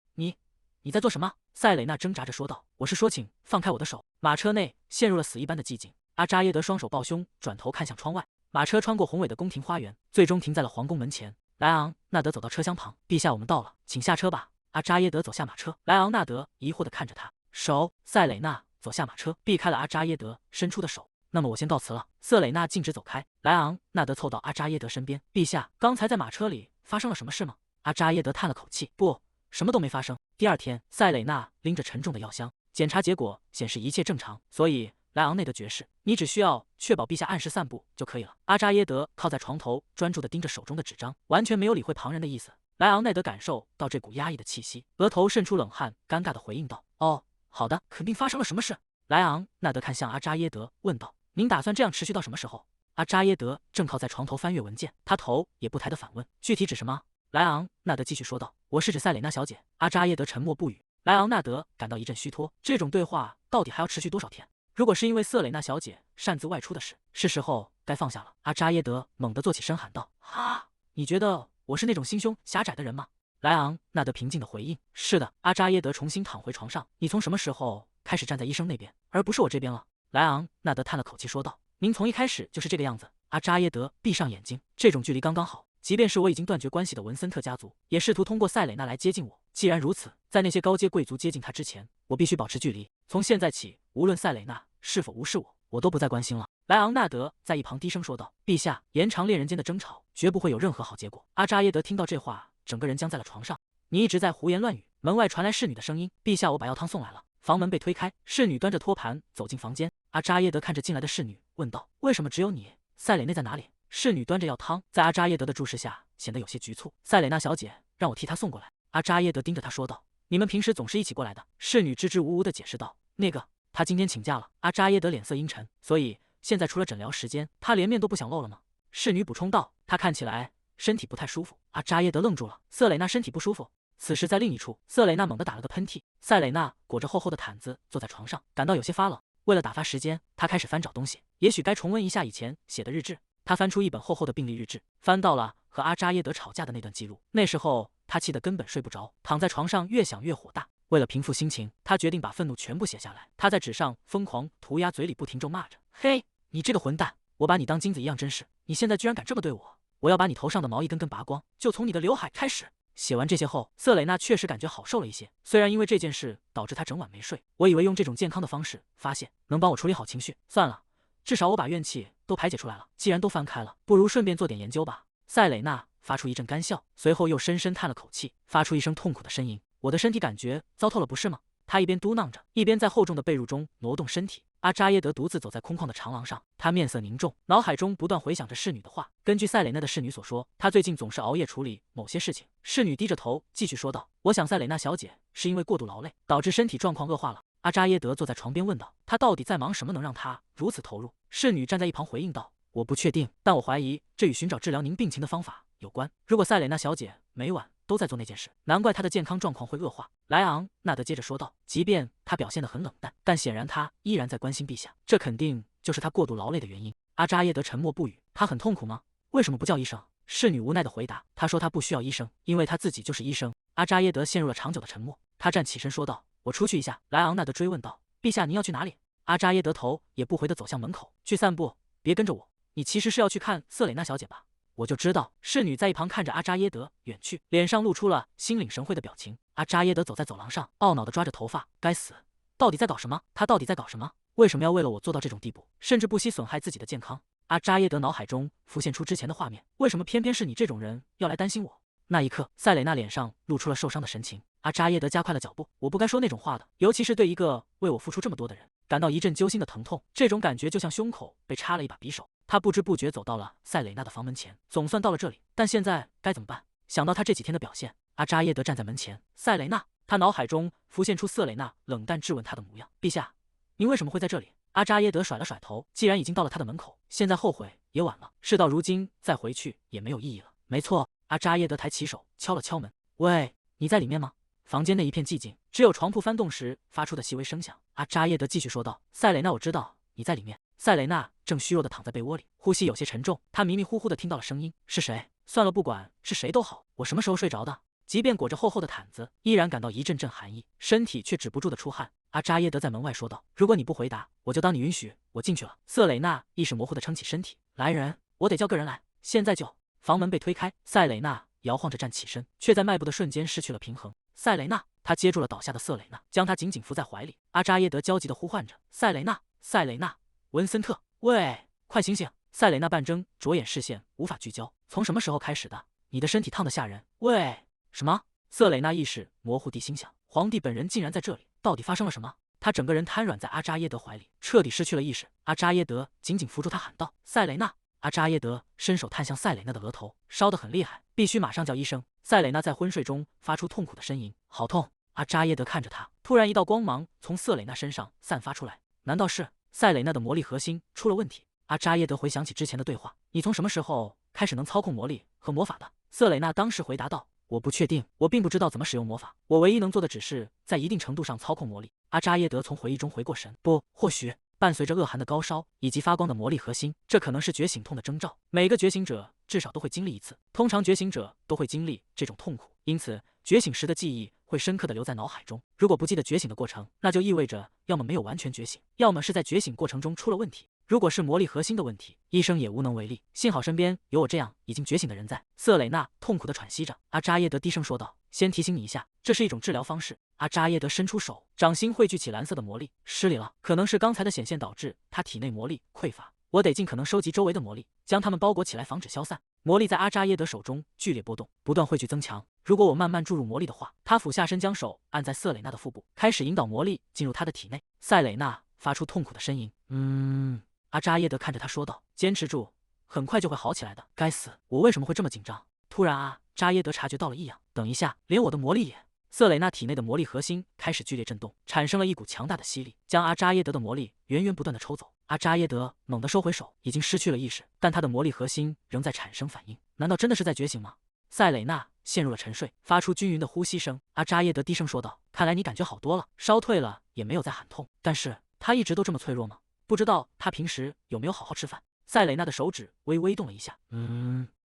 Speaker 1: 你在做什么？塞蕾娜挣扎着说道，我是说请放开我的手。马车内陷入了死一般的寂静。阿扎耶德双手抱胸，转头看向窗外。马车穿过宏伟的宫廷花园，最终停在了皇宫门前。莱昂纳德走到车厢旁，陛下，我们到了，请下车吧。阿扎耶德走下马车，莱昂纳德疑惑地看着他，手。塞蕾娜走下马车，避开了阿扎耶德伸出的手。那么我先告辞了。瑟蕾娜径直走开。莱昂纳德凑到阿扎耶德身边，陛下，刚才在马车里发生了什么事吗？阿扎耶德叹了口气，不，什么都没发生。第二天，塞蕾娜拎着沉重的药箱，检查结果显示一切正常，所以莱昂内德爵士，你只需要确保陛下按时散步就可以了。阿扎耶德靠在床头，专注地盯着手中的纸张，完全没有理会旁人的意思。莱昂内德感受到这股压抑的气息，额头渗出冷汗，尴尬地回应道：“哦，好的，肯定发生了什么事。”莱昂纳德看向阿扎耶德，问道：“您打算这样持续到什么时候？”阿扎耶德正靠在床头翻阅文件，他头也不抬地反问：“具体指什么？”莱昂纳德继续说道：“我是指塞蕾娜小姐。”阿扎耶德沉默不语。莱昂纳德感到一阵虚脱，这种对话到底还要持续多少天？如果是因为瑟蕾娜小姐擅自外出的事，是时候该放下了。阿扎耶德猛地坐起身喊道：“哈，你觉得我是那种心胸狭窄的人吗？”莱昂纳德平静地回应：“是的。”阿扎耶德重新躺回床上。你从什么时候开始站在医生那边，而不是我这边了？莱昂纳德叹了口气说道：“您从一开始就是这个样子。”阿扎耶德闭上眼睛，这种距离刚刚好。即便是我已经断绝关系的文森特家族，也试图通过塞蕾娜来接近我。既然如此，在那些高阶贵族接近他之前，我必须保持距离。从现在起，无论塞蕾娜是否无视我，我都不再关心了。莱昂纳德在一旁低声说道：“陛下，延长恋人间的争吵，绝不会有任何好结果。”阿扎耶德听到这话，整个人僵在了床上。你一直在胡言乱语。门外传来侍女的声音：“陛下，我把药汤送来了。”房门被推开，侍女端着托盘走进房间。阿扎耶德看着进来的侍女，问道：“为什么只有你？塞蕾内在哪里？”侍女端着药汤，在阿扎耶德的注视下，显得有些局促。塞蕾娜小姐让我替她送过来。阿扎耶德盯着她说道：“你们平时总是一起过来的。”侍女支支吾吾地解释道：“那个，她今天请假了。”阿扎耶德脸色阴沉，所以现在除了诊疗时间，她连面都不想露了吗？侍女补充道：“她看起来身体不太舒服。”阿扎耶德愣住了，瑟蕾娜身体不舒服。此时在另一处，瑟蕾娜猛地打了个喷嚏。塞蕾娜裹着厚厚的毯子坐在床上，感到有些发冷。为了打发时间，她开始翻找东西，也许该重温一下以前写的日志。他翻出一本厚厚的病历日志，翻到了和阿扎耶德吵架的那段记录。那时候他气得根本睡不着，躺在床上越想越火大。为了平复心情，他决定把愤怒全部写下来。他在纸上疯狂涂鸦，嘴里不停咒骂着：“嘿，你这个混蛋！我把你当金子一样珍视，你现在居然敢这么对我！我要把你头上的毛一根根拔光，就从你的刘海开始。”写完这些后，瑟蕾娜确实感觉好受了一些。虽然因为这件事导致她整晚没睡，我以为用这种健康的方式发泄能帮我处理好情绪。算了，至少我把怨气都排解出来了。既然都翻开了，不如顺便做点研究吧。塞蕾娜发出一阵干笑，随后又深深叹了口气，发出一声痛苦的呻吟。我的身体感觉糟透了，不是吗？他一边嘟囔着，一边在厚重的被褥中挪动身体。阿扎耶德独自走在空旷的长廊上，他面色凝重，脑海中不断回想着侍女的话。根据塞蕾娜的侍女所说，她最近总是熬夜处理某些事情。侍女低着头继续说道：“我想塞蕾娜小姐是因为过度劳累，导致身体状况恶化了。”阿扎耶德坐在床边问道：“她到底在忙什么，能让她如此投入？”侍女站在一旁回应道：“我不确定，但我怀疑这与寻找治疗您病情的方法有关。如果塞蕾娜小姐每晚都在做那件事，难怪她的健康状况会恶化。”莱昂纳德接着说道：“即便她表现得很冷淡，但显然她依然在关心陛下，这肯定就是她过度劳累的原因。”阿扎耶德沉默不语。“她很痛苦吗？为什么不叫医生？”侍女无奈地回答：“她说她不需要医生，因为她自己就是医生。”阿扎耶德陷入了长久的沉默。他站起身说道：“我出去一下。”莱昂纳德追问道：“陛下，您要去哪里？”阿扎耶德头也不回地走向门口：“去散步，别跟着我。你其实是要去看瑟蕾娜小姐吧？”“我就知道。”侍女在一旁看着阿扎耶德远去，脸上露出了心领神会的表情。阿扎耶德走在走廊上，懊恼地抓着头发：“该死，到底在搞什么？他到底在搞什么？为什么要为了我做到这种地步，甚至不惜损害自己的健康？”阿扎耶德脑海中浮现出之前的画面，为什么偏偏是你这种人要来担心我？那一刻，塞蕾娜脸上露出了受伤的神情。阿扎耶德加快了脚步：“我不该说那种话的，尤其是对一个为我付出这么多的人。”感到一阵揪心的疼痛，这种感觉就像胸口被插了一把匕首。他不知不觉走到了塞蕾娜的房门前，总算到了这里，但现在该怎么办？想到他这几天的表现，阿扎耶德站在门前。塞蕾娜，他脑海中浮现出瑟蕾娜冷淡质问他的模样：“陛下，您为什么会在这里？”阿扎耶德甩了甩头，既然已经到了他的门口，现在后悔也晚了。事到如今，再回去也没有意义了。没错，阿扎耶德抬起手敲了敲门：“喂，你在里面吗？”房间内一片寂静，只有床铺翻动时发出的细微声响。阿扎耶德继续说道：“塞蕾娜，我知道你在里面。”塞蕾娜正虚弱地躺在被窝里，呼吸有些沉重。她迷迷糊糊地听到了声音：“是谁？算了，不管是谁都好。我什么时候睡着的？”即便裹着厚厚的毯子，依然感到一阵阵寒意，身体却止不住的出汗。阿扎耶德在门外说道：“如果你不回答，我就当你允许我进去了。”瑟蕾娜意识模糊地撑起身体：“来人，我得叫个人来，现在就！”房门被推开，塞蕾娜摇晃着站起身，却在迈步的瞬间失去了平衡。塞蕾娜，他接住了倒下的瑟蕾娜，将她紧紧扶在怀里。阿扎耶德焦急地呼唤着：“塞蕾娜，塞蕾娜，文森特，喂，快醒醒！”塞蕾娜半睁着眼，视线无法聚焦。从什么时候开始的？你的身体烫得吓人。喂，什么？瑟蕾娜意识模糊地心想：皇帝本人竟然在这里，到底发生了什么？她整个人瘫软在阿扎耶德怀里，彻底失去了意识。阿扎耶德紧紧扶住她，喊道：“塞蕾娜！”阿扎耶德伸手探向塞蕾娜的额头，烧得很厉害，必须马上叫医生。塞蕾娜在昏睡中发出痛苦的呻吟，好痛！阿扎耶德看着她，突然一道光芒从瑟蕾娜身上散发出来，难道是塞蕾娜的魔力核心出了问题？阿扎耶德回想起之前的对话：“你从什么时候开始能操控魔力和魔法的？”瑟蕾娜当时回答道：“我不确定，我并不知道怎么使用魔法，我唯一能做的只是在一定程度上操控魔力。”阿扎耶德从回忆中回过神，不，或许伴随着恶寒的高烧以及发光的魔力核心，这可能是觉醒痛的征兆。每个觉醒者至少都会经历一次，通常觉醒者都会经历这种痛苦，因此觉醒时的记忆会深刻的留在脑海中。如果不记得觉醒的过程，那就意味着要么没有完全觉醒，要么是在觉醒过程中出了问题。如果是魔力核心的问题，医生也无能为力。幸好身边有我这样已经觉醒的人在。瑟蕾娜痛苦地喘息着。阿扎耶德低声说道：“先提醒你一下，这是一种治疗方式。”阿扎耶德伸出手，掌心汇聚起蓝色的魔力。失礼了，可能是刚才的显现导致他体内魔力匮乏。我得尽可能收集周围的魔力，将它们包裹起来，防止消散。魔力在阿扎耶德手中剧烈波动，不断汇聚增强。如果我慢慢注入魔力的话，他俯下身，将手按在瑟蕾娜的腹部，开始引导魔力进入她的体内。塞蕾娜发出痛苦的呻吟。阿扎耶德看着他说道：“坚持住，很快就会好起来的。”该死，我为什么会这么紧张？突然，阿扎耶德察觉到了异样。等一下，连我的魔力也……瑟蕾娜体内的魔力核心开始剧烈震动，产生了一股强大的吸力，将阿扎耶德的魔力源源不断的抽走。阿扎耶德猛地收回手，已经失去了意识，但他的魔力核心仍在产生反应。难道真的是在觉醒吗？塞蕾娜陷入了沉睡，发出均匀的呼吸声。阿扎耶德低声说道：“看来你感觉好多了，烧退了，也没有再喊痛。但是他一直都这么脆弱吗？不知道他平时有没有好好吃饭？”塞蕾娜的手指微微动了一下。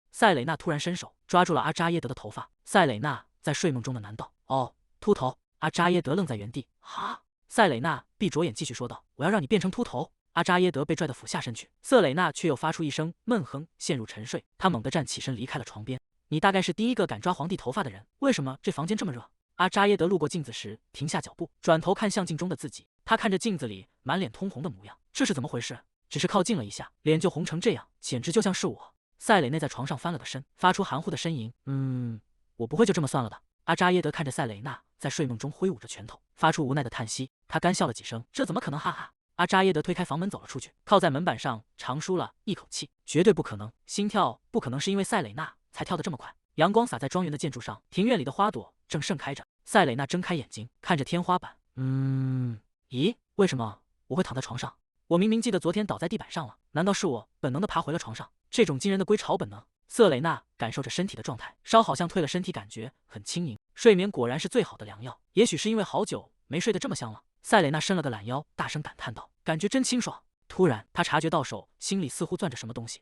Speaker 1: 塞蕾娜突然伸手抓住了阿扎耶德的头发。塞蕾娜在睡梦中的喃道：“哦，秃头。”阿扎耶德愣在原地。哈！塞蕾娜闭着眼继续说道：“我要让你变成秃头。”阿扎耶德被拽得俯下身去，瑟蕾娜却又发出一声闷哼，陷入沉睡。她猛地站起身，离开了床边。你大概是第一个敢抓皇帝头发的人，为什么这房间这么热？阿扎耶德路过镜子时停下脚步，转头看向镜中的自己。他看着镜子里满脸通红的模样，这是怎么回事？只是靠近了一下，脸就红成这样，简直就像是我。塞蕾娜在床上翻了个身，发出含糊的呻吟：“我不会就这么算了的。”阿扎耶德看着塞蕾娜在睡梦中挥舞着拳头，发出无奈的叹息。他干笑了几声：“这怎么可能？哈哈！”阿扎耶德推开房门走了出去，靠在门板上长舒了一口气。绝对不可能，心跳不可能是因为塞蕾娜才跳得这么快。阳光洒在庄园的建筑上，庭院里的花朵正盛开着。塞蕾娜睁开眼睛，看着天花板。咦，为什么我会躺在床上？我明明记得昨天倒在地板上了，难道是我本能的爬回了床上？这种惊人的归巢本能。瑟蕾娜感受着身体的状态，稍好像退了身体，感觉很轻盈。睡眠果然是最好的良药，也许是因为好久没睡得这么香了。塞蕾娜伸了个懒腰，大声感叹道：“感觉真清爽。”突然，她察觉到手心里似乎攥着什么东西。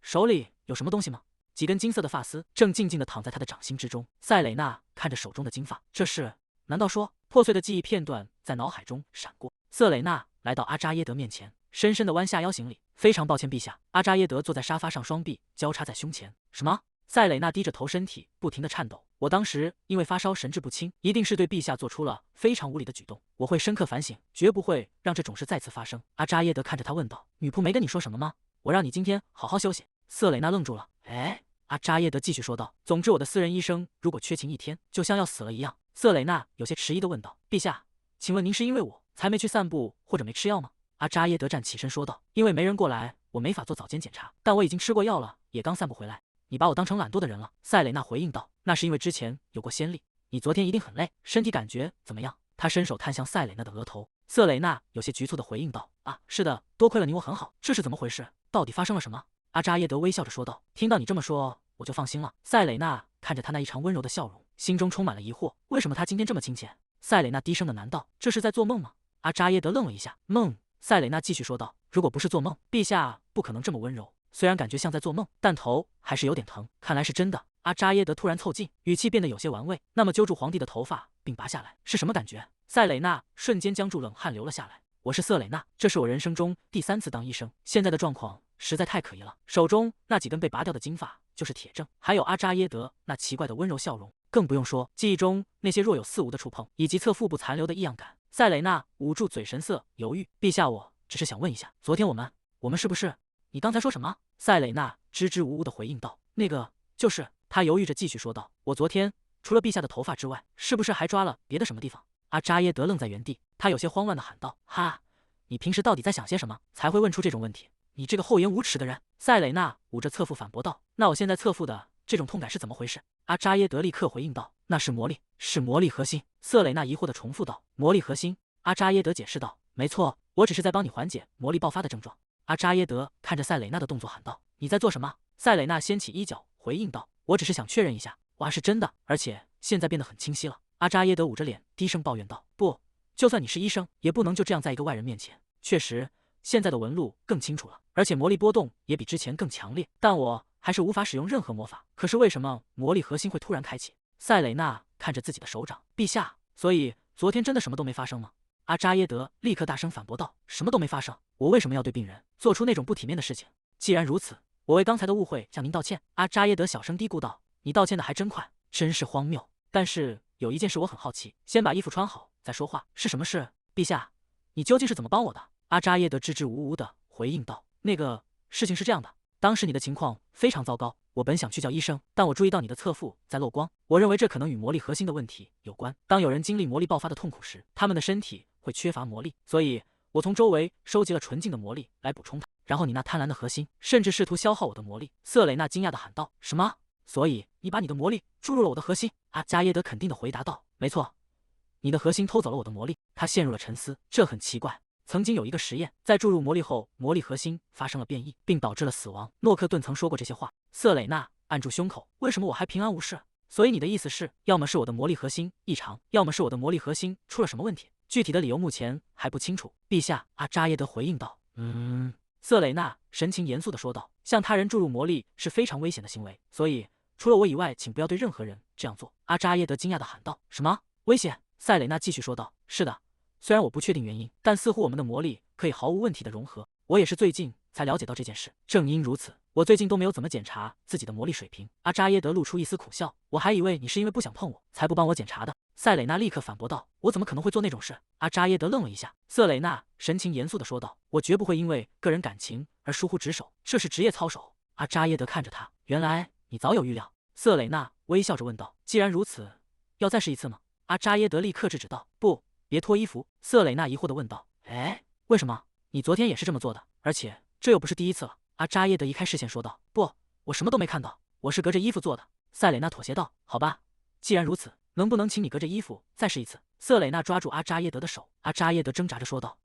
Speaker 1: 手里有什么东西吗？几根金色的发丝正静静地躺在她的掌心之中。塞蕾娜看着手中的金发，这是？难道说？破碎的记忆片段在脑海中闪过。瑟蕾娜来到阿扎耶德面前，深深地弯下腰行礼：“非常抱歉，陛下。”阿扎耶德坐在沙发上，双臂交叉在胸前。什么？塞蕾娜低着头，身体不停地颤抖。我当时因为发烧神志不清，一定是对陛下做出了非常无礼的举动，我会深刻反省，绝不会让这种事再次发生。阿扎耶德看着他问道：“女仆没跟你说什么吗？我让你今天好好休息。”瑟蕾娜愣住了。阿扎耶德继续说道：“总之，我的私人医生如果缺勤一天，就像要死了一样。”瑟蕾娜有些迟疑地问道：“陛下，请问您是因为我才没去散步或者没吃药吗？”阿扎耶德站起身说道：“因为没人过来，我没法做早间检查，但我已经吃过药了，也刚散步回来。你把我当成懒惰的人了。”塞蕾娜回应道：“那是因为之前有过先例。你昨天一定很累，身体感觉怎么样？”他伸手探向塞蕾娜的额头。瑟蕾娜有些局促地回应道：“啊，是的，多亏了你，我很好。这是怎么回事？到底发生了什么？”阿扎耶德微笑着说道：“听到你这么说，我就放心了。”塞蕾娜看着他那一常温柔的笑容，心中充满了疑惑：为什么他今天这么亲切？塞蕾娜低声的喃道：“这是在做梦吗？”阿扎耶德愣了一下，梦。塞蕾娜继续说道：“如果不是做梦，陛下不可能这么温柔。虽然感觉像在做梦，但头还是有点疼，看来是真的。”阿扎耶德突然凑近，语气变得有些玩味：“那么揪住皇帝的头发并拔下来是什么感觉？”塞蕾娜瞬间僵住，冷汗流了下来。“我是瑟蕾娜，这是我人生中第3次当医生，现在的状况实在太可疑了。”手中那几根被拔掉的金发就是铁证，还有阿扎耶德那奇怪的温柔笑容，更不用说记忆中那些若有似无的触碰，以及侧腹部残留的异样感。塞蕾娜捂住嘴，神色犹豫：“陛下，我只是想问一下，昨天我们是不是？”“你刚才说什么？”塞蕾娜支支吾吾地回应道：“那个就是。”她犹豫着继续说道：“我昨天除了陛下的头发之外，是不是还抓了别的什么地方？”阿扎耶德愣在原地，他有些慌乱地喊道：“哈，你平时到底在想些什么，才会问出这种问题？你这个厚颜无耻的人！”塞蕾娜捂着侧腹反驳道：“那我现在侧腹的这种痛感是怎么回事？”阿扎耶德立刻回应道：“那是魔力，是魔力核心。”瑟蕾娜疑惑地重复道：“魔力核心？”阿扎耶德解释道：“没错，我只是在帮你缓解魔力爆发的症状。”阿扎耶德看着塞蕾娜的动作喊道：“你在做什么？”塞蕾娜掀起衣角回应道：“我只是想确认一下，哇，是真的，而且现在变得很清晰了。”阿扎耶德捂着脸低声抱怨道：“不，就算你是医生，也不能就这样在一个外人面前。确实，现在的纹路更清楚了，而且魔力波动也比之前更强烈，但我还是无法使用任何魔法。可是为什么魔力核心会突然开启？”塞蕾娜看着自己的手掌：“陛下，所以昨天真的什么都没发生吗？”阿扎耶德立刻大声反驳道：“什么都没发生，我为什么要对病人做出那种不体面的事情？既然如此，我为刚才的误会向您道歉。”阿扎耶德小声嘀咕道：“你道歉的还真快，真是荒谬。但是有一件事我很好奇，先把衣服穿好再说话。是什么事？陛下，你究竟是怎么帮我的？”阿扎耶德支支吾吾地回应道：“那个事情是这样的，当时你的情况非常糟糕，我本想去叫医生，但我注意到你的侧腹在漏光，我认为这可能与魔力核心的问题有关。当有人经历魔力爆发的痛苦时，他们的身体会缺乏魔力，所以我从周围收集了纯净的魔力来补充它。然后你那贪婪的核心甚至试图消耗我的魔力。”瑟蕾娜惊讶地喊道：“什么？所以你把你的魔力注入了我的核心？”阿扎耶德肯定地回答道：“没错，你的核心偷走了我的魔力。”他陷入了沉思，这很奇怪。曾经有一个实验，在注入魔力后，魔力核心发生了变异，并导致了死亡。诺克顿曾说过这些话。瑟蕾娜按住胸口，为什么我还平安无事？所以你的意思是，要么是我的魔力核心异常，要么是我的魔力核心出了什么问题？具体的理由目前还不清楚，陛下。”阿扎耶德回应道：“瑟蕾娜神情严肃地说道：“向他人注入魔力是非常危险的行为，所以除了我以外，请不要对任何人这样做。”阿扎耶德惊讶地喊道：“什么危险？”赛蕾娜继续说道：“是的，虽然我不确定原因，但似乎我们的魔力可以毫无问题的融合。我也是最近才了解到这件事。正因如此，我最近都没有怎么检查自己的魔力水平。”阿扎耶德露出一丝苦笑：“我还以为你是因为不想碰我，才不帮我检查的。”赛蕾娜立刻反驳道：“我怎么可能会做那种事？”阿扎耶德愣了一下，瑟蕾娜神情严肃地说道：“我绝不会因为个人感情而疏忽职守，这是职业操守。”阿扎耶德看着他，原来你早有预料。瑟蕾娜微笑着问道：“既然如此，要再试一次吗？”阿扎耶德立刻制止道：“不，别脱衣服。”瑟蕾娜疑惑地问道：“哎，为什么？你昨天也是这么做的，而且这又不是第一次了。”阿扎耶德移开视线说道：“不，我什么都没看到，我是隔着衣服做的。”赛蕾娜妥协道：“好吧，既然如此，能不能请你隔着衣服再试一次？”瑟蕾娜抓住阿扎耶德的手，阿扎耶德挣扎着说道：“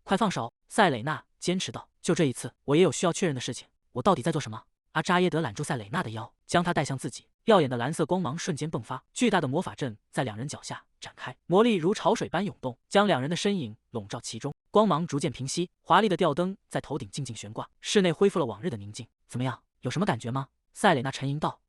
Speaker 1: 快放手！”赛蕾娜坚持道：“就这一次，我也有需要确认的事情。我到底在做什么？”阿扎耶德揽住赛蕾娜的腰，将她带向自己，耀眼的蓝色光芒瞬间迸发，巨大的魔法阵在两人脚下展开，魔力如潮水般涌动，将两人的身影笼罩其中。光芒逐渐平息，华丽的吊灯在头顶静静悬挂，室内恢复了往日的宁静。怎么样，有什么感觉吗？赛蕾娜沉吟道：“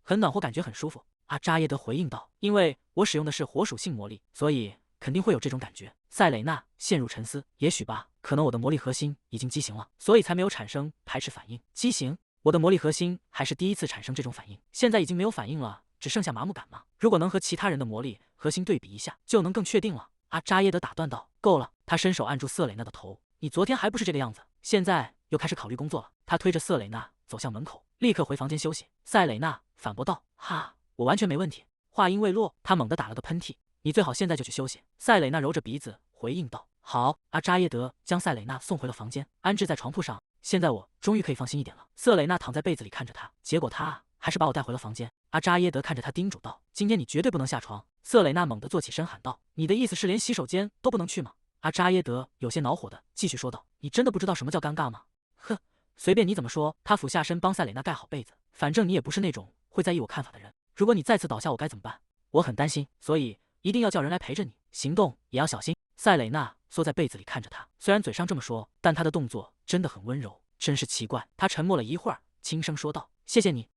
Speaker 1: 很暖和，感觉很舒服。”阿扎耶德回应道：“因为我使用的是火属性魔力，所以肯定会有这种感觉。”赛蕾娜陷入沉思，也许吧，可能我的魔力核心已经畸形了，所以才没有产生排斥反应。畸形？我的魔力核心还是第一次产生这种反应，现在已经没有反应了，只剩下麻木感了。如果能和其他人的魔力核心对比一下，就能更确定了。阿扎耶德打断道：“够了！”他伸手按住瑟蕾娜的头：“你昨天还不是这个样子，现在又开始考虑工作了。”他推着瑟蕾娜走向门口，立刻回房间休息。赛蕾娜反驳道：“哈，我完全没问题。”话音未落，他猛地打了个喷嚏。“你最好现在就去休息。”赛蕾娜揉着鼻子回应道。“好。”阿扎耶德将赛蕾娜送回了房间，安置在床铺上。现在我终于可以放心一点了。瑟蕾娜躺在被子里看着他，结果他还是把我带回了房间。阿扎耶德看着他叮嘱道：“今天你绝对不能下床。”瑟蕾娜猛地坐起身喊道：“你的意思是连洗手间都不能去吗？”阿扎耶德有些恼火的继续说道：“你真的不知道什么叫尴尬吗？”“哼，随便你怎么说。”他俯下身帮赛蕾娜盖好被子，“反正你也不是那种会在意我看法的人。如果你再次倒下，我该怎么办？我很担心，所以一定要叫人来陪着你，行动也要小心。”赛蕾娜缩在被子里看着他，虽然嘴上这么说，但他的动作真的很温柔，真是奇怪。他沉默了一会儿，轻声说道：“谢谢你，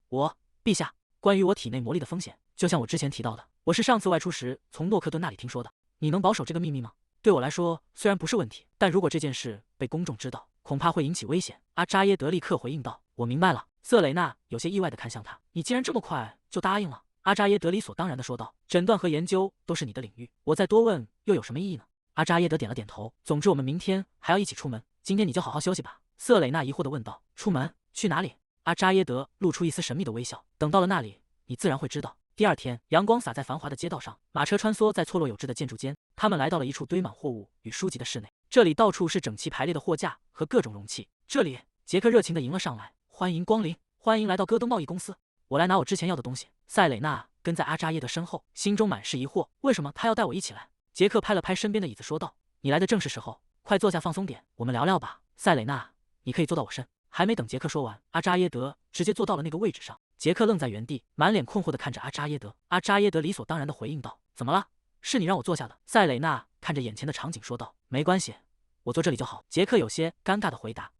Speaker 1: 陛下。关于我体内魔力的风险，就像我之前提到的，我是上次外出时从诺克顿那里听说的。你能保守这个秘密吗？对我来说虽然不是问题，但如果这件事被公众知道，恐怕会引起危险。”阿扎耶德立刻回应道：“我明白了。”瑟蕾娜有些意外地看向他：“你竟然这么快就答应了？”阿扎耶德理所当然地说道：“诊断和研究都是你的领域，我再多问又有什么意义呢？”阿扎耶德点了点头：“总之我们明天还要一起出门，今天你就好好休息吧。”瑟蕾娜疑惑地问道：“出门？去哪里？”阿扎耶德露出一丝神秘的微笑：“等到了那里，你自然会知道。”第二天，阳光洒在繁华的街道上，马车穿梭在错落有致的建筑间。他们来到了一处堆满货物与书籍的室内，这里到处是整齐排列的货架和各种容器。这里，杰克热情地迎了上来：“欢迎光临，欢迎来到戈登贸易公司。我来拿我之前要的东西。”赛蕾娜跟在阿扎耶德身后，心中满是疑惑：为什么他要带我一起来？杰克拍了拍身边的椅子说道：“你来的正是时候，快坐下放松点，我们聊聊吧。”赛蕾娜，你可以坐到我身。还没等杰克说完，阿扎耶德直接坐到了那个位置上。杰克愣在原地，满脸困惑地看着阿扎耶德。阿扎耶德理所当然地回应道：“怎么了？是你让我坐下的。”赛蕾娜看着眼前的场景说道：“没关系，我坐这里就好。”杰克有些尴尬地回答：“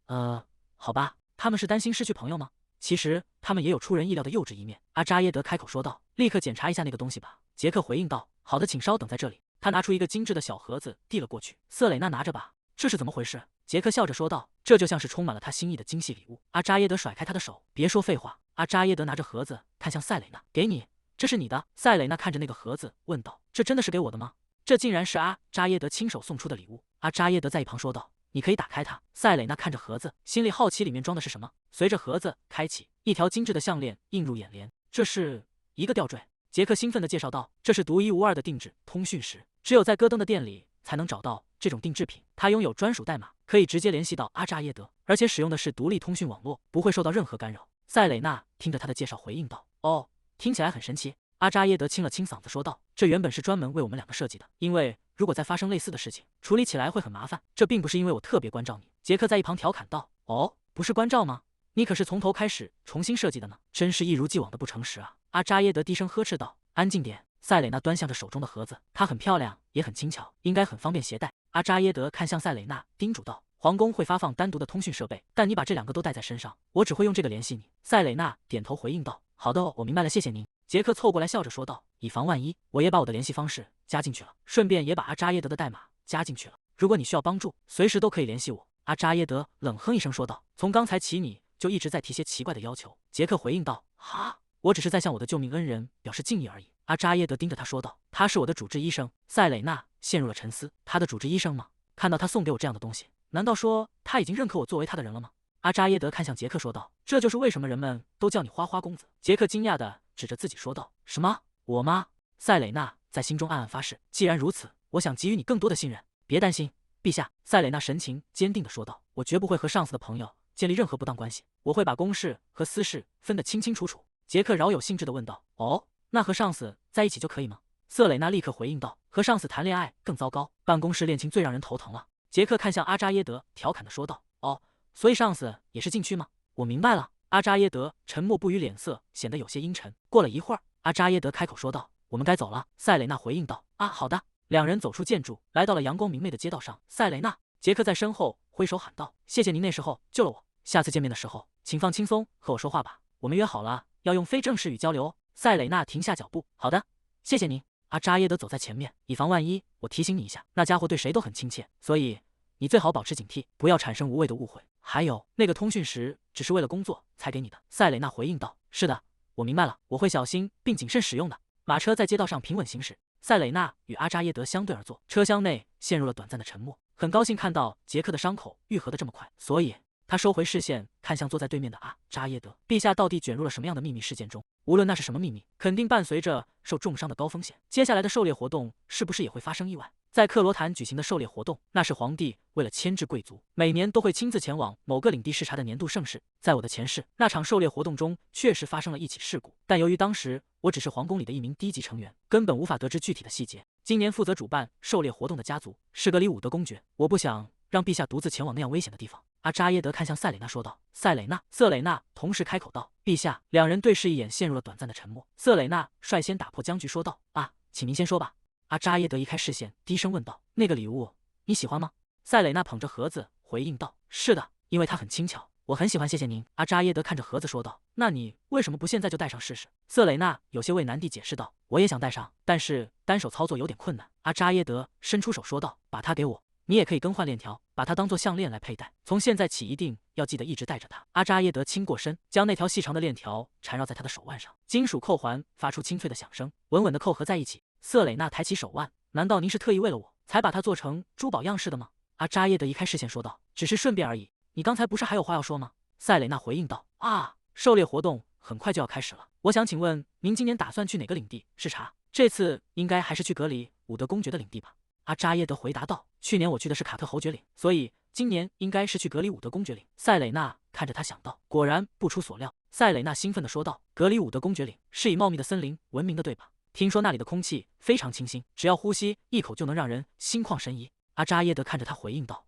Speaker 1: 好吧。”他们是担心失去朋友吗？其实他们也有出人意料的幼稚一面。阿扎耶德开口说道：“立刻检查一下那个东西吧。”杰克回应道：“好的，请稍等在这里。”他拿出一个精致的小盒子递了过去。瑟蕾娜拿着吧。这是怎么回事？杰克笑着说道：“这就像是充满了他心意的精细礼物。”阿扎耶德甩开他的手：“别说废话。”阿扎耶德拿着盒子看向赛蕾娜：“给你，这是你的。”赛蕾娜看着那个盒子问道：“这真的是给我的吗？”这竟然是阿扎耶德亲手送出的礼物。阿扎耶德在一旁说道：“你可以打开它。”赛蕾娜看着盒子，心里好奇里面装的是什么。随着盒子开启，一条精致的项链映入眼帘。这是一个吊坠。杰克兴奋地介绍道：“这是独一无二的定制通讯石，只有在戈登的店里才能找到这种定制品。它拥有专属代码，可以直接联系到阿扎耶德，而且使用的是独立通讯网络，不会受到任何干扰。”赛蕾娜听着他的介绍回应道：“哦，听起来很神奇。”阿扎耶德清了清嗓子说道：“这原本是专门为我们两个设计的，因为如果再发生类似的事情，处理起来会很麻烦。这并不是因为我特别关照你。”杰克在一旁调侃道：“哦，不是关照吗？你可是从头开始重新设计的呢，真是一如既往的不诚实啊！”阿扎耶德低声呵斥道：“安静点。”赛蕾娜端详着手中的盒子，它很漂亮，也很轻巧，应该很方便携带。阿扎耶德看向赛蕾娜，叮嘱道：“皇宫会发放单独的通讯设备，但你把这2个都带在身上，我只会用这个联系你。塞蕾娜点头回应道：“好的，我明白了，谢谢您。”杰克凑过来笑着说道：“以防万一，我也把我的联系方式加进去了，顺便也把阿扎耶德的代码加进去了。如果你需要帮助，随时都可以联系我。”阿扎耶德冷哼一声说道：“从刚才起你就一直在提些奇怪的要求。”杰克回应道：“哈，我只是在向我的救命恩人表示敬意而已。”阿扎耶德盯着他说道：“他是我的主治医生。”塞蕾娜陷入了沉思。他的主治医生吗？看到他送给我这样的东西，难道说他已经认可我作为他的人了吗？阿扎耶德看向杰克说道：“这就是为什么人们都叫你花花公子。”杰克惊讶地指着自己说道：“什么？我吗？”塞蕾娜在心中暗暗发誓：“既然如此，我想给予你更多的信任。别担心，陛下。”塞蕾娜神情坚定地说道：“我绝不会和上司的朋友建立任何不当关系，我会把公事和私事分得清清楚楚。”杰克饶有兴致地问道：“哦，那和上司在一起就可以吗？”瑟蕾娜立刻回应道：“和上司谈恋爱更糟糕，办公室恋情最让人头疼了。”杰克看向阿扎耶德，调侃地说道：“哦，所以上司也是禁区吗？我明白了。”阿扎耶德沉默不语，脸色显得有些阴沉。过了一会儿，阿扎耶德开口说道：“我们该走了。”塞蕾娜回应道：“啊，好的。”两人走出建筑，来到了阳光明媚的街道上。塞蕾娜，杰克在身后挥手喊道：“谢谢您那时候救了我，下次见面的时候，请放轻松和我说话吧。我们约好了要用非正式语交流哦。”塞蕾娜停下脚步：“好的，谢谢您。”阿扎耶德走在前面，以防万一，我提醒你一下，那家伙对谁都很亲切，所以你最好保持警惕，不要产生无谓的误会。还有，那个通讯石只是为了工作才给你的。塞蕾娜回应道：“是的，我明白了，我会小心并谨慎使用的。”马车在街道上平稳行驶，塞蕾娜与阿扎耶德相对而坐，车厢内陷入了短暂的沉默。很高兴看到杰克的伤口愈合得这么快，所以他收回视线，看向坐在对面的阿扎耶德。陛下到底卷入了什么样的秘密事件中？无论那是什么秘密，肯定伴随着受重伤的高风险。接下来的狩猎活动是不是也会发生意外？在克罗坦举行的狩猎活动，那是皇帝为了牵制贵族，每年都会亲自前往某个领地视察的年度盛事。在我的前世，那场狩猎活动中确实发生了一起事故，但由于当时我只是皇宫里的一名低级成员，根本无法得知具体的细节。今年负责主办狩猎活动的家族是格里伍德公爵，我不想让陛下独自前往那样危险的地方。阿扎耶德看向塞蕾娜说道：“塞蕾娜。”瑟蕾娜同时开口道：“陛下。”两人对视一眼，陷入了短暂的沉默。瑟蕾娜率先打破僵局，说道：“啊，请您先说吧。”阿扎耶德移开视线，低声问道：“那个礼物你喜欢吗？”塞蕾娜捧着盒子回应道：“是的，因为它很轻巧，我很喜欢，谢谢您。”阿扎耶德看着盒子说道：“那你为什么不现在就戴上试试？”瑟蕾娜有些为难地解释道：“我也想戴上，但是单手操作有点困难。”阿扎耶德伸出手说道：“把它给我。你也可以更换链条，把它当做项链来佩戴。从现在起，一定要记得一直带着它。”阿扎耶德倾过身，将那条细长的链条缠绕在他的手腕上，金属扣环发出清脆的响声，稳稳地扣合在一起。瑟蕾娜抬起手腕：“难道您是特意为了我才把它做成珠宝样式的吗？”阿扎耶德移开视线说道：“只是顺便而已。你刚才不是还有话要说吗？”塞蕾娜回应道：“啊，狩猎活动很快就要开始了，我想请问您今年打算去哪个领地视察？这次应该还是去格里伍德公爵的领地吧？”阿扎耶德回答道：“去年我去的是卡特侯爵领，所以今年应该是去格里伍德公爵领。”塞蕾娜看着他想到，果然不出所料。塞蕾娜兴奋地说道：“格里伍德公爵领是以茂密的森林闻名的，对吧？听说那里的空气非常清新，只要呼吸一口就能让人心旷神怡。”阿扎耶德看着他回应道：“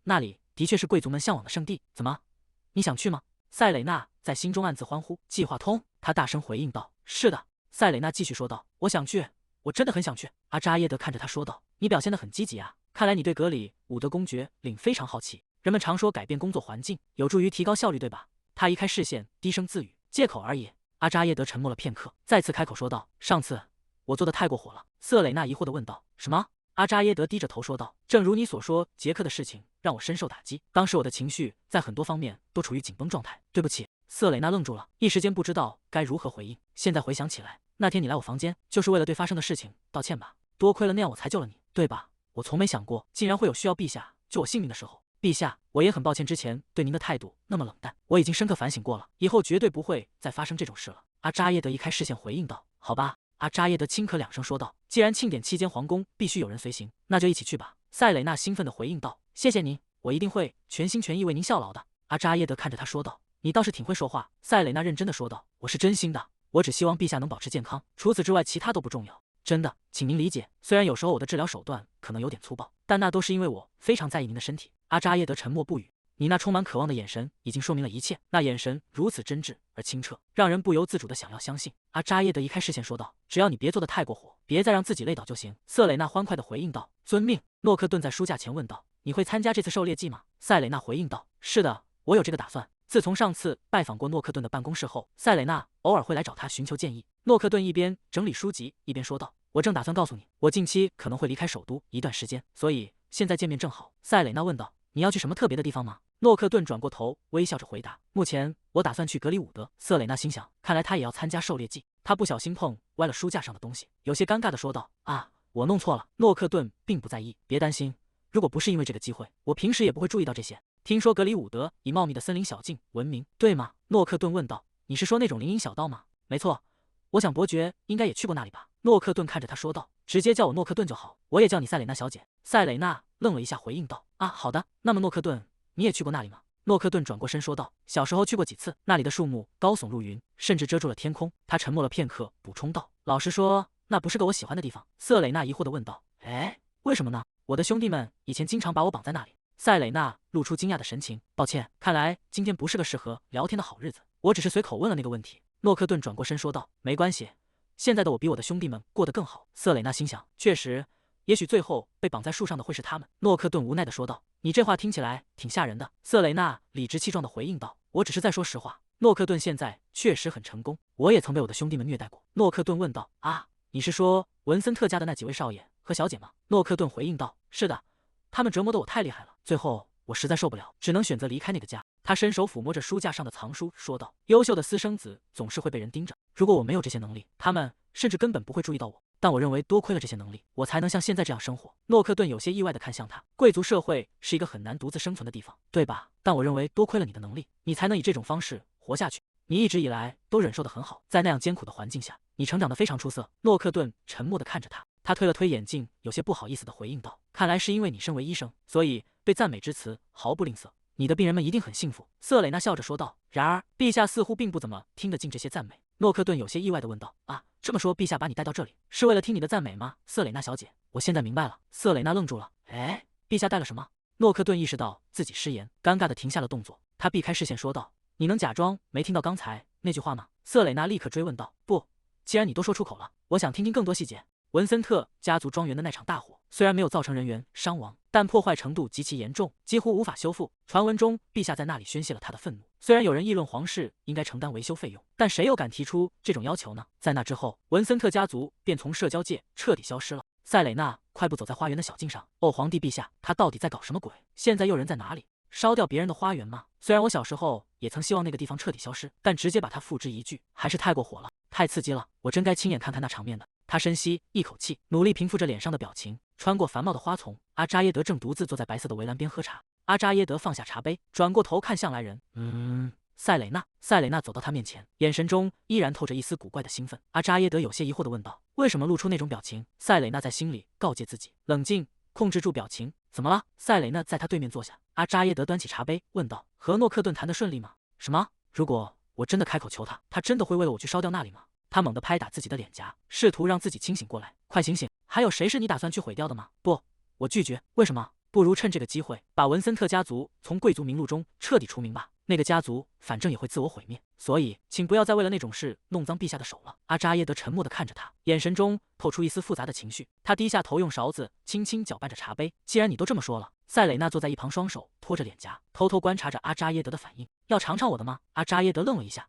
Speaker 1: 那里的确是贵族们向往的圣地。怎么，你想去吗？”塞蕾娜在心中暗自欢呼。计划通，他大声回应道：“是的。”塞蕾娜继续说道：“我想去，我真的很想去。”阿扎耶德看着他说道：“你表现得很积极啊，看来你对格里伍德公爵领非常好奇。人们常说改变工作环境有助于提高效率，对吧？”他移开视线，低声自语：“借口而已。”阿扎耶德沉默了片刻，再次开口说道：“上次我做的太过火了。”瑟蕾娜疑惑地问道：“什么？”阿扎耶德低着头说道：“正如你所说，杰克的事情让我深受打击，当时我的情绪在很多方面都处于紧绷状态。对不起。”瑟蕾娜愣住了，一时间不知道该如何回应。现在回想起来，那天你来我房间就是为了对发生的事情道歉吧？多亏了那样我才救了你，对吧？我从没想过竟然会有需要陛下救我性命的时候。陛下，我也很抱歉之前对您的态度那么冷淡，我已经深刻反省过了，以后绝对不会再发生这种事了。阿扎耶德移开视线回应道：“好吧。”阿扎耶德轻咳两声说道：“既然庆典期间皇宫必须有人随行，那就一起去吧。”塞蕾娜兴奋地回应道：“谢谢您，我一定会全心全意为您效劳的。”阿扎耶德看着他说道：“你倒是挺会说话。”塞蕾娜认真地说道：“我是真心的，我只希望陛下能保持健康，除此之外其他都不重要。真的，请您理解，虽然有时候我的治疗手段可能有点粗暴，但那都是因为我非常在意您的身体。”阿扎耶德沉默不语。你那充满渴望的眼神已经说明了一切，那眼神如此真挚而清澈，让人不由自主的想要相信。阿扎耶德移开视线说道：“只要你别做得太过火，别再让自己累倒就行。”瑟蕾娜欢快的回应道：“遵命。”诺克顿在书架前问道：“你会参加这次狩猎季吗？”塞蕾娜回应道：“是的，我有这个打算。”自从上次拜访过诺克顿的办公室后，塞蕾娜偶尔会来找他寻求建议。诺克顿一边整理书籍，一边说道：“我正打算告诉你，我近期可能会离开首都一段时间，所以现在见面正好。”塞蕾娜问道：“你要去什么特别的地方吗？”诺克顿转过头，微笑着回答：“目前我打算去格里伍德。”瑟蕾娜心想，看来他也要参加狩猎季。他不小心碰歪了书架上的东西，有些尴尬的说道：“啊，我弄错了。”诺克顿并不在意，别担心，如果不是因为这个机会，我平时也不会注意到这些。听说格里伍德以茂密的森林小径闻名，对吗？诺克顿问道。你是说那种林荫小道吗？没错，我想伯爵应该也去过那里吧？诺克顿看着他说道。直接叫我诺克顿就好，我也叫你塞蕾娜小姐。塞蕾娜愣了一下，回应道：“啊，好的。那么诺克顿，你也去过那里吗？”诺克顿转过身说道：“小时候去过几次，那里的树木高耸入云，甚至遮住了天空。”他沉默了片刻，补充道：“老实说，那不是个我喜欢的地方。”瑟蕾娜疑惑地问道：“哎，为什么呢？我的兄弟们以前经常把我绑在那里。”塞蕾娜露出惊讶的神情：“抱歉，看来今天不是个适合聊天的好日子，我只是随口问了那个问题。”诺克顿转过身说道：“没关系，现在的我比我的兄弟们过得更好。”瑟蕾娜心想，确实，也许最后被绑在树上的会是他们。诺克顿无奈地说道：“你这话听起来挺吓人的。”瑟蕾娜理直气壮地回应道：“我只是在说实话。”诺克顿现在确实很成功，我也曾被我的兄弟们虐待过。诺克顿问道：“啊，你是说文森特家的那几位少爷和小姐吗？”诺克顿回应道：“是的，他们折磨得我太厉害了，最后我实在受不了，只能选择离开那个家。”他伸手抚摸着书架上的藏书，说道：“优秀的私生子总是会被人盯着，如果我没有这些能力，他们甚至根本不会注意到我。但我认为多亏了这些能力，我才能像现在这样生活。”诺克顿有些意外地看向他，贵族社会是一个很难独自生存的地方，对吧？但我认为多亏了你的能力，你才能以这种方式活下去。你一直以来都忍受得很好，在那样艰苦的环境下，你成长得非常出色。诺克顿沉默地看着他，他推了推眼镜，有些不好意思地回应道：“看来是因为你身为医生，所以对赞美之词毫不吝啬。你的病人们一定很幸福。”瑟蕾娜笑着说道。然而陛下似乎并不怎么听得进这些赞美。诺克顿有些意外地问道：“啊，这么说陛下把你带到这里是为了听你的赞美吗？”瑟蕾娜小姐，我现在明白了。瑟蕾娜愣住了。哎，陛下带了什么？诺克顿意识到自己失言，尴尬地停下了动作。他避开视线说道：“你能假装没听到刚才那句话吗？”瑟蕾娜立刻追问道：“不，既然你都说出口了，我想听听更多细节。”文森特家族庄园的那场大火虽然没有造成人员伤亡，但破坏程度极其严重，几乎无法修复。传闻中，陛下在那里宣泄了他的愤怒。虽然有人议论皇室应该承担维修费用，但谁又敢提出这种要求呢？在那之后，文森特家族便从社交界彻底消失了。塞蕾娜快步走在花园的小径上。哦，皇帝陛下，他到底在搞什么鬼？现在又人在哪里？烧掉别人的花园吗？虽然我小时候也曾希望那个地方彻底消失，但直接把它付之一炬还是太过火了，太刺激了。我真该亲眼看看那场面的。他深吸一口气，努力平复着脸上的表情。穿过繁茂的花丛，阿扎耶德正独自坐在白色的围栏边喝茶。阿扎耶德放下茶杯，转过头看向来人。塞蕾娜。塞蕾娜走到他面前，眼神中依然透着一丝古怪的兴奋。阿扎耶德有些疑惑地问道：“为什么露出那种表情？”塞蕾娜在心里告诫自己，冷静，控制住表情。怎么了？塞蕾娜在他对面坐下。阿扎耶德端起茶杯，问道：“和诺克顿谈得顺利吗？”什么？如果我真的开口求他，他真的会为了我去烧掉那里吗？他猛地拍打自己的脸颊，试图让自己清醒过来。快醒醒！还有谁是你打算去毁掉的吗？不，我拒绝。为什么？不如趁这个机会把文森特家族从贵族名录中彻底除名吧。那个家族反正也会自我毁灭，所以请不要再为了那种事弄脏陛下的手了。阿扎耶德沉默地看着他，眼神中透出一丝复杂的情绪。他低下头，用勺子轻轻搅拌着茶杯。既然你都这么说了。塞蕾娜坐在一旁，双手托着脸颊，偷偷观察着阿扎耶德的反应。要尝尝我的吗？阿扎耶德愣了一下。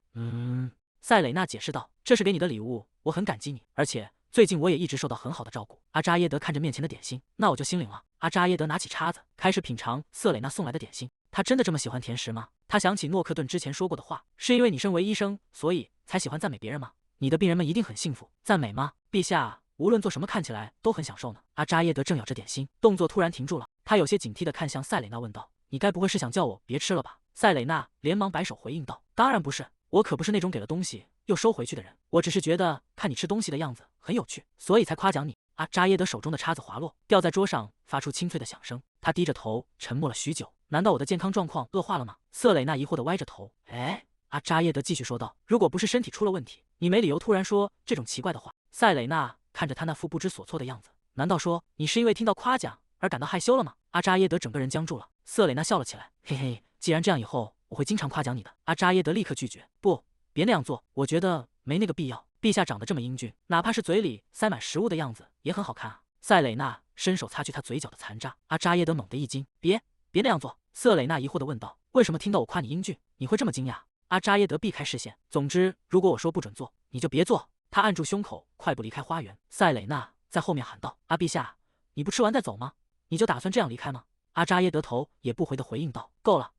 Speaker 1: 塞蕾娜解释道：“这是给你的礼物，我很感激你，而且最近我也一直受到很好的照顾。”阿扎耶德看着面前的点心，那我就心领了。阿扎耶德拿起叉子，开始品尝瑟蕾娜送来的点心。他真的这么喜欢甜食吗？他想起诺克顿之前说过的话，是因为你身为医生，所以才喜欢赞美别人吗？你的病人们一定很幸福。赞美吗？陛下无论做什么看起来都很享受呢。阿扎耶德正咬着点心，动作突然停住了。他有些警惕地看向塞蕾娜，问道：“你该不会是想叫我别吃了吧？”塞蕾娜连忙摆手回应道：“当然不是，我可不是那种给了东西又收回去的人。我只是觉得看你吃东西的样子很有趣，所以才夸奖你。”阿扎耶德手中的叉子滑落，掉在桌上，发出清脆的响声。他低着头，沉默了许久。难道我的健康状况恶化了吗？瑟蕾娜疑惑地歪着头。哎，阿扎耶德继续说道：“如果不是身体出了问题，你没理由突然说这种奇怪的话。”塞蕾娜看着他那副不知所措的样子，难道说你是因为听到夸奖而感到害羞了吗？阿扎耶德整个人僵住了。瑟蕾娜笑了起来，嘿嘿，既然这样，以后我会经常夸奖你的。阿扎耶德立刻拒绝，不，别那样做，我觉得没那个必要。陛下长得这么英俊，哪怕是嘴里塞满食物的样子也很好看啊。塞蕾娜伸手擦去他嘴角的残渣，阿扎耶德猛地一惊，别那样做。瑟蕾娜疑惑地问道，为什么听到我夸你英俊，你会这么惊讶？阿扎耶德避开视线，总之，如果我说不准做，你就别做。他按住胸口，快步离开花园。塞蕾娜在后面喊道，阿陛下，你不吃完再走吗？你就打算这样离开吗？阿扎耶德头也不回地回应道，够了，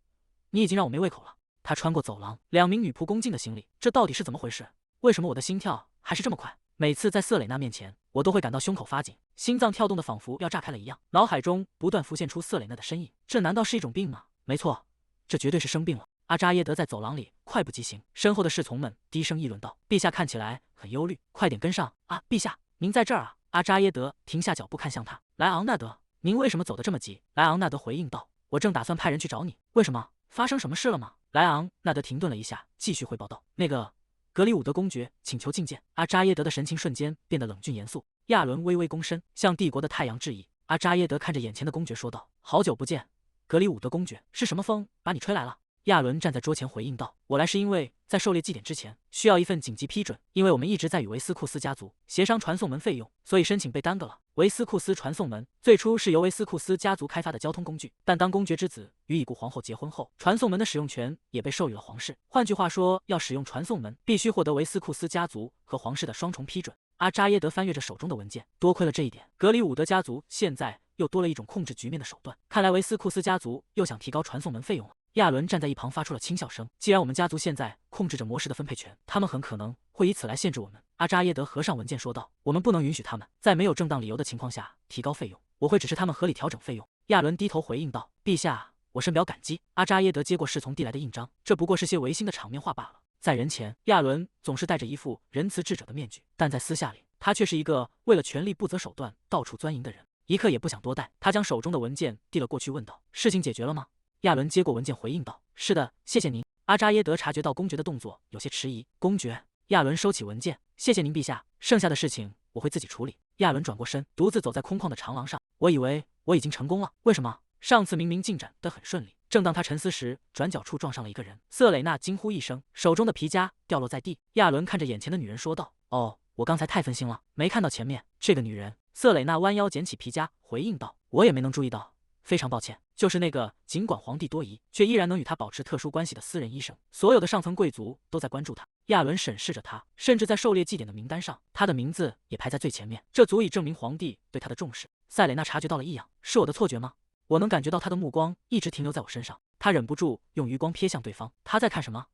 Speaker 1: 你已经让我没胃口了。他穿过走廊，两名女仆恭敬地行礼，这到底是怎么回事？为什么我的心跳还是这么快？每次在瑟蕾娜面前，我都会感到胸口发紧，心脏跳动的仿佛要炸开了一样，脑海中不断浮现出瑟蕾娜的身影。这难道是一种病吗？没错，这绝对是生病了。阿扎耶德在走廊里快步疾行，身后的侍从们低声议论道：“陛下看起来很忧虑，快点跟上啊！”陛下，您在这儿啊！阿扎耶德停下脚步看向他，莱昂纳德，您为什么走得这么急？莱昂纳德回应道：“我正打算派人去找你，为什么？发生什么事了吗？”莱昂纳德停顿了一下，继续汇报道：“那个。”格里伍德公爵请求觐见。阿扎耶德的神情瞬间变得冷峻严肃。亚伦微微躬身，向帝国的太阳致意。阿扎耶德看着眼前的公爵说道：“好久不见，格里伍德公爵，是什么风把你吹来了？”亚伦站在桌前回应道：“我来是因为在狩猎祭典之前需要一份紧急批准，因为我们一直在与维斯库斯家族协商传送门费用，所以申请被耽搁了。维斯库斯传送门最初是由维斯库斯家族开发的交通工具，但当公爵之子与已故皇后结婚后，传送门的使用权也被授予了皇室。换句话说，要使用传送门，必须获得维斯库斯家族和皇室的双重批准。”阿扎耶德翻阅着手中的文件，多亏了这一点，格里伍德家族现在又多了一种控制局面的手段。看来维斯库斯家族又想提高传送门费用了。亚伦站在一旁发出了轻笑声。既然我们家族现在控制着魔石的分配权，他们很可能会以此来限制我们。阿扎耶德合上文件说道：“我们不能允许他们在没有正当理由的情况下提高费用，我会指示他们合理调整费用。”亚伦低头回应道：“陛下，我深表感激。”阿扎耶德接过侍从递来的印章，这不过是些违心的场面话罢了。在人前，亚伦总是戴着一副仁慈智者的面具，但在私下里，他却是一个为了权力不择手段、到处钻营的人。一刻也不想多待，他将手中的文件递了过去，问道：“事情解决了吗？”亚伦接过文件回应道：“是的，谢谢您。”阿扎耶德察觉到公爵的动作有些迟疑。公爵，亚伦收起文件，谢谢您，陛下。剩下的事情我会自己处理。亚伦转过身，独自走在空旷的长廊上。我以为我已经成功了，为什么？上次明明进展得很顺利。正当他沉思时，转角处撞上了一个人。瑟蕾娜惊呼一声，手中的皮夹掉落在地。亚伦看着眼前的女人说道：“哦，我刚才太分心了，没看到前面这个女人。”瑟蕾娜弯腰捡起皮夹，回应道：“我也没能注意到，非常抱歉。”就是那个尽管皇帝多疑，却依然能与他保持特殊关系的私人医生。所有的上层贵族都在关注他。亚伦审视着他，甚至在狩猎祭典的名单上，他的名字也排在最前面。这足以证明皇帝对他的重视。塞蕾娜察觉到了异样，是我的错觉吗？我能感觉到他的目光一直停留在我身上。他忍不住用余光瞥向对方，他在看什么？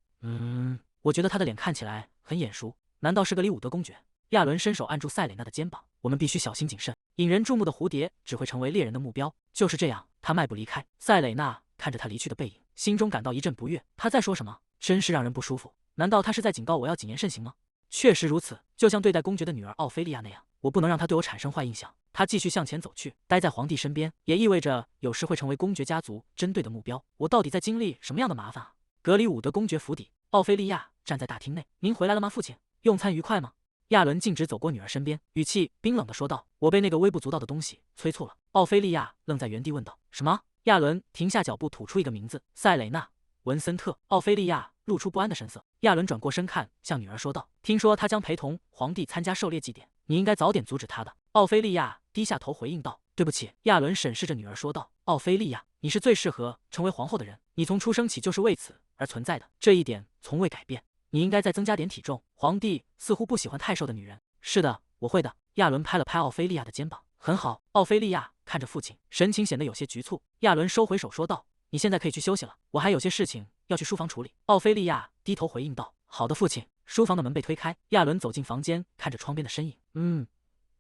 Speaker 1: 我觉得他的脸看起来很眼熟，难道是格里伍德公爵？亚伦伸手按住塞蕾娜的肩膀，我们必须小心谨慎。引人注目的蝴蝶只会成为猎人的目标。就是这样，他迈步离开。塞蕾娜看着他离去的背影，心中感到一阵不悦。他在说什么？真是让人不舒服。难道他是在警告我要谨言慎行吗？确实如此，就像对待公爵的女儿奥菲利亚那样，我不能让她对我产生坏印象。他继续向前走去，待在皇帝身边，也意味着有时会成为公爵家族针对的目标。我到底在经历什么样的麻烦啊？格里伍德公爵府邸，奥菲利亚站在大厅内。您回来了吗，父亲？用餐愉快吗？亚伦径直走过女儿身边，语气冰冷地说道：“我被那个微不足道的东西催促了。”奥菲利亚愣在原地问道：“什么？”亚伦停下脚步，吐出一个名字：塞蕾娜·文森特。奥菲利亚露出不安的神色。亚伦转过身看向女儿说道：“听说他将陪同皇帝参加狩猎祭典，你应该早点阻止他的。”奥菲利亚低下头回应道：“对不起。”亚伦审视着女儿说道：“奥菲利亚，你是最适合成为皇后的人，你从出生起就是为此而存在的，这一点从未改变。你应该再增加点体重。皇帝似乎不喜欢太瘦的女人。”“是的，我会的。”亚伦拍了拍奥菲利亚的肩膀。“很好。”奥菲利亚看着父亲，神情显得有些局促。亚伦收回手说道：“你现在可以去休息了，我还有些事情要去书房处理。”奥菲利亚低头回应道：“好的，父亲。”书房的门被推开，亚伦走进房间，看着窗边的身影。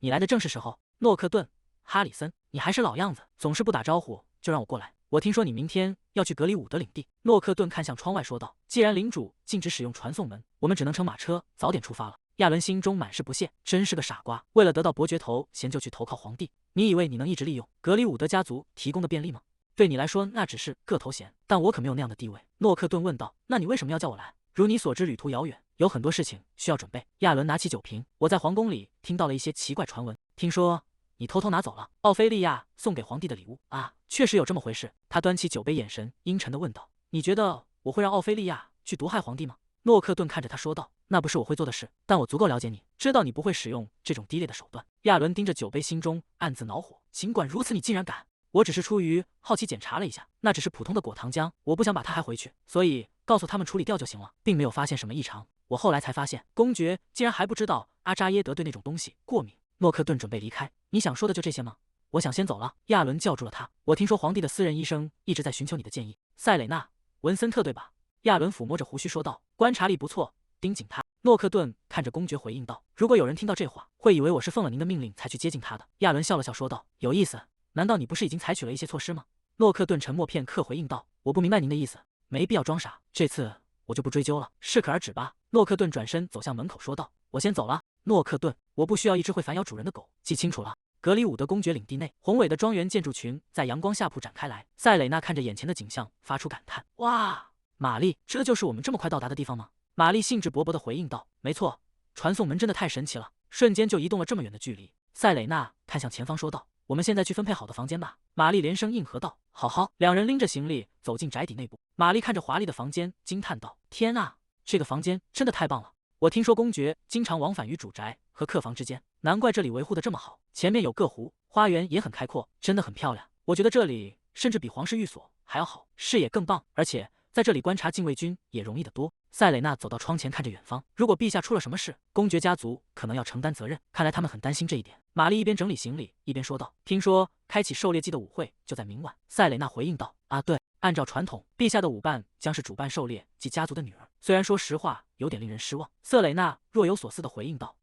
Speaker 1: 你来的正是时候。诺克顿，哈里森，你还是老样子，总是不打招呼就让我过来。我听说你明天要去格里伍德领地。诺克顿看向窗外说道：“既然领主禁止使用传送门，我们只能乘马车早点出发了。”亚伦心中满是不屑，真是个傻瓜，为了得到伯爵头衔就去投靠皇帝。你以为你能一直利用格里伍德家族提供的便利吗？对你来说那只是个头衔，但我可没有那样的地位。诺克顿问道：“那你为什么要叫我来？”“如你所知，旅途遥远，有很多事情需要准备。”亚伦拿起酒瓶，“我在皇宫里听到了一些奇怪传闻，听说你偷偷拿走了奥菲利亚送给皇帝的礼物啊，确实有这么回事。”他端起酒杯，眼神阴沉地问道：“你觉得我会让奥菲利亚去毒害皇帝吗？诺克顿看着他说道：“那不是我会做的事，但我足够了解你，知道你不会使用这种低劣的手段。”亚伦盯着酒杯，心中暗自恼火。尽管如此，你竟然敢！我只是出于好奇检查了一下，那只是普通的果糖浆，我不想把它还回去，所以告诉他们处理掉就行了，并没有发现什么异常。我后来才发现，公爵竟然还不知道阿扎耶德对那种东西过敏。诺克顿准备离开，你想说的就这些吗？我想先走了。亚伦叫住了他。我听说皇帝的私人医生一直在寻求你的建议。塞蕾娜·文森特对吧？亚伦抚摸着胡须说道，观察力不错，盯紧他。诺克顿看着公爵回应道，如果有人听到这话，会以为我是奉了您的命令才去接近他的。亚伦笑了笑说道，有意思，难道你不是已经采取了一些措施吗？诺克顿沉默片刻回应道，我不明白您的意思，没必要装傻，这次我就不追究了，适可而止吧。诺克顿转身走向门口说道，我先走了。诺克顿，我不需要一只会反咬主人的狗，记清楚了。格里伍德公爵领地内，宏伟的庄园建筑群在阳光下铺展开来。塞蕾娜看着眼前的景象，发出感叹：“哇，玛丽，这就是我们这么快到达的地方吗？”玛丽兴致勃勃地回应道：“没错，传送门真的太神奇了，瞬间就移动了这么远的距离。”塞蕾娜看向前方说道：“我们现在去分配好的房间吧。”玛丽连声应和道：“好好。”两人拎着行李走进宅邸内部。玛丽看着华丽的房间，惊叹道：“天啊，这个房间真的太棒了！我听说公爵经常往返于主宅和客房之间，难怪这里维护的这么好。前面有个湖，花园也很开阔，真的很漂亮。我觉得这里甚至比皇室寓所还要好，视野更棒，而且在这里观察禁卫军也容易得多。”塞蕾娜走到窗前，看着远方。如果陛下出了什么事，公爵家族可能要承担责任。看来他们很担心这一点。玛丽一边整理行李，一边说道：“听说开启狩猎季的舞会就在明晚。”塞蕾娜回应道：“啊，对，按照传统，陛下的舞伴将是主办狩猎季家族的女儿。虽然说实话有点令人失望。”瑟蕾娜若有所思地回应道：“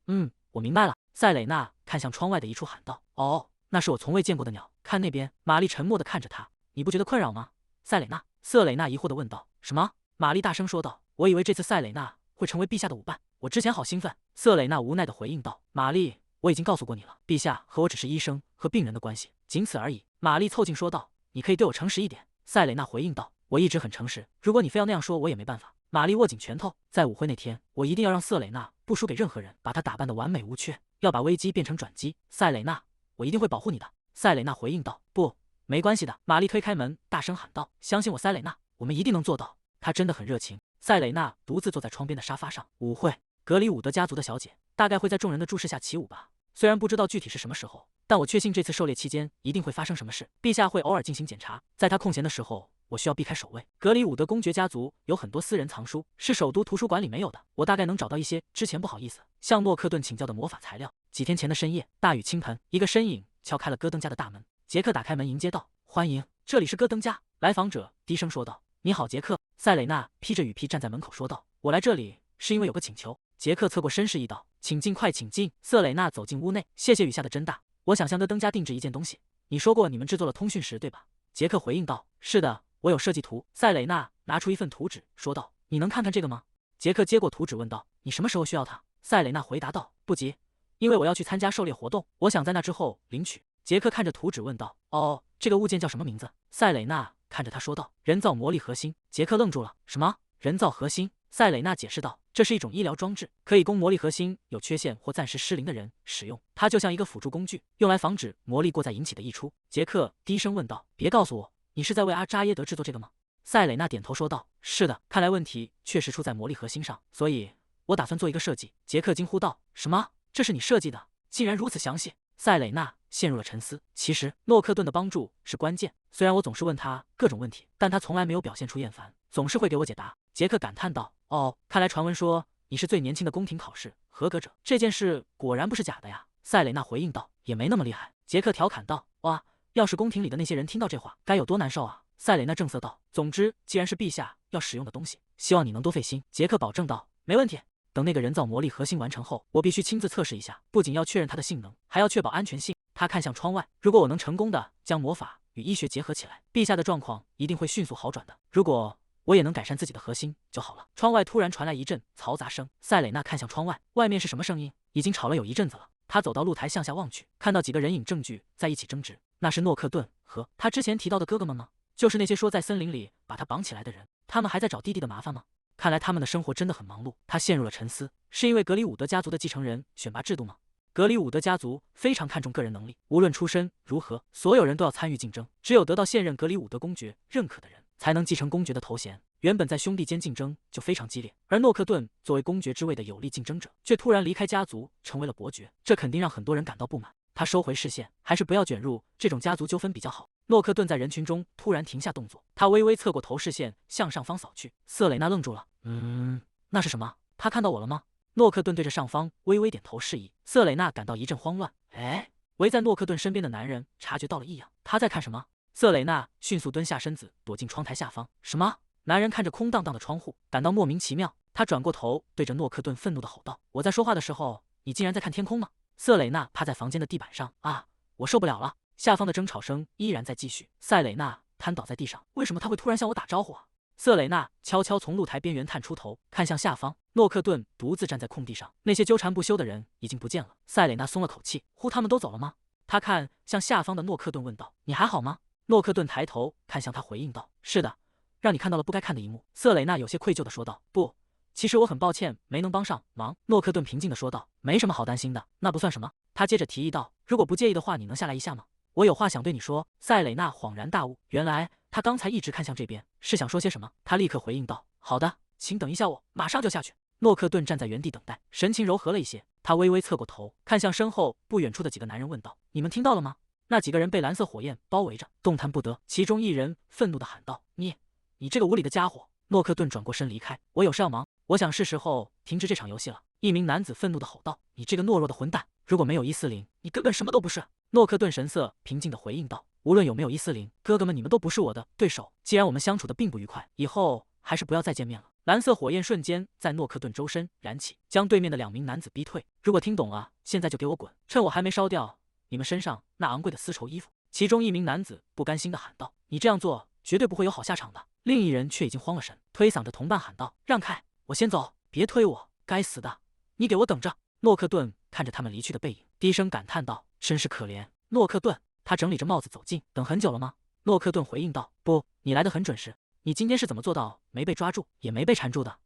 Speaker 1: 我明白了。”塞蕾娜看向窗外的一处喊道：“哦，那是我从未见过的鸟。看那边。”玛丽沉默地看着他：“你不觉得困扰吗？”塞蕾娜。瑟蕾娜疑惑地问道：“什么？”玛丽大声说道：“我以为这次塞蕾娜会成为陛下的舞伴，我之前好兴奋。”瑟蕾娜无奈地回应道：“玛丽，我已经告诉过你了，陛下和我只是医生和病人的关系，仅此而已。”玛丽凑近说道：“你可以对我诚实一点。”塞蕾娜回应道：“我一直很诚实，如果你非要那样说，我也没办法。”玛丽握紧拳头，在舞会那天，我一定要让瑟蕾娜不输给任何人，把她打扮得完美无缺，要把危机变成转机。塞蕾娜，我一定会保护你的。”塞蕾娜回应道：“不，没关系的。”玛丽推开门，大声喊道：“相信我，塞蕾娜，我们一定能做到。”她真的很热情。塞蕾娜独自坐在窗边的沙发上。舞会，格里伍德家族的小姐大概会在众人的注视下起舞吧。虽然不知道具体是什么时候，但我确信这次狩猎期间一定会发生什么事。陛下会偶尔进行检查，在他空闲的时候，我需要避开守卫。格里伍德公爵家族有很多私人藏书，是首都图书馆里没有的。我大概能找到一些之前不好意思向诺克顿请教的魔法材料。几天前的深夜，大雨倾盆，一个身影敲开了戈登家的大门。杰克打开门迎接道：“欢迎，这里是戈登家。”来访者低声说道：“你好，杰克。”塞蕾娜披着雨披站在门口说道：“我来这里是因为有个请求。”杰克侧过身示意道：“请进，快请进。”瑟蕾娜走进屋内，谢谢雨下的真大。我想向戈登家定制一件东西。你说过你们制作了通讯石，对吧？杰克回应道：“是的，我有设计图。”塞蕾娜拿出一份图纸，说道：“你能看看这个吗？”杰克接过图纸问道：“你什么时候需要它？”塞蕾娜回答道：“不急，因为我要去参加狩猎活动，我想在那之后领取。”杰克看着图纸问道：“哦，这个物件叫什么名字？”塞蕾娜看着他说道：“人造魔力核心。”杰克愣住了：“什么？人造核心？”塞蕾娜解释道：“这是一种医疗装置，可以供魔力核心有缺陷或暂时失灵的人使用。它就像一个辅助工具，用来防止魔力过载引起的溢出。”杰克低声问道：“别告诉我，你是在为阿扎耶德制作这个吗？”塞蕾娜点头说道：“是的，看来问题确实出在魔力核心上，所以我打算做一个设计。”杰克惊呼道：“什么？这是你设计的？竟然如此详细！”塞蕾娜陷入了沉思。其实诺克顿的帮助是关键，虽然我总是问他各种问题，但他从来没有表现出厌烦，总是会给我解答。杰克感叹道：“哦，看来传闻说你是最年轻的宫廷考试合格者，这件事果然不是假的呀。”塞蕾娜回应道：“也没那么厉害。”杰克调侃道：“哇，要是宫廷里的那些人听到这话，该有多难受啊！”塞蕾娜正色道：“总之，既然是陛下要使用的东西，希望你能多费心。”杰克保证道：“没问题。等那个人造魔力核心完成后，我必须亲自测试一下，不仅要确认它的性能，还要确保安全性。”他看向窗外，如果我能成功的将魔法与医学结合起来，陛下的状况一定会迅速好转的。如果我也能改善自己的核心就好了。窗外突然传来一阵嘈杂声，塞蕾娜看向窗外，外面是什么声音？已经吵了有一阵子了。他走到露台向下望去，看到几个人影证据在一起争执。那是诺克顿和他之前提到的哥哥们吗？就是那些说在森林里把他绑起来的人。他们还在找弟弟的麻烦吗？看来他们的生活真的很忙碌。他陷入了沉思，是因为格里伍德家族的继承人选拔制度吗？格里伍德家族非常看重个人能力，无论出身如何，所有人都要参与竞争。只有得到现任格里伍德公爵认可的人才能继承公爵的头衔。原本在兄弟间竞争就非常激烈，而诺克顿作为公爵之位的有力竞争者，却突然离开家族，成为了伯爵，这肯定让很多人感到不满。他收回视线，还是不要卷入这种家族纠纷比较好。诺克顿在人群中突然停下动作，他微微侧过头，视线向上方扫去。瑟蕾娜愣住了，那是什么？他看到我了吗？诺克顿对着上方微微点头示意。瑟蕾娜感到一阵慌乱，围在诺克顿身边的男人察觉到了异样，他在看什么？瑟蕾娜迅速蹲下身子，躲进窗台下方。什么？男人看着空荡荡的窗户，感到莫名其妙。他转过头，对着诺克顿愤怒地吼道：“我在说话的时候，你竟然在看天空吗？”瑟蕾娜趴在房间的地板上，我受不了了。下方的争吵声依然在继续。塞蕾娜瘫倒在地上，为什么他会突然向我打招呼啊？瑟蕾娜悄悄从露台边缘探出头，看向下方。诺克顿独自站在空地上，那些纠缠不休的人已经不见了。塞蕾娜松了口气，他们都走了吗？他看向下方的诺克顿问道：“你还好吗？”诺克顿抬头看向他，回应道：“是的，让你看到了不该看的一幕。”瑟蕾娜有些愧疚地说道：“不，其实我很抱歉没能帮上忙。”诺克顿平静地说道：“没什么好担心的，那不算什么。”他接着提议道：“如果不介意的话，你能下来一下吗？我有话想对你说。”塞蕾娜恍然大悟，原来他刚才一直看向这边，是想说些什么。他立刻回应道：“好的，请等一下，我马上就下去。”诺克顿站在原地等待，神情柔和了一些。他微微侧过头，看向身后不远处的几个男人，问道：“你们听到了吗？”那几个人被蓝色火焰包围着，动弹不得。其中一人愤怒地喊道：“你这个无礼的家伙！”诺克顿转过身离开。“我有事要忙，我想是时候停止这场游戏了。”一名男子愤怒地吼道：“你这个懦弱的混蛋！如果没有140，你根本什么都不是。”诺克顿神色平静地回应道：“无论有没有140，哥哥们你们都不是我的对手。既然我们相处的并不愉快，以后还是不要再见面了。”蓝色火焰瞬间在诺克顿周身燃起，将对面的2名男子逼退。“如果听懂了，现在就给我滚！趁我还没烧掉你们身上那昂贵的丝绸衣服。”其中一名男子不甘心地喊道：“你这样做绝对不会有好下场的。”另一人却已经慌了神，推搡着同伴喊道：“让开，我先走，别推我！该死的，你给我等着！”诺克顿看着他们离去的背影，低声感叹道：“真是可怜。”诺克顿，他整理着帽子走近。“等很久了吗？”诺克顿回应道：“不，你来得很准时。你今天是怎么做到没被抓住，也没被缠住的？”“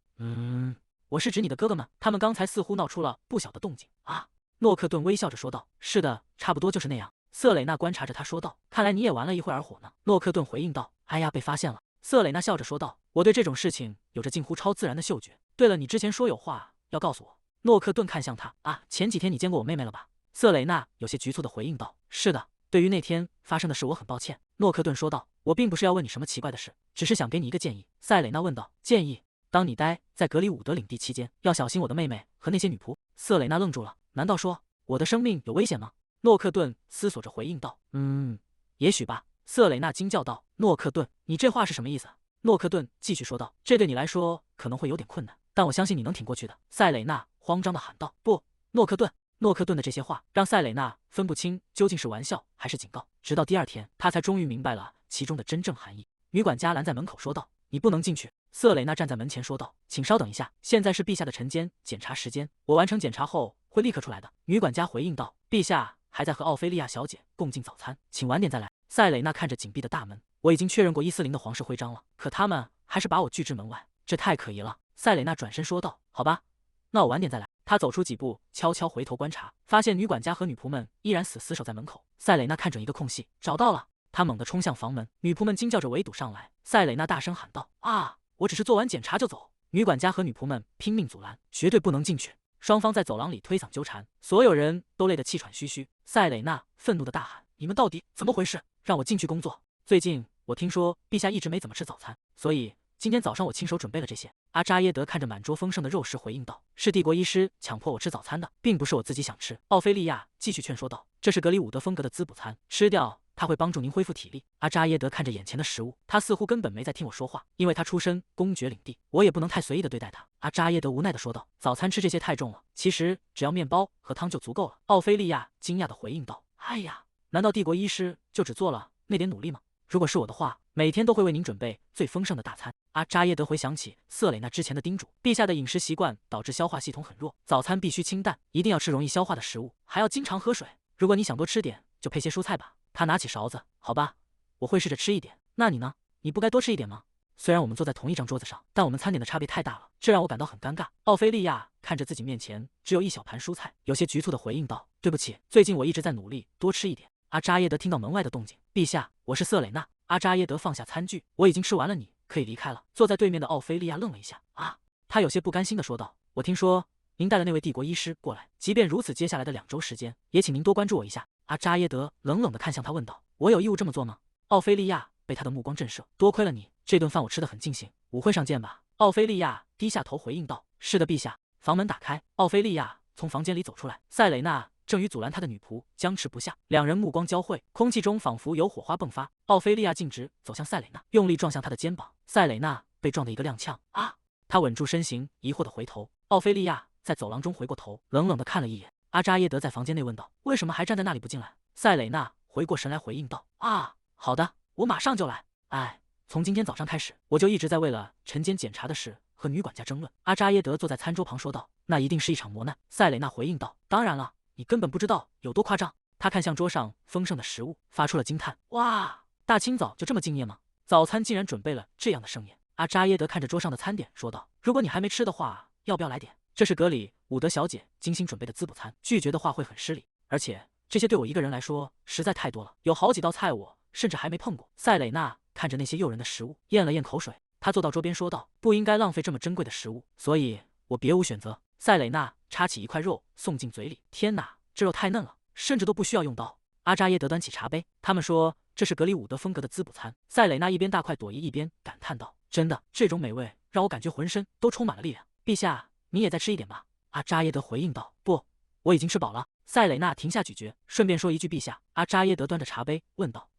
Speaker 1: 我是指你的哥哥们，他们刚才似乎闹出了不小的动静啊。”诺克顿微笑着说道：“是的，差不多就是那样。”瑟蕾娜观察着他说道：“看来你也玩了一会儿火呢。”诺克顿回应道：“哎呀，被发现了。”瑟蕾娜笑着说道：“我对这种事情有着近乎超自然的嗅觉。对了，你之前说有话要告诉我。”诺克顿看向他：“前几天你见过我妹妹了吧？”瑟蕾娜有些局促地回应道：“是的，对于那天发生的事我很抱歉。”诺克顿说道：“我并不是要问你什么奇怪的事，只是想给你一个建议。”塞蕾娜问道：“建议？当你待在格里伍德领地期间，要小心我的妹妹和那些女仆。”瑟蕾娜愣住了，难道说我的生命有危险吗？诺克顿思索着回应道：“也许吧。”瑟蕾娜惊叫道：“诺克顿，你这话是什么意思？”诺克顿继续说道：“这对你来说可能会有点困难，但我相信你能挺过去的。”塞蕾娜慌张地喊道：“不，诺克顿！”诺克顿的这些话让塞蕾娜分不清究竟是玩笑还是警告，直到第2天，她才终于明白了其中的真正含义。女管家拦在门口说道：“你不能进去。”瑟蕾娜站在门前说道：“请稍等一下，现在是陛下的晨间检查时间，我完成检查后会立刻出来的。”女管家回应道：“陛下还在和奥菲利亚小姐共进早餐，请晚点再来。”塞蕾娜看着紧闭的大门：“我已经确认过140的皇室徽章了，可他们还是把我拒之门外，这太可疑了。”塞蕾娜转身说道：“好吧，那我晚点再来。”她走出几步，悄悄回头观察，发现女管家和女仆们依然死守在门口。塞蕾娜看准一个空隙，找到了，她猛地冲向房门，女仆们惊叫着围堵上来。塞蕾娜大声喊道：“我只是做完检查就走！”女管家和女仆们拼命阻拦，绝对不能进去。双方在走廊里推搡纠缠，所有人都累得气喘吁吁。塞蕾娜愤怒地大喊：“你们到底怎么回事？让我进去工作！最近我听说陛下一直没怎么吃早餐，所以今天早上我亲手准备了这些。”阿扎耶德看着满桌丰盛的肉食回应道：“是帝国医师强迫我吃早餐的，并不是我自己想吃。”奥菲利亚继续劝说道：“这是格里伍德风格的滋补餐，吃掉它会帮助您恢复体力。”阿扎耶德看着眼前的食物，他似乎根本没在听我说话，因为他出身公爵领地，我也不能太随意的对待他。阿扎耶德无奈的说道：“早餐吃这些太重了，其实只要面包和汤就足够了。”奥菲利亚惊讶的回应道：“哎呀，难道帝国医师就只做了那点努力吗？如果是我的话，每天都会为您准备最丰盛的大餐。”阿扎耶德回想起瑟蕾娜之前的叮嘱，陛下的饮食习惯导致消化系统很弱，早餐必须清淡，一定要吃容易消化的食物，还要经常喝水。如果你想多吃点，就配些蔬菜吧。他拿起勺子，好吧，我会试着吃一点。那你呢？你不该多吃一点吗？虽然我们坐在同一张桌子上，但我们餐点的差别太大了，这让我感到很尴尬。奥菲利亚看着自己面前只有一小盘蔬菜，有些局促的回应道：“对不起，最近我一直在努力多吃一点。”阿扎耶德听到门外的动静，陛下，我是瑟蕾娜。阿扎耶德放下餐具，我已经吃完了，你可以离开了。坐在对面的奥菲利亚愣了一下，啊，他有些不甘心地说道：“我听说您带了那位帝国医师过来，即便如此，接下来的2周时间，也请您多关注我一下。”阿扎耶德冷冷地看向他，问道：“我有义务这么做吗？”奥菲利亚被他的目光震慑，多亏了你，这顿饭我吃得很尽兴，舞会上见吧。奥菲利亚低下头回应道：“是的，陛下。”房门打开，奥菲利亚从房间里走出来，塞蕾娜正与阻拦他的女仆僵持不下，两人目光交汇，空气中仿佛有火花迸发。奥菲利亚径直走向塞蕾娜，用力撞向她的肩膀，塞蕾娜被撞得一个踉跄，啊！她稳住身形，疑惑地回头。奥菲利亚在走廊中回过头，冷冷地看了一眼。阿扎耶德在房间内问道：“为什么还站在那里不进来？”塞蕾娜回过神来回应道：“啊，好的，我马上就来。哎，从今天早上开始，我就一直在为了晨间检查的事和女管家争论。”阿扎耶德坐在餐桌旁说道：“那一定是一场磨难。”塞蕾娜回应道：“当然了，你根本不知道有多夸张。”他看向桌上丰盛的食物，发出了惊叹：“哇，大清早就这么敬业吗？早餐竟然准备了这样的盛宴。”阿扎耶德看着桌上的餐点说道：“如果你还没吃的话，要不要来点？这是格里伍德小姐精心准备的滋补餐，拒绝的话会很失礼，而且这些对我一个人来说实在太多了，有好几道菜我甚至还没碰过。”塞蕾娜看着那些诱人的食物，咽了咽口水。她坐到桌边说道：“不应该浪费这么珍贵的食物，所以我别无选择。”塞蕾娜插起一块肉送进嘴里，天哪，这肉太嫩了，甚至都不需要用刀。阿扎耶德端起茶杯，他们说这是格里伍德风格的滋补餐。塞蕾娜一边大快朵颐一边感叹道：“真的，这种美味让我感觉浑身都充满了力量。陛下，你也再吃一点吧。”阿扎耶德回应道：“不，我已经吃饱了。”塞蕾娜停下咀嚼，顺便说一句：“陛下。”阿扎耶德端着茶杯问道：“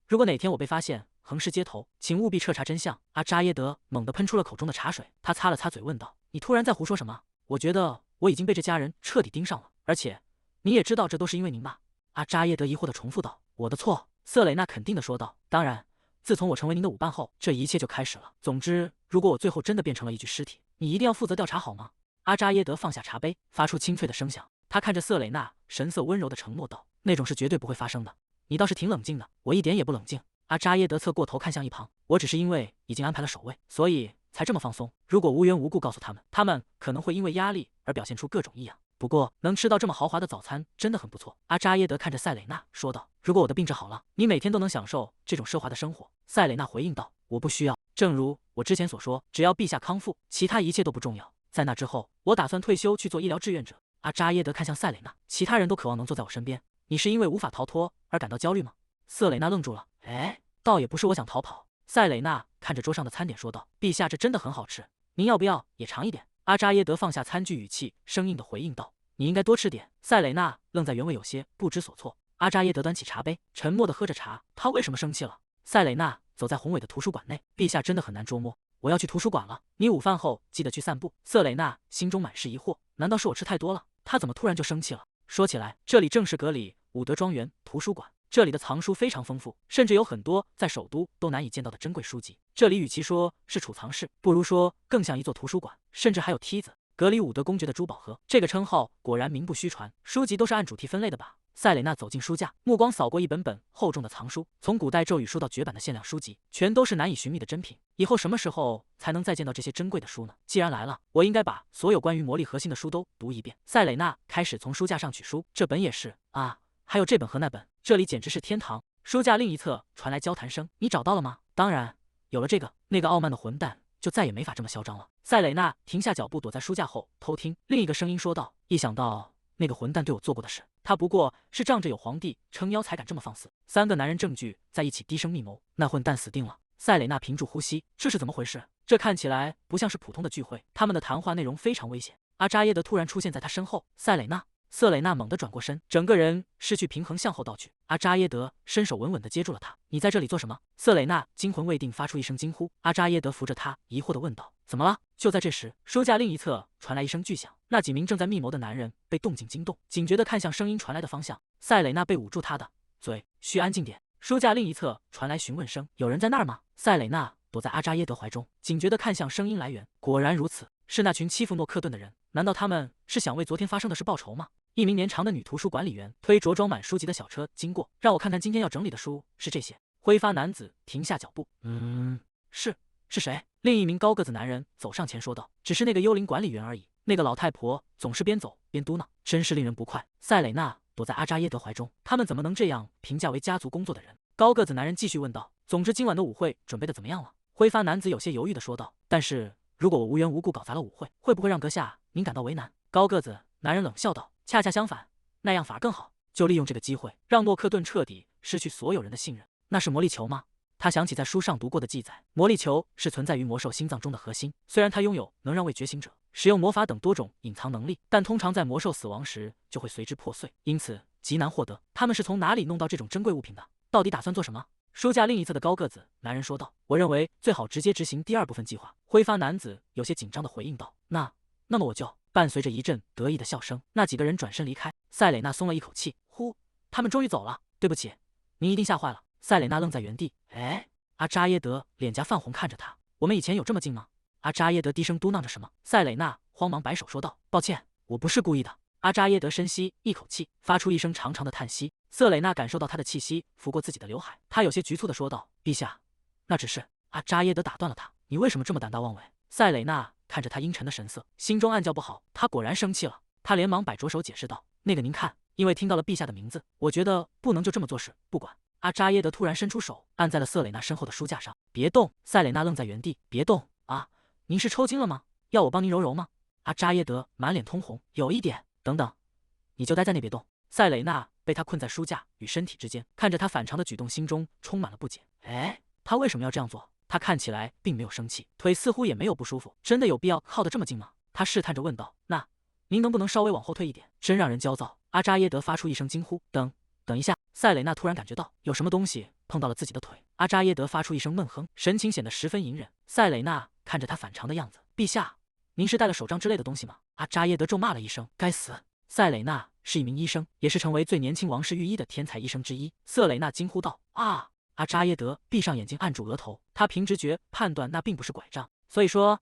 Speaker 1: 如果哪天我被发现横尸街头，请务必彻查真相。”阿扎耶德猛地喷出了口中的茶水，他擦了擦嘴问道：“你突然在胡说什么？我觉得我已经被这家人彻底盯上了，而且你也知道这都是因为您吧？”阿扎耶德疑惑地重复道：“我的错。”瑟蕾娜肯定地说道：“当然，自从我成为您的舞伴后，这一切就开始了。总之，如果我最后真的变成了一具尸体，你一定要负责调查，好吗？”阿扎耶德放下茶杯，发出清脆的声响。他看着瑟蕾娜，神色温柔地承诺道：“那种事绝对不会发生的。你倒是挺冷静的，我一点也不冷静。”阿扎耶德侧过头看向一旁：“我只是因为已经安排了守卫，所以才这么放松。如果无缘无故告诉他们，他们可能会因为压力而表现出各种异样。不过能吃到这么豪华的早餐真的很不错。”阿扎耶德看着塞蕾娜说道：“如果我的病治好了，你每天都能享受这种奢华的生活。”塞蕾娜回应道：“我不需要。正如我之前所说，只要陛下康复，其他一切都不重要。在那之后，我打算退休去做医疗志愿者。”阿扎耶德看向塞蕾娜：“其他人都渴望能坐在我身边，你是因为无法逃脱而感到焦虑吗？”瑟蕾娜愣住了：“哎，倒也不是我想逃跑。”塞蕾娜看着桌上的餐点说道：“陛下，这真的很好吃，您要不要也尝一点？”阿扎耶德放下餐具，语气生硬地回应道：“你应该多吃点。”塞蕾娜愣在原位，有些不知所措。阿扎耶德端起茶杯，沉默地喝着茶。他为什么生气了？塞蕾娜走在宏伟的图书馆内，陛下真的很难捉摸。我要去图书馆了，你午饭后记得去散步。瑟蕾娜心中满是疑惑，难道是我吃太多了？她怎么突然就生气了？说起来，这里正是格里伍德庄园图书馆，这里的藏书非常丰富，甚至有很多在首都都难以见到的珍贵书籍。这里与其说是储藏室，不如说更像一座图书馆，甚至还有梯子。格里伍德公爵的珠宝盒，这个称号果然名不虚传。书籍都是按主题分类的吧？塞蕾娜走进书架，目光扫过一本本厚重的藏书，从古代咒语书到绝版的限量书籍，全都是难以寻觅的珍品。以后什么时候才能再见到这些珍贵的书呢？既然来了，我应该把所有关于魔力核心的书都读一遍。塞蕾娜开始从书架上取书，这本也是啊，还有这本和那本，这里简直是天堂。书架另一侧传来交谈声：“你找到了吗？”“当然，有了这个，那个傲慢的混蛋就再也没法这么嚣张了。”塞蕾娜停下脚步，躲在书架后偷听。另一个声音说道：“一想到那个混蛋对我做过的事，他不过是仗着有皇帝撑腰才敢这么放肆。”三个男人正聚在一起低声密谋，那混蛋死定了。塞蕾娜屏住呼吸，这是怎么回事？这看起来不像是普通的聚会，他们的谈话内容非常危险。阿扎耶德突然出现在他身后，塞蕾娜。瑟蕾娜猛地转过身，整个人失去平衡向后倒去。阿扎耶德伸手稳稳地接住了她。“你在这里做什么？”瑟蕾娜惊魂未定，发出一声惊呼。阿扎耶德扶着她，疑惑地问道：“怎么了？”就在这时，书架另一侧传来一声巨响，那几名正在密谋的男人被动静惊动，警觉地看向声音传来的方向。塞蕾娜被捂住她的嘴：“需安静点。”书架另一侧传来询问声：“有人在那儿吗？”塞蕾娜躲在阿扎耶德怀中，警觉地看向声音来源。果然如此，是那群欺负诺克顿的人。难道他们是想为昨天发生的事报仇吗？一名年长的女图书管理员推着装满书籍的小车经过，“让我看看今天要整理的书是这些。”灰发男子停下脚步，“是谁？”另一名高个子男人走上前说道：“只是那个幽灵管理员而已。那个老太婆总是边走边嘟囔，真是令人不快。”塞蕾娜躲在阿扎耶德怀中，他们怎么能这样评价为家族工作的人？高个子男人继续问道。总之今晚的舞会准备的怎么样了？灰发男子有些犹豫的说道。但是如果我无缘无故搞砸了舞会，会不会让阁下您感到为难？高个子男人冷笑道。恰恰相反，那样反而更好。就利用这个机会，让诺克顿彻底失去所有人的信任。那是魔力球吗？他想起在书上读过的记载，魔力球是存在于魔兽心脏中的核心。虽然它拥有能让为觉醒者使用魔法等多种隐藏能力，但通常在魔兽死亡时就会随之破碎，因此极难获得。他们是从哪里弄到这种珍贵物品的？到底打算做什么？书架另一侧的高个子男人说道。我认为最好直接执行第二部分计划。灰发男子有些紧张地回应道。那么我就……伴随着一阵得意的笑声，那几个人转身离开。塞蕾娜松了一口气，呼，他们终于走了。对不起，您一定吓坏了。塞蕾娜愣在原地。哎，阿扎耶德脸颊泛红看着他。我们以前有这么近吗？阿扎耶德低声嘟囔着什么。塞蕾娜慌忙摆手说道。抱歉，我不是故意的。阿扎耶德深吸一口气，发出一声长长的叹息。瑟蕾娜感受到他的气息拂过自己的刘海，她有些局促地说道：“陛下，那只是……”阿扎耶德打断了他：“你为什么这么胆大妄为？”塞蕾娜看着他阴沉的神色，心中暗叫不好，他果然生气了。他连忙摆着手解释道：“那个您看，因为听到了陛下的名字，我觉得不能就这么做事。不管。”阿扎耶德突然伸出手按在了瑟蕾娜身后的书架上。别动！塞蕾娜愣在原地。别动啊！您是抽筋了吗？要我帮您揉揉吗？阿扎耶德满脸通红。有一点。等等，你就待在那别动。塞蕾娜被他困在书架与身体之间，看着他反常的举动，心中充满了不解。哎，他为什么要这样做？他看起来并没有生气，腿似乎也没有不舒服。真的有必要靠得这么近吗？他试探着问道。那您能不能稍微往后退一点？真让人焦躁。阿扎耶德发出一声惊呼。等一下！塞蕾娜突然感觉到有什么东西碰到了自己的腿。阿扎耶德发出一声闷哼，神情显得十分隐忍。塞蕾娜看着他反常的样子。陛下，您是带了手杖之类的东西吗？阿扎耶德咒骂了一声。该死！塞蕾娜是一名医生，也是成为最年轻王室御医的天才医生之一。瑟蕾娜惊呼道。啊！阿扎耶德闭上眼睛，按住额头。他凭直觉判断那并不是拐杖，所以说，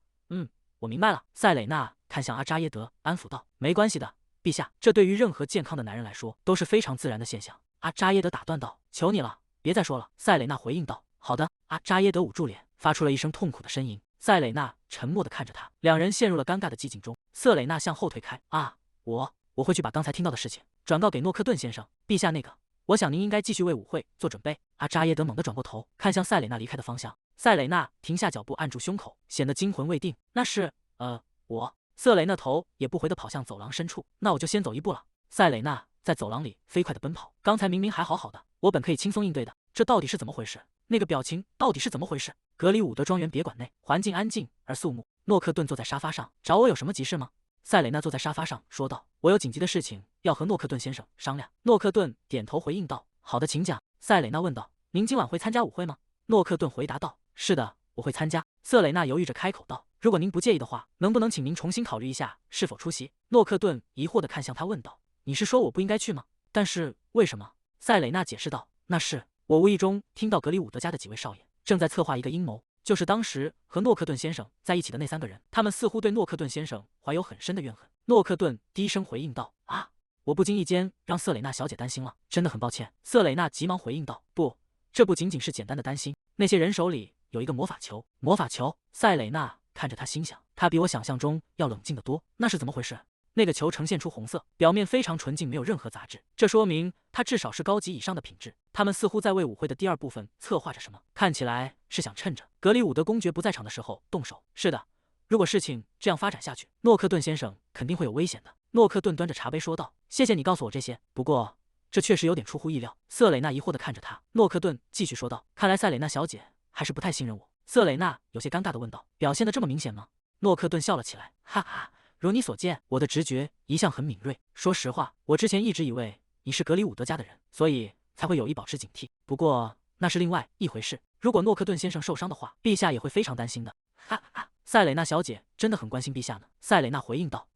Speaker 1: 我明白了。塞蕾娜看向阿扎耶德，安抚道：“没关系的，陛下，这对于任何健康的男人来说都是非常自然的现象。”阿扎耶德打断道：“求你了，别再说了。”塞蕾娜回应道：“好的。”阿扎耶德捂住脸，发出了一声痛苦的呻吟。塞蕾娜沉默地看着他，两人陷入了尴尬的寂静中。瑟蕾娜向后退开。我会去把刚才听到的事情转告给诺克顿先生。陛下，我想您应该继续为舞会做准备。阿扎耶德猛地转过头，看向塞蕾娜离开的方向。塞蕾娜停下脚步，按住胸口，显得惊魂未定。那是……我……瑟蕾娜头也不回地跑向走廊深处。那我就先走一步了。塞蕾娜在走廊里飞快地奔跑。刚才明明还好好的，我本可以轻松应对的，这到底是怎么回事？那个表情到底是怎么回事？格里伍德庄园别馆内，环境安静而肃穆。诺克顿坐在沙发上。找我有什么急事吗？塞蕾娜坐在沙发上说道：“我有紧急的事情要和诺克顿先生商量。”诺克顿点头回应道：“好的，请讲。”塞蕾娜问道：“您今晚会参加舞会吗？”诺克顿回答道：“是的，我会参加。”瑟蕾娜犹豫着开口道：“如果您不介意的话，能不能请您重新考虑一下是否出席？”诺克顿疑惑地看向他问道：“你是说我不应该去吗？但是为什么？”塞蕾娜解释道：“那是我无意中听到格里伍德家的几位少爷正在策划一个阴谋。”就是当时和诺克顿先生在一起的那3个人，他们似乎对诺克顿先生怀有很深的怨恨。诺克顿低声回应道：“啊，我不经意间让瑟蕾娜小姐担心了，真的很抱歉。”瑟蕾娜急忙回应道：“不，这不仅仅是简单的担心。那些人手里有一个魔法球。”魔法球？塞蕾娜看着他，心想，他比我想象中要冷静得多。那是怎么回事？那个球呈现出红色，表面非常纯净，没有任何杂质，这说明它至少是高级以上的品质。他们似乎在为舞会的第2部分策划着什么，看起来是想趁着格里伍德公爵不在场的时候动手。是的，如果事情这样发展下去，诺克顿先生肯定会有危险的。诺克顿端着茶杯说道：“谢谢你告诉我这些，不过这确实有点出乎意料。”瑟蕾娜疑惑地看着他。诺克顿继续说道：“看来塞蕾娜小姐还是不太信任我。”瑟蕾娜有些尴尬地问道：“表现得这么明显吗？”诺克顿笑了起来，哈哈。如你所见，我的直觉一向很敏锐。说实话，我之前一直以为你是格里伍德家的人，所以才会有意保持警惕。不过那是另外一回事。如果诺克顿先生受伤的话，陛下也会非常担心的。哈哈，塞蕾娜小姐真的很关心陛下呢。塞蕾娜回应道：“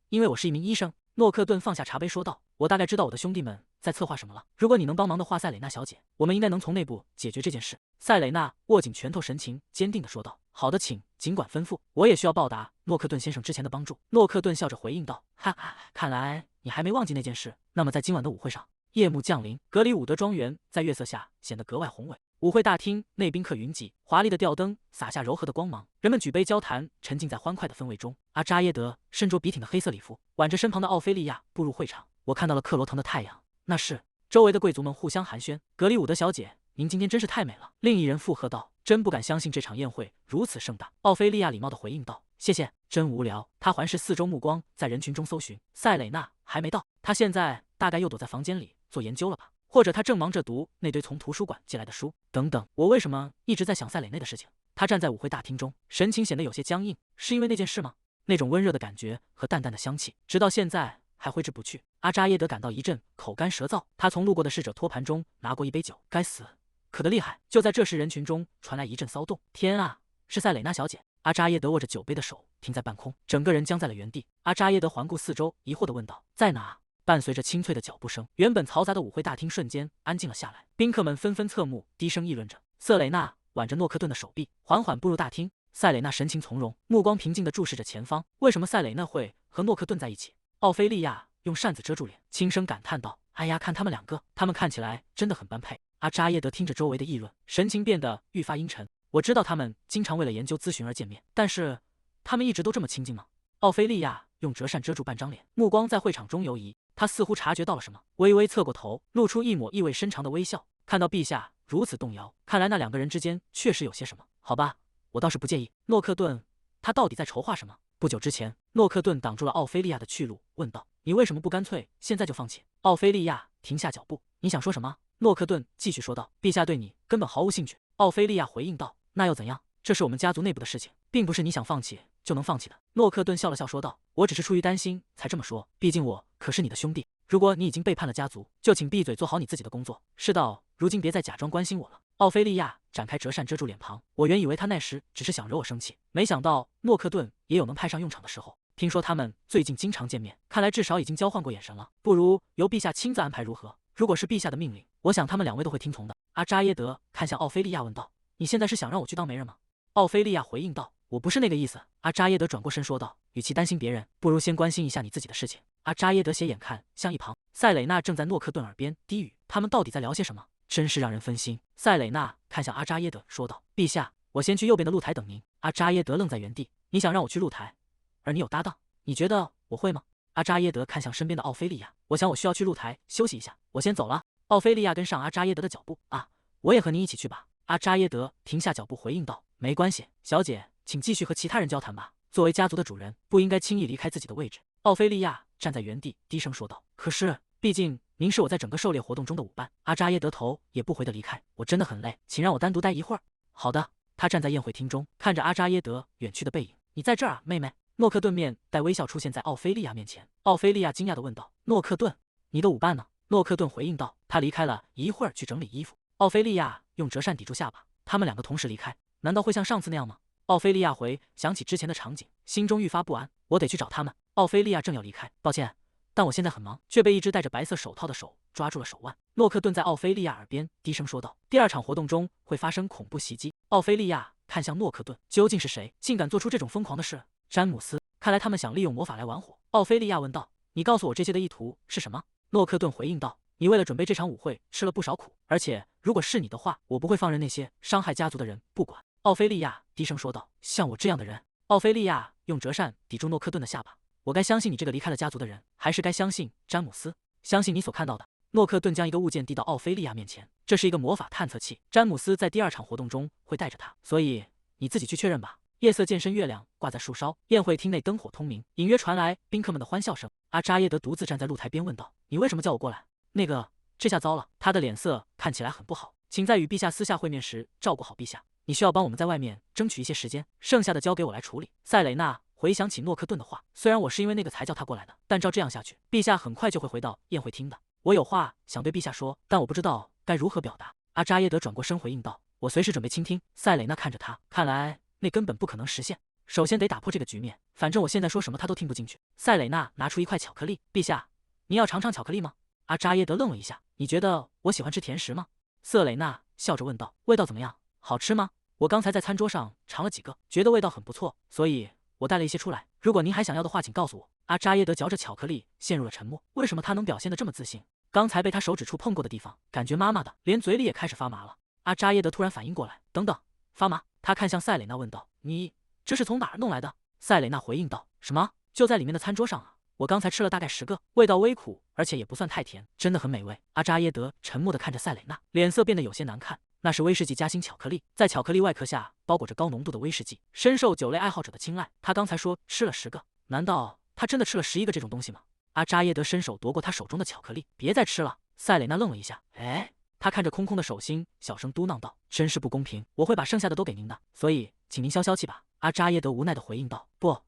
Speaker 1: 因为我是一名医生。”诺克顿放下茶杯说道：“我大概知道我的兄弟们在策划什么了。如果你能帮忙的话，塞蕾娜小姐，我们应该能从内部解决这件事。”塞蕾娜握紧拳头，神情坚定地说道：“好的，请尽管吩咐，我也需要报答诺克顿先生之前的帮助。”诺克顿笑着回应道：“哈哈，看来你还没忘记那件事。那么在今晚的舞会上，夜幕降临，格里伍德庄园在月色下显得格外宏伟。舞会大厅内宾客云集，华丽的吊灯洒下柔和的光芒，人们举杯交谈，沉浸在欢快的氛围中。阿扎耶德身着笔挺的黑色礼服，挽着身旁的奥菲利亚步入会场。我看到了克罗腾的太阳，那是……周围的贵族们互相寒暄。格里伍德小姐，您今天真是太美了。另一人附和道：“真不敢相信这场宴会如此盛大。”奥菲利亚礼貌地回应道：“谢谢。”真无聊。他环视四周，目光在人群中搜寻。塞蕾娜还没到，他现在大概又躲在房间里做研究了吧？或者他正忙着读那堆从图书馆借来的书。等等，我为什么一直在想塞蕾内的事情？他站在舞会大厅中，神情显得有些僵硬，是因为那件事吗？那种温热的感觉和淡淡的香气，直到现在还挥之不去。阿扎耶德感到一阵口干舌燥，他从路过的侍者托盘中拿过一杯酒。该死，渴得厉害！就在这时，人群中传来一阵骚动。天啊，是塞蕾娜小姐！阿扎耶德握着酒杯的手停在半空，整个人僵在了原地。阿扎耶德环顾四周，疑惑地问道：“在哪？”伴随着清脆的脚步声，原本嘈杂的舞会大厅瞬间安静了下来。宾客们纷纷侧目，低声议论着。瑟蕾娜挽着诺克顿的手臂，缓缓步入大厅。塞蕾娜神情从容，目光平静地注视着前方。为什么塞蕾娜会和诺克顿在一起？奥菲利亚用扇子遮住脸，轻声感叹道：“哎呀，看他们两个，他们看起来真的很般配。”阿扎耶德听着周围的议论，神情变得愈发阴沉。我知道他们经常为了研究咨询而见面，但是他们一直都这么亲近吗？奥菲利亚用折扇遮住半张脸，目光在会场中游移。他似乎察觉到了什么，微微侧过头，露出一抹意味深长的微笑。看到陛下如此动摇，看来那两个人之间确实有些什么。好吧，我倒是不介意。诺克顿，他到底在筹划什么？不久之前，诺克顿挡住了奥菲利亚的去路，问道：“你为什么不干脆现在就放弃？”奥菲利亚停下脚步，你想说什么？诺克顿继续说道：“陛下对你根本毫无兴趣。”奥菲利亚回应道：“那又怎样？这是我们家族内部的事情，并不是你想放弃就能放弃的。”诺克顿笑了笑说道：“我只是出于担心才这么说，毕竟我可是你的兄弟。如果你已经背叛了家族，就请闭嘴做好你自己的工作。事到如今，别再假装关心我了。”奥菲利亚展开折扇遮住脸庞，我原以为他那时只是想惹我生气，没想到诺克顿也有能派上用场的时候。听说他们最近经常见面，看来至少已经交换过眼神了。不如由陛下亲自安排如何？如果是陛下的命令，我想他们两位都会听从的。阿扎耶德看向奥菲利亚问道：“你现在是想让我去当媒人吗？”奥菲利亚回应道：“我不是那个意思。”阿扎耶德转过身说道：“与其担心别人，不如先关心一下你自己的事情。”阿扎耶德斜眼看向一旁，塞蕾娜正在诺克顿耳边低语，他们到底在聊些什么？真是让人分心。塞蕾娜看向阿扎耶德说道：“陛下，我先去右边的露台等您。”阿扎耶德愣在原地，你想让我去露台，而你有搭档，你觉得我会吗？阿扎耶德看向身边的奥菲利亚，我想我需要去露台休息一下，我先走了。奥菲利亚跟上阿扎耶德的脚步，啊，我也和你一起去吧。阿扎耶德停下脚步回应道：“没关系，小姐，请继续和其他人交谈吧。作为家族的主人，不应该轻易离开自己的位置。”奥菲利亚站在原地低声说道：“可是，毕竟您是我在整个狩猎活动中的舞伴。”阿扎耶德头也不回的离开。我真的很累，请让我单独待一会儿。好的。他站在宴会厅中，看着阿扎耶德远去的背影。你在这儿啊，妹妹。诺克顿面带微笑出现在奥菲利亚面前。奥菲利亚惊讶地问道：“诺克顿，你的舞伴呢？”诺克顿回应道：“他离开了一会儿去整理衣服。”奥菲利亚用折扇抵住下巴。他们两个同时离开，难道会像上次那样吗？奥菲利亚回想起之前的场景，心中愈发不安。我得去找他们。奥菲利亚正要离开，抱歉，但我现在很忙，却被一只戴着白色手套的手抓住了手腕。诺克顿在奥菲利亚耳边低声说道：“第二场活动中会发生恐怖袭击。”奥菲利亚看向诺克顿，究竟是谁竟敢做出这种疯狂的事？詹姆斯，看来他们想利用魔法来玩火。奥菲利亚问道：“你告诉我这些的意图是什么？”诺克顿回应道：“你为了准备这场舞会吃了不少苦，而且如果是你的话，我不会放任那些伤害家族的人不管。”奥菲利亚低声说道：“像我这样的人。”奥菲利亚用折扇抵住诺克顿的下巴。我该相信你这个离开了家族的人，还是该相信詹姆斯？相信你所看到的。诺克顿将一个物件递到奥菲利亚面前，这是一个魔法探测器。詹姆斯在第二场活动中会带着它，所以你自己去确认吧。夜色渐深，月亮挂在树梢，宴会厅内灯火通明，隐约传来宾客们的欢笑声。阿扎耶德独自站在露台边问道：“你为什么叫我过来？”那个，这下糟了，他的脸色看起来很不好。请在与陛下私下会面时照顾好陛下。你需要帮我们在外面争取一些时间，剩下的交给我来处理。塞蕾娜回想起诺克顿的话，虽然我是因为那个才叫他过来的，但照这样下去，陛下很快就会回到宴会厅的。我有话想对陛下说，但我不知道该如何表达。阿扎耶德转过身回应道：“我随时准备倾听。”塞蕾娜看着他，看来那根本不可能实现。首先得打破这个局面，反正我现在说什么他都听不进去。塞蕾娜拿出一块巧克力，陛下，您要尝尝巧克力吗？阿扎耶德愣了一下，你觉得我喜欢吃甜食吗？瑟蕾娜笑着问道，味道怎么样？好吃吗？我刚才在餐桌上尝了几个，觉得味道很不错，所以我带了一些出来。如果您还想要的话，请告诉我。阿扎耶德嚼着巧克力，陷入了沉默。为什么他能表现得这么自信？刚才被他手指触碰过的地方，感觉麻麻的，连嘴里也开始发麻了。阿扎耶德突然反应过来，等等，发麻？他看向塞蕾娜问道：“你这是从哪儿弄来的？”塞蕾娜回应道：“什么？就在里面的餐桌上啊。”我刚才吃了大概10个，味道微苦，而且也不算太甜，真的很美味。阿扎耶德沉默地看着塞蕾娜，脸色变得有些难看。那是威士忌夹心巧克力，在巧克力外壳下包裹着高浓度的威士忌，深受酒类爱好者的青睐。他刚才说吃了10个，难道他真的吃了11个这种东西吗？阿扎耶德伸手夺过他手中的巧克力，别再吃了。塞蕾娜愣了一下，哎，他看着空空的手心，小声嘟囔道：“真是不公平，我会把剩下的都给您的，所以请您消消气吧。”阿扎耶德无奈地回应道：“不，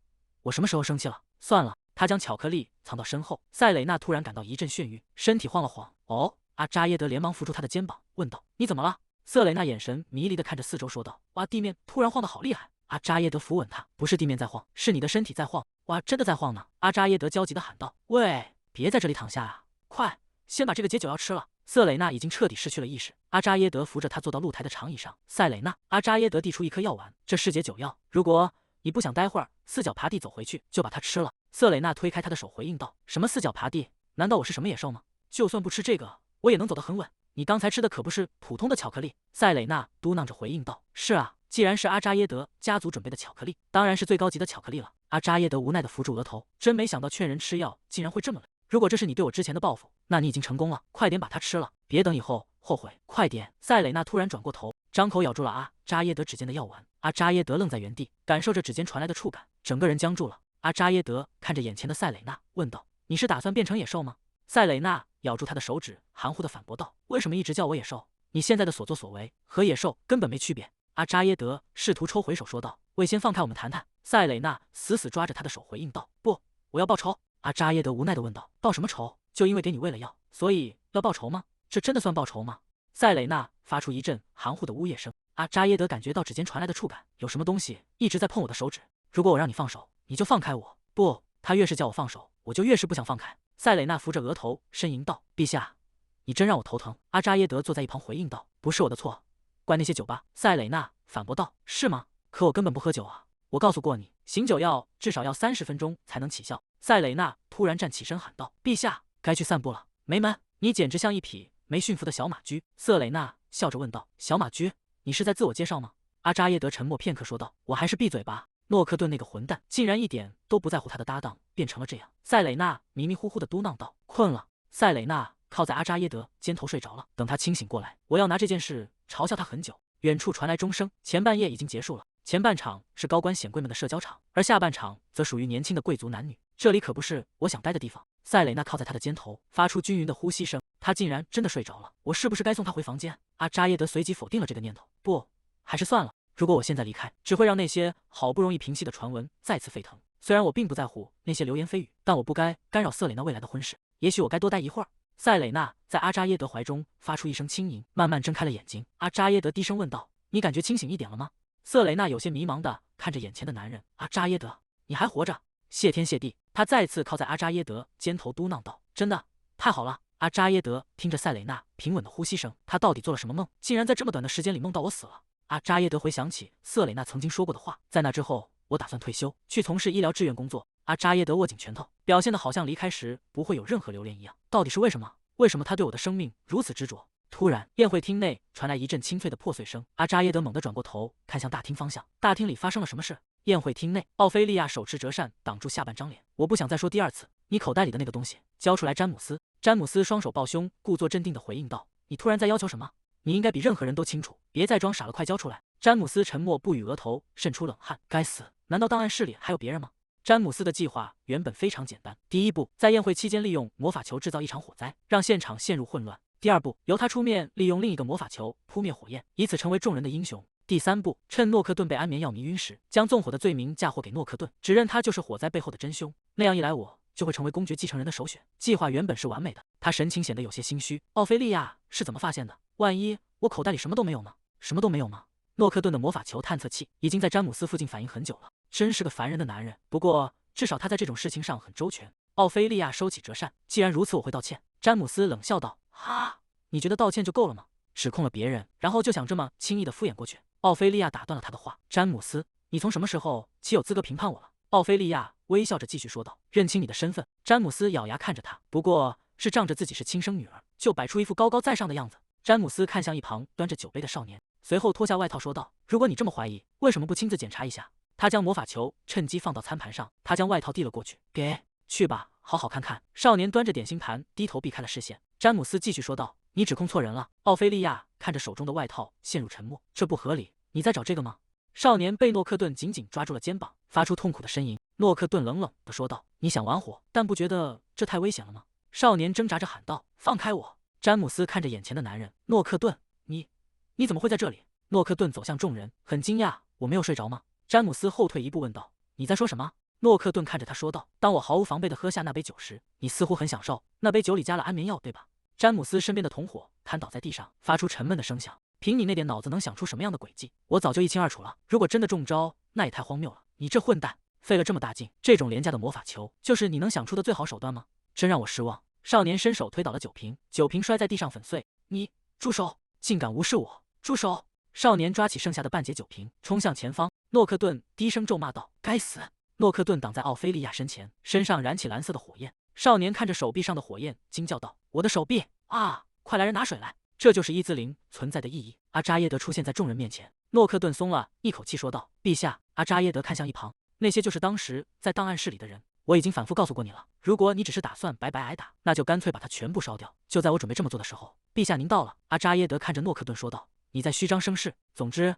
Speaker 1: 我什么时候生气了？算了。”他将巧克力藏到身后。塞蕾娜突然感到一阵眩晕，身体晃了晃。哦，阿扎耶德连忙扶住他的肩膀，问道：“你怎么了？”瑟蕾娜眼神迷离地看着四周，说道：“哇，地面突然晃得好厉害！”阿扎耶德扶稳他：“不是地面在晃，是你的身体在晃。”哇，真的在晃呢！阿扎耶德焦急地喊道：“喂，别在这里躺下啊！快，先把这个解酒药吃了。”瑟蕾娜已经彻底失去了意识。阿扎耶德扶着她坐到露台的长椅上。塞蕾娜，阿扎耶德递出一颗药丸，这是解酒药，如果你不想待会儿四脚爬地走回去，就把它吃了。瑟蕾娜推开他的手，回应道：“什么四脚爬地？难道我是什么野兽吗？就算不吃这个，我也能走得很稳。你刚才吃的可不是普通的巧克力。”塞蕾娜嘟囔着回应道：“是啊，既然是阿扎耶德家族准备的巧克力，当然是最高级的巧克力了。”阿扎耶德无奈地扶住额头，真没想到劝人吃药竟然会这么累。如果这是你对我之前的报复，那你已经成功了，快点把它吃了，别等以后后悔，快点！塞蕾娜突然转过头，张口咬住了阿扎耶德指尖的药丸。阿扎耶德愣在原地，感受着指尖传来的触感，整个人僵住了。阿扎耶德看着眼前的塞蕾娜，问道：“你是打算变成野兽吗？”塞蕾娜咬住他的手指，含糊地反驳道：“为什么一直叫我野兽？你现在的所作所为和野兽根本没区别。”阿扎耶德试图抽回手，说道：“喂，先放开我们谈谈。”塞蕾娜死死抓着他的手，回应道：“不，我要报仇。”阿扎耶德无奈地问道：“报什么仇？就因为给你喂了药，所以要报仇吗？这真的算报仇吗？”塞蕾娜发出一阵含糊的呜咽声。阿扎耶德感觉到指尖传来的触感，有什么东西一直在碰我的手指。如果我让你放手，你就放开我。不，他越是叫我放手，我就越是不想放开。塞蕾娜扶着额头，呻吟道：“陛下，你真让我头疼。”阿扎耶德坐在一旁回应道：“不是我的错，怪那些酒吧。”塞蕾娜反驳道：“是吗？可我根本不喝酒啊！我告诉过你，醒酒药至少要30分钟才能起效。”塞蕾娜突然站起身喊道：“陛下，该去散步了。”没门！你简直像一匹没驯服的小马驹。瑟蕾娜笑着问道：“小马驹？你是在自我介绍吗？”阿扎耶德沉默片刻，说道：“我还是闭嘴吧。诺克顿那个混蛋竟然一点都不在乎他的搭档变成了这样。”塞蕾娜迷迷糊糊地嘟囔道：“困了。”塞蕾娜靠在阿扎耶德肩头睡着了。等他清醒过来，我要拿这件事嘲笑他很久。远处传来钟声，前半夜已经结束了。前半场是高官显贵们的社交场，而下半场则属于年轻的贵族男女。这里可不是我想待的地方。塞蕾娜靠在他的肩头，发出均匀的呼吸声。他竟然真的睡着了，我是不是该送他回房间？阿扎耶德随即否定了这个念头，不，还是算了。如果我现在离开，只会让那些好不容易平息的传闻再次沸腾。虽然我并不在乎那些流言蜚语，但我不该干扰瑟蕾娜未来的婚事。也许我该多待一会儿。塞蕾娜在阿扎耶德怀中发出一声轻吟，慢慢睁开了眼睛。阿扎耶德低声问道：“你感觉清醒一点了吗？”瑟蕾娜有些迷茫地看着眼前的男人。阿扎耶德，你还活着？谢天谢地！他再次靠在阿扎耶德肩头嘟囔道：“真的，太好了！”阿扎耶德听着塞蕾娜平稳的呼吸声，他到底做了什么梦，竟然在这么短的时间里梦到我死了？阿扎耶德回想起瑟蕾娜曾经说过的话，在那之后，我打算退休，去从事医疗志愿工作。阿扎耶德握紧拳头，表现得好像离开时不会有任何留恋一样。到底是为什么？为什么他对我的生命如此执着？突然，宴会厅内传来一阵清脆的破碎声。阿扎耶德猛地转过头，看向大厅方向。大厅里发生了什么事？宴会厅内，奥菲利亚手持折扇挡住下半张脸。我不想再说第二次。你口袋里的那个东西，交出来！詹姆斯。詹姆斯双手抱胸，故作镇定地回应道：“你突然在要求什么？你应该比任何人都清楚，别再装傻了，快交出来！”詹姆斯沉默不语，额头渗出冷汗。该死，难道档案室里还有别人吗？詹姆斯的计划原本非常简单：第一步，在宴会期间利用魔法球制造一场火灾，让现场陷入混乱；第二步，由他出面利用另一个魔法球扑灭火焰，以此成为众人的英雄；第三步，趁诺克顿被安眠药迷晕时，将纵火的罪名嫁祸给诺克顿，指认他就是火灾背后的真凶。那样一来，我就会成为公爵继承人的首选。计划原本是完美的。他神情显得有些心虚。奥菲利亚是怎么发现的？万一我口袋里什么都没有呢？什么都没有吗？诺克顿的魔法球探测器已经在詹姆斯附近反应很久了，真是个烦人的男人。不过至少他在这种事情上很周全。奥菲利亚收起折扇，既然如此，我会道歉。詹姆斯冷笑道：“哈，你觉得道歉就够了吗？指控了别人，然后就想这么轻易的敷衍过去？”奥菲利亚打断了他的话：“詹姆斯，你从什么时候起有资格评判我了？”奥菲利亚微笑着继续说道：“认清你的身份。”詹姆斯咬牙看着他，不过是仗着自己是亲生女儿，就摆出一副高高在上的样子。詹姆斯看向一旁端着酒杯的少年，随后脱下外套说道：“如果你这么怀疑，为什么不亲自检查一下？”他将魔法球趁机放到餐盘上，他将外套递了过去：“给，去吧，好好看看。少年端着点心盘，低头避开了视线。詹姆斯继续说道：“你指控错人了。”奥菲利亚看着手中的外套，陷入沉默。这不合理，你在找这个吗？少年被诺克顿紧紧抓住了肩膀，发出痛苦的呻吟。诺克顿冷冷地说道：“你想玩火，但不觉得这太危险了吗？”少年挣扎着喊道：“放开我！”詹姆斯看着眼前的男人，诺克顿，你怎么会在这里？诺克顿走向众人，很惊讶：“我没有睡着吗？”詹姆斯后退一步问道：“你在说什么？”诺克顿看着他说道：“当我毫无防备地喝下那杯酒时，你似乎很享受。那杯酒里加了安眠药，对吧？”詹姆斯身边的同伙瘫倒在地上，发出沉闷的声响。凭你那点脑子，能想出什么样的诡计？我早就一清二楚了。如果真的中招，那也太荒谬了。你这混蛋，费了这么大劲，这种廉价的魔法球，就是你能想出的最好手段吗？真让我失望。少年伸手推倒了酒瓶，酒瓶摔在地上粉碎。你住手！竟敢无视我！住手！少年抓起剩下的半截酒瓶，冲向前方。诺克顿低声咒骂道：“该死！”诺克顿挡在奥菲利亚身前，身上燃起蓝色的火焰。少年看着手臂上的火焰，惊叫道：“我的手臂啊！快来人拿水来！”这就是伊兹灵存在的意义。阿扎耶德出现在众人面前，诺克顿松了一口气，说道：“陛下。”阿扎耶德看向一旁，那些就是当时在档案室里的人。我已经反复告诉过你了，如果你只是打算白白挨打，那就干脆把它全部烧掉。就在我准备这么做的时候，陛下您到了。阿扎耶德看着诺克顿说道：“你在虚张声势。总之，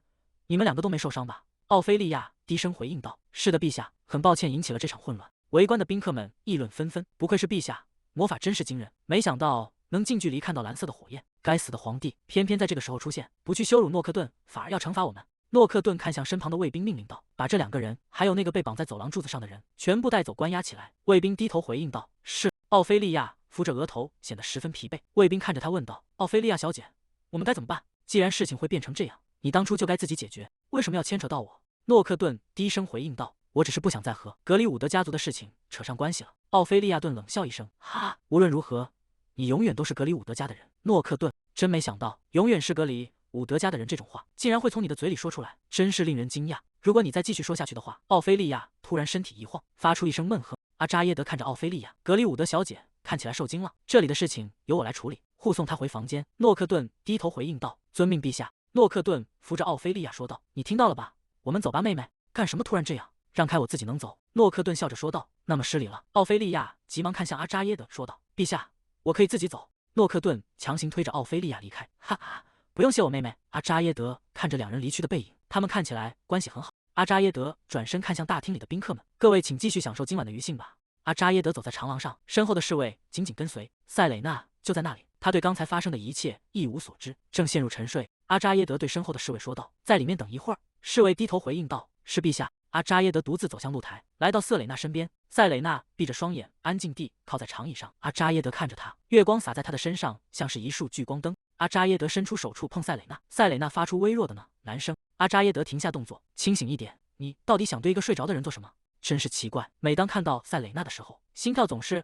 Speaker 1: 你们两个都没受伤吧？”奥菲利亚低声回应道：“是的，陛下。很抱歉引起了这场混乱。”围观的宾客们议论纷纷，不愧是陛下，魔法真是惊人，没想到能近距离看到蓝色的火焰。该死的皇帝，偏偏在这个时候出现，不去羞辱诺克顿，反而要惩罚我们。诺克顿看向身旁的卫兵，命令道：“把这两个人，还有那个被绑在走廊柱子上的人，全部带走关押起来。”卫兵低头回应道：“是。”奥菲利亚扶着额头，显得十分疲惫。卫兵看着他问道：“奥菲利亚小姐，我们该怎么办？既然事情会变成这样，你当初就该自己解决，为什么要牵扯到我？”诺克顿低声回应道：“我只是不想再和格里伍德家族的事情扯上关系了。”奥菲利亚顿冷笑一声：“哈，无论如何，你永远都是格里伍德家的人。”诺克顿真没想到，永远是格里伍德家的人这种话，竟然会从你的嘴里说出来，真是令人惊讶。如果你再继续说下去的话，奥菲利亚突然身体一晃，发出一声闷哼。阿扎耶德看着奥菲利亚，格里伍德小姐看起来受惊了，这里的事情由我来处理，护送她回房间。诺克顿低头回应道：“遵命，陛下。”诺克顿扶着奥菲利亚说道：“你听到了吧？我们走吧，妹妹。”干什么突然这样？让开，我自己能走。诺克顿笑着说道：“那么失礼了。”奥菲利亚急忙看向阿扎耶德说道：“陛下，我可以自己走。”诺克顿强行推着奥菲利亚离开。哈哈，不用谢我妹妹。阿扎耶德看着两人离去的背影，他们看起来关系很好。阿扎耶德转身看向大厅里的宾客们：“各位请继续享受今晚的余兴吧。”阿扎耶德走在长廊上，身后的侍卫紧紧跟随。塞蕾娜就在那里，他对刚才发生的一切一无所知，正陷入沉睡。阿扎耶德对身后的侍卫说道：“在里面等一会儿。”侍卫低头回应道：“是陛下。”阿扎耶德独自走向露台，来到瑟蕾娜身边。塞蕾娜闭着双眼，安静地靠在长椅上。阿扎耶德看着她，月光洒在她的身上，像是一束聚光灯。阿扎耶德伸出手触碰塞蕾娜，塞蕾娜发出微弱的男声。阿扎耶德停下动作，清醒一点，你到底想对一个睡着的人做什么？真是奇怪，每当看到塞蕾娜的时候，心跳总是……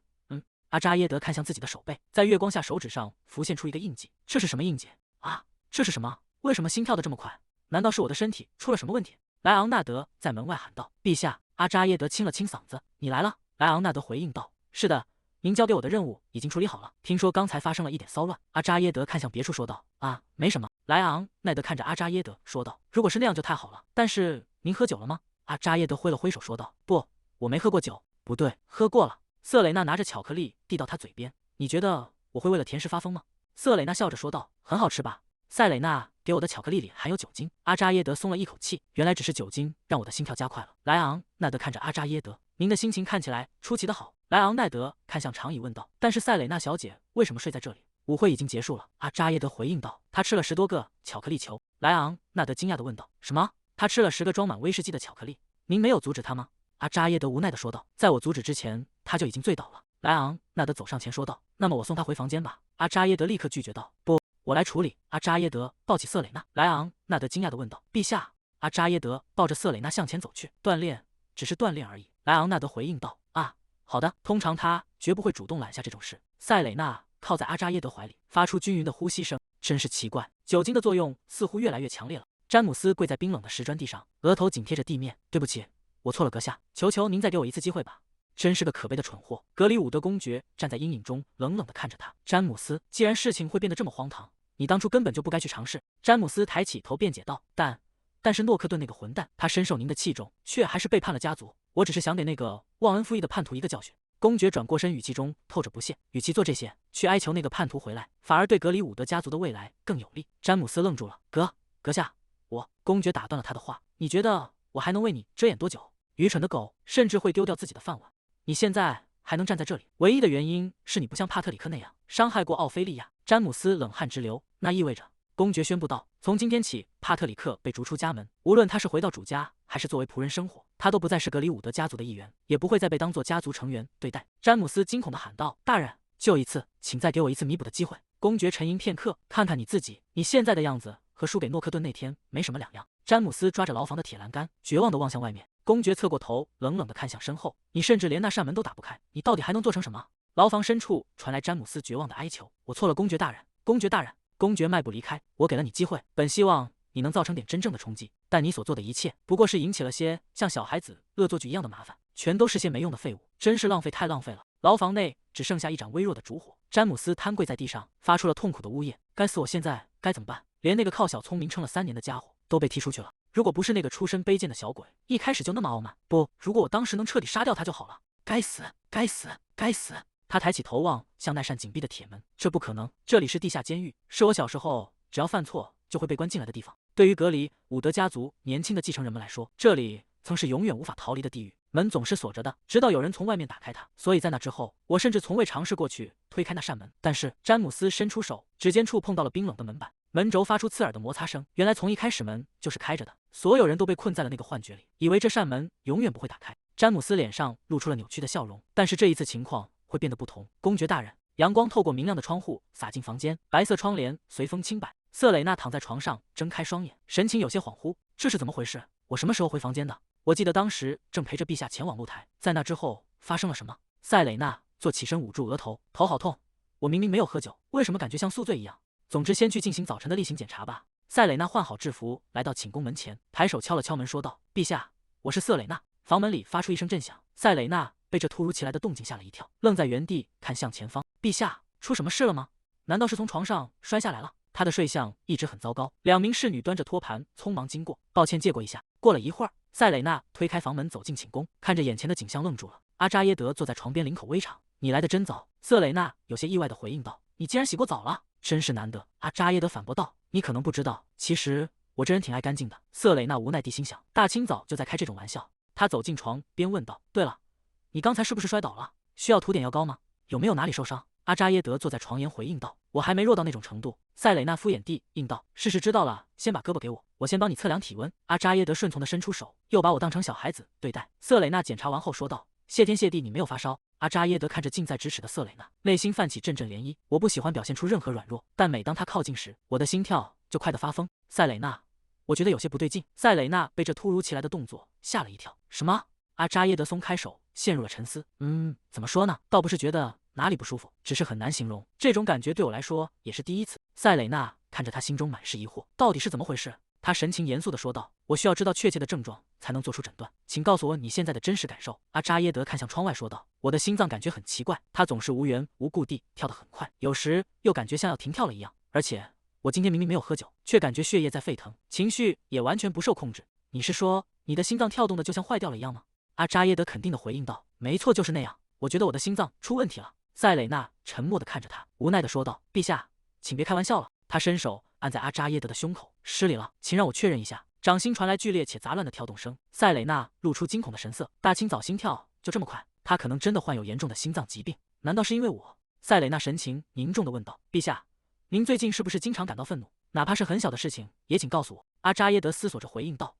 Speaker 1: 阿扎耶德看向自己的手背，在月光下手指上浮现出一个印记。这是什么印记啊？这是什么？为什么心跳的这么快？难道是我的身体出了什么问题？莱昂纳德在门外喊道：“陛下！”阿扎耶德清了清嗓子：“你来了。”莱昂纳德回应道：“是的，您交给我的任务已经处理好了。听说刚才发生了一点骚乱。”阿扎耶德看向别处说道：“啊，没什么。”莱昂奈德看着阿扎耶德说道：“如果是那样就太好了。但是您喝酒了吗？”阿扎耶德挥了挥手说道：“不，我没喝过酒。不对，喝过了。”瑟蕾娜拿着巧克力递到他嘴边：“你觉得我会为了甜食发疯吗？”瑟蕾娜笑着说道：“很好吃吧？”塞蕾娜给我的巧克力里含有酒精。阿扎耶德松了一口气，原来只是酒精让我的心跳加快了。莱昂奈德看着阿扎耶德：“您的心情看起来出奇的好。”莱昂奈德看向长椅问道：“但是塞蕾娜小姐为什么睡在这里？”舞会已经结束了。阿扎耶德回应道：“他吃了10多个巧克力球。”莱昂奈德惊讶地问道：“什么？他吃了10个装满威士忌的巧克力？您没有阻止他吗？”阿扎耶德无奈地说道：“在我阻止之前，他就已经醉倒了。”莱昂纳德走上前说道：“那么我送他回房间吧。”阿扎耶德立刻拒绝道：“不，我来处理。”阿扎耶德抱起瑟蕾娜。莱昂纳德惊讶地问道：“陛下？”阿扎耶德抱着瑟蕾娜向前走去：“锻炼，只是锻炼而已。”莱昂纳德回应道：“啊，好的。通常他绝不会主动揽下这种事。”塞蕾娜靠在阿扎耶德怀里，发出均匀的呼吸声。真是奇怪，酒精的作用似乎越来越强烈了。詹姆斯跪在冰冷的石砖地上，额头紧贴着地面：“对不起，我错了，阁下，求求您再给我一次机会吧。”真是个可悲的蠢货。格里伍德公爵站在阴影中，冷冷地看着他。詹姆斯，既然事情会变得这么荒唐，你当初根本就不该去尝试。詹姆斯抬起头辩解道：“但是诺克顿那个混蛋，他深受您的器重，却还是背叛了家族。我只是想给那个忘恩负义的叛徒一个教训。”公爵转过身，语气中透着不屑。与其做这些，去哀求那个叛徒回来，反而对格里伍德家族的未来更有利。詹姆斯愣住了。阁下，公爵打断了他的话。你觉得我还能为你遮掩多久？愚蠢的狗，甚至会丢掉自己的饭碗。你现在还能站在这里，唯一的原因是你不像帕特里克那样伤害过奥菲利亚。詹姆斯冷汗直流。那意味着，公爵宣布道，从今天起，帕特里克被逐出家门，无论他是回到主家，还是作为仆人生活，他都不再是格里伍德家族的一员，也不会再被当作家族成员对待。詹姆斯惊恐地喊道：“大人，就一次，请再给我一次弥补的机会。”公爵沉吟片刻，看看你自己，你现在的样子和输给诺克顿那天没什么两样。詹姆斯抓着牢房的铁栏杆，绝望地望向外面。公爵侧过头，冷冷地看向身后：“你甚至连那扇门都打不开，你到底还能做成什么？”牢房深处传来詹姆斯绝望的哀求：“我错了，公爵大人，公爵大人。”公爵迈步离开。我给了你机会，本希望你能造成点真正的冲击，但你所做的一切不过是引起了些像小孩子恶作剧一样的麻烦，全都是些没用的废物，真是浪费，太浪费了。牢房内只剩下一盏微弱的烛火，詹姆斯瘫跪在地上，发出了痛苦的呜咽。该死，我现在该怎么办？连那个靠小聪明撑了3年的家伙都被踢出去了。如果不是那个出身卑贱的小鬼一开始就那么傲慢，不，如果我当时能彻底杀掉他就好了。该死，该死，该死！他抬起头望向那扇紧闭的铁门，这不可能，这里是地下监狱，是我小时候只要犯错就会被关进来的地方。对于格里伍德家族年轻的继承人们来说，这里曾是永远无法逃离的地狱，门总是锁着的，直到有人从外面打开它。所以在那之后，我甚至从未尝试过去推开那扇门。但是詹姆斯伸出手，指尖触碰到了冰冷的门板，门轴发出刺耳的摩擦声。原来从一开始门就是开着的，所有人都被困在了那个幻觉里，以为这扇门永远不会打开。詹姆斯脸上露出了扭曲的笑容，但是这一次情况会变得不同。公爵大人，阳光透过明亮的窗户洒进房间，白色窗帘随风轻摆。瑟蕾娜躺在床上，睁开双眼，神情有些恍惚。这是怎么回事？我什么时候回房间的？我记得当时正陪着陛下前往露台，在那之后发生了什么？塞蕾娜坐起身，捂住额头，头好痛。我明明没有喝酒，为什么感觉像宿醉一样？总之，先去进行早晨的例行检查吧。塞蕾娜换好制服，来到寝宫门前，抬手敲了敲门，说道：“陛下，我是瑟蕾娜。”房门里发出一声震响，塞蕾娜被这突如其来的动静吓了一跳，愣在原地看向前方。陛下，出什么事了吗？难道是从床上摔下来了？他的睡相一直很糟糕。2名侍女端着托盘匆忙经过，抱歉，借过一下。过了一会儿，塞蕾娜推开房门走进寝宫，看着眼前的景象愣住了。阿扎耶德坐在床边领口微长：“你来得真早。”瑟蕾娜有些意外地回应道：“你竟然洗过澡了，真是难得。”阿扎耶德反驳道：“你可能不知道，其实我这人挺爱干净的。”瑟蕾娜无奈地心想：大清早就在开这种玩笑。他走进床边问道：“对了，你刚才是不是摔倒了？需要涂点药膏吗？有没有哪里受伤？”阿扎耶德坐在床沿回应道：“我还没弱到那种程度。”塞蕾娜敷衍地应道：“事实知道了，先把胳膊给我，我先帮你测量体温。”阿扎耶德顺从地伸出手，又把我当成小孩子对待。瑟蕾娜检查完后说道：“谢天谢地，你没有发烧。”阿扎耶德看着近在咫尺的瑟蕾娜，内心泛起阵阵涟漪。我不喜欢表现出任何软弱，但每当她靠近时，我的心跳就快得发疯。塞蕾娜，我觉得有些不对劲。塞蕾娜被这突如其来的动作吓了一跳。什么？阿扎耶德松开手，陷入了沉思。怎么说呢？倒不是觉得哪里不舒服，只是很难形容。这种感觉对我来说也是第一次。塞蕾娜看着他，心中满是疑惑，到底是怎么回事？他神情严肃地说道：“我需要知道确切的症状，才能做出诊断，请告诉我你现在的真实感受。”阿扎耶德看向窗外说道：“我的心脏感觉很奇怪，它总是无缘无故地跳得很快，有时又感觉像要停跳了一样。而且我今天明明没有喝酒，却感觉血液在沸腾，情绪也完全不受控制。你是说你的心脏跳动的就像坏掉了一样吗？”阿扎耶德肯定地回应道：“没错，就是那样。我觉得我的心脏出问题了。”塞蕾娜沉默地看着他，无奈地说道：“陛下，请别开玩笑了。”他伸手按在阿扎耶德的胸口：“失礼了，请让我确认一下。”掌心传来剧烈且杂乱的跳动声，塞蕾娜露出惊恐的神色：“大清早心跳就这么快？他可能真的患有严重的心脏疾病，难道是因为我？”塞蕾娜神情凝重地问道：“陛下，您最近是不是经常感到愤怒？哪怕是很小的事情，也请告诉我。”阿扎耶德思索着回应道：“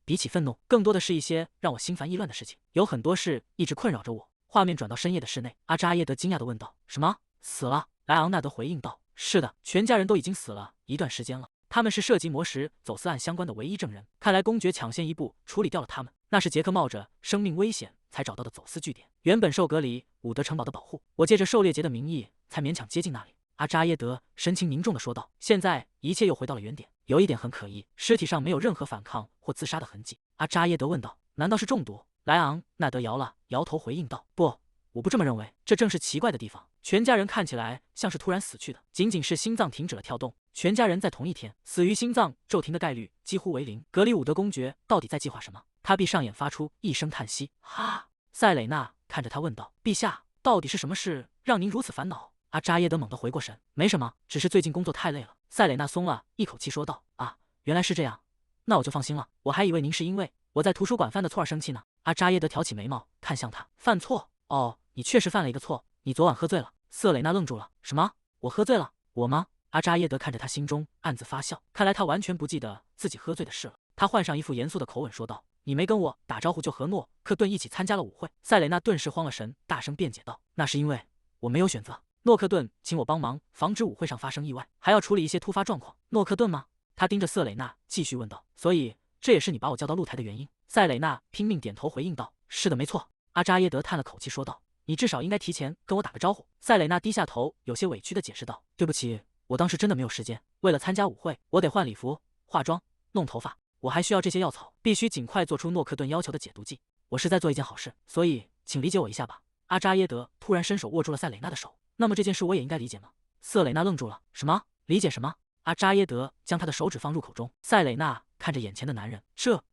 Speaker 1: 比起愤怒，更多的是一些让我心烦意乱的事情，有很多事一直困扰着我。”画面转到深夜的室内，阿扎耶德惊讶地问道：“什么？死了？”莱昂纳德回应道：“是的，全家人都已经死了一段时间了。他们是涉及魔石走私案相关的唯一证人。看来公爵抢先一步处理掉了他们。那是杰克冒着生命危险才找到的走私据点，原本受格里伍德城堡的保护，我借着狩猎节的名义才勉强接近那里。”阿扎耶德神情凝重地说道：“现在一切又回到了原点。有一点很可疑，尸体上没有任何反抗或自杀的痕迹。”阿扎耶德问道：“难道是中毒？”莱昂纳德摇了摇头回应道：“不，我不这么认为，这正是奇怪的地方。全家人看起来像是突然死去的，仅仅是心脏停止了跳动。全家人在同一天死于心脏骤停的概率几乎为零。格里伍德公爵到底在计划什么？”他闭上眼发出一声叹息：“哈。”塞蕾娜看着他问道：“陛下，到底是什么事让您如此烦恼？阿扎耶德猛地回过神，没什么，只是最近工作太累了。塞蕾娜松了一口气说道：“啊，原来是这样，那我就放心了。我还以为您是因为我在图书馆犯的错而生气呢。”阿扎耶德挑起眉毛看向他，犯错？哦，你确实犯了一个错，你昨晚喝醉了。瑟蕾娜愣住了，什么？我喝醉了？我吗？阿扎耶德看着他，心中暗自发笑，看来他完全不记得自己喝醉的事了。他换上一副严肃的口吻说道：“你没跟我打招呼就和诺克顿一起参加了舞会。”塞蕾娜顿时慌了神，大声辩解道：“那是因为我没有选择。诺克顿请我帮忙，防止舞会上发生意外，还要处理一些突发状况。诺克顿吗？”他盯着瑟蕾娜继续问道：“所以这也是你把我叫到露台的原因？”塞蕾娜拼命点头回应道：“是的，没错。”阿扎耶德叹了口气说道：“你至少应该提前跟我打个招呼。”塞蕾娜低下头，有些委屈地解释道：“对不起，我当时真的没有时间。为了参加舞会，我得换礼服、化妆、弄头发，我还需要这些药草，必须尽快做出诺克顿要求的解毒剂。我是在做一件好事，所以请理解我一下吧。”阿扎耶德突然伸手握住了塞蕾娜的手。“那么这件事我也应该理解吗？”瑟蕾娜愣住了。“什么？理解什么？”阿扎耶德将他的手指放入口中。塞蕾娜看着眼前的男人：“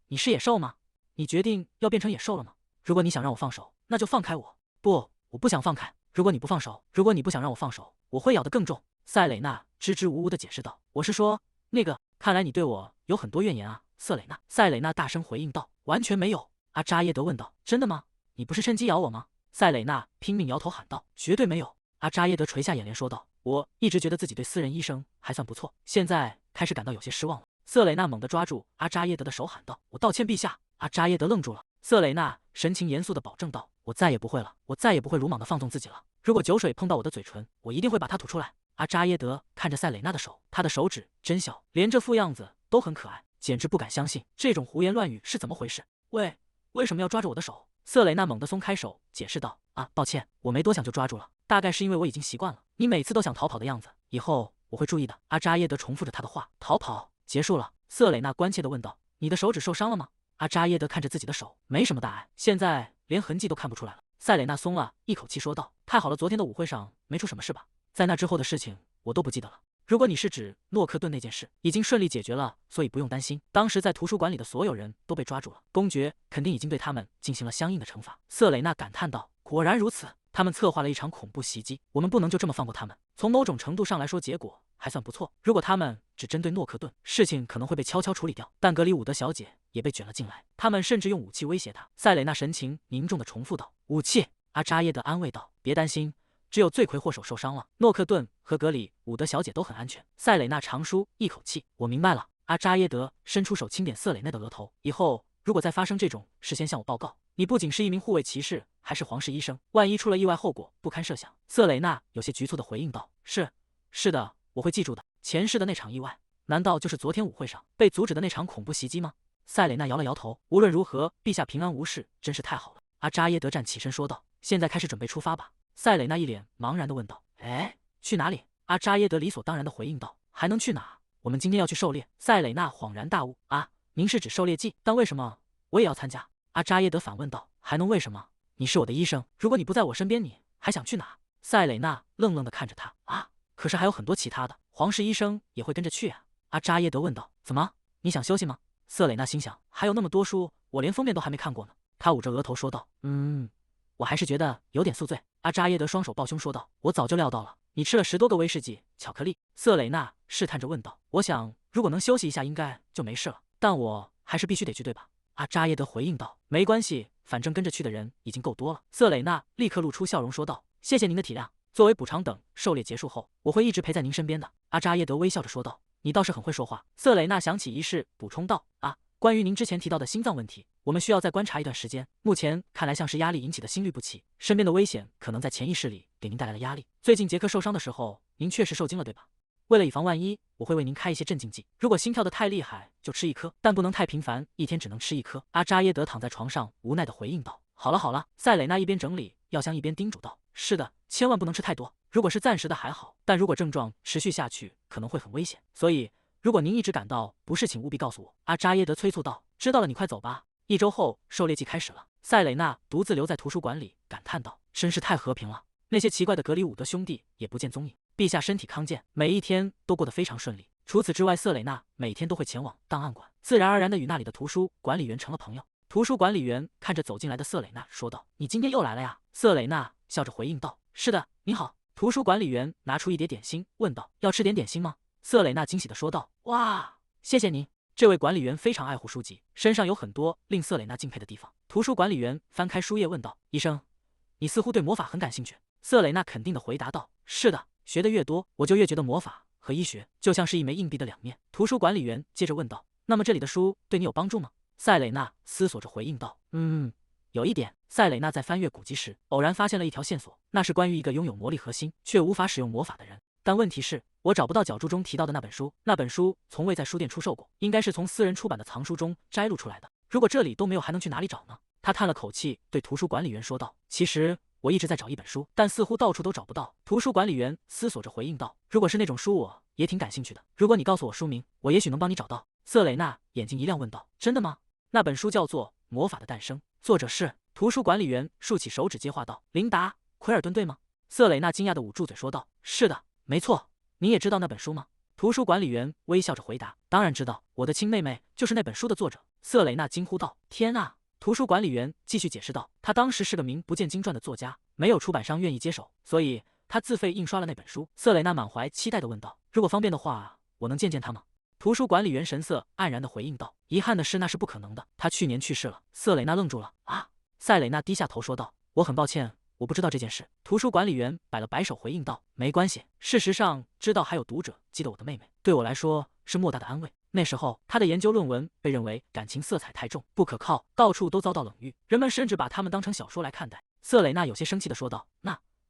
Speaker 1: 你是野兽吗？你决定要变成野兽了吗？如果你想让我放手，那就放开我。”“不，我不想放开。如果你不放手，如果你不想让我放手，我会咬得更重。”塞蕾娜支支吾吾地解释道：“我是说，那个，看来你对我有很多怨言啊，瑟蕾娜。”塞蕾娜大声回应道：“完全没有。”阿扎耶德问道：“真的吗？你不是趁机咬我吗？”塞蕾娜拼命摇头喊道：“绝对没有。”阿扎耶德垂下眼帘说道：“我一直觉得自己对私人医生还算不错，现在开始感到有些失望了。”瑟蕾娜猛地抓住阿扎耶德的手喊道：“我道歉，陛下。”阿扎耶德愣住了。瑟蕾娜神情严肃地保证道：“我再也不会了，我再也不会鲁莽地放纵自己了。如果酒水碰到我的嘴唇，我一定会把它吐出来。”阿扎耶德看着塞蕾娜的手，她的手指真小，连这副样子都很可爱，简直不敢相信这种胡言乱语是怎么回事。为什么要抓着我的手？瑟蕾娜猛地松开手，解释道：“啊，抱歉，我没多想就抓住了，大概是因为我已经习惯了你每次都想逃跑的样子，以后我会注意的。”阿扎耶德重复着他的话：“逃跑？结束了？”瑟蕾娜关切地问道：“你的手指受伤了吗？”阿扎耶德看着自己的手，没什么大碍，现在连痕迹都看不出来了。塞蕾娜松了一口气说道：“太好了，昨天的舞会上没出什么事吧？在那之后的事情我都不记得了。如果你是指诺克顿那件事，已经顺利解决了，所以不用担心。当时在图书馆里的所有人都被抓住了，公爵肯定已经对他们进行了相应的惩罚。”瑟蕾娜感叹道：“果然如此，他们策划了一场恐怖袭击，我们不能就这么放过他们。从某种程度上来说，结果还算不错。如果他们只针对诺克顿，事情可能会被悄悄处理掉。但格里伍德小姐也被卷了进来，他们甚至用武器威胁她。”塞蕾娜神情凝重地重复道：“武器？”阿扎耶德安慰道：“别担心。只有罪魁祸首受伤了，诺克顿和格里伍德小姐都很安全。”塞蕾娜长舒一口气：“我明白了。”阿扎耶德伸出手轻点瑟蕾娜的额头：“以后如果再发生这种事，先向我报告。你不仅是一名护卫骑士，还是皇室医生，万一出了意外，后果不堪设想。”瑟蕾娜有些局促地回应道：“是的，我会记住的。前世的那场意外，难道就是昨天舞会上被阻止的那场恐怖袭击吗？”塞蕾娜摇了摇头：“无论如何，陛下平安无事，真是太好了。”阿扎耶德站起身说道：“现在开始准备出发吧。”塞蕾娜一脸茫然地问道：“哎，去哪里？”阿扎耶德理所当然地回应道：“还能去哪？我们今天要去狩猎。”塞蕾娜恍然大悟：“啊，您是指狩猎季？但为什么我也要参加？”阿扎耶德反问道：“还能为什么？你是我的医生，如果你不在我身边，你还想去哪？”塞蕾娜愣愣地看着他：“啊，可是还有很多其他的，皇室医生也会跟着去啊。”阿扎耶德问道：“怎么？你想休息吗？”瑟蕾娜心想：还有那么多书，我连封面都还没看过呢。她捂着额头说道：“我还是觉得有点宿醉。”阿扎耶德双手抱胸说道：“我早就料到了，你吃了10多个威士忌巧克力。”瑟蕾娜试探着问道：“我想，如果能休息一下，应该就没事了。但我还是必须得去，对吧？”阿扎耶德回应道：“没关系，反正跟着去的人已经够多了。”瑟蕾娜立刻露出笑容说道：“谢谢您的体谅。作为补偿，等狩猎结束后，我会一直陪在您身边的。”阿扎耶德微笑着说道：“你倒是很会说话。”瑟蕾娜想起一事，补充道：“啊，关于您之前提到的心脏问题，我们需要再观察一段时间。目前看来像是压力引起的心律不齐，身边的危险可能在潜意识里给您带来了压力。最近杰克受伤的时候，您确实受惊了，对吧？为了以防万一，我会为您开一些镇静剂。如果心跳得太厉害，就吃1颗，但不能太频繁，一天只能吃1颗。”阿扎耶德躺在床上，无奈地回应道：“好了好了。”塞蕾娜一边整理药箱一边叮嘱道：“是的，千万不能吃太多。如果是暂时的还好，但如果症状持续下去，可能会很危险。所以，如果您一直感到不适，请务必告诉我。”阿扎耶德催促道：“知道了，你快走吧。1周后，狩猎季开始了。”塞蕾娜独自留在图书馆里，感叹道：“真是太和平了。那些奇怪的格里伍德兄弟也不见踪影。陛下身体康健，每一天都过得非常顺利。除此之外，瑟蕾娜每天都会前往档案馆，自然而然地与那里的图书管理员成了朋友。”图书管理员看着走进来的瑟蕾娜说道：“你今天又来了呀？”瑟蕾娜笑着回应道：“是的，您好。”图书管理员拿出一碟点心，问道：“要吃点点心吗？”瑟蕾娜惊喜地说道：“哇，谢谢您。”这位管理员非常爱护书籍，身上有很多令瑟蕾娜敬佩的地方。图书管理员翻开书页问道：“医生，你似乎对魔法很感兴趣？”瑟蕾娜肯定地回答道：“是的，学得越多，我就越觉得魔法和医学就像是一枚硬币的两面。”图书管理员接着问道：“那么这里的书对你有帮助吗？”塞蕾娜思索着回应道：“有一点。”塞蕾娜在翻阅古籍时，偶然发现了一条线索，那是关于一个拥有魔力核心却无法使用魔法的人。但问题是，我找不到脚注中提到的那本书，那本书从未在书店出售过，应该是从私人出版的藏书中摘录出来的。如果这里都没有，还能去哪里找呢？他叹了口气，对图书管理员说道：“其实我一直在找一本书，但似乎到处都找不到。”图书管理员思索着回应道：“如果是那种书，我也挺感兴趣的。如果你告诉我书名，我也许能帮你找到。”瑟蕾娜眼睛一亮，问道：“真的吗？那本书叫做《魔法的诞生》，作者是……”图书管理员竖起手指接话道：“琳达·奎尔顿，对吗？”瑟蕾娜惊讶地捂住嘴说道：“是的，没错。你也知道那本书吗？”图书管理员微笑着回答：“当然知道，我的亲妹妹就是那本书的作者。”瑟蕾娜惊呼道：“天啊！”图书管理员继续解释道：“他当时是个名不见经传的作家，没有出版商愿意接手，所以他自费印刷了那本书。”瑟蕾娜满怀期待地问道：“如果方便的话，我能见见他吗？”图书管理员神色黯然地回应道：“遗憾的是，那是不可能的，他去年去世了。”瑟蕾娜愣住了。啊！塞蕾娜低下头说道：“我很抱歉，我不知道这件事。”图书管理员摆了摆手回应道：“没关系，事实上，知道还有读者记得我的妹妹，对我来说是莫大的安慰。那时候，她的研究论文被认为感情色彩太重，不可靠，到处都遭到冷遇，人们甚至把他们当成小说来看待。”瑟蕾娜有些生气地说道：“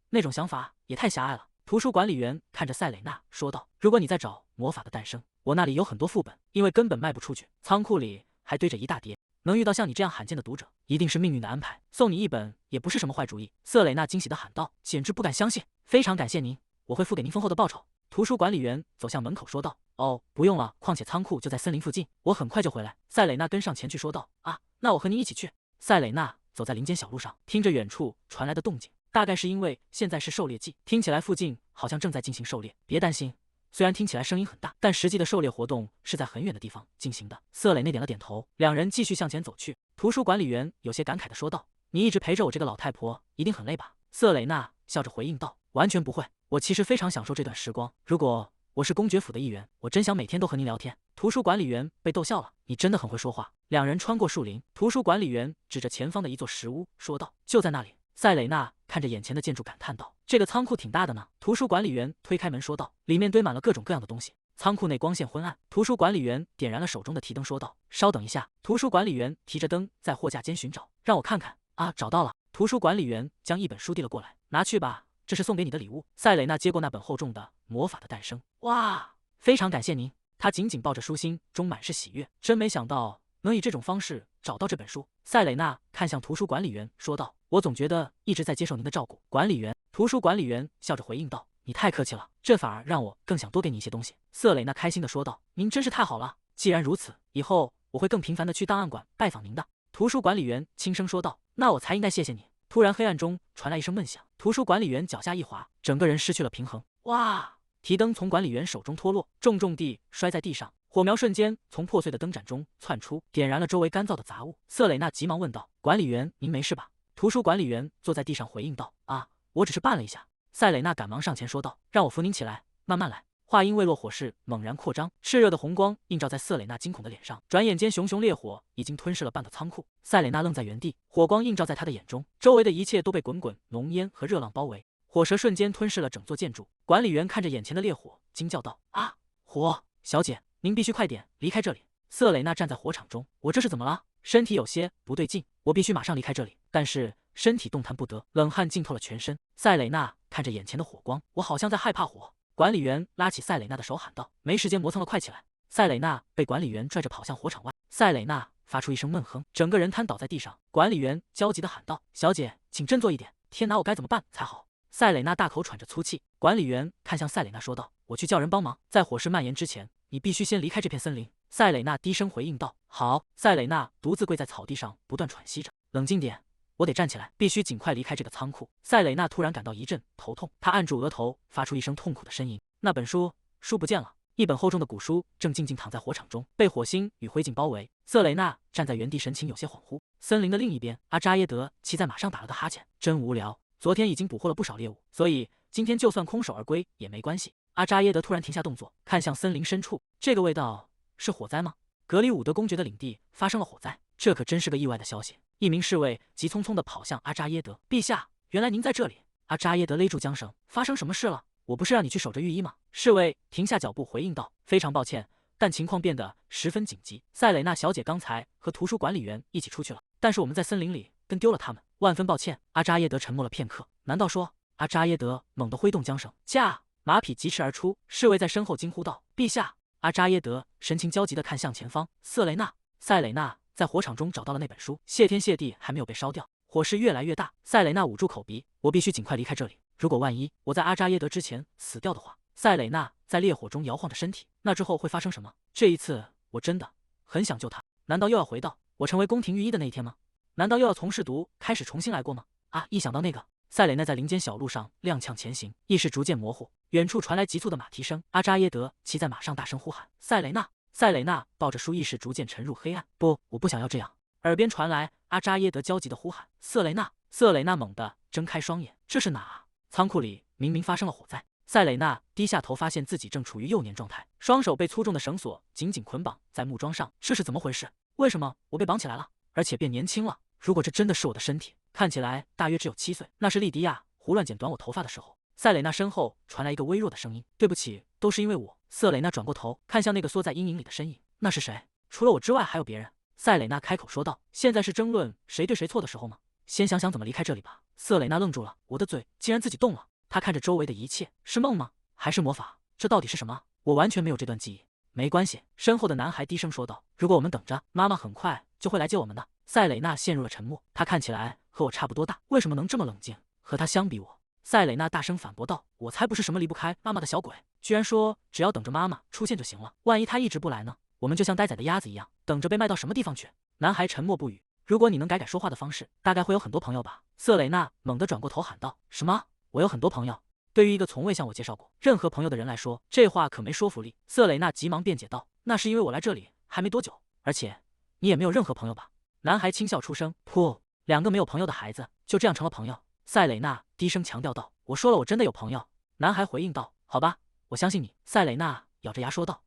Speaker 1: 那种想法也太狭隘了。”图书管理员看着塞蕾娜说道：“如果你在找《魔法的诞生》，我那里有很多副本，因为根本卖不出去，仓库里还堆着一大叠。能遇到像你这样罕见的读者，一定是命运的安排。送你一本也不是什么坏主意。”瑟蕾娜惊喜地喊道：“简直不敢相信！非常感谢您，我会付给您丰厚的报酬。”图书管理员走向门口说道：“哦，不用了，况且仓库就在森林附近，我很快就回来。”塞蕾娜跟上前去说道：“啊，那我和你一起去。”塞蕾娜走在林间小路上，听着远处传来的动静，大概是因为现在是狩猎季，听起来附近好像正在进行狩猎。别担心，虽然听起来声音很大，但实际的狩猎活动是在很远的地方进行的。瑟蕾娜点了点头，两人继续向前走去。图书管理员有些感慨地说道：“你一直陪着我这个老太婆，一定很累吧？”瑟蕾娜笑着回应道：“完全不会，我其实非常享受这段时光。如果我是公爵府的一员，我真想每天都和您聊天。”图书管理员被逗笑了：“你真的很会说话。”两人穿过树林，图书管理员指着前方的一座石屋说道：“就在那里。”塞蕾娜看着眼前的建筑感叹道：“这个仓库挺大的呢。”图书管理员推开门说道：“里面堆满了各种各样的东西。”仓库内光线昏暗，图书管理员点燃了手中的提灯说道：“稍等一下。”图书管理员提着灯在货架间寻找，让我看看。啊，找到了！图书管理员将一本书递了过来，拿去吧，这是送给你的礼物。塞蕾娜接过那本厚重的《魔法的诞生》，哇，非常感谢您！她紧紧抱着书，心中满是喜悦。真没想到能以这种方式找到这本书。塞蕾娜看向图书管理员说道：“我总觉得一直在接受您的照顾。”管理员，图书管理员笑着回应道：“你太客气了，这反而让我更想多给你一些东西。”瑟蕾娜开心地说道：“您真是太好了！既然如此，以后我会更频繁地去档案馆拜访您的。”图书管理员轻声说道：“那我才应该谢谢你。”突然，黑暗中传来一声闷响，图书管理员脚下一滑，整个人失去了平衡。哇！提灯从管理员手中脱落，重重地摔在地上，火苗瞬间从破碎的灯盏中窜出，点燃了周围干燥的杂物。瑟蕾娜急忙问道：“管理员，您没事吧？”图书管理员坐在地上回应道：“啊，我只是绊了一下。”塞蕾娜赶忙上前说道：“让我扶您起来，慢慢来。”话音未落，火势猛然扩张，炽热的红光映照在瑟蕾娜惊恐的脸上。转眼间，熊熊烈火已经吞噬了半个仓库。塞蕾娜愣在原地，火光映照在她的眼中，周围的一切都被滚滚浓烟和热浪包围，火舌瞬间吞噬了整座建筑。管理员看着眼前的烈火，惊叫道：“啊，火！小姐，您必须快点离开这里！”瑟蕾娜站在火场中，我这是怎么了？身体有些不对劲，我必须马上离开这里。但是身体动弹不得，冷汗浸透了全身。塞蕾娜看着眼前的火光，我好像在害怕火。管理员拉起塞蕾娜的手喊道：“没时间磨蹭了，快起来！”塞蕾娜被管理员拽着跑向火场外。塞蕾娜发出一声闷哼，整个人瘫倒在地上。管理员焦急地喊道：“小姐，请振作一点！天哪，我该怎么办才好？”塞蕾娜大口喘着粗气。管理员看向塞蕾娜说道：“我去叫人帮忙，在火势蔓延之前，你必须先离开这片森林。”塞蕾娜低声回应道：“好。”塞蕾娜独自跪在草地上，不断喘息着。冷静点，我得站起来，必须尽快离开这个仓库。塞蕾娜突然感到一阵头痛，她按住额头，发出一声痛苦的呻吟。那本书不见了，一本厚重的古书正静静躺在火场中，被火星与灰烬包围。瑟蕾娜站在原地，神情有些恍惚。森林的另一边，阿扎耶德骑在马上打了个哈欠，真无聊。昨天已经捕获了不少猎物，所以今天就算空手而归也没关系。阿扎耶德突然停下动作，看向森林深处，这个味道是火灾吗？格里伍德公爵的领地发生了火灾，这可真是个意外的消息。一名侍卫急匆匆地跑向阿扎耶德，陛下，原来您在这里。阿扎耶德勒住缰绳，发生什么事了？我不是让你去守着御医吗？侍卫停下脚步回应道，非常抱歉，但情况变得十分紧急。塞蕾娜小姐刚才和图书管理员一起出去了，但是我们在森林里跟丢了他们，万分抱歉。阿扎耶德沉默了片刻，难道说……阿扎耶德猛地挥动缰绳，驾！马匹疾驰而出，侍卫在身后惊呼道：“陛下！”阿扎耶德神情焦急地看向前方，瑟雷娜、塞蕾娜在火场中找到了那本书，谢天谢地还没有被烧掉。火势越来越大，塞蕾娜捂住口鼻，我必须尽快离开这里。如果万一我在阿扎耶德之前死掉的话，塞蕾娜在烈火中摇晃着身体，那之后会发生什么？这一次我真的很想救她。难道又要回到我成为宫廷御医的那一天吗？难道又要从试毒开始重新来过吗？啊！一想到那个，塞蕾娜在林间小路上踉跄前行，意识逐渐模糊。远处传来急促的马蹄声，阿扎耶德骑在马上大声呼喊：“塞蕾娜！”塞蕾娜抱着书，意识逐渐沉入黑暗。不，我不想要这样。耳边传来阿扎耶德焦急的呼喊：“瑟蕾娜！”瑟蕾娜猛地睁开双眼，这是哪啊？仓库里明明发生了火灾。塞蕾娜低下头，发现自己正处于幼年状态，双手被粗重的绳索紧紧捆绑在木桩上。这是怎么回事？为什么我被绑起来了，而且变年轻了？如果这真的是我的身体，看起来大约只有7岁。那是莉迪亚胡乱剪短我头发的时候。塞蕾娜身后传来一个微弱的声音：“对不起，都是因为我。”瑟蕾娜转过头，看向那个缩在阴影里的身影，那是谁？除了我之外还有别人？塞蕾娜开口说道：“现在是争论谁对谁错的时候吗？先想想怎么离开这里吧。”瑟蕾娜愣住了，我的嘴竟然自己动了。她看着周围的一切，是梦吗？还是魔法？这到底是什么？我完全没有这段记忆。没关系，身后的男孩低声说道：“如果我们等着，妈妈很快就会来接我们的。”塞蕾娜陷入了沉默，她看起来和我差不多大，为什么能这么冷静？和她相比塞蕾娜大声反驳道：“我才不是什么离不开妈妈的小鬼，居然说只要等着妈妈出现就行了。万一她一直不来呢？我们就像待宰的鸭子一样，等着被卖到什么地方去？”男孩沉默不语。如果你能改说话的方式，大概会有很多朋友吧？瑟蕾娜猛地转过头喊道：“什么？我有很多朋友？”对于一个从未向我介绍过任何朋友的人来说，这话可没说服力。瑟蕾娜急忙辩解道：“那是因为我来这里还没多久，而且你也没有任何朋友吧？”男孩轻笑出声：“噗，两个没有朋友的孩子就这样成了朋友。”塞蕾娜低声强调道：“我说了，我真的有朋友。”男孩回应道：“好吧，我相信你。”塞蕾娜咬着牙说道：“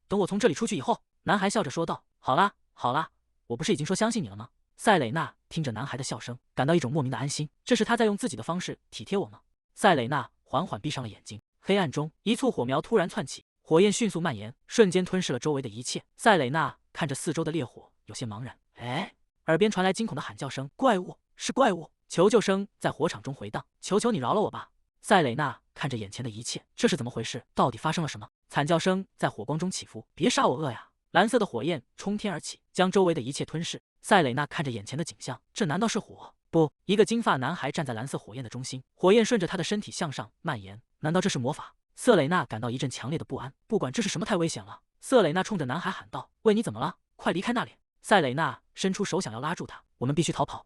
Speaker 1: 等我从这里出去以后。”男孩笑着说道：“好啦，好啦，我不是已经说相信你了吗？”塞蕾娜听着男孩的笑声，感到一种莫名的安心，这是他在用自己的方式体贴我吗？塞蕾娜缓缓闭上了眼睛，黑暗中一簇火苗突然窜起，火焰迅速蔓延，瞬间吞噬了周围的一切。塞蕾娜看着四周的烈火，有些茫然。耳边传来惊恐的喊叫声：“怪物！是怪物！”求救声在火场中回荡：“求求你饶了我吧！”塞蕾娜看着眼前的一切，这是怎么回事？到底发生了什么？惨叫声在火光中起伏：“别杀我饿呀！”蓝色的火焰冲天而起，将周围的一切吞噬。塞蕾娜看着眼前的景象，这难道是火？不，一个金发男孩站在蓝色火焰的中心，火焰顺着他的身体向上蔓延。难道这是魔法？瑟蕾娜感到一阵强烈的不安，不管这是什么，太危险了。瑟蕾娜冲着男孩喊道：“喂，你怎么了？快离开那里！”塞蕾娜伸出手想要拉住他，我们必须逃跑。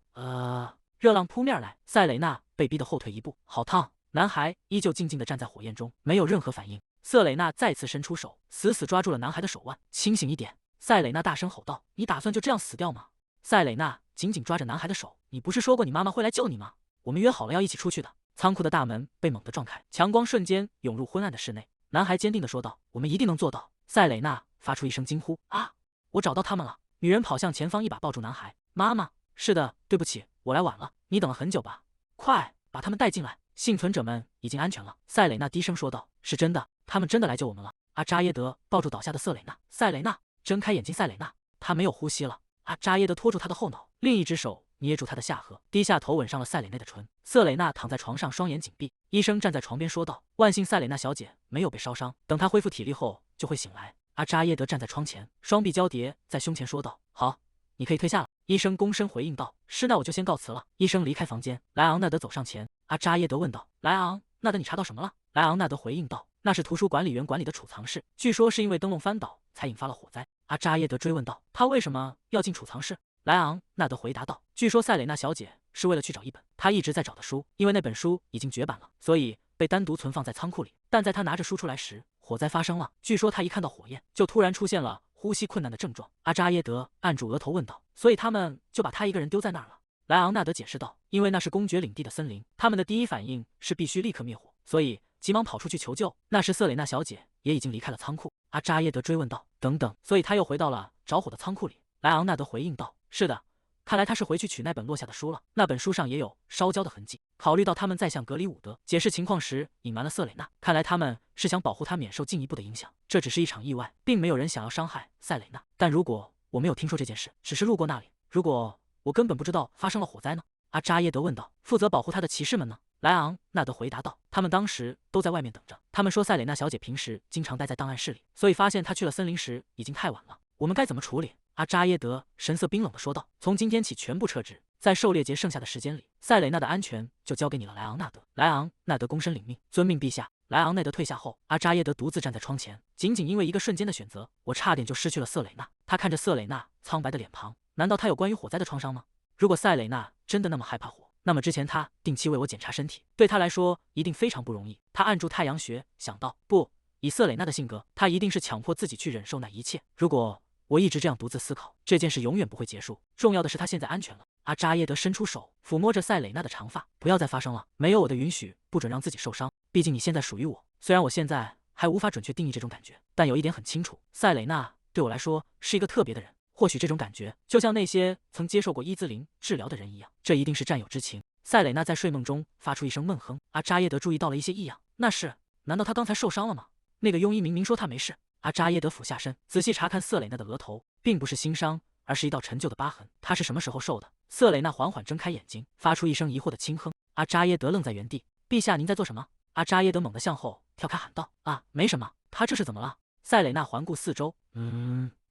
Speaker 1: 热浪扑面来，塞蕾娜被逼得后退一步，好烫！男孩依旧静静地站在火焰中，没有任何反应。瑟蕾娜再次伸出手，死死抓住了男孩的手腕。清醒一点！塞蕾娜大声吼道：“你打算就这样死掉吗？”塞蕾娜紧紧抓着男孩的手，你不是说过你妈妈会来救你吗？我们约好了要一起出去的。仓库的大门被猛地撞开，强光瞬间涌入昏暗的室内。男孩坚定地说道：“我们一定能做到。”塞蕾娜发出一声惊呼：“啊！我找到他们了！”女人跑向前方，一把抱住男孩。妈妈，是的，对不起，我来晚了，你等了很久吧？快把他们带进来，幸存者们已经安全了。塞蕾娜低声说道：“是真的，他们真的来救我们了。”阿扎耶德抱住倒下的瑟蕾娜。塞蕾娜睁开眼睛，塞蕾娜，她没有呼吸了。阿扎耶德拖住她的后脑，另一只手捏住她的下颌，低下头吻上了塞蕾娜的唇。瑟蕾娜躺在床上，双眼紧闭。医生站在床边说道：“万幸塞蕾娜小姐没有被烧伤，等她恢复体力后就会醒来。”阿扎耶德站在窗前，双臂交叠在胸前说道：“好，你可以退下了。”医生躬身回应道：“是，那我就先告辞了。”医生离开房间，莱昂纳德走上前。阿扎耶德问道：“莱昂纳德，你查到什么了？”莱昂纳德回应道：“那是图书管理员管理的储藏室，据说是因为灯笼翻倒才引发了火灾。”阿扎耶德追问道：“他为什么要进储藏室？”莱昂纳德回答道：“据说塞蕾娜小姐是为了去找一本她一直在找的书，因为那本书已经绝版了，所以被单独存放在仓库里。但在她拿着书出来时，火灾发生了。据说她一看到火焰，就突然出现了呼吸困难的症状。”阿扎耶德按住额头问道：“所以他们就把她一个人丢在那儿了？”莱昂纳德解释道，因为那是公爵领地的森林，他们的第一反应是必须立刻灭火，所以急忙跑出去求救。那时瑟蕾娜小姐也已经离开了仓库。阿扎耶德追问道，等等，所以他又回到了着火的仓库里？莱昂纳德回应道，是的。看来他是回去取那本落下的书了，那本书上也有烧焦的痕迹。考虑到他们在向格里伍德解释情况时隐瞒了瑟蕾娜，看来他们是想保护她免受进一步的影响。这只是一场意外，并没有人想要伤害塞蕾娜。但如果我没有听说这件事，只是路过那里，如果我根本不知道发生了火灾呢？阿扎耶德问道。负责保护他的骑士们呢？莱昂纳德回答道，他们当时都在外面等着。他们说塞蕾娜小姐平时经常待在档案室里，所以发现她去了森林时已经太晚了。我们该怎么处理？阿扎耶德神色冰冷地说道，从今天起全部撤职，在狩猎节剩下的时间里，塞蕾娜的安全就交给你了。莱昂纳德。莱昂纳德躬身领命，遵命陛下。莱昂内德退下后，阿扎耶德独自站在窗前，仅仅因为一个瞬间的选择，我差点就失去了瑟蕾娜。他看着瑟蕾娜苍白的脸庞，难道他有关于火灾的创伤吗？如果塞蕾娜真的那么害怕火，那么之前他定期为我检查身体，对他来说一定非常不容易。他按住太阳穴，想到，不，以瑟蕾娜的性格，他一定是强迫自己去忍受那一切。如果我一直这样独自思考，这件事永远不会结束。重要的是他现在安全了。阿扎耶德伸出手抚摸着塞蕾娜的长发，不要再发生了，没有我的允许，不准让自己受伤。毕竟你现在属于我。虽然我现在还无法准确定义这种感觉，但有一点很清楚，塞蕾娜对我来说是一个特别的人。或许这种感觉就像那些曾接受过伊兹林治疗的人一样，这一定是战友之情。塞蕾娜在睡梦中发出一声闷哼，阿扎耶德注意到了一些异样，那是，难道他刚才受伤了吗？那个庸医明明说他没事。阿扎耶德俯下身，仔细查看瑟蕾娜的额头，并不是新伤，而是一道陈旧的疤痕。他是什么时候受的？瑟蕾娜缓缓睁开眼睛，发出一声疑惑的轻哼。阿扎耶德愣在原地。陛下，您在做什么？阿扎耶德猛地向后跳开喊道。啊，没什么。他这是怎么了？塞蕾娜环顾四周，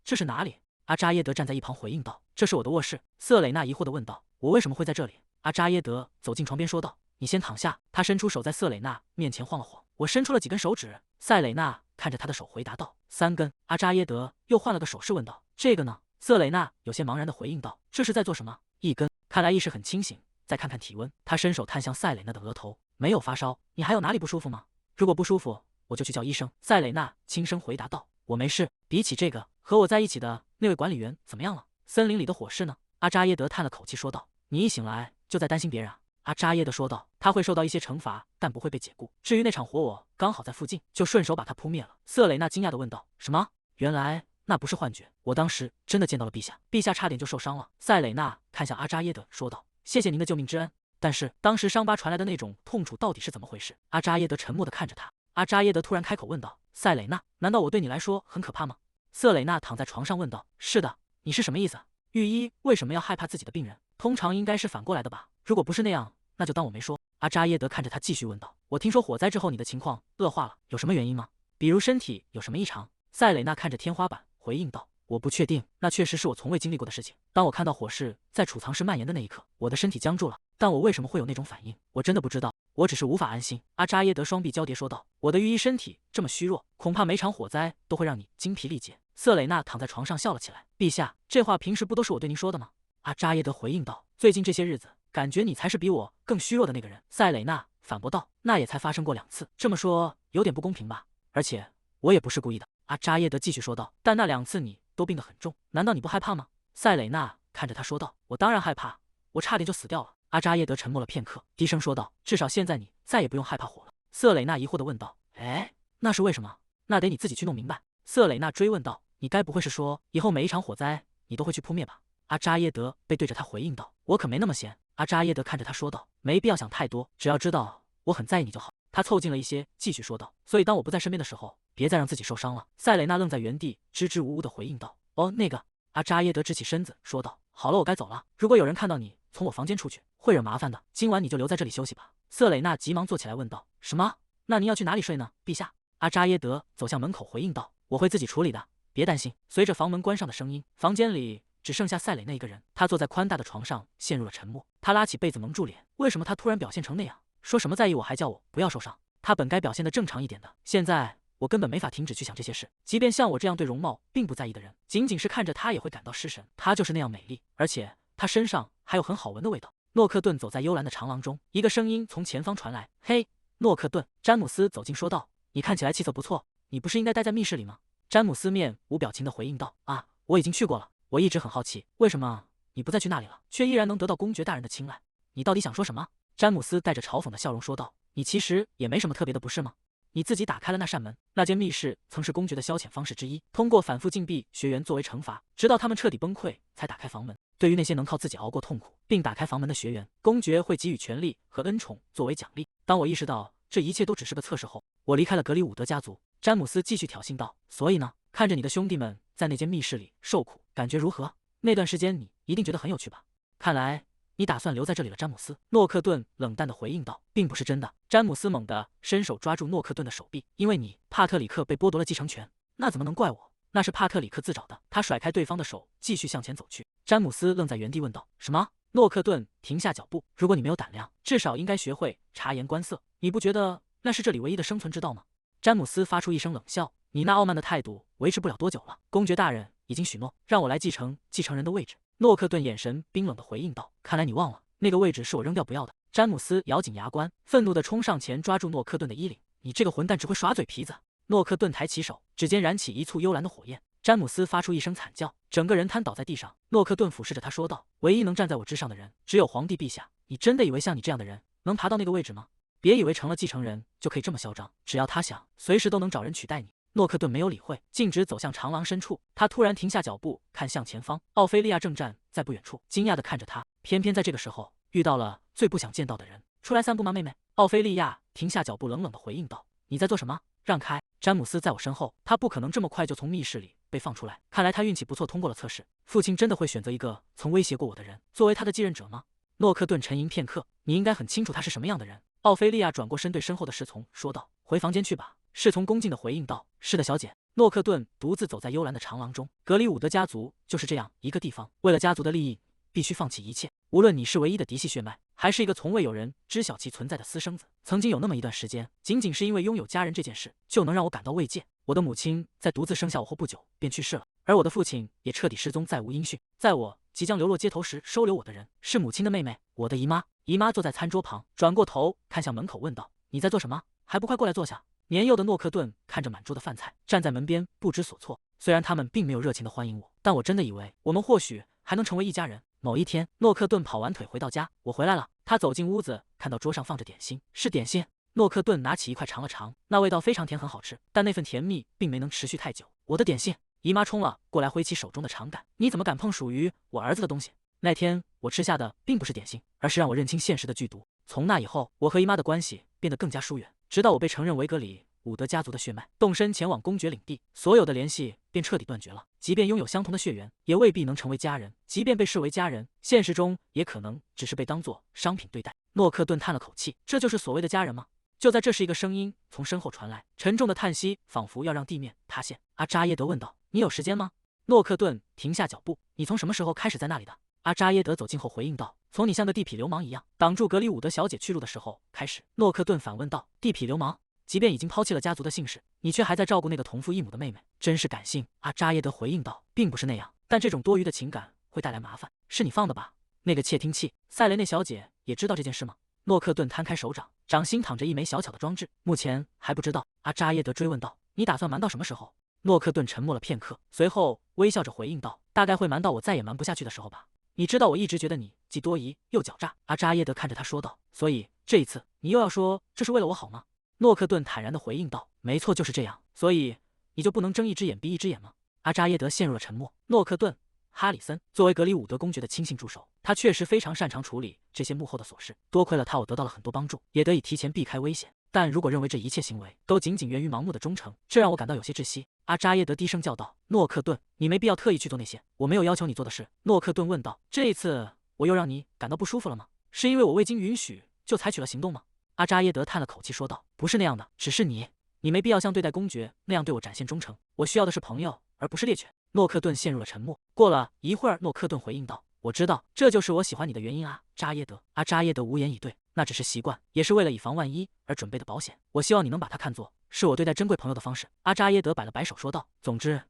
Speaker 1: 这是哪里？阿扎耶德站在一旁回应道，这是我的卧室。瑟蕾娜疑惑地问道，我为什么会在这里？阿扎耶德走进床边说道，你先躺下。他伸出手在瑟蕾娜面前晃了晃，我伸出了几根手指。塞蕾娜看着他的手回答道，3根。阿扎耶德又换了个手势问道，这个呢？瑟蕾娜有些茫然地回应道，这是在做什么？1根。看来意识很清醒。再看看体温，他伸手探向塞蕾娜的额头，没有发烧。你还有哪里不舒服吗？如果不舒服，我就去叫医生。塞蕾娜轻声回答道，我没事。比起这个，和我在一起的那位管理员怎么样了？森林里的火势呢？阿扎耶德叹了口气说道，你一醒来就在担心别人啊。阿扎耶德说道，他会受到一些惩罚，但不会被解雇。至于那场火，我刚好在附近，就顺手把它扑灭了。瑟蕾娜惊讶地问道，什么？原来那不是幻觉，我当时真的见到了陛下，陛下差点就受伤了。塞蕾娜看向阿扎耶德说道，谢谢您的救命之恩，但是当时伤疤传来的那种痛楚到底是怎么回事？阿扎耶德沉默地看着他。阿扎耶德突然开口问道，塞蕾娜，难道我对你来说很可怕吗？瑟蕾娜躺在床上问道，是的。你是什么意思？御医为什么要害怕自己的病人？通常应该是反过来的吧？如果不是那样，那就当我没说。阿扎耶德看着他继续问道，我听说火灾之后你的情况恶化了，有什么原因吗？比如身体有什么异常？塞蕾娜看着天花板回应道，我不确定，那确实是我从未经历过的事情。当我看到火势在储藏室蔓延的那一刻，我的身体僵住了，但我为什么会有那种反应，我真的不知道，我只是无法安心。阿扎耶德双臂交叠说道，我的御医身体这么虚弱，恐怕每场火灾都会让你精疲力竭。瑟蕾娜躺在床上笑了起来，陛下，这话平时不都是我对您说的吗？阿扎耶德回应道，最近这些日子，感觉你才是比我更虚弱的那个人。塞蕾娜反驳道，那也才发生过2次，这么说有点不公平吧？而且我也不是故意的。阿扎耶德继续说道，但那2次你都病得很重，难道你不害怕吗？塞蕾娜看着他说道，我当然害怕，我差点就死掉了。阿扎耶德沉默了片刻，低声说道，至少现在你再也不用害怕火了。瑟蕾娜疑惑地问道，哎，那是为什么？那得你自己去弄明白。瑟蕾娜追问道，你该不会是说以后每一场火灾你都会去扑灭吧？阿扎耶德背对着他回应道，我可没那么闲。阿扎耶德看着他说道，没必要想太多，只要知道我很在意你就好。他凑近了一些，继续说道，所以当我不在身边的时候，别再让自己受伤了。塞蕾娜愣在原地，支支吾吾地回应道，哦，那个。阿扎耶德直起身子说道，好了，我该走了，如果有人看到你从我房间出去，会惹麻烦的，今晚你就留在这里休息吧。瑟蕾娜急忙坐起来问道，什么？那您要去哪里睡呢，陛下？阿扎耶德走向门口回应道，我会自己处理的，别担心。随着房门关上的声音，房间里只剩下塞蕾娜一个人，她坐在宽大的床上陷入了沉默。她拉起被子蒙住脸，为什么她突然表现成那样？说什么在意我还叫我不要受伤？她本该表现得正常一点的，现在我根本没法停止去想这些事。即便像我这样对容貌并不在意的人，仅仅是看着她也会感到失神。她就是那样美丽，而且她身上还有很好闻的味道。诺克顿走在幽蓝的长廊中，一个声音从前方传来，嘿，诺克顿。詹姆斯走近说道，你看起来气色不错，你不是应该待在密室里吗？詹姆斯面无表情地回应道，啊，我已经去过了。我一直很好奇，为什么你不再去那里了，却依然能得到公爵大人的青睐，你到底想说什么？詹姆斯带着嘲讽的笑容说道：“你其实也没什么特别的，不是吗？你自己打开了那扇门。那间密室曾是公爵的消遣方式之一，通过反复禁闭学员作为惩罚，直到他们彻底崩溃才打开房门。对于那些能靠自己熬过痛苦并打开房门的学员，公爵会给予权力和恩宠作为奖励。当我意识到这一切都只是个测试后，我离开了格里伍德家族。”詹姆斯继续挑衅道：“所以呢，看着你的兄弟们在那间密室里受苦，感觉如何？那段时间你一定觉得很有趣吧？看来你打算留在这里了。”詹姆斯·诺克顿冷淡地回应道：“并不是真的。”詹姆斯猛地伸手抓住诺克顿的手臂：“因为你，帕特里克被剥夺了继承权，那怎么能怪我？那是帕特里克自找的。”他甩开对方的手，继续向前走去。詹姆斯愣在原地问道：“什么？”诺克顿停下脚步：“如果你没有胆量，至少应该学会察言观色。你不觉得那是这里唯一的生存之道吗？”詹姆斯发出一声冷笑：“你那傲慢的态度维持不了多久了。公爵大人已经许诺让我来继承继承人的位置。”诺克顿眼神冰冷地回应道：“看来你忘了，那个位置是我扔掉不要的。”詹姆斯咬紧牙关，愤怒地冲上前抓住诺克顿的衣领：“你这个混蛋只会耍嘴皮子！”诺克顿抬起手，指尖燃起一簇幽蓝的火焰。詹姆斯发出一声惨叫，整个人瘫倒在地上。诺克顿俯视着他说道：“唯一能站在我之上的人，只有皇帝陛下。你真的以为像你这样的人能爬到那个位置吗？别以为成了继承人就可以这么嚣张，只要他想，随时都能找人取代你。”诺克顿没有理会，径直走向长廊深处。他突然停下脚步，看向前方，奥菲利亚正站在不远处，惊讶地看着他。偏偏在这个时候，遇到了最不想见到的人。“出来散步吗，妹妹？”奥菲利亚停下脚步，冷冷地回应道：“你在做什么？让开！”詹姆斯在我身后，他不可能这么快就从密室里被放出来。看来他运气不错，通过了测试。父亲真的会选择一个曾威胁过我的人作为他的继任者吗？诺克顿沉吟片刻：“你应该很清楚他是什么样的人。”奥菲利亚转过身对身后的侍从说道：“回房间去吧。”侍从恭敬地回应道：“是的，小姐。”诺克顿独自走在幽蓝的长廊中。格里伍德家族就是这样一个地方，为了家族的利益，必须放弃一切。无论你是唯一的嫡系血脉，还是一个从未有人知晓其存在的私生子，曾经有那么一段时间，仅仅是因为拥有家人这件事，就能让我感到慰藉。我的母亲在独自生下我后不久便去世了，而我的父亲也彻底失踪，再无音讯。在我即将流落街头时，收留我的人是母亲的妹妹，我的姨妈。姨妈坐在餐桌旁，转过头看向门口，问道：“你在做什么？还不快过来坐下！”年幼的诺克顿看着满桌的饭菜，站在门边不知所措。虽然他们并没有热情地欢迎我，但我真的以为我们或许还能成为一家人。某一天，诺克顿跑完腿回到家，我回来了。他走进屋子，看到桌上放着点心，是点心。诺克顿拿起一块尝了尝，那味道非常甜，很好吃，但那份甜蜜并没能持续太久。我的点心！姨妈冲了过来，挥起手中的长杆：“你怎么敢碰属于我儿子的东西？”那天我吃下的并不是点心，而是让我认清现实的剧毒。从那以后，我和姨妈的关系变得更加疏远，直到我被承认为格里伍德家族的血脉，动身前往公爵领地，所有的联系便彻底断绝了。即便拥有相同的血缘，也未必能成为家人；即便被视为家人，现实中也可能只是被当作商品对待。诺克顿叹了口气：“这就是所谓的家人吗？”就在这时，一个声音从身后传来，沉重的叹息仿佛要让地面塌陷。阿扎耶德问道：“你有时间吗？”诺克顿停下脚步：“你从什么时候开始在那里的？”阿扎耶德走近后回应道：“从你像个地痞流氓一样挡住格里伍德小姐去路的时候开始。”诺克顿反问道：“地痞流氓？即便已经抛弃了家族的姓氏，你却还在照顾那个同父异母的妹妹，真是感性。”阿扎耶德回应道：“并不是那样，但这种多余的情感会带来麻烦。是你放的吧？那个窃听器，塞雷内小姐也知道这件事吗？”诺克顿摊开手掌，掌心躺着一枚小巧的装置。“目前还不知道。”阿扎耶德追问道：“你打算瞒到什么时候？”诺克顿沉默了片刻，随后微笑着回应道：“大概会瞒到我再也瞒不下去的时候吧。你知道我一直觉得你既多疑又狡诈。”阿扎耶德看着他说道：“所以这一次你又要说这是为了我好吗？”诺克顿坦然地回应道：“没错，就是这样。所以你就不能睁一只眼闭一只眼吗？”阿扎耶德陷入了沉默。诺克顿·哈里森作为格里伍德公爵的亲信助手，他确实非常擅长处理这些幕后的琐事。多亏了他，我得到了很多帮助，也得以提前避开危险。但如果认为这一切行为都仅仅源于盲目的忠诚，这让我感到有些窒息。”阿扎耶德低声叫道：“诺克顿，你没必要特意去做那些我没有要求你做的事。”诺克顿问道：“这一次我又让你感到不舒服了吗？是因为我未经允许就采取了行动吗？”阿扎耶德叹了口气说道：“不是那样的，只是你没必要像对待公爵那样对我展现忠诚。我需要的是朋友，而不是猎犬。”诺克顿陷入了沉默。过了一会儿，诺克顿回应道：“我知道，这就是我喜欢你的原因啊，扎耶德。”阿扎耶德无言以对。“那只是习惯，也是为了以防万一而准备的保险。我希望你能把它看作是我对待珍贵朋友的方式。”阿扎耶德摆了摆手说道：“总之，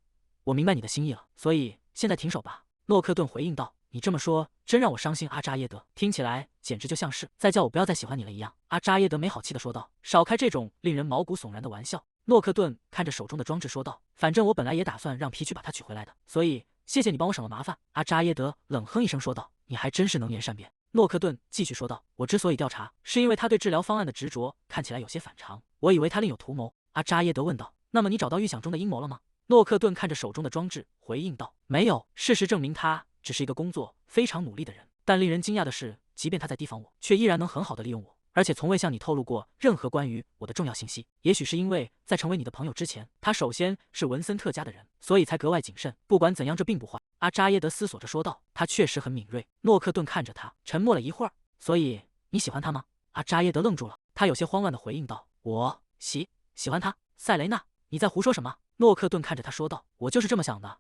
Speaker 1: 我明白你的心意了，所以现在停手吧。”诺克顿回应道：“你这么说真让我伤心。”阿扎耶德听起来简直就像是在叫我不要再喜欢你了一样。阿扎耶德没好气地说道：“少开这种令人毛骨悚然的玩笑。”诺克顿看着手中的装置说道：“反正我本来也打算让皮区把它取回来的，所以谢谢你帮我省了麻烦。阿扎耶德冷哼一声说道：“你还真是能言善辩。”诺克顿继续说道：“我之所以调查，是因为他对治疗方案的执着看起来有些反常，我以为他另有图谋。”阿扎耶德问道：“那么你找到预想中的阴谋了吗？”诺克顿看着手中的装置，回应道：“没有。事实证明，他只是一个工作非常努力的人。但令人惊讶的是，即便他在提防我，却依然能很好的利用我。”而且从未向你透露过任何关于我的重要信息。也许是因为在成为你的朋友之前，他首先是文森特家的人，所以才格外谨慎。不管怎样，这并不坏。阿扎耶德思索着说道：“他确实很敏锐。”诺克顿看着他，沉默了一会儿。“所以你喜欢他吗？”阿扎耶德愣住了，他有些慌乱地回应道：“我喜欢他。”塞雷娜，你在胡说什么？诺克顿看着他说道：“我就是这么想的，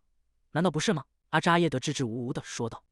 Speaker 1: 难道不是吗？”阿扎耶德支支吾吾地说道：“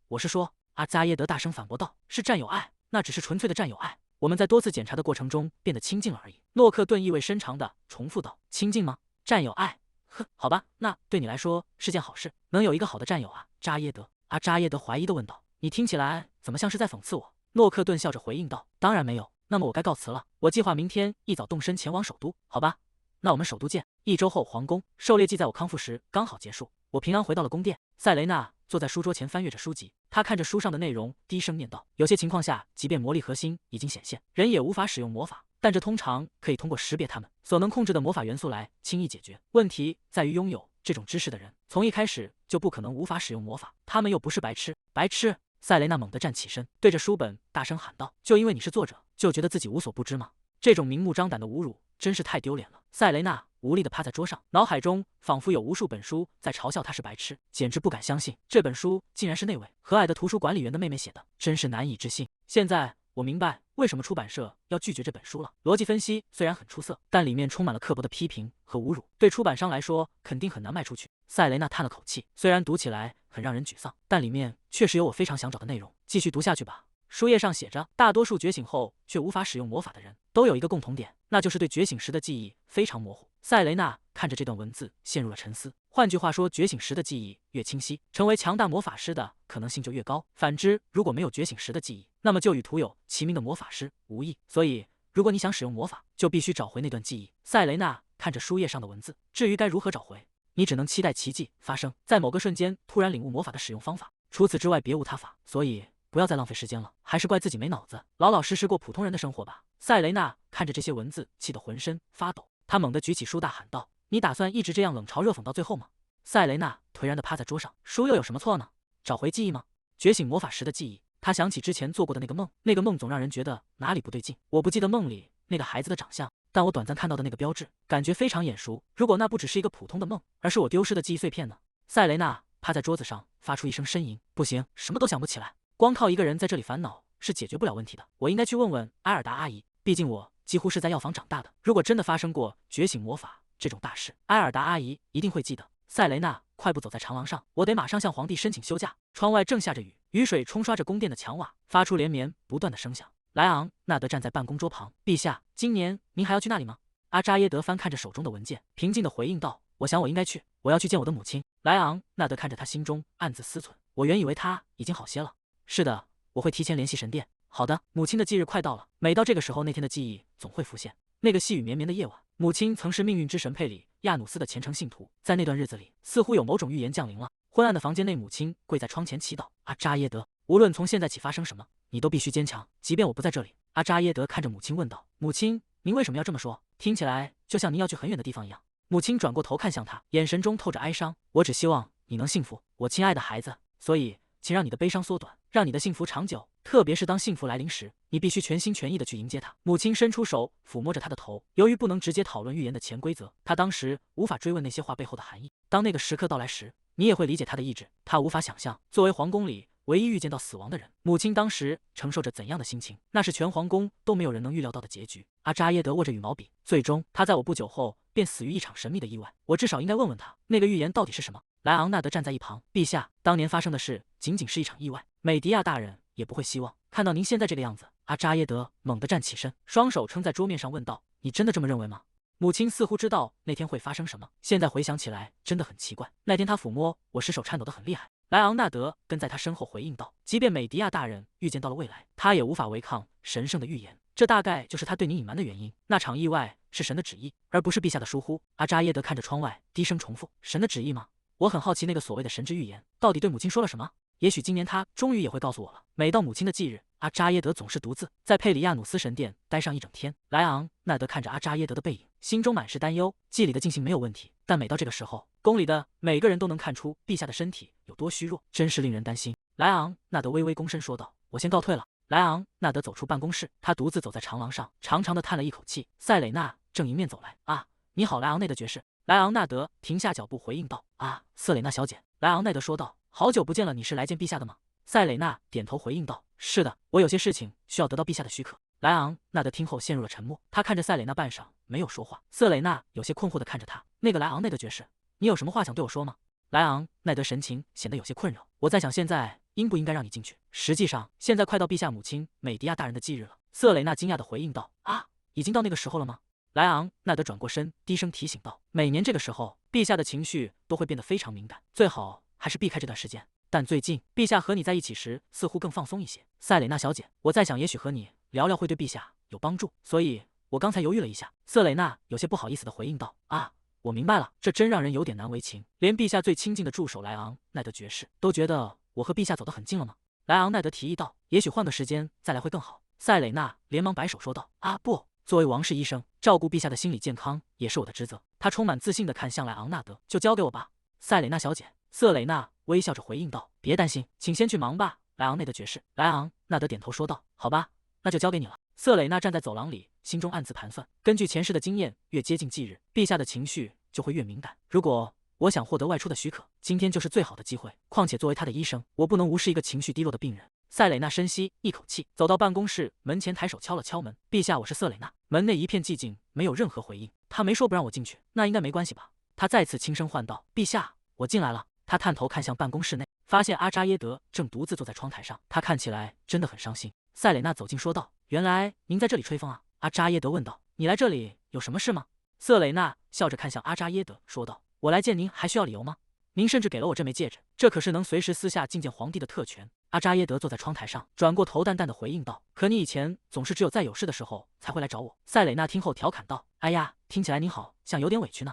Speaker 1: 我是说。”阿扎耶德大声反驳道：“是战友爱。”那只是纯粹的战友爱，我们在多次检查的过程中变得亲近了而已。诺克顿意味深长地重复道：“亲近吗？战友爱？呵，好吧，那对你来说是件好事，能有一个好的战友啊。”扎耶德，阿扎耶德怀疑地问道：“你听起来怎么像是在讽刺我？”诺克顿笑着回应道：“当然没有。那么我该告辞了，我计划明天一早动身前往首都，好吧？那我们首都见。”1周后，皇宫狩猎季在我康复时刚好结束，我平安回到了宫殿。塞雷娜坐在书桌前翻阅着书籍，她看着书上的内容，低声念道：“有些情况下，即便魔力核心已经显现，人也无法使用魔法，但这通常可以通过识别他们所能控制的魔法元素来轻易解决。问题在于拥有这种知识的人，从一开始就不可能无法使用魔法，他们又不是白痴。”白痴！塞雷娜猛地站起身，对着书本大声喊道：“就因为你是作者，就觉得自己无所不知吗？这种明目张胆的侮辱真是太丢脸了！”塞雷娜无力地趴在桌上，脑海中仿佛有无数本书在嘲笑他是白痴，简直不敢相信这本书竟然是那位和蔼的图书管理员的妹妹写的，真是难以置信。现在我明白为什么出版社要拒绝这本书了。逻辑分析虽然很出色，但里面充满了刻薄的批评和侮辱，对出版商来说肯定很难卖出去。塞雷娜叹了口气，虽然读起来很让人沮丧，但里面确实有我非常想找的内容。继续读下去吧。书页上写着，大多数觉醒后却无法使用魔法的人都有一个共同点，那就是对觉醒时的记忆非常模糊。塞雷娜看着这段文字陷入了沉思。换句话说，觉醒时的记忆越清晰，成为强大魔法师的可能性就越高。反之，如果没有觉醒时的记忆，那么就与徒有其名的魔法师无异。所以，如果你想使用魔法，就必须找回那段记忆。塞雷娜看着书页上的文字，至于该如何找回，你只能期待奇迹发生，在某个瞬间突然领悟魔法的使用方法。除此之外，别无他法。所以不要再浪费时间了，还是怪自己没脑子，老老实实过普通人的生活吧。塞雷娜看着这些文字，气得浑身发抖。她猛地举起书，大喊道：“你打算一直这样冷嘲热讽到最后吗？”塞雷娜颓然地趴在桌上，书又有什么错呢？找回记忆吗？觉醒魔法时的记忆。她想起之前做过的那个梦，那个梦总让人觉得哪里不对劲。我不记得梦里那个孩子的长相，但我短暂看到的那个标志，感觉非常眼熟。如果那不只是一个普通的梦，而是我丢失的记忆碎片呢？塞雷娜趴在桌子上，发出一声呻吟。不行，什么都想不起来。光靠一个人在这里烦恼是解决不了问题的。我应该去问问埃尔达阿姨，毕竟我几乎是在药房长大的。如果真的发生过觉醒魔法这种大事，埃尔达阿姨一定会记得。塞雷娜快步走在长廊上，我得马上向皇帝申请休假。窗外正下着雨，雨水冲刷着宫殿的墙瓦，发出连绵不断的声响。莱昂纳德站在办公桌旁，陛下，今年您还要去那里吗？阿扎耶德翻看着手中的文件，平静地回应道：“我想我应该去，我要去见我的母亲。”莱昂纳德看着他，心中暗自思忖：我原以为他已经好些了。是的，我会提前联系神殿。好的，母亲的忌日快到了，每到这个时候，那天的记忆总会浮现。那个细雨绵绵的夜晚，母亲曾是命运之神佩里亚努斯的虔诚信徒，在那段日子里，似乎有某种预言降临了。昏暗的房间内，母亲跪在窗前祈祷。阿扎耶德，无论从现在起发生什么，你都必须坚强，即便我不在这里。阿扎耶德看着母亲问道：“母亲，您为什么要这么说？听起来就像您要去很远的地方一样。”母亲转过头看向他，眼神中透着哀伤。我只希望你能幸福，我亲爱的孩子。所以，请让你的悲伤缩短，让你的幸福长久。特别是当幸福来临时，你必须全心全意地去迎接它。母亲伸出手抚摸着他的头。由于不能直接讨论预言的潜规则，他当时无法追问那些话背后的含义。当那个时刻到来时，你也会理解他的意志。他无法想象，作为皇宫里唯一预见到死亡的人，母亲当时承受着怎样的心情。那是全皇宫都没有人能预料到的结局。阿扎耶德握着羽毛笔，最终他在我不久后便死于一场神秘的意外。我至少应该问问他，那个预言到底是什么？莱昂纳德站在一旁，陛下，当年发生的事仅仅是一场意外，美迪亚大人也不会希望看到您现在这个样子。阿扎耶德猛地站起身，双手撑在桌面上问道：“你真的这么认为吗？”母亲似乎知道那天会发生什么，现在回想起来真的很奇怪。那天她抚摸我时手颤抖得很厉害。莱昂纳德跟在他身后回应道：“即便美迪亚大人预见到了未来，他也无法违抗神圣的预言。这大概就是他对你隐瞒的原因。那场意外是神的旨意，而不是陛下的疏忽。”阿扎耶德看着窗外，低声重复：“神的旨意吗？我很好奇那个所谓的神之预言到底对母亲说了什么。也许今年他终于也会告诉我了。每到母亲的忌日，阿扎耶德总是独自在佩里亚努斯神殿待上一整天。莱昂纳德看着阿扎耶德的背影，心中满是担忧。祭礼的进行没有问题，但每到这个时候，宫里的每个人都能看出陛下的身体有多虚弱，真是令人担心。莱昂纳德微微躬身说道：“我先告退了。”莱昂纳德走出办公室，他独自走在长廊上，长长的叹了一口气。塞蕾娜正迎面走来。啊，你好，莱昂内的爵士。莱昂纳德停下脚步回应道：“啊，瑟蕾娜小姐。”莱昂奈德说道：“好久不见了，你是来见陛下的吗？”塞蕾娜点头回应道：“是的，我有些事情需要得到陛下的许可。”莱昂纳德听后陷入了沉默，他看着塞蕾娜半晌没有说话。瑟蕾娜有些困惑地看着他：“那个莱昂内德爵士，你有什么话想对我说吗？”莱昂奈德神情显得有些困扰：“我在想，现在应不应该让你进去？实际上，现在快到陛下母亲美迪亚大人的忌日了。”瑟蕾娜惊讶地回应道：“啊，已经到那个时候了吗？”莱昂纳德转过身，低声提醒道：“每年这个时候，陛下的情绪都会变得非常敏感，最好还是避开这段时间。但最近，陛下和你在一起时似乎更放松一些。塞蕾娜小姐，我在想，也许和你聊聊会对陛下有帮助，所以我刚才犹豫了一下。”瑟蕾娜有些不好意思地回应道：“啊，我明白了，这真让人有点难为情。连陛下最亲近的助手莱昂奈德爵士都觉得我和陛下走得很近了吗？”莱昂奈德提议道：“也许换个时间再来会更好。”塞蕾娜连忙摆手说道：“啊，不。作为王室医生，照顾陛下的心理健康也是我的职责。”他充满自信地看向莱昂纳德：“就交给我吧，塞蕾娜小姐。”瑟蕾娜微笑着回应道：“别担心，请先去忙吧，莱昂内德爵士。”莱昂纳德点头说道：“好吧，那就交给你了。”瑟蕾娜站在走廊里，心中暗自盘算：根据前世的经验，越接近忌日，陛下的情绪就会越敏感。如果我想获得外出的许可，今天就是最好的机会。况且作为他的医生，我不能无视一个情绪低落的病人。塞蕾娜深吸一口气，走到办公室门前，抬手敲了敲门：“陛下，我是瑟蕾娜。”门内一片寂静，没有任何回应。他没说不让我进去，那应该没关系吧？他再次轻声唤道：“陛下，我进来了。”他探头看向办公室内，发现阿扎耶德正独自坐在窗台上，他看起来真的很伤心。塞蕾娜走近说道：“原来您在这里吹风啊？”阿扎耶德问道：“你来这里有什么事吗？”瑟蕾娜笑着看向阿扎耶德说道：“我来见您还需要理由吗？您甚至给了我这枚戒指，这可是能随时私下觐见皇帝的特权。”阿扎耶德坐在窗台上，转过头淡淡的回应道：“可你以前总是只有在有事的时候才会来找我。”塞蕾娜听后调侃道：“哎呀，听起来您好像有点委屈呢。”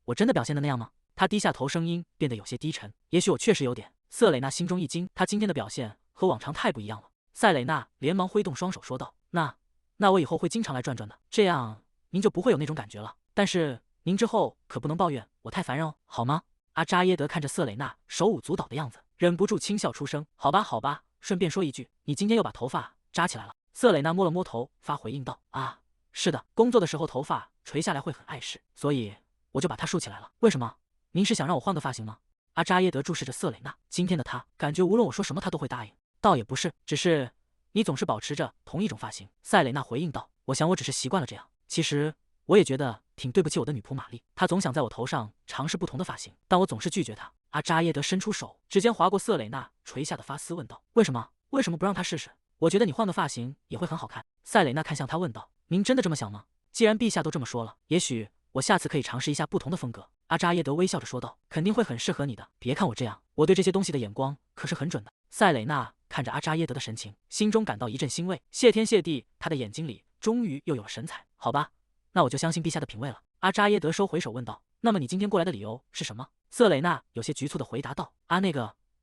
Speaker 1: 我真的表现的那样吗？他低下头，声音变得有些低沉。也许我确实有点。瑟蕾娜心中一惊，她今天的表现和往常太不一样了。塞蕾娜连忙挥动双手说道：“那我以后会经常来转转的，这样您就不会有那种感觉了。但是您之后可不能抱怨我太烦人哦，好吗？”阿扎耶德看着瑟蕾娜手舞足蹈的样子，忍不住轻笑出声：“好吧，好吧。顺便说一句，你今天又把头发扎起来了。”瑟蕾娜摸了摸头发，回应道：“啊，是的，工作的时候头发垂下来会很碍事，所以我就把它竖起来了。为什么？您是想让我换个发型吗？”阿扎耶德注视着瑟蕾娜，今天的她感觉无论我说什么她都会答应。倒也不是，只是你总是保持着同一种发型。塞蕾娜回应道：“我想我只是习惯了这样。其实我也觉得挺对不起我的女仆玛丽，她总想在我头上尝试不同的发型，但我总是拒绝她。”阿扎耶德伸出手，指尖划过瑟蕾娜垂下的发丝，问道：“为什么？为什么不让她试试？我觉得你换个发型也会很好看。”塞蕾娜看向他问道：“您真的这么想吗？既然陛下都这么说了，也许我下次可以尝试一下不同的风格。”阿扎耶德微笑着说道：“肯定会很适合你的。别看我这样，我对这些东西的眼光可是很准的。”塞蕾娜看着阿扎耶德的神情，心中感到一阵欣慰。谢天谢地，他的眼睛里终于又有了神采。好吧，那我就相信陛下的品味了。阿扎耶德收回手问道：“那么你今天过来的理由是什么？”瑟蕾娜有些局促地回答道：“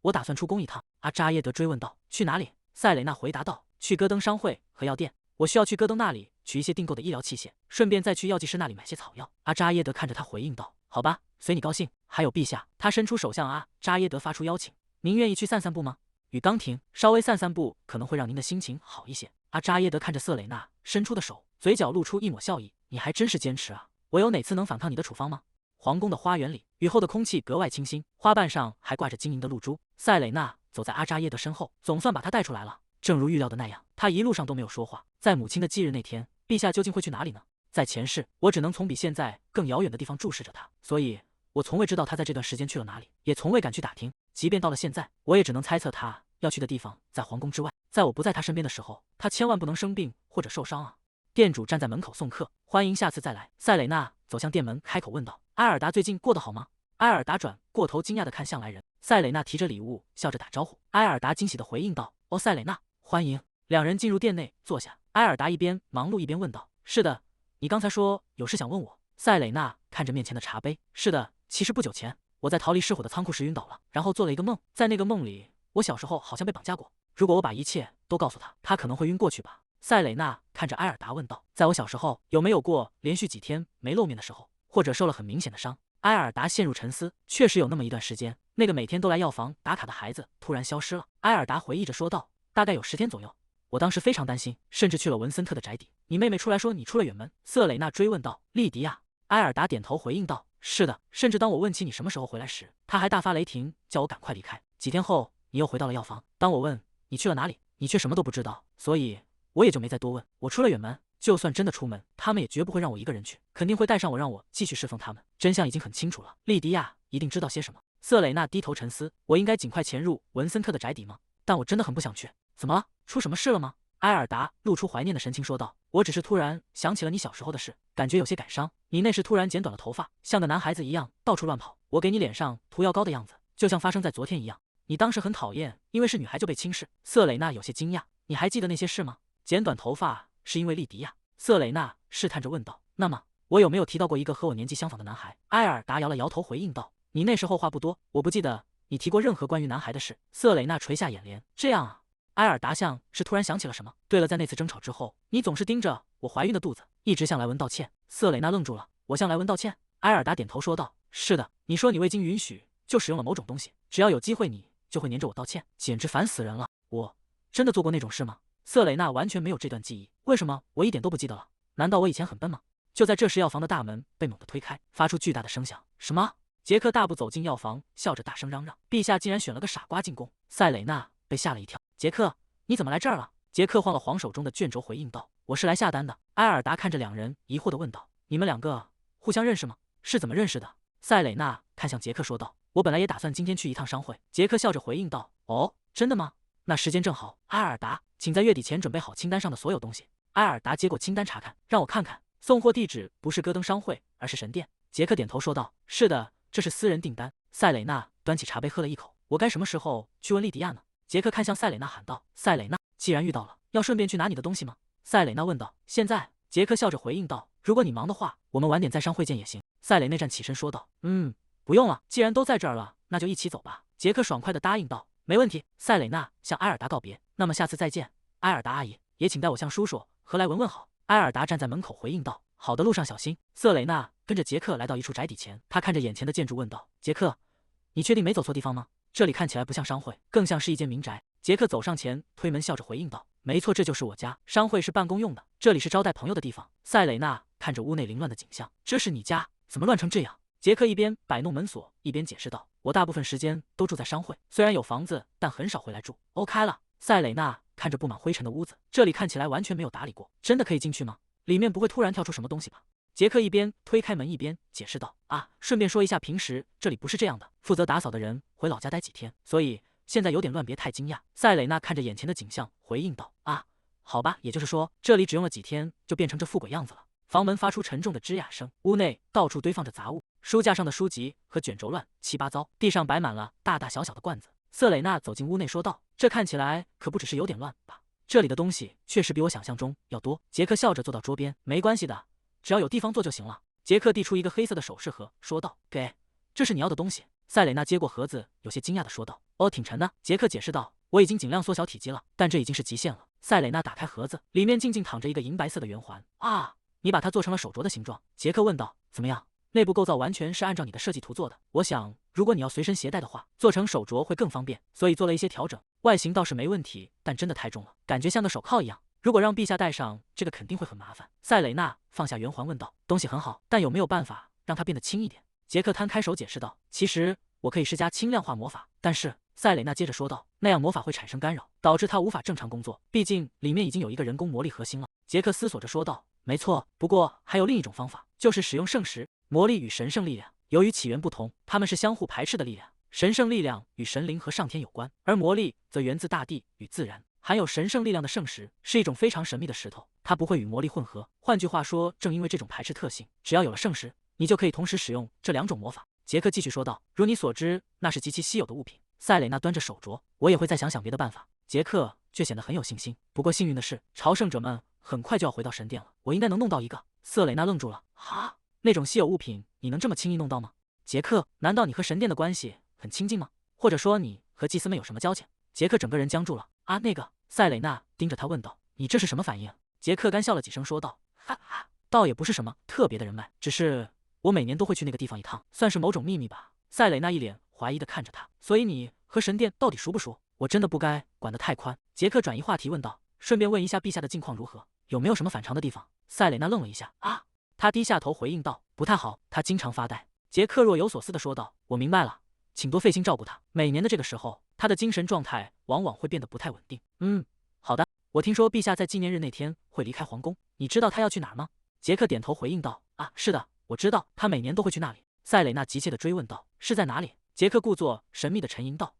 Speaker 1: 我打算出宫一趟。”阿扎耶德追问道：“去哪里？”塞蕾娜回答道：“去戈登商会和药店，我需要去戈登那里取一些订购的医疗器械，顺便再去药剂师那里买些草药。”阿扎耶德看着他回应道：“好吧，随你高兴。还有陛下。”他伸出手向阿扎耶德发出邀请：“您愿意去散散步吗？雨刚停，稍微散散步可能会让您的心情好一些。”阿扎耶德看着瑟蕾娜伸出的手，嘴角露出一抹笑意：“你还真是坚持啊！我有哪次能反抗你的处方吗？”皇宫的花园里，雨后的空气格外清新，花瓣上还挂着晶莹的露珠。塞蕾娜走在阿扎耶德身后，总算把他带出来了。正如预料的那样，他一路上都没有说话。在母亲的忌日那天，陛下究竟会去哪里呢？在前世，我只能从比现在更遥远的地方注视着他，所以我从未知道他在这段时间去了哪里，也从未敢去打听。即便到了现在，我也只能猜测他要去的地方在皇宫之外。在我不在他身边的时候，他千万不能生病或者受伤啊！店主站在门口送客，欢迎下次再来。塞蕾娜走向店门，开口问道：“埃尔达最近过得好吗？”埃尔达转过头，惊讶地看向来人。塞蕾娜提着礼物，笑着打招呼。埃尔达惊喜地回应道：“哦，塞蕾娜，欢迎。”两人进入店内坐下。埃尔达一边忙碌一边问道：“是的，你刚才说有事想问我？”塞蕾娜看着面前的茶杯：“是的，其实不久前我在逃离失火的仓库时晕倒了，然后做了一个梦，在那个梦里，我小时候好像被绑架过。如果我把一切都告诉他，他可能会晕过去吧。塞蕾娜看着埃尔达问道：“在我小时候，有没有过连续几天没露面的时候，或者受了很明显的伤？”埃尔达陷入沉思，确实有那么一段时间，那个每天都来药房打卡的孩子突然消失了。埃尔达回忆着说道：“大概有10天左右。我当时非常担心，甚至去了文森特的宅邸。你妹妹出来说你出了远门。”瑟蕾娜追问道：“莉迪亚？”埃尔达点头回应道：“是的，甚至当我问起你什么时候回来时，他还大发雷霆，叫我赶快离开。几天后，你又回到了药房。当我问你去了哪里，你却什么都不知道，所以我也就没再多问。我出了远门，就算真的出门，他们也绝不会让我一个人去，肯定会带上我，让我继续侍奉他们。真相已经很清楚了，莉迪亚一定知道些什么。”瑟蕾娜低头沉思：“我应该尽快潜入文森特的宅邸吗？但我真的很不想去。怎么了？出什么事了吗？”埃尔达露出怀念的神情说道：“我只是突然想起了你小时候的事，感觉有些感伤。你那时突然剪短了头发，像个男孩子一样到处乱跑，我给你脸上涂药膏的样子，就像发生在昨天一样。你当时很讨厌，因为是女孩就被轻视。”瑟蕾娜有些惊讶：“你还记得那些事吗？剪短头发是因为莉迪亚？”瑟蕾娜试探着问道：“那么我有没有提到过一个和我年纪相仿的男孩？”埃尔达摇了摇头回应道：“你那时候话不多，我不记得你提过任何关于男孩的事。”瑟蕾娜垂下眼帘：“这样啊。”埃尔达像是突然想起了什么。对了，在那次争吵之后，你总是盯着我怀孕的肚子，一直向莱文道歉。瑟蕾娜愣住了。我向莱文道歉？埃尔达点头说道：“是的，你说你未经允许就使用了某种东西，只要有机会你就会黏着我道歉，简直烦死人了。我真的做过那种事吗？”瑟蕾娜完全没有这段记忆。为什么我一点都不记得了？难道我以前很笨吗？就在这时，药房的大门被猛地推开，发出巨大的声响。什么？杰克大步走进药房，笑着大声嚷嚷：“陛下竟然选了个傻瓜进宫！”塞蕾娜被吓了一跳。杰克，你怎么来这儿了？杰克晃了晃手中的卷轴，回应道：“我是来下单的。”埃尔达看着两人，疑惑地问道：“你们两个互相认识吗？是怎么认识的？”塞蕾娜看向杰克说道：“我本来也打算今天去一趟商会。”杰克笑着回应道：“哦，真的吗？那时间正好。埃尔达，请在月底前准备好清单上的所有东西。”埃尔达接过清单查看，让我看看。送货地址不是戈登商会，而是神殿。杰克点头说道：“是的，这是私人订单。”塞蕾娜端起茶杯喝了一口。我该什么时候去问莉迪亚呢？杰克看向塞蕾娜喊道：“塞蕾娜，既然遇到了，要顺便去拿你的东西吗？”塞蕾娜问道：“现在？”杰克笑着回应道：“如果你忙的话，我们晚点在商会见也行。”塞蕾娜站起身说道：“不用了，既然都在这儿了，那就一起走吧。”杰克爽快地答应道：“没问题。”塞蕾娜向埃尔达告别：“那么下次再见，埃尔达阿姨，也请代我向叔叔和莱文问好。”埃尔达站在门口回应道：“好的，路上小心。”瑟蕾娜跟着杰克来到一处宅邸前，他看着眼前的建筑问道：“杰克，你确定没走错地方吗？这里看起来不像商会，更像是一间民宅。”杰克走上前，推门笑着回应道：“没错，这就是我家。商会是办公用的，这里是招待朋友的地方。”塞蕾娜看着屋内凌乱的景象：“这是你家？怎么乱成这样？”杰克一边摆弄门锁，一边解释道：“我大部分时间都住在商会，虽然有房子，但很少回来住。”哦，开了。塞蕾娜看着布满灰尘的屋子，这里看起来完全没有打理过，真的可以进去吗？里面不会突然跳出什么东西吧？杰克一边推开门一边解释道：“啊，顺便说一下，平时这里不是这样的，负责打扫的人回老家待几天，所以现在有点乱，别太惊讶。”塞蕾娜看着眼前的景象，回应道：“啊，好吧，也就是说，这里只用了几天就变成这富贵样子了。”房门发出沉重的吱呀声，屋内到处堆放着杂物，书架上的书籍和卷轴乱七八糟，地上摆满了大大小小的罐子。瑟蕾娜走进屋内说道：“这看起来可不只是有点乱吧？这里的东西确实比我想象中要多。”杰克笑着坐到桌边：“没关系的，只要有地方坐就行了。”杰克递出一个黑色的首饰盒，说道：“给，这是你要的东西。”塞蕾娜接过盒子，有些惊讶地说道：“哦，挺沉的。”杰克解释道：“我已经尽量缩小体积了，但这已经是极限了。”塞蕾娜打开盒子，里面静静躺着一个银白色的圆环。啊，你把它做成了手镯的形状？杰克问道。怎么样？内部构造完全是按照你的设计图做的。我想，如果你要随身携带的话，做成手镯会更方便，所以做了一些调整。外形倒是没问题，但真的太重了，感觉像个手铐一样。如果让陛下戴上，这个肯定会很麻烦。塞蕾娜放下圆环问道：“东西很好，但有没有办法让它变得轻一点？”杰克摊开手解释道：“其实我可以施加轻量化魔法，但是……”塞蕾娜接着说道：“那样魔法会产生干扰，导致它无法正常工作。毕竟里面已经有一个人工魔力核心了。”杰克思索着说道：“没错，不过还有另一种方法，就是使用圣石。魔力与神圣力量由于起源不同，它们是相互排斥的力量。神圣力量与神灵和上天有关，而魔力则源自大地与自然。含有神圣力量的圣石是一种非常神秘的石头，它不会与魔力混合。换句话说，正因为这种排斥特性，只要有了圣石，你就可以同时使用这两种魔法。”杰克继续说道：“如你所知，那是极其稀有的物品。”塞蕾娜端着手镯：“我也会再想想别的办法。”杰克却显得很有信心。不过幸运的是，朝圣者们很快就要回到神殿了，我应该能弄到一个。瑟蕾娜愣住了：“哈，那种稀有物品你能这么轻易弄到吗？”杰克，难道你和神殿的关系很亲近吗？或者说你和祭司们有什么交情？杰克整个人僵住了。啊，那个，塞蕾娜盯着他问道。你这是什么反应？杰克干笑了几声说道，哈哈，倒也不是什么特别的人脉，只是我每年都会去那个地方一趟，算是某种秘密吧。塞蕾娜一脸怀疑的看着他，所以你和神殿到底熟不熟？我真的不该管得太宽。杰克转移话题问道，顺便问一下陛下的近况如何，有没有什么反常的地方？塞蕾娜愣了一下，啊，他低下头回应道，不太好，他经常发呆。杰克若有所思的说道，我明白了，请多费心照顾他。每年的这个时候，他的精神状态往往会变得不太稳定。好的，我听说陛下在纪念日那天会离开皇宫，你知道他要去哪儿吗？杰克点头回应道，啊，是的，我知道，他每年都会去那里。塞蕾娜急切地追问道，是在哪里？杰克故作神秘的沉吟道，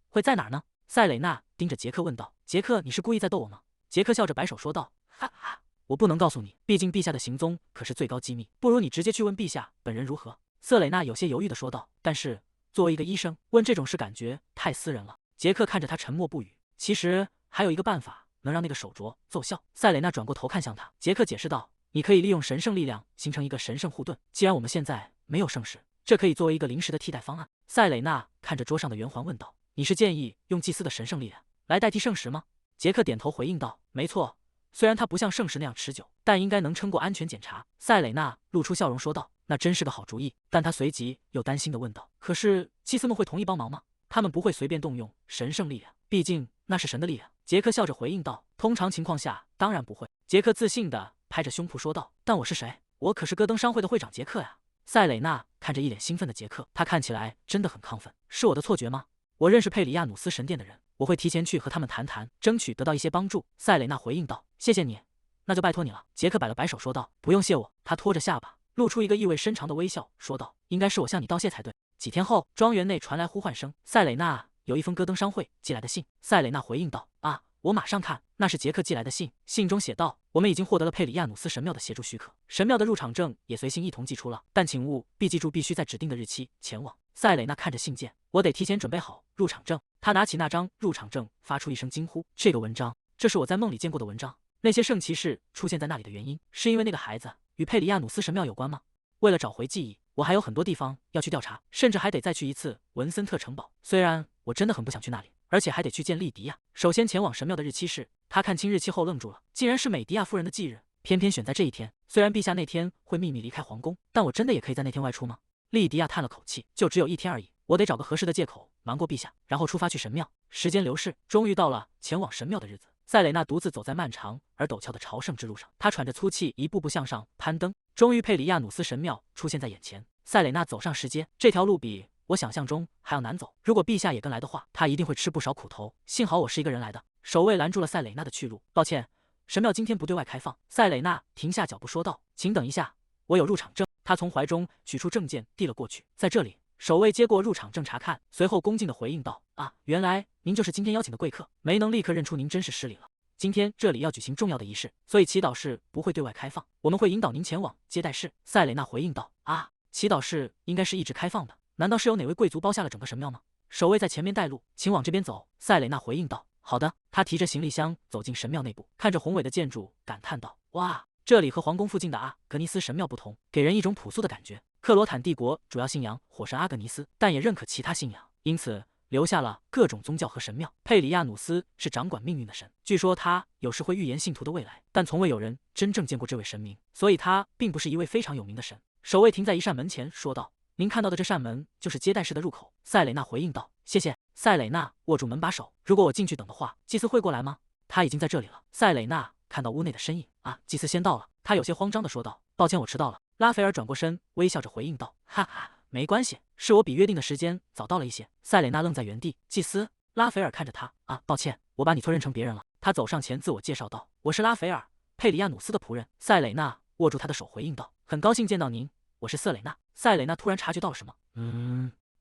Speaker 1: 会在哪儿呢？塞蕾娜盯着杰克问道，杰克，你是故意在逗我吗？杰克笑着摆手说道，哈哈，我不能告诉你，毕竟陛下的行踪可是最高机密，不如你直接去问陛下本人如何？瑟蕾娜有些犹豫地说道，但是作为一个医生，问这种事感觉太私人了。杰克看着他沉默不语，其实还有一个办法能让那个手镯奏效。塞蕾娜转过头看向他，杰克解释道，你可以利用神圣力量形成一个神圣护盾，既然我们现在没有圣石，这可以作为一个临时的替代方案。塞蕾娜看着桌上的圆环问道，你是建议用祭司的神圣力量来代替圣石吗？杰克点头回应道，没错，虽然它不像圣石那样持久，但应该能撑过安全检查。塞蕾娜露出笑容说道，那真是个好主意。但他随即又担心地问道，可是祭司们会同意帮忙吗？他们不会随便动用神圣力量，毕竟那是神的力量。杰克笑着回应道，通常情况下当然不会。杰克自信地拍着胸脯说道，但我是谁？我可是戈登商会的会长杰克呀。塞蕾娜看着一脸兴奋的杰克，他看起来真的很亢奋。是我的错觉吗？我认识佩里亚努斯神殿的人，我会提前去和他们谈谈，争取得到一些帮助。塞蕾娜回应道，谢谢你，那就拜托你了。杰克摆了摆手说道，不用谢我。他拖着下巴露出一个意味深长的微笑说道，应该是我向你道谢才对。几天后，庄园内传来呼唤声，塞蕾娜，有一封戈登商会寄来的信。塞蕾娜回应道，啊，我马上看。那是杰克寄来的信，信中写道，我们已经获得了佩里亚努斯神庙的协助许可，神庙的入场证也随信一同寄出了，但请务必记住必须在指定的日期前往。塞蕾娜看着信件，我得提前准备好入场证。他拿起那张入场证，发出一声惊呼，这个文章，这是我在梦里见过的文章。那些圣骑士出现在那里的原因，是因为那个孩子与佩里亚努斯神庙有关吗？为了找回记忆，我还有很多地方要去调查，甚至还得再去一次文森特城堡。虽然我真的很不想去那里，而且还得去见莉迪亚。首先前往神庙的日期是……他看清日期后愣住了，竟然是美迪亚夫人的忌日，偏偏选在这一天。虽然陛下那天会秘密离开皇宫，但我真的也可以在那天外出吗？莉迪亚叹了口气，就只有一天而已，我得找个合适的借口瞒过陛下，然后出发去神庙。时间流逝，终于到了前往神庙的日子。塞蕾娜独自走在漫长而陡峭的朝圣之路上，她喘着粗气，一步步向上攀登。终于，佩里亚努斯神庙出现在眼前。塞蕾娜走上石阶，这条路比我想象中还要难走。如果陛下也跟来的话，他一定会吃不少苦头。幸好我是一个人来的。守卫拦住了塞蕾娜的去路。抱歉，神庙今天不对外开放。塞蕾娜停下脚步说道，请等一下，我有入场证。她从怀中取出证件递了过去，在这里。守卫接过入场证查看，随后恭敬地回应道，啊，原来您就是今天邀请的贵客，没能立刻认出您真是失礼了。今天这里要举行重要的仪式，所以祈祷室不会对外开放，我们会引导您前往接待室。塞蕾娜回应道，啊，祈祷室应该是一直开放的，难道是有哪位贵族包下了整个神庙吗？守卫在前面带路，请往这边走。塞蕾娜回应道，好的。他提着行李箱走进神庙内部，看着宏伟的建筑，感叹道，哇，这里和皇宫附近的阿格尼斯神庙不同，给人一种朴素的感觉。克罗坦帝国主要信仰火神阿格尼斯，但也认可其他信仰，因此留下了各种宗教和神庙。佩里亚努斯是掌管命运的神，据说他有时会预言信徒的未来，但从未有人真正见过这位神明，所以他并不是一位非常有名的神。守卫停在一扇门前，说道，您看到的这扇门就是接待室的入口。塞蕾娜回应道，谢谢。塞蕾娜握住门把手，如果我进去等的话，祭司会过来吗？他已经在这里了。塞蕾娜看到屋内的身影，啊，祭司先到了。他有些慌张地说道，抱歉，我迟到了。拉斐尔转过身，微笑着回应道，哈哈，没关系，是我比约定的时间早到了一些。塞蕾娜愣在原地，祭司。拉斐尔看着他，啊，抱歉，我把你错认成别人了。他走上前自我介绍道，我是拉斐尔，佩里亚努斯的仆人。塞蕾娜握住他的手回应道，很高兴见到您，我是瑟蕾娜。塞蕾娜突然察觉到了什么，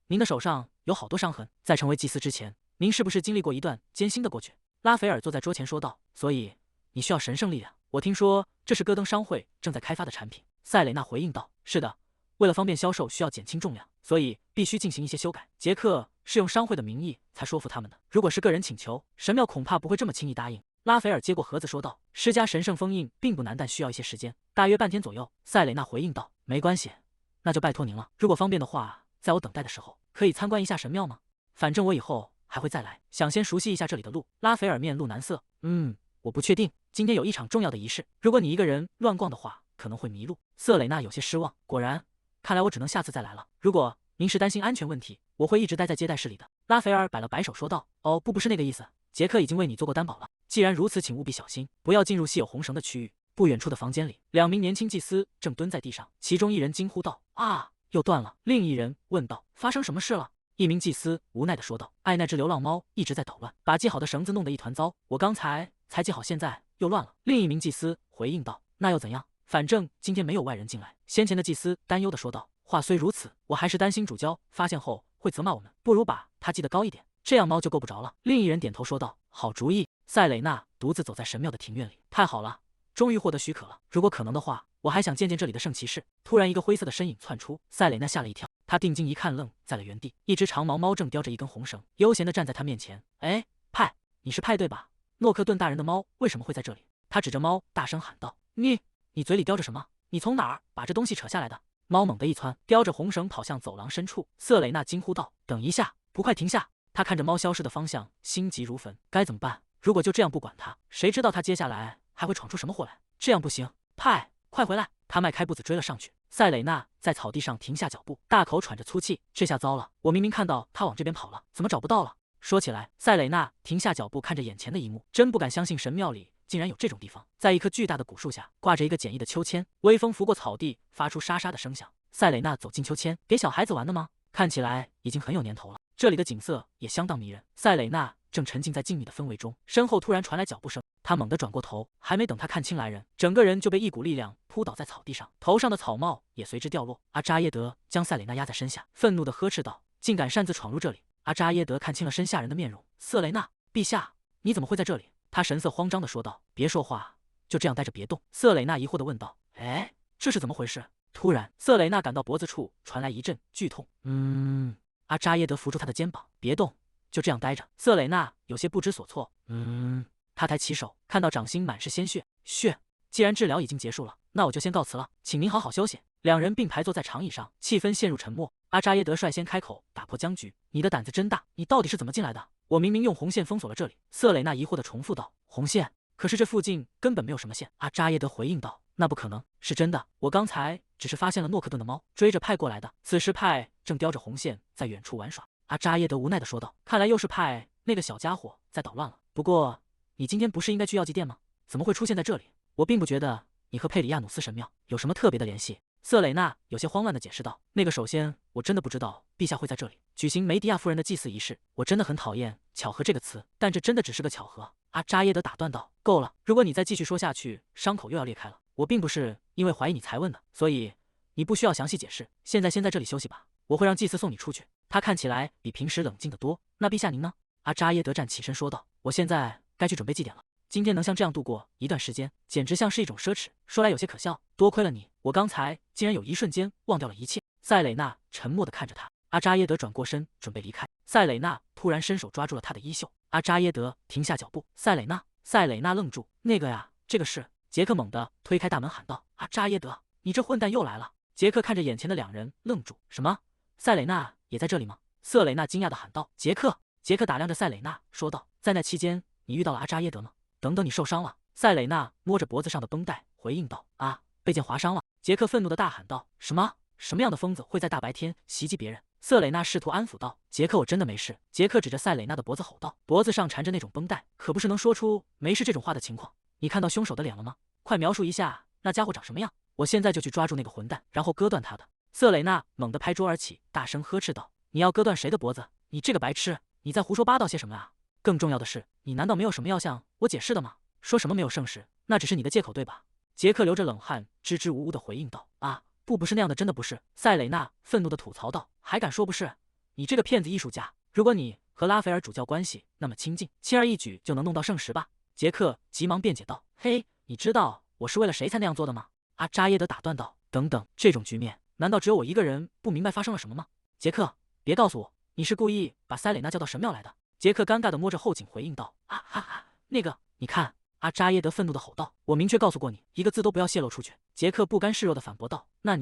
Speaker 1: 您的手上有好多伤痕，在成为祭司之前，您是不是经历过一段艰辛的过去？拉斐尔坐在桌前说道，所以你需要神圣力量。我听说这是戈登商会正在开发的产品。塞蕾娜回应道，是的，为了方便销售需要减轻重量，所以必须进行一些修改。杰克是用商会的名义才说服他们的，如果是个人请求，神庙恐怕不会这么轻易答应。拉斐尔接过盒子说道，施加神圣封印并不难，但需要一些时间，大约半天左右。塞蕾娜回应道，没关系，那就拜托您了。如果方便的话，在我等待的时候，可以参观一下神庙吗？反正我以后还会再来，想先熟悉一下这里的路。拉斐尔面露难色，我不确定，今天有一场重要的仪式，如果你一个人乱逛的话，可能会迷路。瑟蕾娜有些失望，果然，看来我只能下次再来了。如果您是担心安全问题，我会一直待在接待室里的。拉斐尔摆了摆手说道：“哦，不是那个意思，杰克已经为你做过担保了。既然如此，请务必小心，不要进入系有红绳的区域。”不远处的房间里，两名年轻祭司正蹲在地上，其中一人惊呼道：“啊，又断了！”另一人问道：“发生什么事了？”一名祭司无奈地说道：“爱那只流浪猫一直在捣乱，把系好的绳子弄得一团糟。我刚才才系好，现在又乱了。”另一名祭司回应道：“那又怎样？反正今天没有外人进来。”先前的祭司担忧地说道：“话虽如此，我还是担心主教发现后会责骂我们，不如把它系得高一点，这样猫就够不着了。”另一人点头说道：“好主意。”塞蕾娜独自走在神庙的庭院里，太好了，终于获得许可了。如果可能的话，我还想见见这里的圣骑士。突然，一个灰色的身影窜出，塞蕾娜吓了一跳。她定睛一看，愣在了原地。一只长毛猫正叼着一根红绳，悠闲地站在她面前。哎，派，你是派对吧？诺克顿大人的猫为什么会在这里？他指着猫，大声喊道：“你嘴里叼着什么？你从哪儿把这东西扯下来的？”猫猛地一窜，叼着红绳跑向走廊深处。瑟蕾娜惊呼道：“等一下，不快停下！”她看着猫消失的方向，心急如焚。该怎么办？如果就这样不管它，谁知道它接下来还会闯出什么祸来？这样不行，派，快回来！他迈开步子追了上去。塞蕾娜在草地上停下脚步，大口喘着粗气。这下糟了，我明明看到他往这边跑了，怎么找不到了？说起来，塞蕾娜停下脚步，看着眼前的一幕，真不敢相信神庙里竟然有这种地方。在一棵巨大的古树下，挂着一个简易的秋千，微风拂过草地，发出沙沙的声响。塞蕾娜走进秋千，给小孩子玩的吗？看起来已经很有年头了。这里的景色也相当迷人。塞蕾娜正沉浸在静谧的氛围中，身后突然传来脚步声。她猛地转过头，还没等她看清来人，整个人就被一股力量扑倒在草地上，头上的草帽也随之掉落。阿扎耶德将塞蕾娜压在身下，愤怒地呵斥道：“竟敢擅自闯入这里！”阿扎耶德看清了身下人的面容，瑟蕾娜，陛下，你怎么会在这里？他神色慌张地说道：“别说话，就这样待着别动。”瑟蕾娜疑惑地问道：“哎，这是怎么回事？”突然，瑟蕾娜感到脖子处传来一阵剧痛。阿扎耶德扶住她的肩膀：“别动，就这样待着。”瑟蕾娜有些不知所措。她抬起手，看到掌心满是鲜血。既然治疗已经结束了，那我就先告辞了，请您好好休息。两人并排坐在长椅上，气氛陷入沉默。阿扎耶德率先开口，打破僵局：“你的胆子真大，你到底是怎么进来的？”“我明明用红线封锁了这里。”瑟蕾娜疑惑地重复道。“红线？可是这附近根本没有什么线。”阿扎耶德回应道。“那不可能，是真的。我刚才只是发现了诺克顿的猫，追着派过来的。”此时派正叼着红线在远处玩耍。阿扎耶德无奈地说道：“看来又是派那个小家伙在捣乱了。不过，你今天不是应该去药剂店吗？怎么会出现在这里？我并不觉得你和佩里亚努斯神庙有什么特别的联系。”瑟蕾娜有些慌乱地解释道：“那个，首先我真的不知道陛下会在这里举行梅迪亚夫人的祭祀仪式。我真的很讨厌巧合这个词，但这真的只是个巧合。”阿扎耶德打断道：“够了，如果你再继续说下去，伤口又要裂开了。我并不是因为怀疑你才问的，所以你不需要详细解释。现在先在这里休息吧，我会让祭司送你出去。”他看起来比平时冷静得多。“那陛下您呢？”阿扎耶德站起身说道：“我现在该去准备祭典了。今天能像这样度过一段时间，简直像是一种奢侈，说来有些可笑。多亏了你，我刚才竟然有一瞬间忘掉了一切。”塞蕾娜沉默地看着他。阿扎耶德转过身准备离开，塞蕾娜突然伸手抓住了他的衣袖。阿扎耶德停下脚步。“塞蕾娜！”塞蕾娜愣住。“那个呀，这个是……”杰克猛地推开大门喊道：“阿扎耶德，你这混蛋又来了！”杰克看着眼前的两人，愣住。“什么？塞蕾娜也在这里吗？”瑟蕾娜惊讶地喊道。“杰克！”杰克打量着塞蕾娜，说道：“在那期间，你遇到了阿扎耶德吗？”“等等，你受伤了？”塞蕾娜摸着脖子上的绷带，回应道：“啊，被剑划伤了。”杰克愤怒地大喊道：“什么？什么样的疯子会在大白天袭击别人？”瑟蕾娜试图安抚道：“杰克，我真的没事。”杰克指着塞蕾娜的脖子吼道：“脖子上缠着那种绷带，可不是能说出没事这种话的情况。你看到凶手的脸了吗？快描述一下那家伙长什么样，我现在就去抓住那个混蛋，然后割断他的。”瑟蕾娜猛地拍桌而起，大声呵斥道：“你要割断谁的脖子？你这个白痴，你在胡说八道些什么啊？更重要的是，你难道没有什么要向我解释的吗？说什么没有圣使，那只是你的借口对吧？”杰克流着冷汗，支支吾吾地回应道：“啊，不是那样的，真的不是。”塞蕾娜愤怒地吐槽道：“还敢说不是？你这个骗子艺术家！如果你和拉斐尔主教关系那么亲近，轻而易举就能弄到圣石吧？”杰克急忙辩解道：“嘿，你知道我是为了谁才那样做的吗？”阿扎耶德打断道：“等等，这种局面难道只有我一个人不明白发生了什么吗？”杰克，别告诉我你是故意把塞蕾娜叫到神庙来的。杰克尴尬地摸着后颈回应道：“啊哈哈，那个，你看！”阿扎耶德愤怒地吼道：“我明确告诉过你，一个字都不要泄露出去。”杰克不甘示弱地反驳道：“那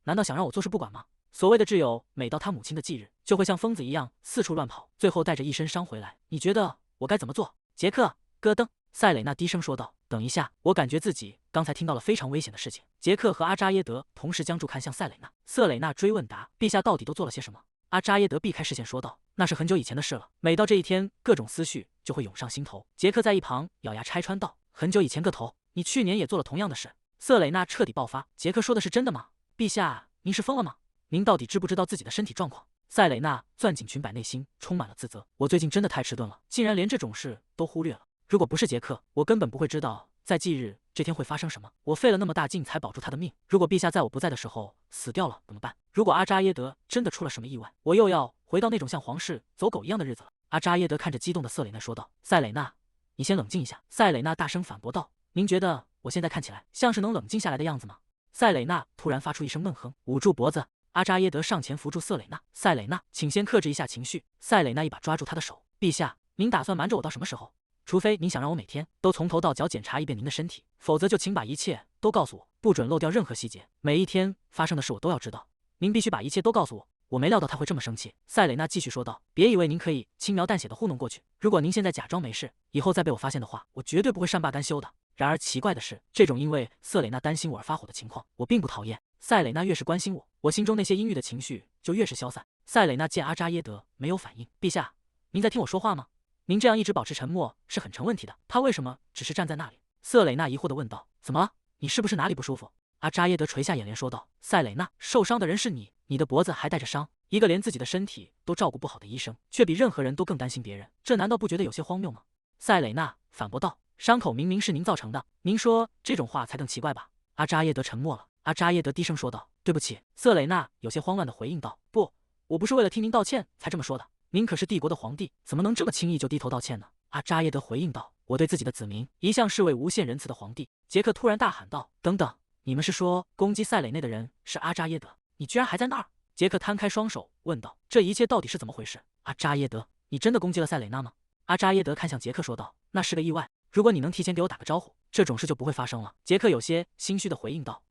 Speaker 1: 难道想让我坐视不管吗？所谓的挚友，每到他母亲的忌日，就会像疯子一样四处乱跑，最后带着一身伤回来。你觉得我该怎么做？杰克，咯噔。塞蕾娜低声说道：“等一下，我感觉自己刚才听到了非常危险的事情。”杰克和阿扎耶德同时将注看向塞蕾娜。瑟蕾娜追问答：“陛下到底都做了些什么？”阿扎耶德避开视线说道：“那是很久以前的事了。每到这一天，各种思绪就会涌上心头。”杰克在一旁咬牙拆穿道：“很久以前个头！你去年也做了同样的事。”瑟蕾娜彻底爆发：“杰克说的是真的吗？陛下，您是疯了吗？您到底知不知道自己的身体状况？”塞蕾娜攥紧裙摆，内心充满了自责。我最近真的太迟钝了，竟然连这种事都忽略了。如果不是杰克，我根本不会知道在忌日这天会发生什么。我费了那么大劲才保住他的命，如果陛下在我不在的时候死掉了怎么办？如果阿扎耶德真的出了什么意外，我又要回到那种像皇室走狗一样的日子了。阿扎耶德看着激动的瑟蕾娜说道：“塞蕾娜，你先冷静一下。”塞蕾娜大声反驳道：“您觉得我现在看起来像是能冷静下来的样子吗？”塞蕾娜突然发出一声闷哼，捂住脖子。阿扎耶德上前扶住瑟蕾娜：“塞蕾娜，请先克制一下情绪。”塞蕾娜一把抓住他的手：“陛下，您打算瞒着我到什么时候？除非您想让我每天都从头到脚检查一遍您的身体，否则就请把一切都告诉我，不准漏掉任何细节。每一天发生的事我都要知道，您必须把一切都告诉我。”我没料到他会这么生气。塞蕾娜继续说道：“别以为您可以轻描淡写的糊弄过去，如果您现在假装没事，以后再被我发现的话，我绝对不会善罢甘休的。然而奇怪的是，这种因为瑟蕾娜担心我而发火的情况，我并不讨厌。塞蕾娜越是关心我，我心中那些阴郁的情绪就越是消散。”塞蕾娜见阿扎耶德没有反应：“陛下，您在听我说话吗？您这样一直保持沉默是很成问题的。他为什么只是站在那里？”瑟蕾娜疑惑地问道：“怎么了？你是不是哪里不舒服？”阿扎耶德垂下眼帘说道：“塞蕾娜，受伤的人是你，你的脖子还带着伤。一个连自己的身体都照顾不好的医生，却比任何人都更担心别人，这难道不觉得有些荒谬吗？”塞蕾娜反驳道：“伤口明明是您造成的，您说这种话才更奇怪吧？”阿扎耶德沉默了。阿扎耶德低声说道：“对不起。”瑟蕾娜有些慌乱地回应道：“不，我不是为了听您道歉才这么说的。您可是帝国的皇帝，怎么能这么轻易就低头道歉呢？”阿扎耶德回应道：“我对自己的子民一向是位无限仁慈的皇帝。”杰克突然大喊道：“等等！你们是说攻击塞蕾内的人是阿扎耶德？你居然还在那儿？”杰克摊开双手问道：“这一切到底是怎么回事？”阿扎耶德，你真的攻击了塞蕾娜吗？阿扎耶德看向杰克说道：“那是个意外，如果你能提前给我打个招呼，这种事就不会发生了。”杰克有些心虚的回应道：“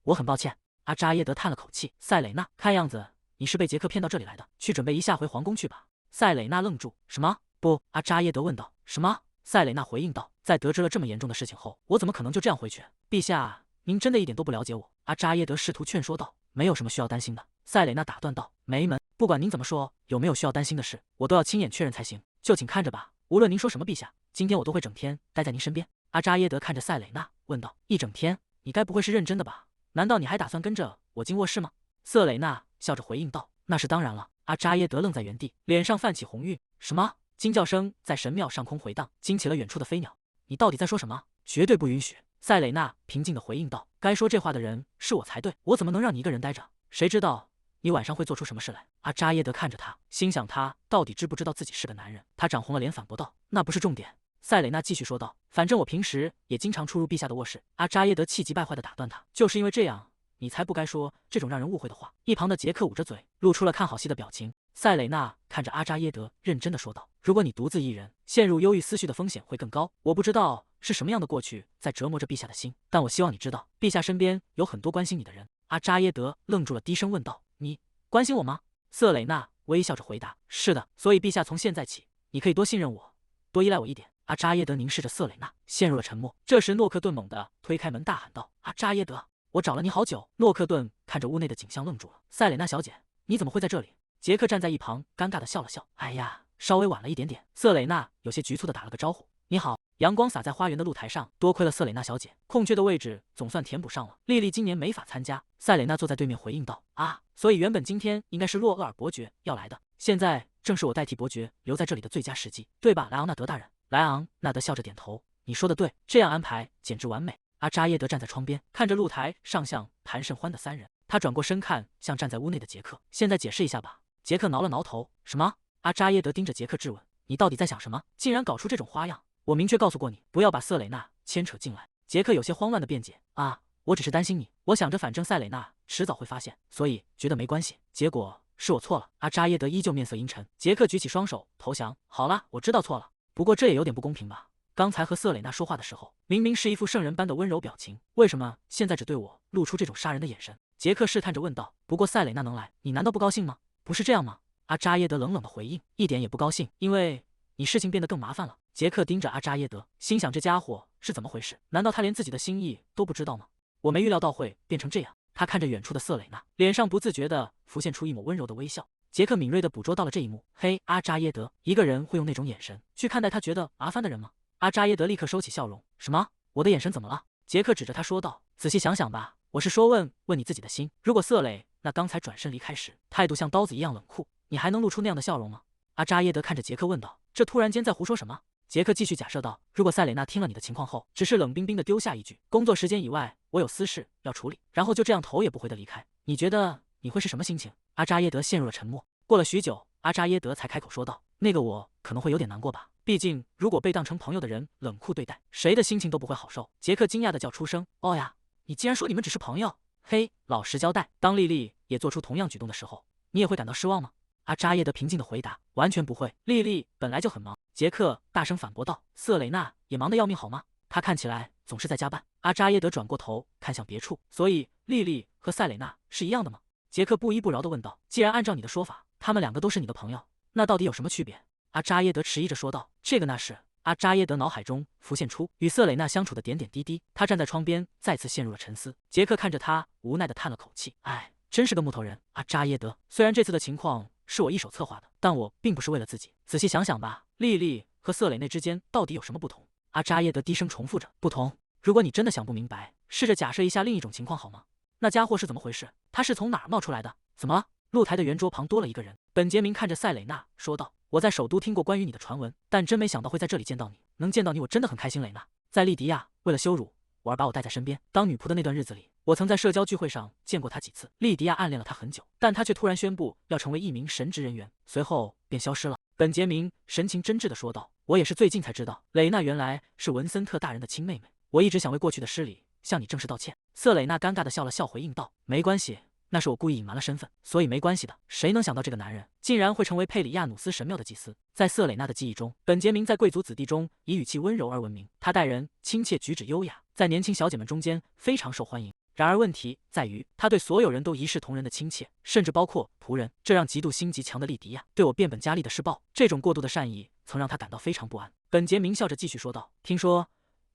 Speaker 1: 我很抱歉。”阿扎耶德叹了口气：“塞蕾娜，看样子你是被杰克骗到这里来的，去准备一下回皇宫去吧。”塞蕾娜愣住：“什么？不？”阿扎耶德问道：“什么？”塞蕾娜回应道：“在得知了这么严重的事情后，我怎么可能就这样回去？陛下，您真的一点都不了解我。”阿扎耶德试图劝说道：“没有什么需要担心的。”塞蕾娜打断道：“没门！不管您怎么说，有没有需要担心的事，我都要亲眼确认才行。就请看着吧，无论您说什么，陛下，今天我都会整天待在您身边。”阿扎耶德看着塞蕾娜问道：“一整天？你该不会是认真的吧？难道你还打算跟着我进卧室吗？”瑟蕾娜笑着回应道：“那是当然了。”阿扎耶德愣在原地，脸上泛起红晕。什么？惊叫声在神庙上空回荡，惊起了远处的飞鸟。你到底在说什么？绝对不允许！塞蕾娜平静地回应道：“该说这话的人是我才对，我怎么能让你一个人待着？谁知道你晚上会做出什么事来？”阿扎耶德看着他，心想他到底知不知道自己是个男人？他涨红了脸反驳道：“那不是重点。”塞蕾娜继续说道：“反正我平时也经常出入陛下的卧室。”阿扎耶德气急败坏地打断他：“就是因为这样，你才不该说这种让人误会的话。”一旁的杰克捂着嘴，露出了看好戏的表情。塞蕾娜看着阿扎耶德，认真的说道：“如果你独自一人，陷入忧郁思绪的风险会更高。我不知道是什么样的过去在折磨着陛下的心，但我希望你知道，陛下身边有很多关心你的人。”阿扎耶德愣住了，低声问道：“你关心我吗？”瑟蕾娜微笑着回答：“是的，所以陛下从现在起，你可以多信任我，多依赖我一点。”阿扎耶德凝视着瑟蕾娜，陷入了沉默。这时诺克顿猛地推开门，大喊道：“阿扎耶德，我找了你好久。”诺克顿看着屋内的景象愣住了：“塞蕾娜小姐，你怎么会在这里？”杰克站在一旁尴尬地笑了笑：“哎呀，稍微晚了一点点。”瑟蕾娜有些局促地打了个招呼：“你好。”阳光洒在花园的露台上，多亏了瑟蕾娜小姐，空缺的位置总算填补上了。莉莉今年没法参加。塞蕾娜坐在对面回应道：“啊，所以原本今天应该是洛厄尔伯爵要来的，现在正是我代替伯爵留在这里的最佳时机，对吧，莱昂纳德大人？”莱昂纳德笑着点头：“你说的对，这样安排简直完美。”阿扎耶德站在窗边，看着露台上像谈甚欢的三人，他转过身看向站在屋内的杰克：“现在解释一下吧。”杰克挠了挠头：“什么？”阿扎耶德盯着杰克质问：“你到底在想什么？竟然搞出这种花样！我明确告诉过你，不要把瑟蕾娜牵扯进来。”杰克有些慌乱的辩解：“啊，我只是担心你，我想着反正塞蕾娜迟早会发现，所以觉得没关系。结果是我错了。”阿扎耶德依旧面色阴沉。杰克举起双手投降：“好了，我知道错了。不过这也有点不公平吧？刚才和瑟蕾娜说话的时候，明明是一副圣人般的温柔表情，为什么现在只对我露出这种杀人的眼神？”杰克试探着问道。不过塞蕾娜能来，你难道不高兴吗？不是这样吗？阿扎耶德冷冷的回应，一点也不高兴，因为你事情变得更麻烦了。杰克盯着阿扎耶德，心想这家伙是怎么回事？难道他连自己的心意都不知道吗？我没预料到会变成这样。他看着远处的瑟蕾娜，脸上不自觉地浮现出一抹温柔的微笑。杰克敏锐地捕捉到了这一幕。嘿，阿扎耶德，一个人会用那种眼神去看待他觉得麻烦的人吗？阿扎耶德立刻收起笑容。什么？我的眼神怎么了？杰克指着他说道。仔细想想吧，我是说问你自己的心。如果瑟蕾那刚才转身离开时态度像刀子一样冷酷，你还能露出那样的笑容吗？阿扎耶德看着杰克问道。这突然间在胡说什么？杰克继续假设道。如果塞蕾娜听了你的情况后，只是冷冰冰地丢下一句工作时间以外我有私事要处理，然后就这样头也不回地离开，你觉得你会是什么心情？阿扎耶德陷入了沉默。过了许久，阿扎耶德才开口说道。那个我可能会有点难过吧，毕竟如果被当成朋友的人冷酷对待，谁的心情都不会好受。杰克惊讶地叫出声。哦呀，你既然说你们只是朋友，嘿，老实交代，当莉莉也做出同样举动的时候，你也会感到失望吗？阿扎耶德平静地回答。完全不会，莉莉本来就很忙。杰克大声反驳道。瑟蕾娜也忙得要命好吗？她看起来总是在加班。阿扎耶德转过头看向别处。所以莉莉和塞蕾娜是一样的吗？杰克不依不饶地问道。既然按照你的说法，他们两个都是你的朋友，那到底有什么区别？阿扎耶德迟疑着说道。这个那是。阿扎耶德脑海中浮现出与瑟蕾娜相处的点点滴滴，他站在窗边再次陷入了沉思。杰克看着他无奈地叹了口气。哎，真是个木头人。阿扎耶德，虽然这次的情况是我一手策划的，但我并不是为了自己。仔细想想吧，莉莉和瑟蕾娜之间到底有什么不同？阿扎耶德低声重复着。不同？如果你真的想不明白，试着假设一下另一种情况好吗？那家伙是怎么回事？他是从哪儿冒出来的？怎么了？露台的圆桌旁多了一个人。本杰明看着塞蕾娜说道。我在首都听过关于你的传闻，但真没想到会在这里见到你。能见到你我真的很开心。蕾娜，在利迪亚为了羞辱我而把我带在身边当女仆的那段日子里，我曾在社交聚会上见过她几次。利迪亚暗恋了她很久，但她却突然宣布要成为一名神职人员，随后便消失了。本杰明神情真挚地说道。我也是最近才知道，蕾娜原来是文森特大人的亲妹妹。我一直想为过去的失礼向你正式道歉。瑟蕾娜尴尬地笑了笑回应道。没关系，那是我故意隐瞒了身份，所以没关系的。谁能想到这个男人竟然会成为佩里亚努斯神庙的祭司？在瑟蕾娜的记忆中，本杰明在贵族子弟中以语气温柔而闻名，他待人亲切，举止优雅，在年轻小姐们中间非常受欢迎。然而问题在于，他对所有人都一视同仁的亲切，甚至包括仆人，这让极度心极强的莉迪亚对我变本加厉的施暴。这种过度的善意曾让他感到非常不安。本杰明笑着继续说道。听说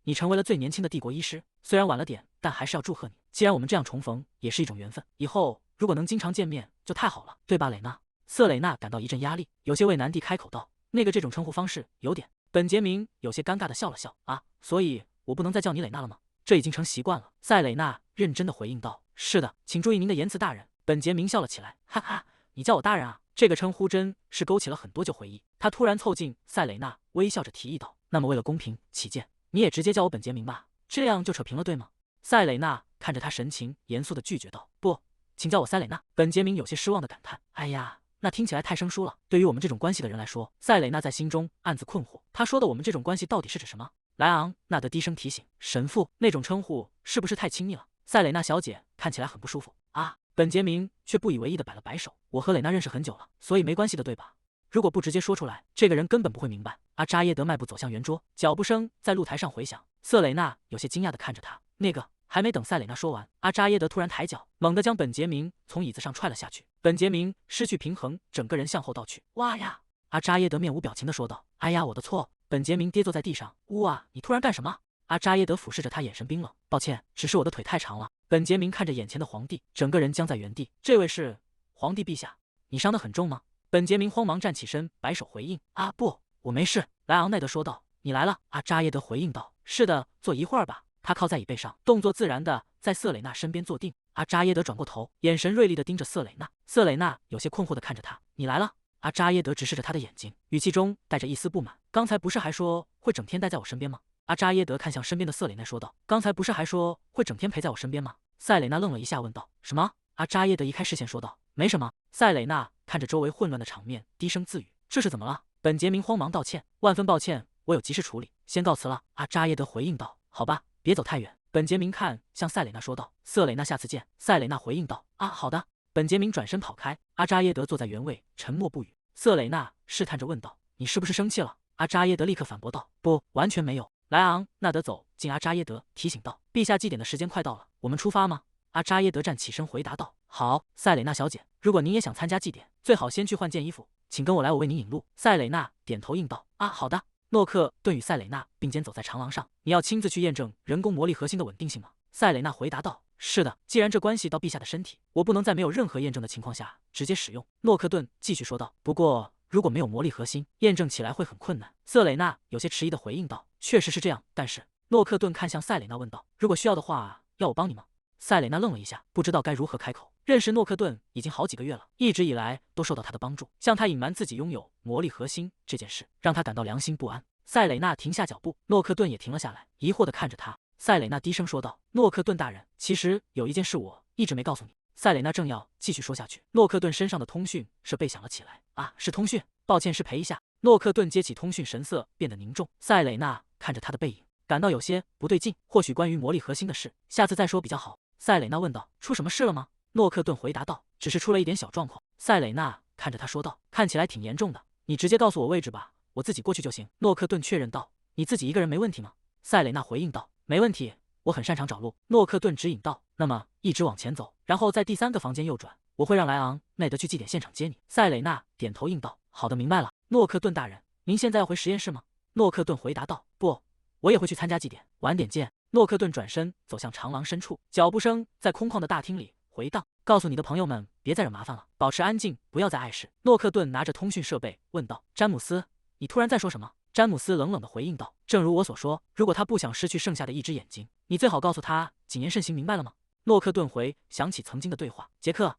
Speaker 1: 你成为了最年轻的帝国医师，虽然晚了点，但还是要祝贺你。既然我们这样重逢也是一种缘分，以后如果能经常见面就太好了，对吧蕾娜？瑟蕾娜感到一阵压力，有些为难地开口道。那个这种称呼方式有点……本杰明有些尴尬地笑了笑。啊，所以我不能再叫你蕾娜了吗？这已经成习惯了。塞蕾娜认真地回应道。是的，请注意您的言辞大人。本杰明笑了起来。哈哈，你叫我大人啊？这个称呼真是勾起了很多旧回忆。他突然凑近塞蕾娜，微笑着提议道。那么为了公平起见，你也直接叫我本杰明吧，这样就扯平了，对吗？塞蕾娜看着他神情严肃地拒绝道。不，请叫我塞蕾娜。本杰明有些失望地感叹。哎呀，那听起来太生疏了。对于我们这种关系的人来说，塞蕾娜在心中暗自困惑，他说的我们这种关系到底是指什么？莱昂纳德低声提醒。神父那种称呼是不是太亲密了？塞蕾娜小姐看起来很不舒服啊。本杰明却不以为意地摆了摆手。我和蕾娜认识很久了，所以没关系的，对吧？如果不直接说出来，这个人根本不会明白。阿扎耶德迈步走向圆桌，脚步声在露台上回响。瑟蕾娜有些惊讶地看着他。那个还没等塞蕾娜说完，阿扎耶德突然抬脚，猛地将本杰明从椅子上踹了下去。本杰明失去平衡，整个人向后倒去。哇呀！阿扎耶德面无表情地说道。哎呀，我的错。本杰明跌坐在地上。呜啊，你突然干什么？阿扎耶德俯视着他，眼神冰冷。抱歉，只是我的腿太长了。本杰明看着眼前的皇帝，整个人僵在原地。这位是皇帝陛下，你伤得很重吗？本杰明慌忙站起身，摆手回应。啊不，我没事。莱昂奈德说道。你来了？阿扎耶德回应道。是的，坐一会儿吧。他靠在椅背上，动作自然的在瑟蕾娜身边坐定。阿扎耶德转过头，眼神锐利的盯着瑟蕾娜。瑟蕾娜有些困惑的看着他。你来了？阿扎耶德直视着他的眼睛，语气中带着一丝不满。刚才不是还说会整天待在我身边吗？阿扎耶德看向身边的瑟蕾娜说道。刚才不是还说会整天陪在我身边吗？塞蕾娜愣了一下，问道。什么？阿扎耶德移开视线说道。没什么。塞蕾娜看着周围混乱的场面，低声自语。这是怎么了？本杰明慌忙道歉。万分抱歉，我有急事处理，先告辞了。阿扎耶德回应道。好吧，别走太远。本杰明看向塞蕾娜说道。瑟蕾娜下次见。塞蕾娜回应道。啊，好的。本杰明转身跑开。阿扎耶德坐在原位，沉默不语。瑟蕾娜试探着问道。你是不是生气了？阿扎耶德立刻反驳道。不，完全没有。莱昂纳德走进阿扎耶德，提醒道。陛下祭典的时间快到了，我们出发吗？阿扎耶德站起身回答道：“好，塞蕾娜小姐，如果您也想参加祭典，最好先去换件衣服，请跟我来，我为您引路。”塞蕾娜点头应道：“啊，好的。”诺克顿与塞蕾娜并肩走在长廊上。“你要亲自去验证人工魔力核心的稳定性吗？”塞蕾娜回答道：“是的，既然这关系到陛下的身体，我不能在没有任何验证的情况下直接使用。”诺克顿继续说道：“不过，如果没有魔力核心，验证起来会很困难。”瑟蕾娜有些迟疑地回应道：“确实是这样，但是……”诺克顿看向塞蕾娜问道：“如果需要的话，要我帮你吗？”塞蕾娜愣了一下，不知道该如何开口。认识诺克顿已经好几个月了，一直以来都受到他的帮助，向他隐瞒自己拥有魔力核心这件事，让他感到良心不安。塞蕾娜停下脚步，诺克顿也停了下来，疑惑地看着他。塞蕾娜低声说道：“诺克顿大人，其实有一件事我一直没告诉你。”塞蕾娜正要继续说下去，诺克顿身上的通讯设备响了起来。“啊，是通讯，抱歉，失陪一下。”诺克顿接起通讯，神色变得凝重。塞蕾娜看着他的背影，感到有些不对劲，或许关于魔力核心的事，下次再说比较好。塞蕾娜问道：“出什么事了吗？”诺克顿回答道：“只是出了一点小状况。”塞蕾娜看着他说道：“看起来挺严重的，你直接告诉我位置吧，我自己过去就行。”诺克顿确认道：“你自己一个人没问题吗？”塞蕾娜回应道：“没问题，我很擅长找路。”诺克顿指引道：“那么一直往前走，然后在第3个房间右转，我会让莱昂奈德去祭典现场接你。”塞蕾娜点头应道：“好的，明白了。”诺克顿大人，您现在要回实验室吗？诺克顿回答道：“不，我也会去参加祭典，晚点见。”诺克顿转身走向长廊深处，脚步声在空旷的大厅里回荡。“告诉你的朋友们，别再惹麻烦了，保持安静，不要再碍事。”诺克顿拿着通讯设备问道：“詹姆斯，你突然在说什么？”詹姆斯冷冷地回应道：“正如我所说，如果他不想失去剩下的一只眼睛，你最好告诉他谨言慎行，明白了吗？”诺克顿想起曾经的对话：“杰克，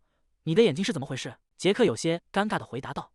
Speaker 1: 你的眼睛是怎么回事？”杰克有些尴尬地回答道：“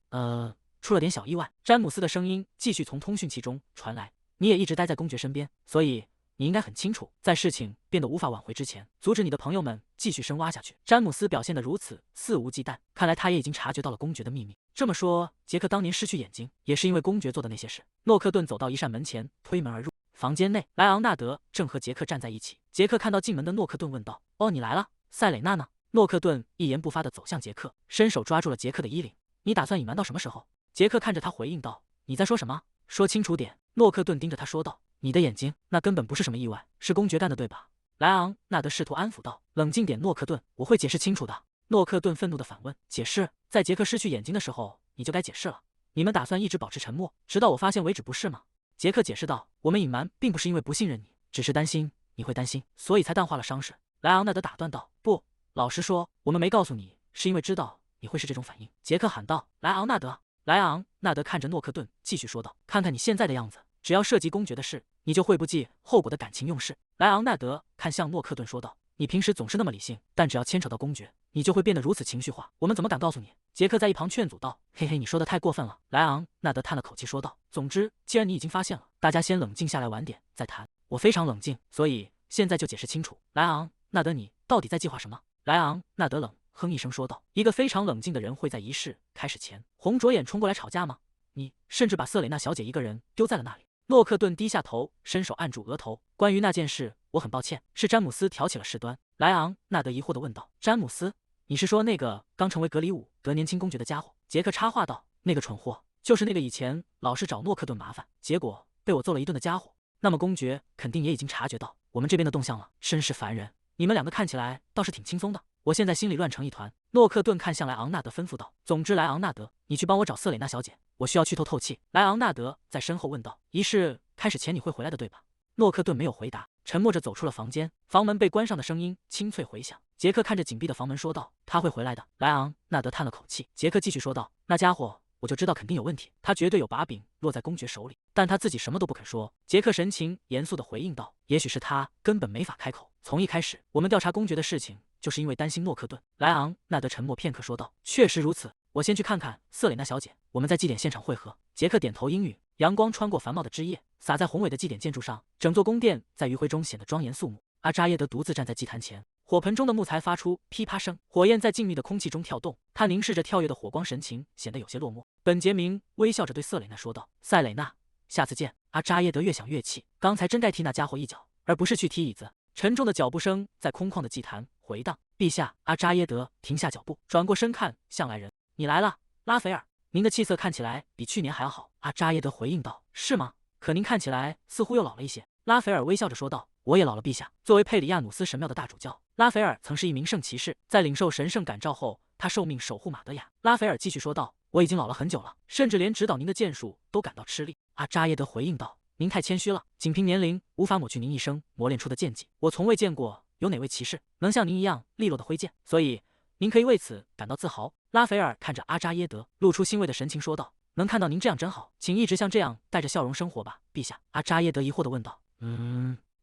Speaker 1: 出了点小意外。”詹姆斯的声音继续从通讯器中传来：“你也一直待在公爵身边，所以你应该很清楚，在事情变得无法挽回之前，阻止你的朋友们继续深挖下去。”詹姆斯表现得如此肆无忌惮，看来他也已经察觉到了公爵的秘密。这么说，杰克当年失去眼睛，也是因为公爵做的那些事。诺克顿走到一扇门前，推门而入。房间内，莱昂纳德正和杰克站在一起。杰克看到进门的诺克顿，问道：“哦，你来了，塞蕾娜呢？”诺克顿一言不发地走向杰克，伸手抓住了杰克的衣领。“你打算隐瞒到什么时候？”杰克看着他回应道：“你在说什么？说清楚点。”诺克顿盯着他说道：“你的眼睛，那根本不是什么意外，是公爵干的，对吧？”莱昂纳德试图安抚道：“冷静点，诺克顿，我会解释清楚的。”诺克顿愤怒地反问：“解释？在杰克失去眼睛的时候，你就该解释了。你们打算一直保持沉默，直到我发现为止，不是吗？”杰克解释道：“我们隐瞒并不是因为不信任你，只是担心你会担心，所以才淡化了伤势。”莱昂纳德打断道：“不，老实说，我们没告诉你，是因为知道你会是这种反应。”杰克喊道：“莱昂纳德！”莱昂纳德看着诺克顿，继续说道：“看看你现在的样子，只要涉及公爵的事，你就会不计后果的感情用事。”莱昂纳德看向诺克顿说道：“你平时总是那么理性，但只要牵扯到公爵，你就会变得如此情绪化。我们怎么敢告诉你？”杰克在一旁劝阻道：“嘿嘿，你说的太过分了。”莱昂纳德叹了口气说道：“总之，既然你已经发现了，大家先冷静下来，晚点再谈。我非常冷静，所以现在就解释清楚。莱昂纳德，你到底在计划什么？”莱昂纳德冷哼一声说道：“一个非常冷静的人会在仪式开始前红着眼冲过来吵架吗？你甚至把瑟蕾娜小姐一个人丢在了那里。”诺克顿低下头，伸手按住额头。“关于那件事，我很抱歉，是詹姆斯挑起了事端。”莱昂纳德疑惑地问道：“詹姆斯？你是说那个刚成为格里伍德年轻公爵的家伙？”杰克插话道：“那个蠢货，就是那个以前老是找诺克顿麻烦，结果被我揍了一顿的家伙。那么公爵肯定也已经察觉到我们这边的动向了，真是烦人。你们两个看起来倒是挺轻松的，我现在心里乱成一团。”诺克顿看向莱昂纳德，吩咐道：“总之，莱昂纳德，你去帮我找瑟蕾娜小姐，我需要去透气。”莱昂纳德在身后问道：“仪式开始前你会回来的，对吧？”诺克顿没有回答，沉默着走出了房间。房门被关上的声音清脆回响。杰克看着紧闭的房门说道：“他会回来的。”莱昂纳德叹了口气。杰克继续说道：“那家伙，我就知道肯定有问题，他绝对有把柄落在公爵手里，但他自己什么都不肯说。”杰克神情严肃地回应道：“也许是他根本没法开口。从一开始，我们调查公爵的事情，就是因为担心诺克顿。”莱昂纳德沉默片刻说道：“确实如此，我先去看看瑟蕾娜小姐，我们在祭典现场会合。”杰克点头应允。阳光穿过繁茂的枝叶，洒在宏伟的祭典建筑上，整座宫殿在余晖中显得庄严肃穆。阿扎耶德独自站在祭坛前，火盆中的木材发出噼啪声，火焰在静谧的空气中跳动。他凝视着跳跃的火光，神情显得有些落寞。本杰明微笑着对瑟蕾娜说道：“塞蕾娜，下次见。”阿扎耶德越想越气，刚才真该踢那家伙一脚，而不是去踢椅子。沉重的脚步声在空旷的祭坛回荡。陛下，阿扎耶德停下脚步，转过身看向来人：“你来了，拉斐尔。您的气色看起来比去年还要好。”阿扎耶德回应道：“是吗？可您看起来似乎又老了一些。”拉斐尔微笑着说道：“我也老了，陛下。作为佩里亚努斯神庙的大主教，拉斐尔曾是一名圣骑士，在领受神圣感召后，他受命守护马德雅。拉斐尔继续说道：“我已经老了很久了，甚至连指导您的剑术都感到吃力。”阿扎耶德回应道：“您太谦虚了，仅凭年龄无法抹去您一生磨练出的剑技。我从未见过有哪位骑士能像您一样利落的挥剑，所以您可以为此感到自豪。”拉斐尔看着阿扎耶德，露出欣慰的神情，说道：“能看到您这样真好，请一直像这样带着笑容生活吧，陛下。”阿扎耶德疑惑地问道：“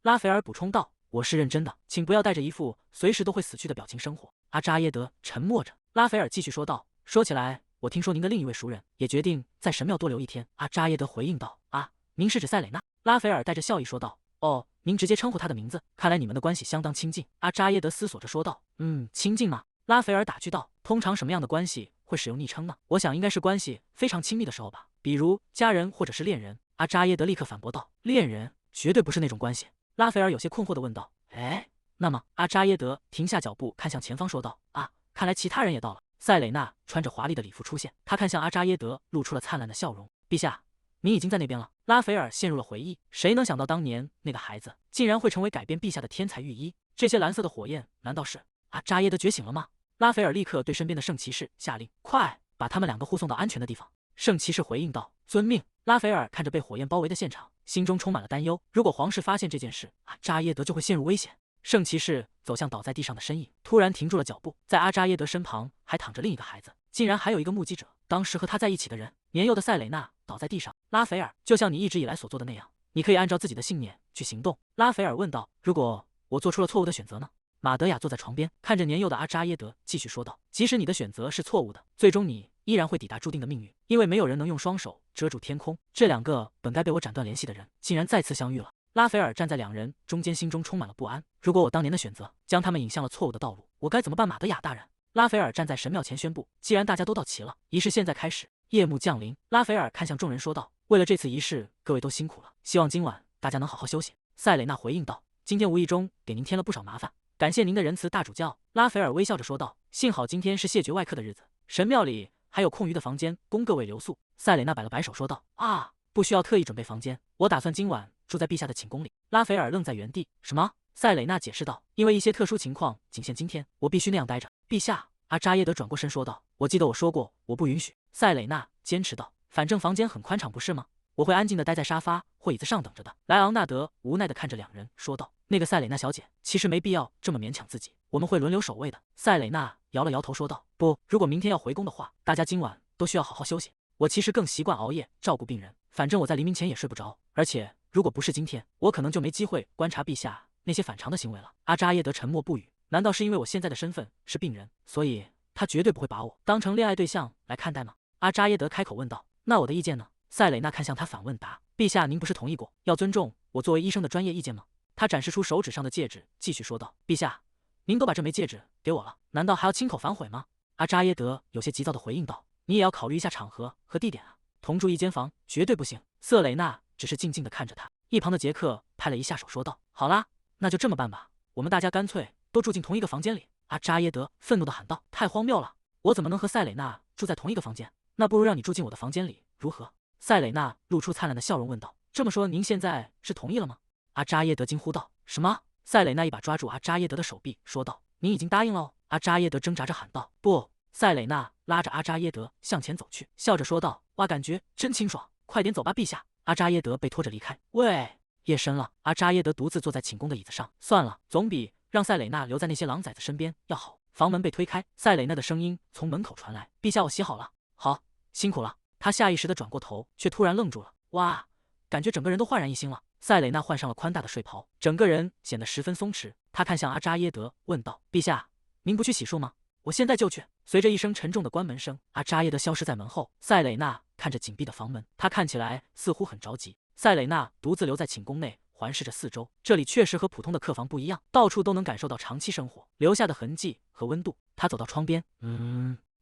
Speaker 1: 拉斐尔补充道：“我是认真的，请不要带着一副随时都会死去的表情生活。”阿扎耶德沉默着。拉斐尔继续说道：“说起来，我听说您的另一位熟人也决定在神庙多留一天。”阿扎耶德回应道：“啊，您是指塞蕾娜？”拉斐尔带着笑意说道：“哦，您直接称呼她的名字，看来你们的关系相当亲近。”阿扎耶德思索着说道：“亲近吗？”拉斐尔打趣道：“通常什么样的关系会使用昵称呢？我想应该是关系非常亲密的时候吧，比如家人或者是恋人。”阿扎耶德立刻反驳道：“恋人绝对不是那种关系。”拉斐尔有些困惑地问道：“哎，那么？”阿扎耶德停下脚步，看向前方说道：“啊，看来其他人也到了。”塞蕾娜穿着华丽的礼服出现，她看向阿扎耶德，露出了灿烂的笑容：“陛下，您已经在那边了。”拉斐尔陷入了回忆，谁能想到当年那个孩子竟然会成为改变陛下的天才御医？这些蓝色的火焰难道是……阿扎耶德觉醒了吗？拉斐尔立刻对身边的圣骑士下令：“快把他们两个护送到安全的地方。”圣骑士回应道：“遵命。”拉斐尔看着被火焰包围的现场，心中充满了担忧。如果皇室发现这件事，阿扎耶德就会陷入危险。圣骑士走向倒在地上的身影，突然停住了脚步。在阿扎耶德身旁还躺着另一个孩子，竟然还有一个目击者，当时和他在一起的人。年幼的塞蕾娜倒在地上。拉斐尔，就像你一直以来所做的那样，你可以按照自己的信念去行动。拉斐尔问道：“如果我做出了错误的选择呢？”马德雅坐在床边，看着年幼的阿扎耶德，继续说道：“即使你的选择是错误的，最终你依然会抵达注定的命运，因为没有人能用双手遮住天空。这两个本该被我斩断联系的人，竟然再次相遇了。”拉斐尔站在两人中间，心中充满了不安。如果我当年的选择将他们引向了错误的道路，我该怎么办？马德雅大人，拉斐尔站在神庙前宣布：“既然大家都到齐了，仪式现在开始。”夜幕降临，拉斐尔看向众人说道：“为了这次仪式，各位都辛苦了，希望今晚大家能好好休息。”塞蕾娜回应道：“今天无意中给您添了不少麻烦，感谢您的仁慈，大主教。”拉斐尔微笑着说道：“幸好今天是谢绝外客的日子，神庙里还有空余的房间供各位留宿。”塞蕾娜摆了摆手说道：“啊，不需要特意准备房间，我打算今晚住在陛下的寝宫里。”拉斐尔愣在原地。什么？塞蕾娜解释道：“因为一些特殊情况，仅限今天，我必须那样待着。”陛下，阿扎耶德转过身说道：“我记得我说过，我不允许。”塞蕾娜坚持道：“反正房间很宽敞，不是吗？我会安静地待在沙发或椅子上等着的。”莱昂纳德无奈地看着两人说道：“那个塞蕾娜小姐，其实没必要这么勉强自己，我们会轮流守卫的。”塞蕾娜摇了摇头说道：“不，如果明天要回宫的话，大家今晚都需要好好休息。我其实更习惯熬夜照顾病人，反正我在黎明前也睡不着，而且如果不是今天，我可能就没机会观察陛下那些反常的行为了。”阿扎耶德沉默不语。难道是因为我现在的身份是病人，所以他绝对不会把我当成恋爱对象来看待吗？阿扎耶德开口问道：“那我的意见呢？”塞蕾娜看向他反问答：“陛下，您不是同意过要尊重我作为医生的专业意见吗？”他展示出手指上的戒指，继续说道：“陛下，您都把这枚戒指给我了，难道还要亲口反悔吗？”阿扎耶德有些急躁地回应道：“你也要考虑一下场合和地点啊，同住一间房绝对不行。”瑟蕾娜只是静静地看着他。一旁的杰克拍了一下手说道：“好啦，那就这么办吧，我们大家干脆都住进同一个房间里。”阿扎耶德愤怒地喊道：“太荒谬了！我怎么能和塞蕾娜住在同一个房间？那不如让你住进我的房间里，如何？”塞蕾娜露出灿烂的笑容问道：“这么说，您现在是同意了吗？”阿扎耶德惊呼道：“什么？”塞蕾娜一把抓住阿扎耶德的手臂，说道：“你已经答应了哦。”阿扎耶德挣扎着喊道：“不！”塞蕾娜拉着阿扎耶德向前走去，笑着说道：“哇，感觉真清爽，快点走吧，陛下。”阿扎耶德被拖着离开。喂，夜深了，阿扎耶德独自坐在寝宫的椅子上。算了，总比让塞蕾娜留在那些狼崽子身边要好。房门被推开，塞蕾娜的声音从门口传来：“陛下，我洗好了。”“好，辛苦了。”他下意识地转过头，却突然愣住了。哇，感觉整个人都焕然一新了。塞蕾娜换上了宽大的睡袍，整个人显得十分松弛。她看向阿扎耶德，问道：“陛下，您不去洗漱吗？我现在就去。”随着一声沉重的关门声，阿扎耶德消失在门后。塞蕾娜看着紧闭的房门，她看起来似乎很着急。塞蕾娜独自留在寝宫内，环视着四周。这里确实和普通的客房不一样，到处都能感受到长期生活留下的痕迹和温度。她走到窗边，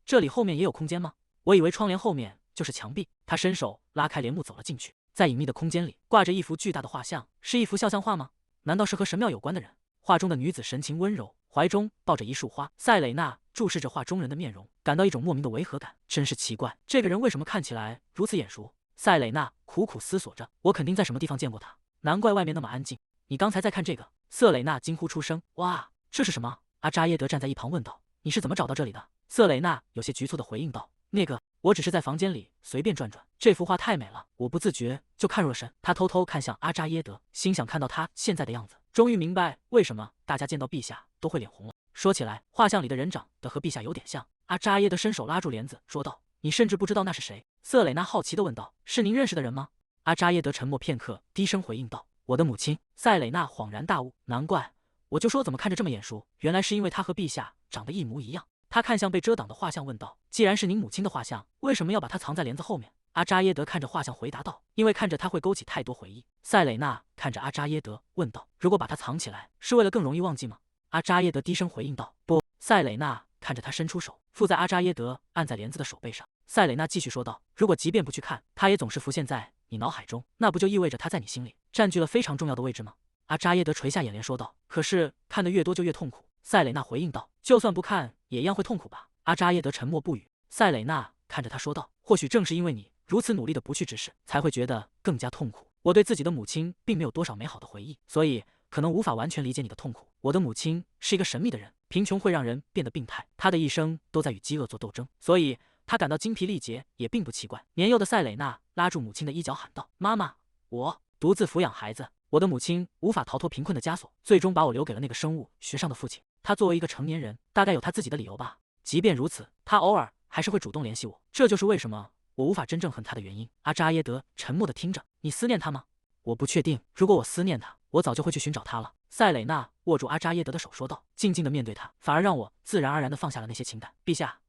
Speaker 1: 这里后面也有空间吗？我以为窗帘后面就是墙壁。他伸手拉开帘幕走了进去，在隐秘的空间里挂着一幅巨大的画像，是一幅肖像画吗？难道是和神庙有关的人？画中的女子神情温柔，怀中抱着一束花。塞蕾娜注视着画中人的面容，感到一种莫名的违和感。真是奇怪，这个人为什么看起来如此眼熟？塞蕾娜苦苦思索着，我肯定在什么地方见过他，难怪外面那么安静。你刚才在看这个？瑟蕾娜惊呼出声。哇，这是什么？阿扎耶德站在一旁问道。你是怎么找到这里的？瑟蕾娜有些局促地回应道。那个，我只是在房间里随便转转，这幅画太美了，我不自觉就看入了神。他偷偷看向阿扎耶德，心想看到他现在的样子，终于明白为什么大家见到陛下都会脸红了。说起来，画像里的人长得和陛下有点像。阿扎耶德伸手拉住帘子，说道：“你甚至不知道那是谁？”瑟蕾娜好奇地问道：“是您认识的人吗？”阿扎耶德沉默片刻，低声回应道：“我的母亲。”塞蕾娜恍然大悟，难怪，我就说怎么看着这么眼熟，原来是因为她和陛下长得一模一样。他看向被遮挡的画像，问道：“既然是您母亲的画像，为什么要把它藏在帘子后面？”阿扎耶德看着画像回答道：“因为看着它会勾起太多回忆。”塞蕾娜看着阿扎耶德问道：“如果把它藏起来，是为了更容易忘记吗？”阿扎耶德低声回应道：“不。”塞蕾娜看着他伸出手，附在阿扎耶德按在帘子的手背上。塞蕾娜继续说道：“如果即便不去看，他也总是浮现在你脑海中，那不就意味着他在你心里占据了非常重要的位置吗？”阿扎耶德垂下眼帘说道：“可是看得越多就越痛苦。”塞蕾娜回应道：“就算不看，也一样会痛苦吧？”阿扎耶德沉默不语。塞蕾娜看着他说道：“或许正是因为你如此努力的不去直视，才会觉得更加痛苦。我对自己的母亲并没有多少美好的回忆，所以可能无法完全理解你的痛苦。我的母亲是一个神秘的人，贫穷会让人变得病态，她的一生都在与饥饿做斗争，所以她感到精疲力竭也并不奇怪。”年幼的塞蕾娜拉住母亲的衣角喊道：“妈妈，我独自抚养孩子，我的母亲无法逃脱贫困的枷锁，最终把我留给了那个生物学上的父亲。他作为一个成年人，大概有他自己的理由吧。即便如此，他偶尔还是会主动联系我，这就是为什么我无法真正恨他的原因。”阿扎耶德沉默地听着。“你思念他吗？”“我不确定，如果我思念他，我早就会去寻找他了。”塞蕾娜握住阿扎耶德的手说道，静静地面对他，反而让我自然而然地放下了那些情感。陛下，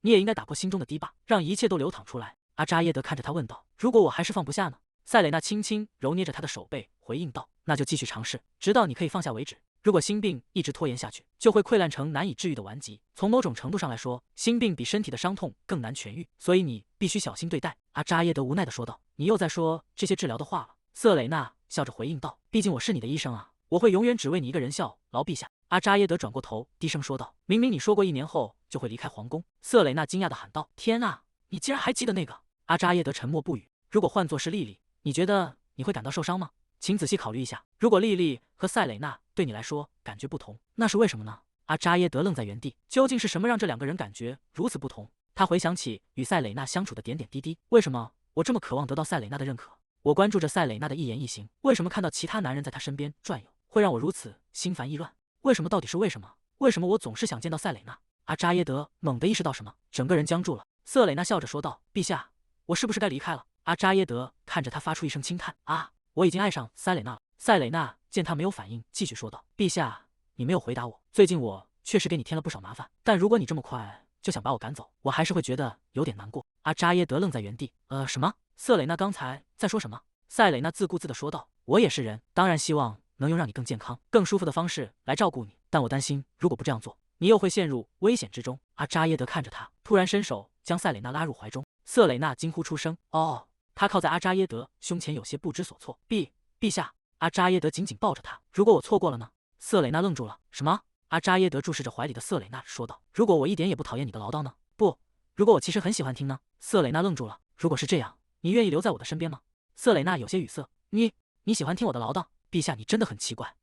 Speaker 1: 你也应该打破心中的堤坝，让一切都流淌出来。阿扎耶德看着他问道：“如果我还是放不下呢？”塞蕾娜轻轻揉捏着他的手背，回应道：“那就继续尝试，直到你可以放下为止。如果心病一直拖延下去，就会溃烂成难以治愈的顽疾。从某种程度上来说，心病比身体的伤痛更难痊愈，所以你必须小心对待。”阿扎耶德无奈地说道：“你又在说这些治疗的话了。”瑟蕾娜笑着回应道：“毕竟我是你的医生啊，我会永远只为你一个人效劳，陛下。”阿扎耶德转过头，低声说道：“明明你说过1年后就会离开皇宫。”瑟蕾娜惊讶地喊道：“天啊，你竟然还记得那个！”阿扎耶德沉默不语。“如果换作是莉莉，你觉得你会感到受伤吗？请仔细考虑一下，如果莉莉和塞蕾娜对你来说感觉不同，那是为什么呢？”阿扎耶德愣在原地，究竟是什么让这2个人感觉如此不同？他回想起与塞蕾娜相处的点点滴滴，为什么我这么渴望得到塞蕾娜的认可？我关注着塞蕾娜的一言一行，为什么看到其他男人在她身边转悠，会让我如此心烦意乱？为什么？到底是为什么？为什么我总是想见到塞蕾娜？阿扎耶德猛地意识到什么，整个人僵住了。瑟蕾娜笑着说道：“陛下，我是不是该离开了？”阿扎耶德看着他发出一声轻叹：“啊，我已经爱上塞蕾娜了。”塞蕾娜见他没有反应，继续说道：“陛下，你没有回答我。最近我确实给你添了不少麻烦，但如果你这么快就想把我赶走，我还是会觉得有点难过。”阿扎耶德愣在原地，什么？瑟蕾娜刚才在说什么？塞蕾娜自顾自地说道：“我也是人，当然希望能用让你更健康、更舒服的方式来照顾你，但我担心如果不这样做，你又会陷入危险之中。”阿扎耶德看着他，突然伸手将塞蕾娜拉入怀中。瑟蕾娜惊呼出声：“哦！”他靠在阿扎耶德胸前，有些不知所措。陛下，阿扎耶德紧紧抱着他。“如果我错过了呢？”瑟蕾娜愣住了。“什么？”阿扎耶德注视着怀里的瑟蕾娜说道：“如果我一点也不讨厌你的唠叨呢？不，如果我其实很喜欢听呢？”瑟蕾娜愣住了。“如果是这样，你愿意留在我的身边吗？”瑟蕾娜有些语塞。你喜欢听我的唠叨？陛下，你真的很奇怪。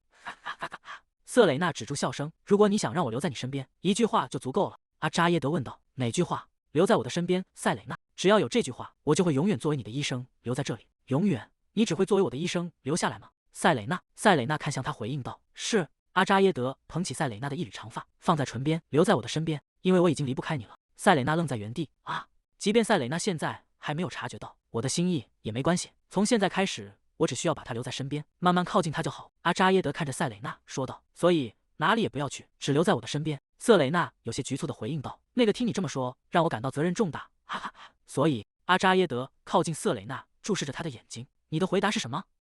Speaker 1: 瑟蕾娜止住笑声。“如果你想让我留在你身边，一句话就足够了。”阿扎耶德问道。“哪句话？”“留在我的身边，塞蕾娜。只要有这句话，我就会永远作为你的医生留在这里。”“永远？你只会作为我的医生留下来吗？”塞蕾娜看向他回应道：“是。”阿扎耶德捧起塞蕾娜的一缕长发，放在唇边：“留在我的身边，因为我已经离不开你了。”塞蕾娜愣在原地。“啊！”即便塞蕾娜现在还没有察觉到我的心意也没关系，从现在开始，我只需要把她留在身边，慢慢靠近她就好。”阿扎耶德看着塞蕾娜说道：“所以哪里也不要去，只留在我的身边。”瑟蕾娜有些局促地回应道：“那个听你这么说，让我感到责任重大。”哈哈哈。所以阿扎耶德靠近瑟蕾娜，注视着她的眼睛：“你的回答是什么？”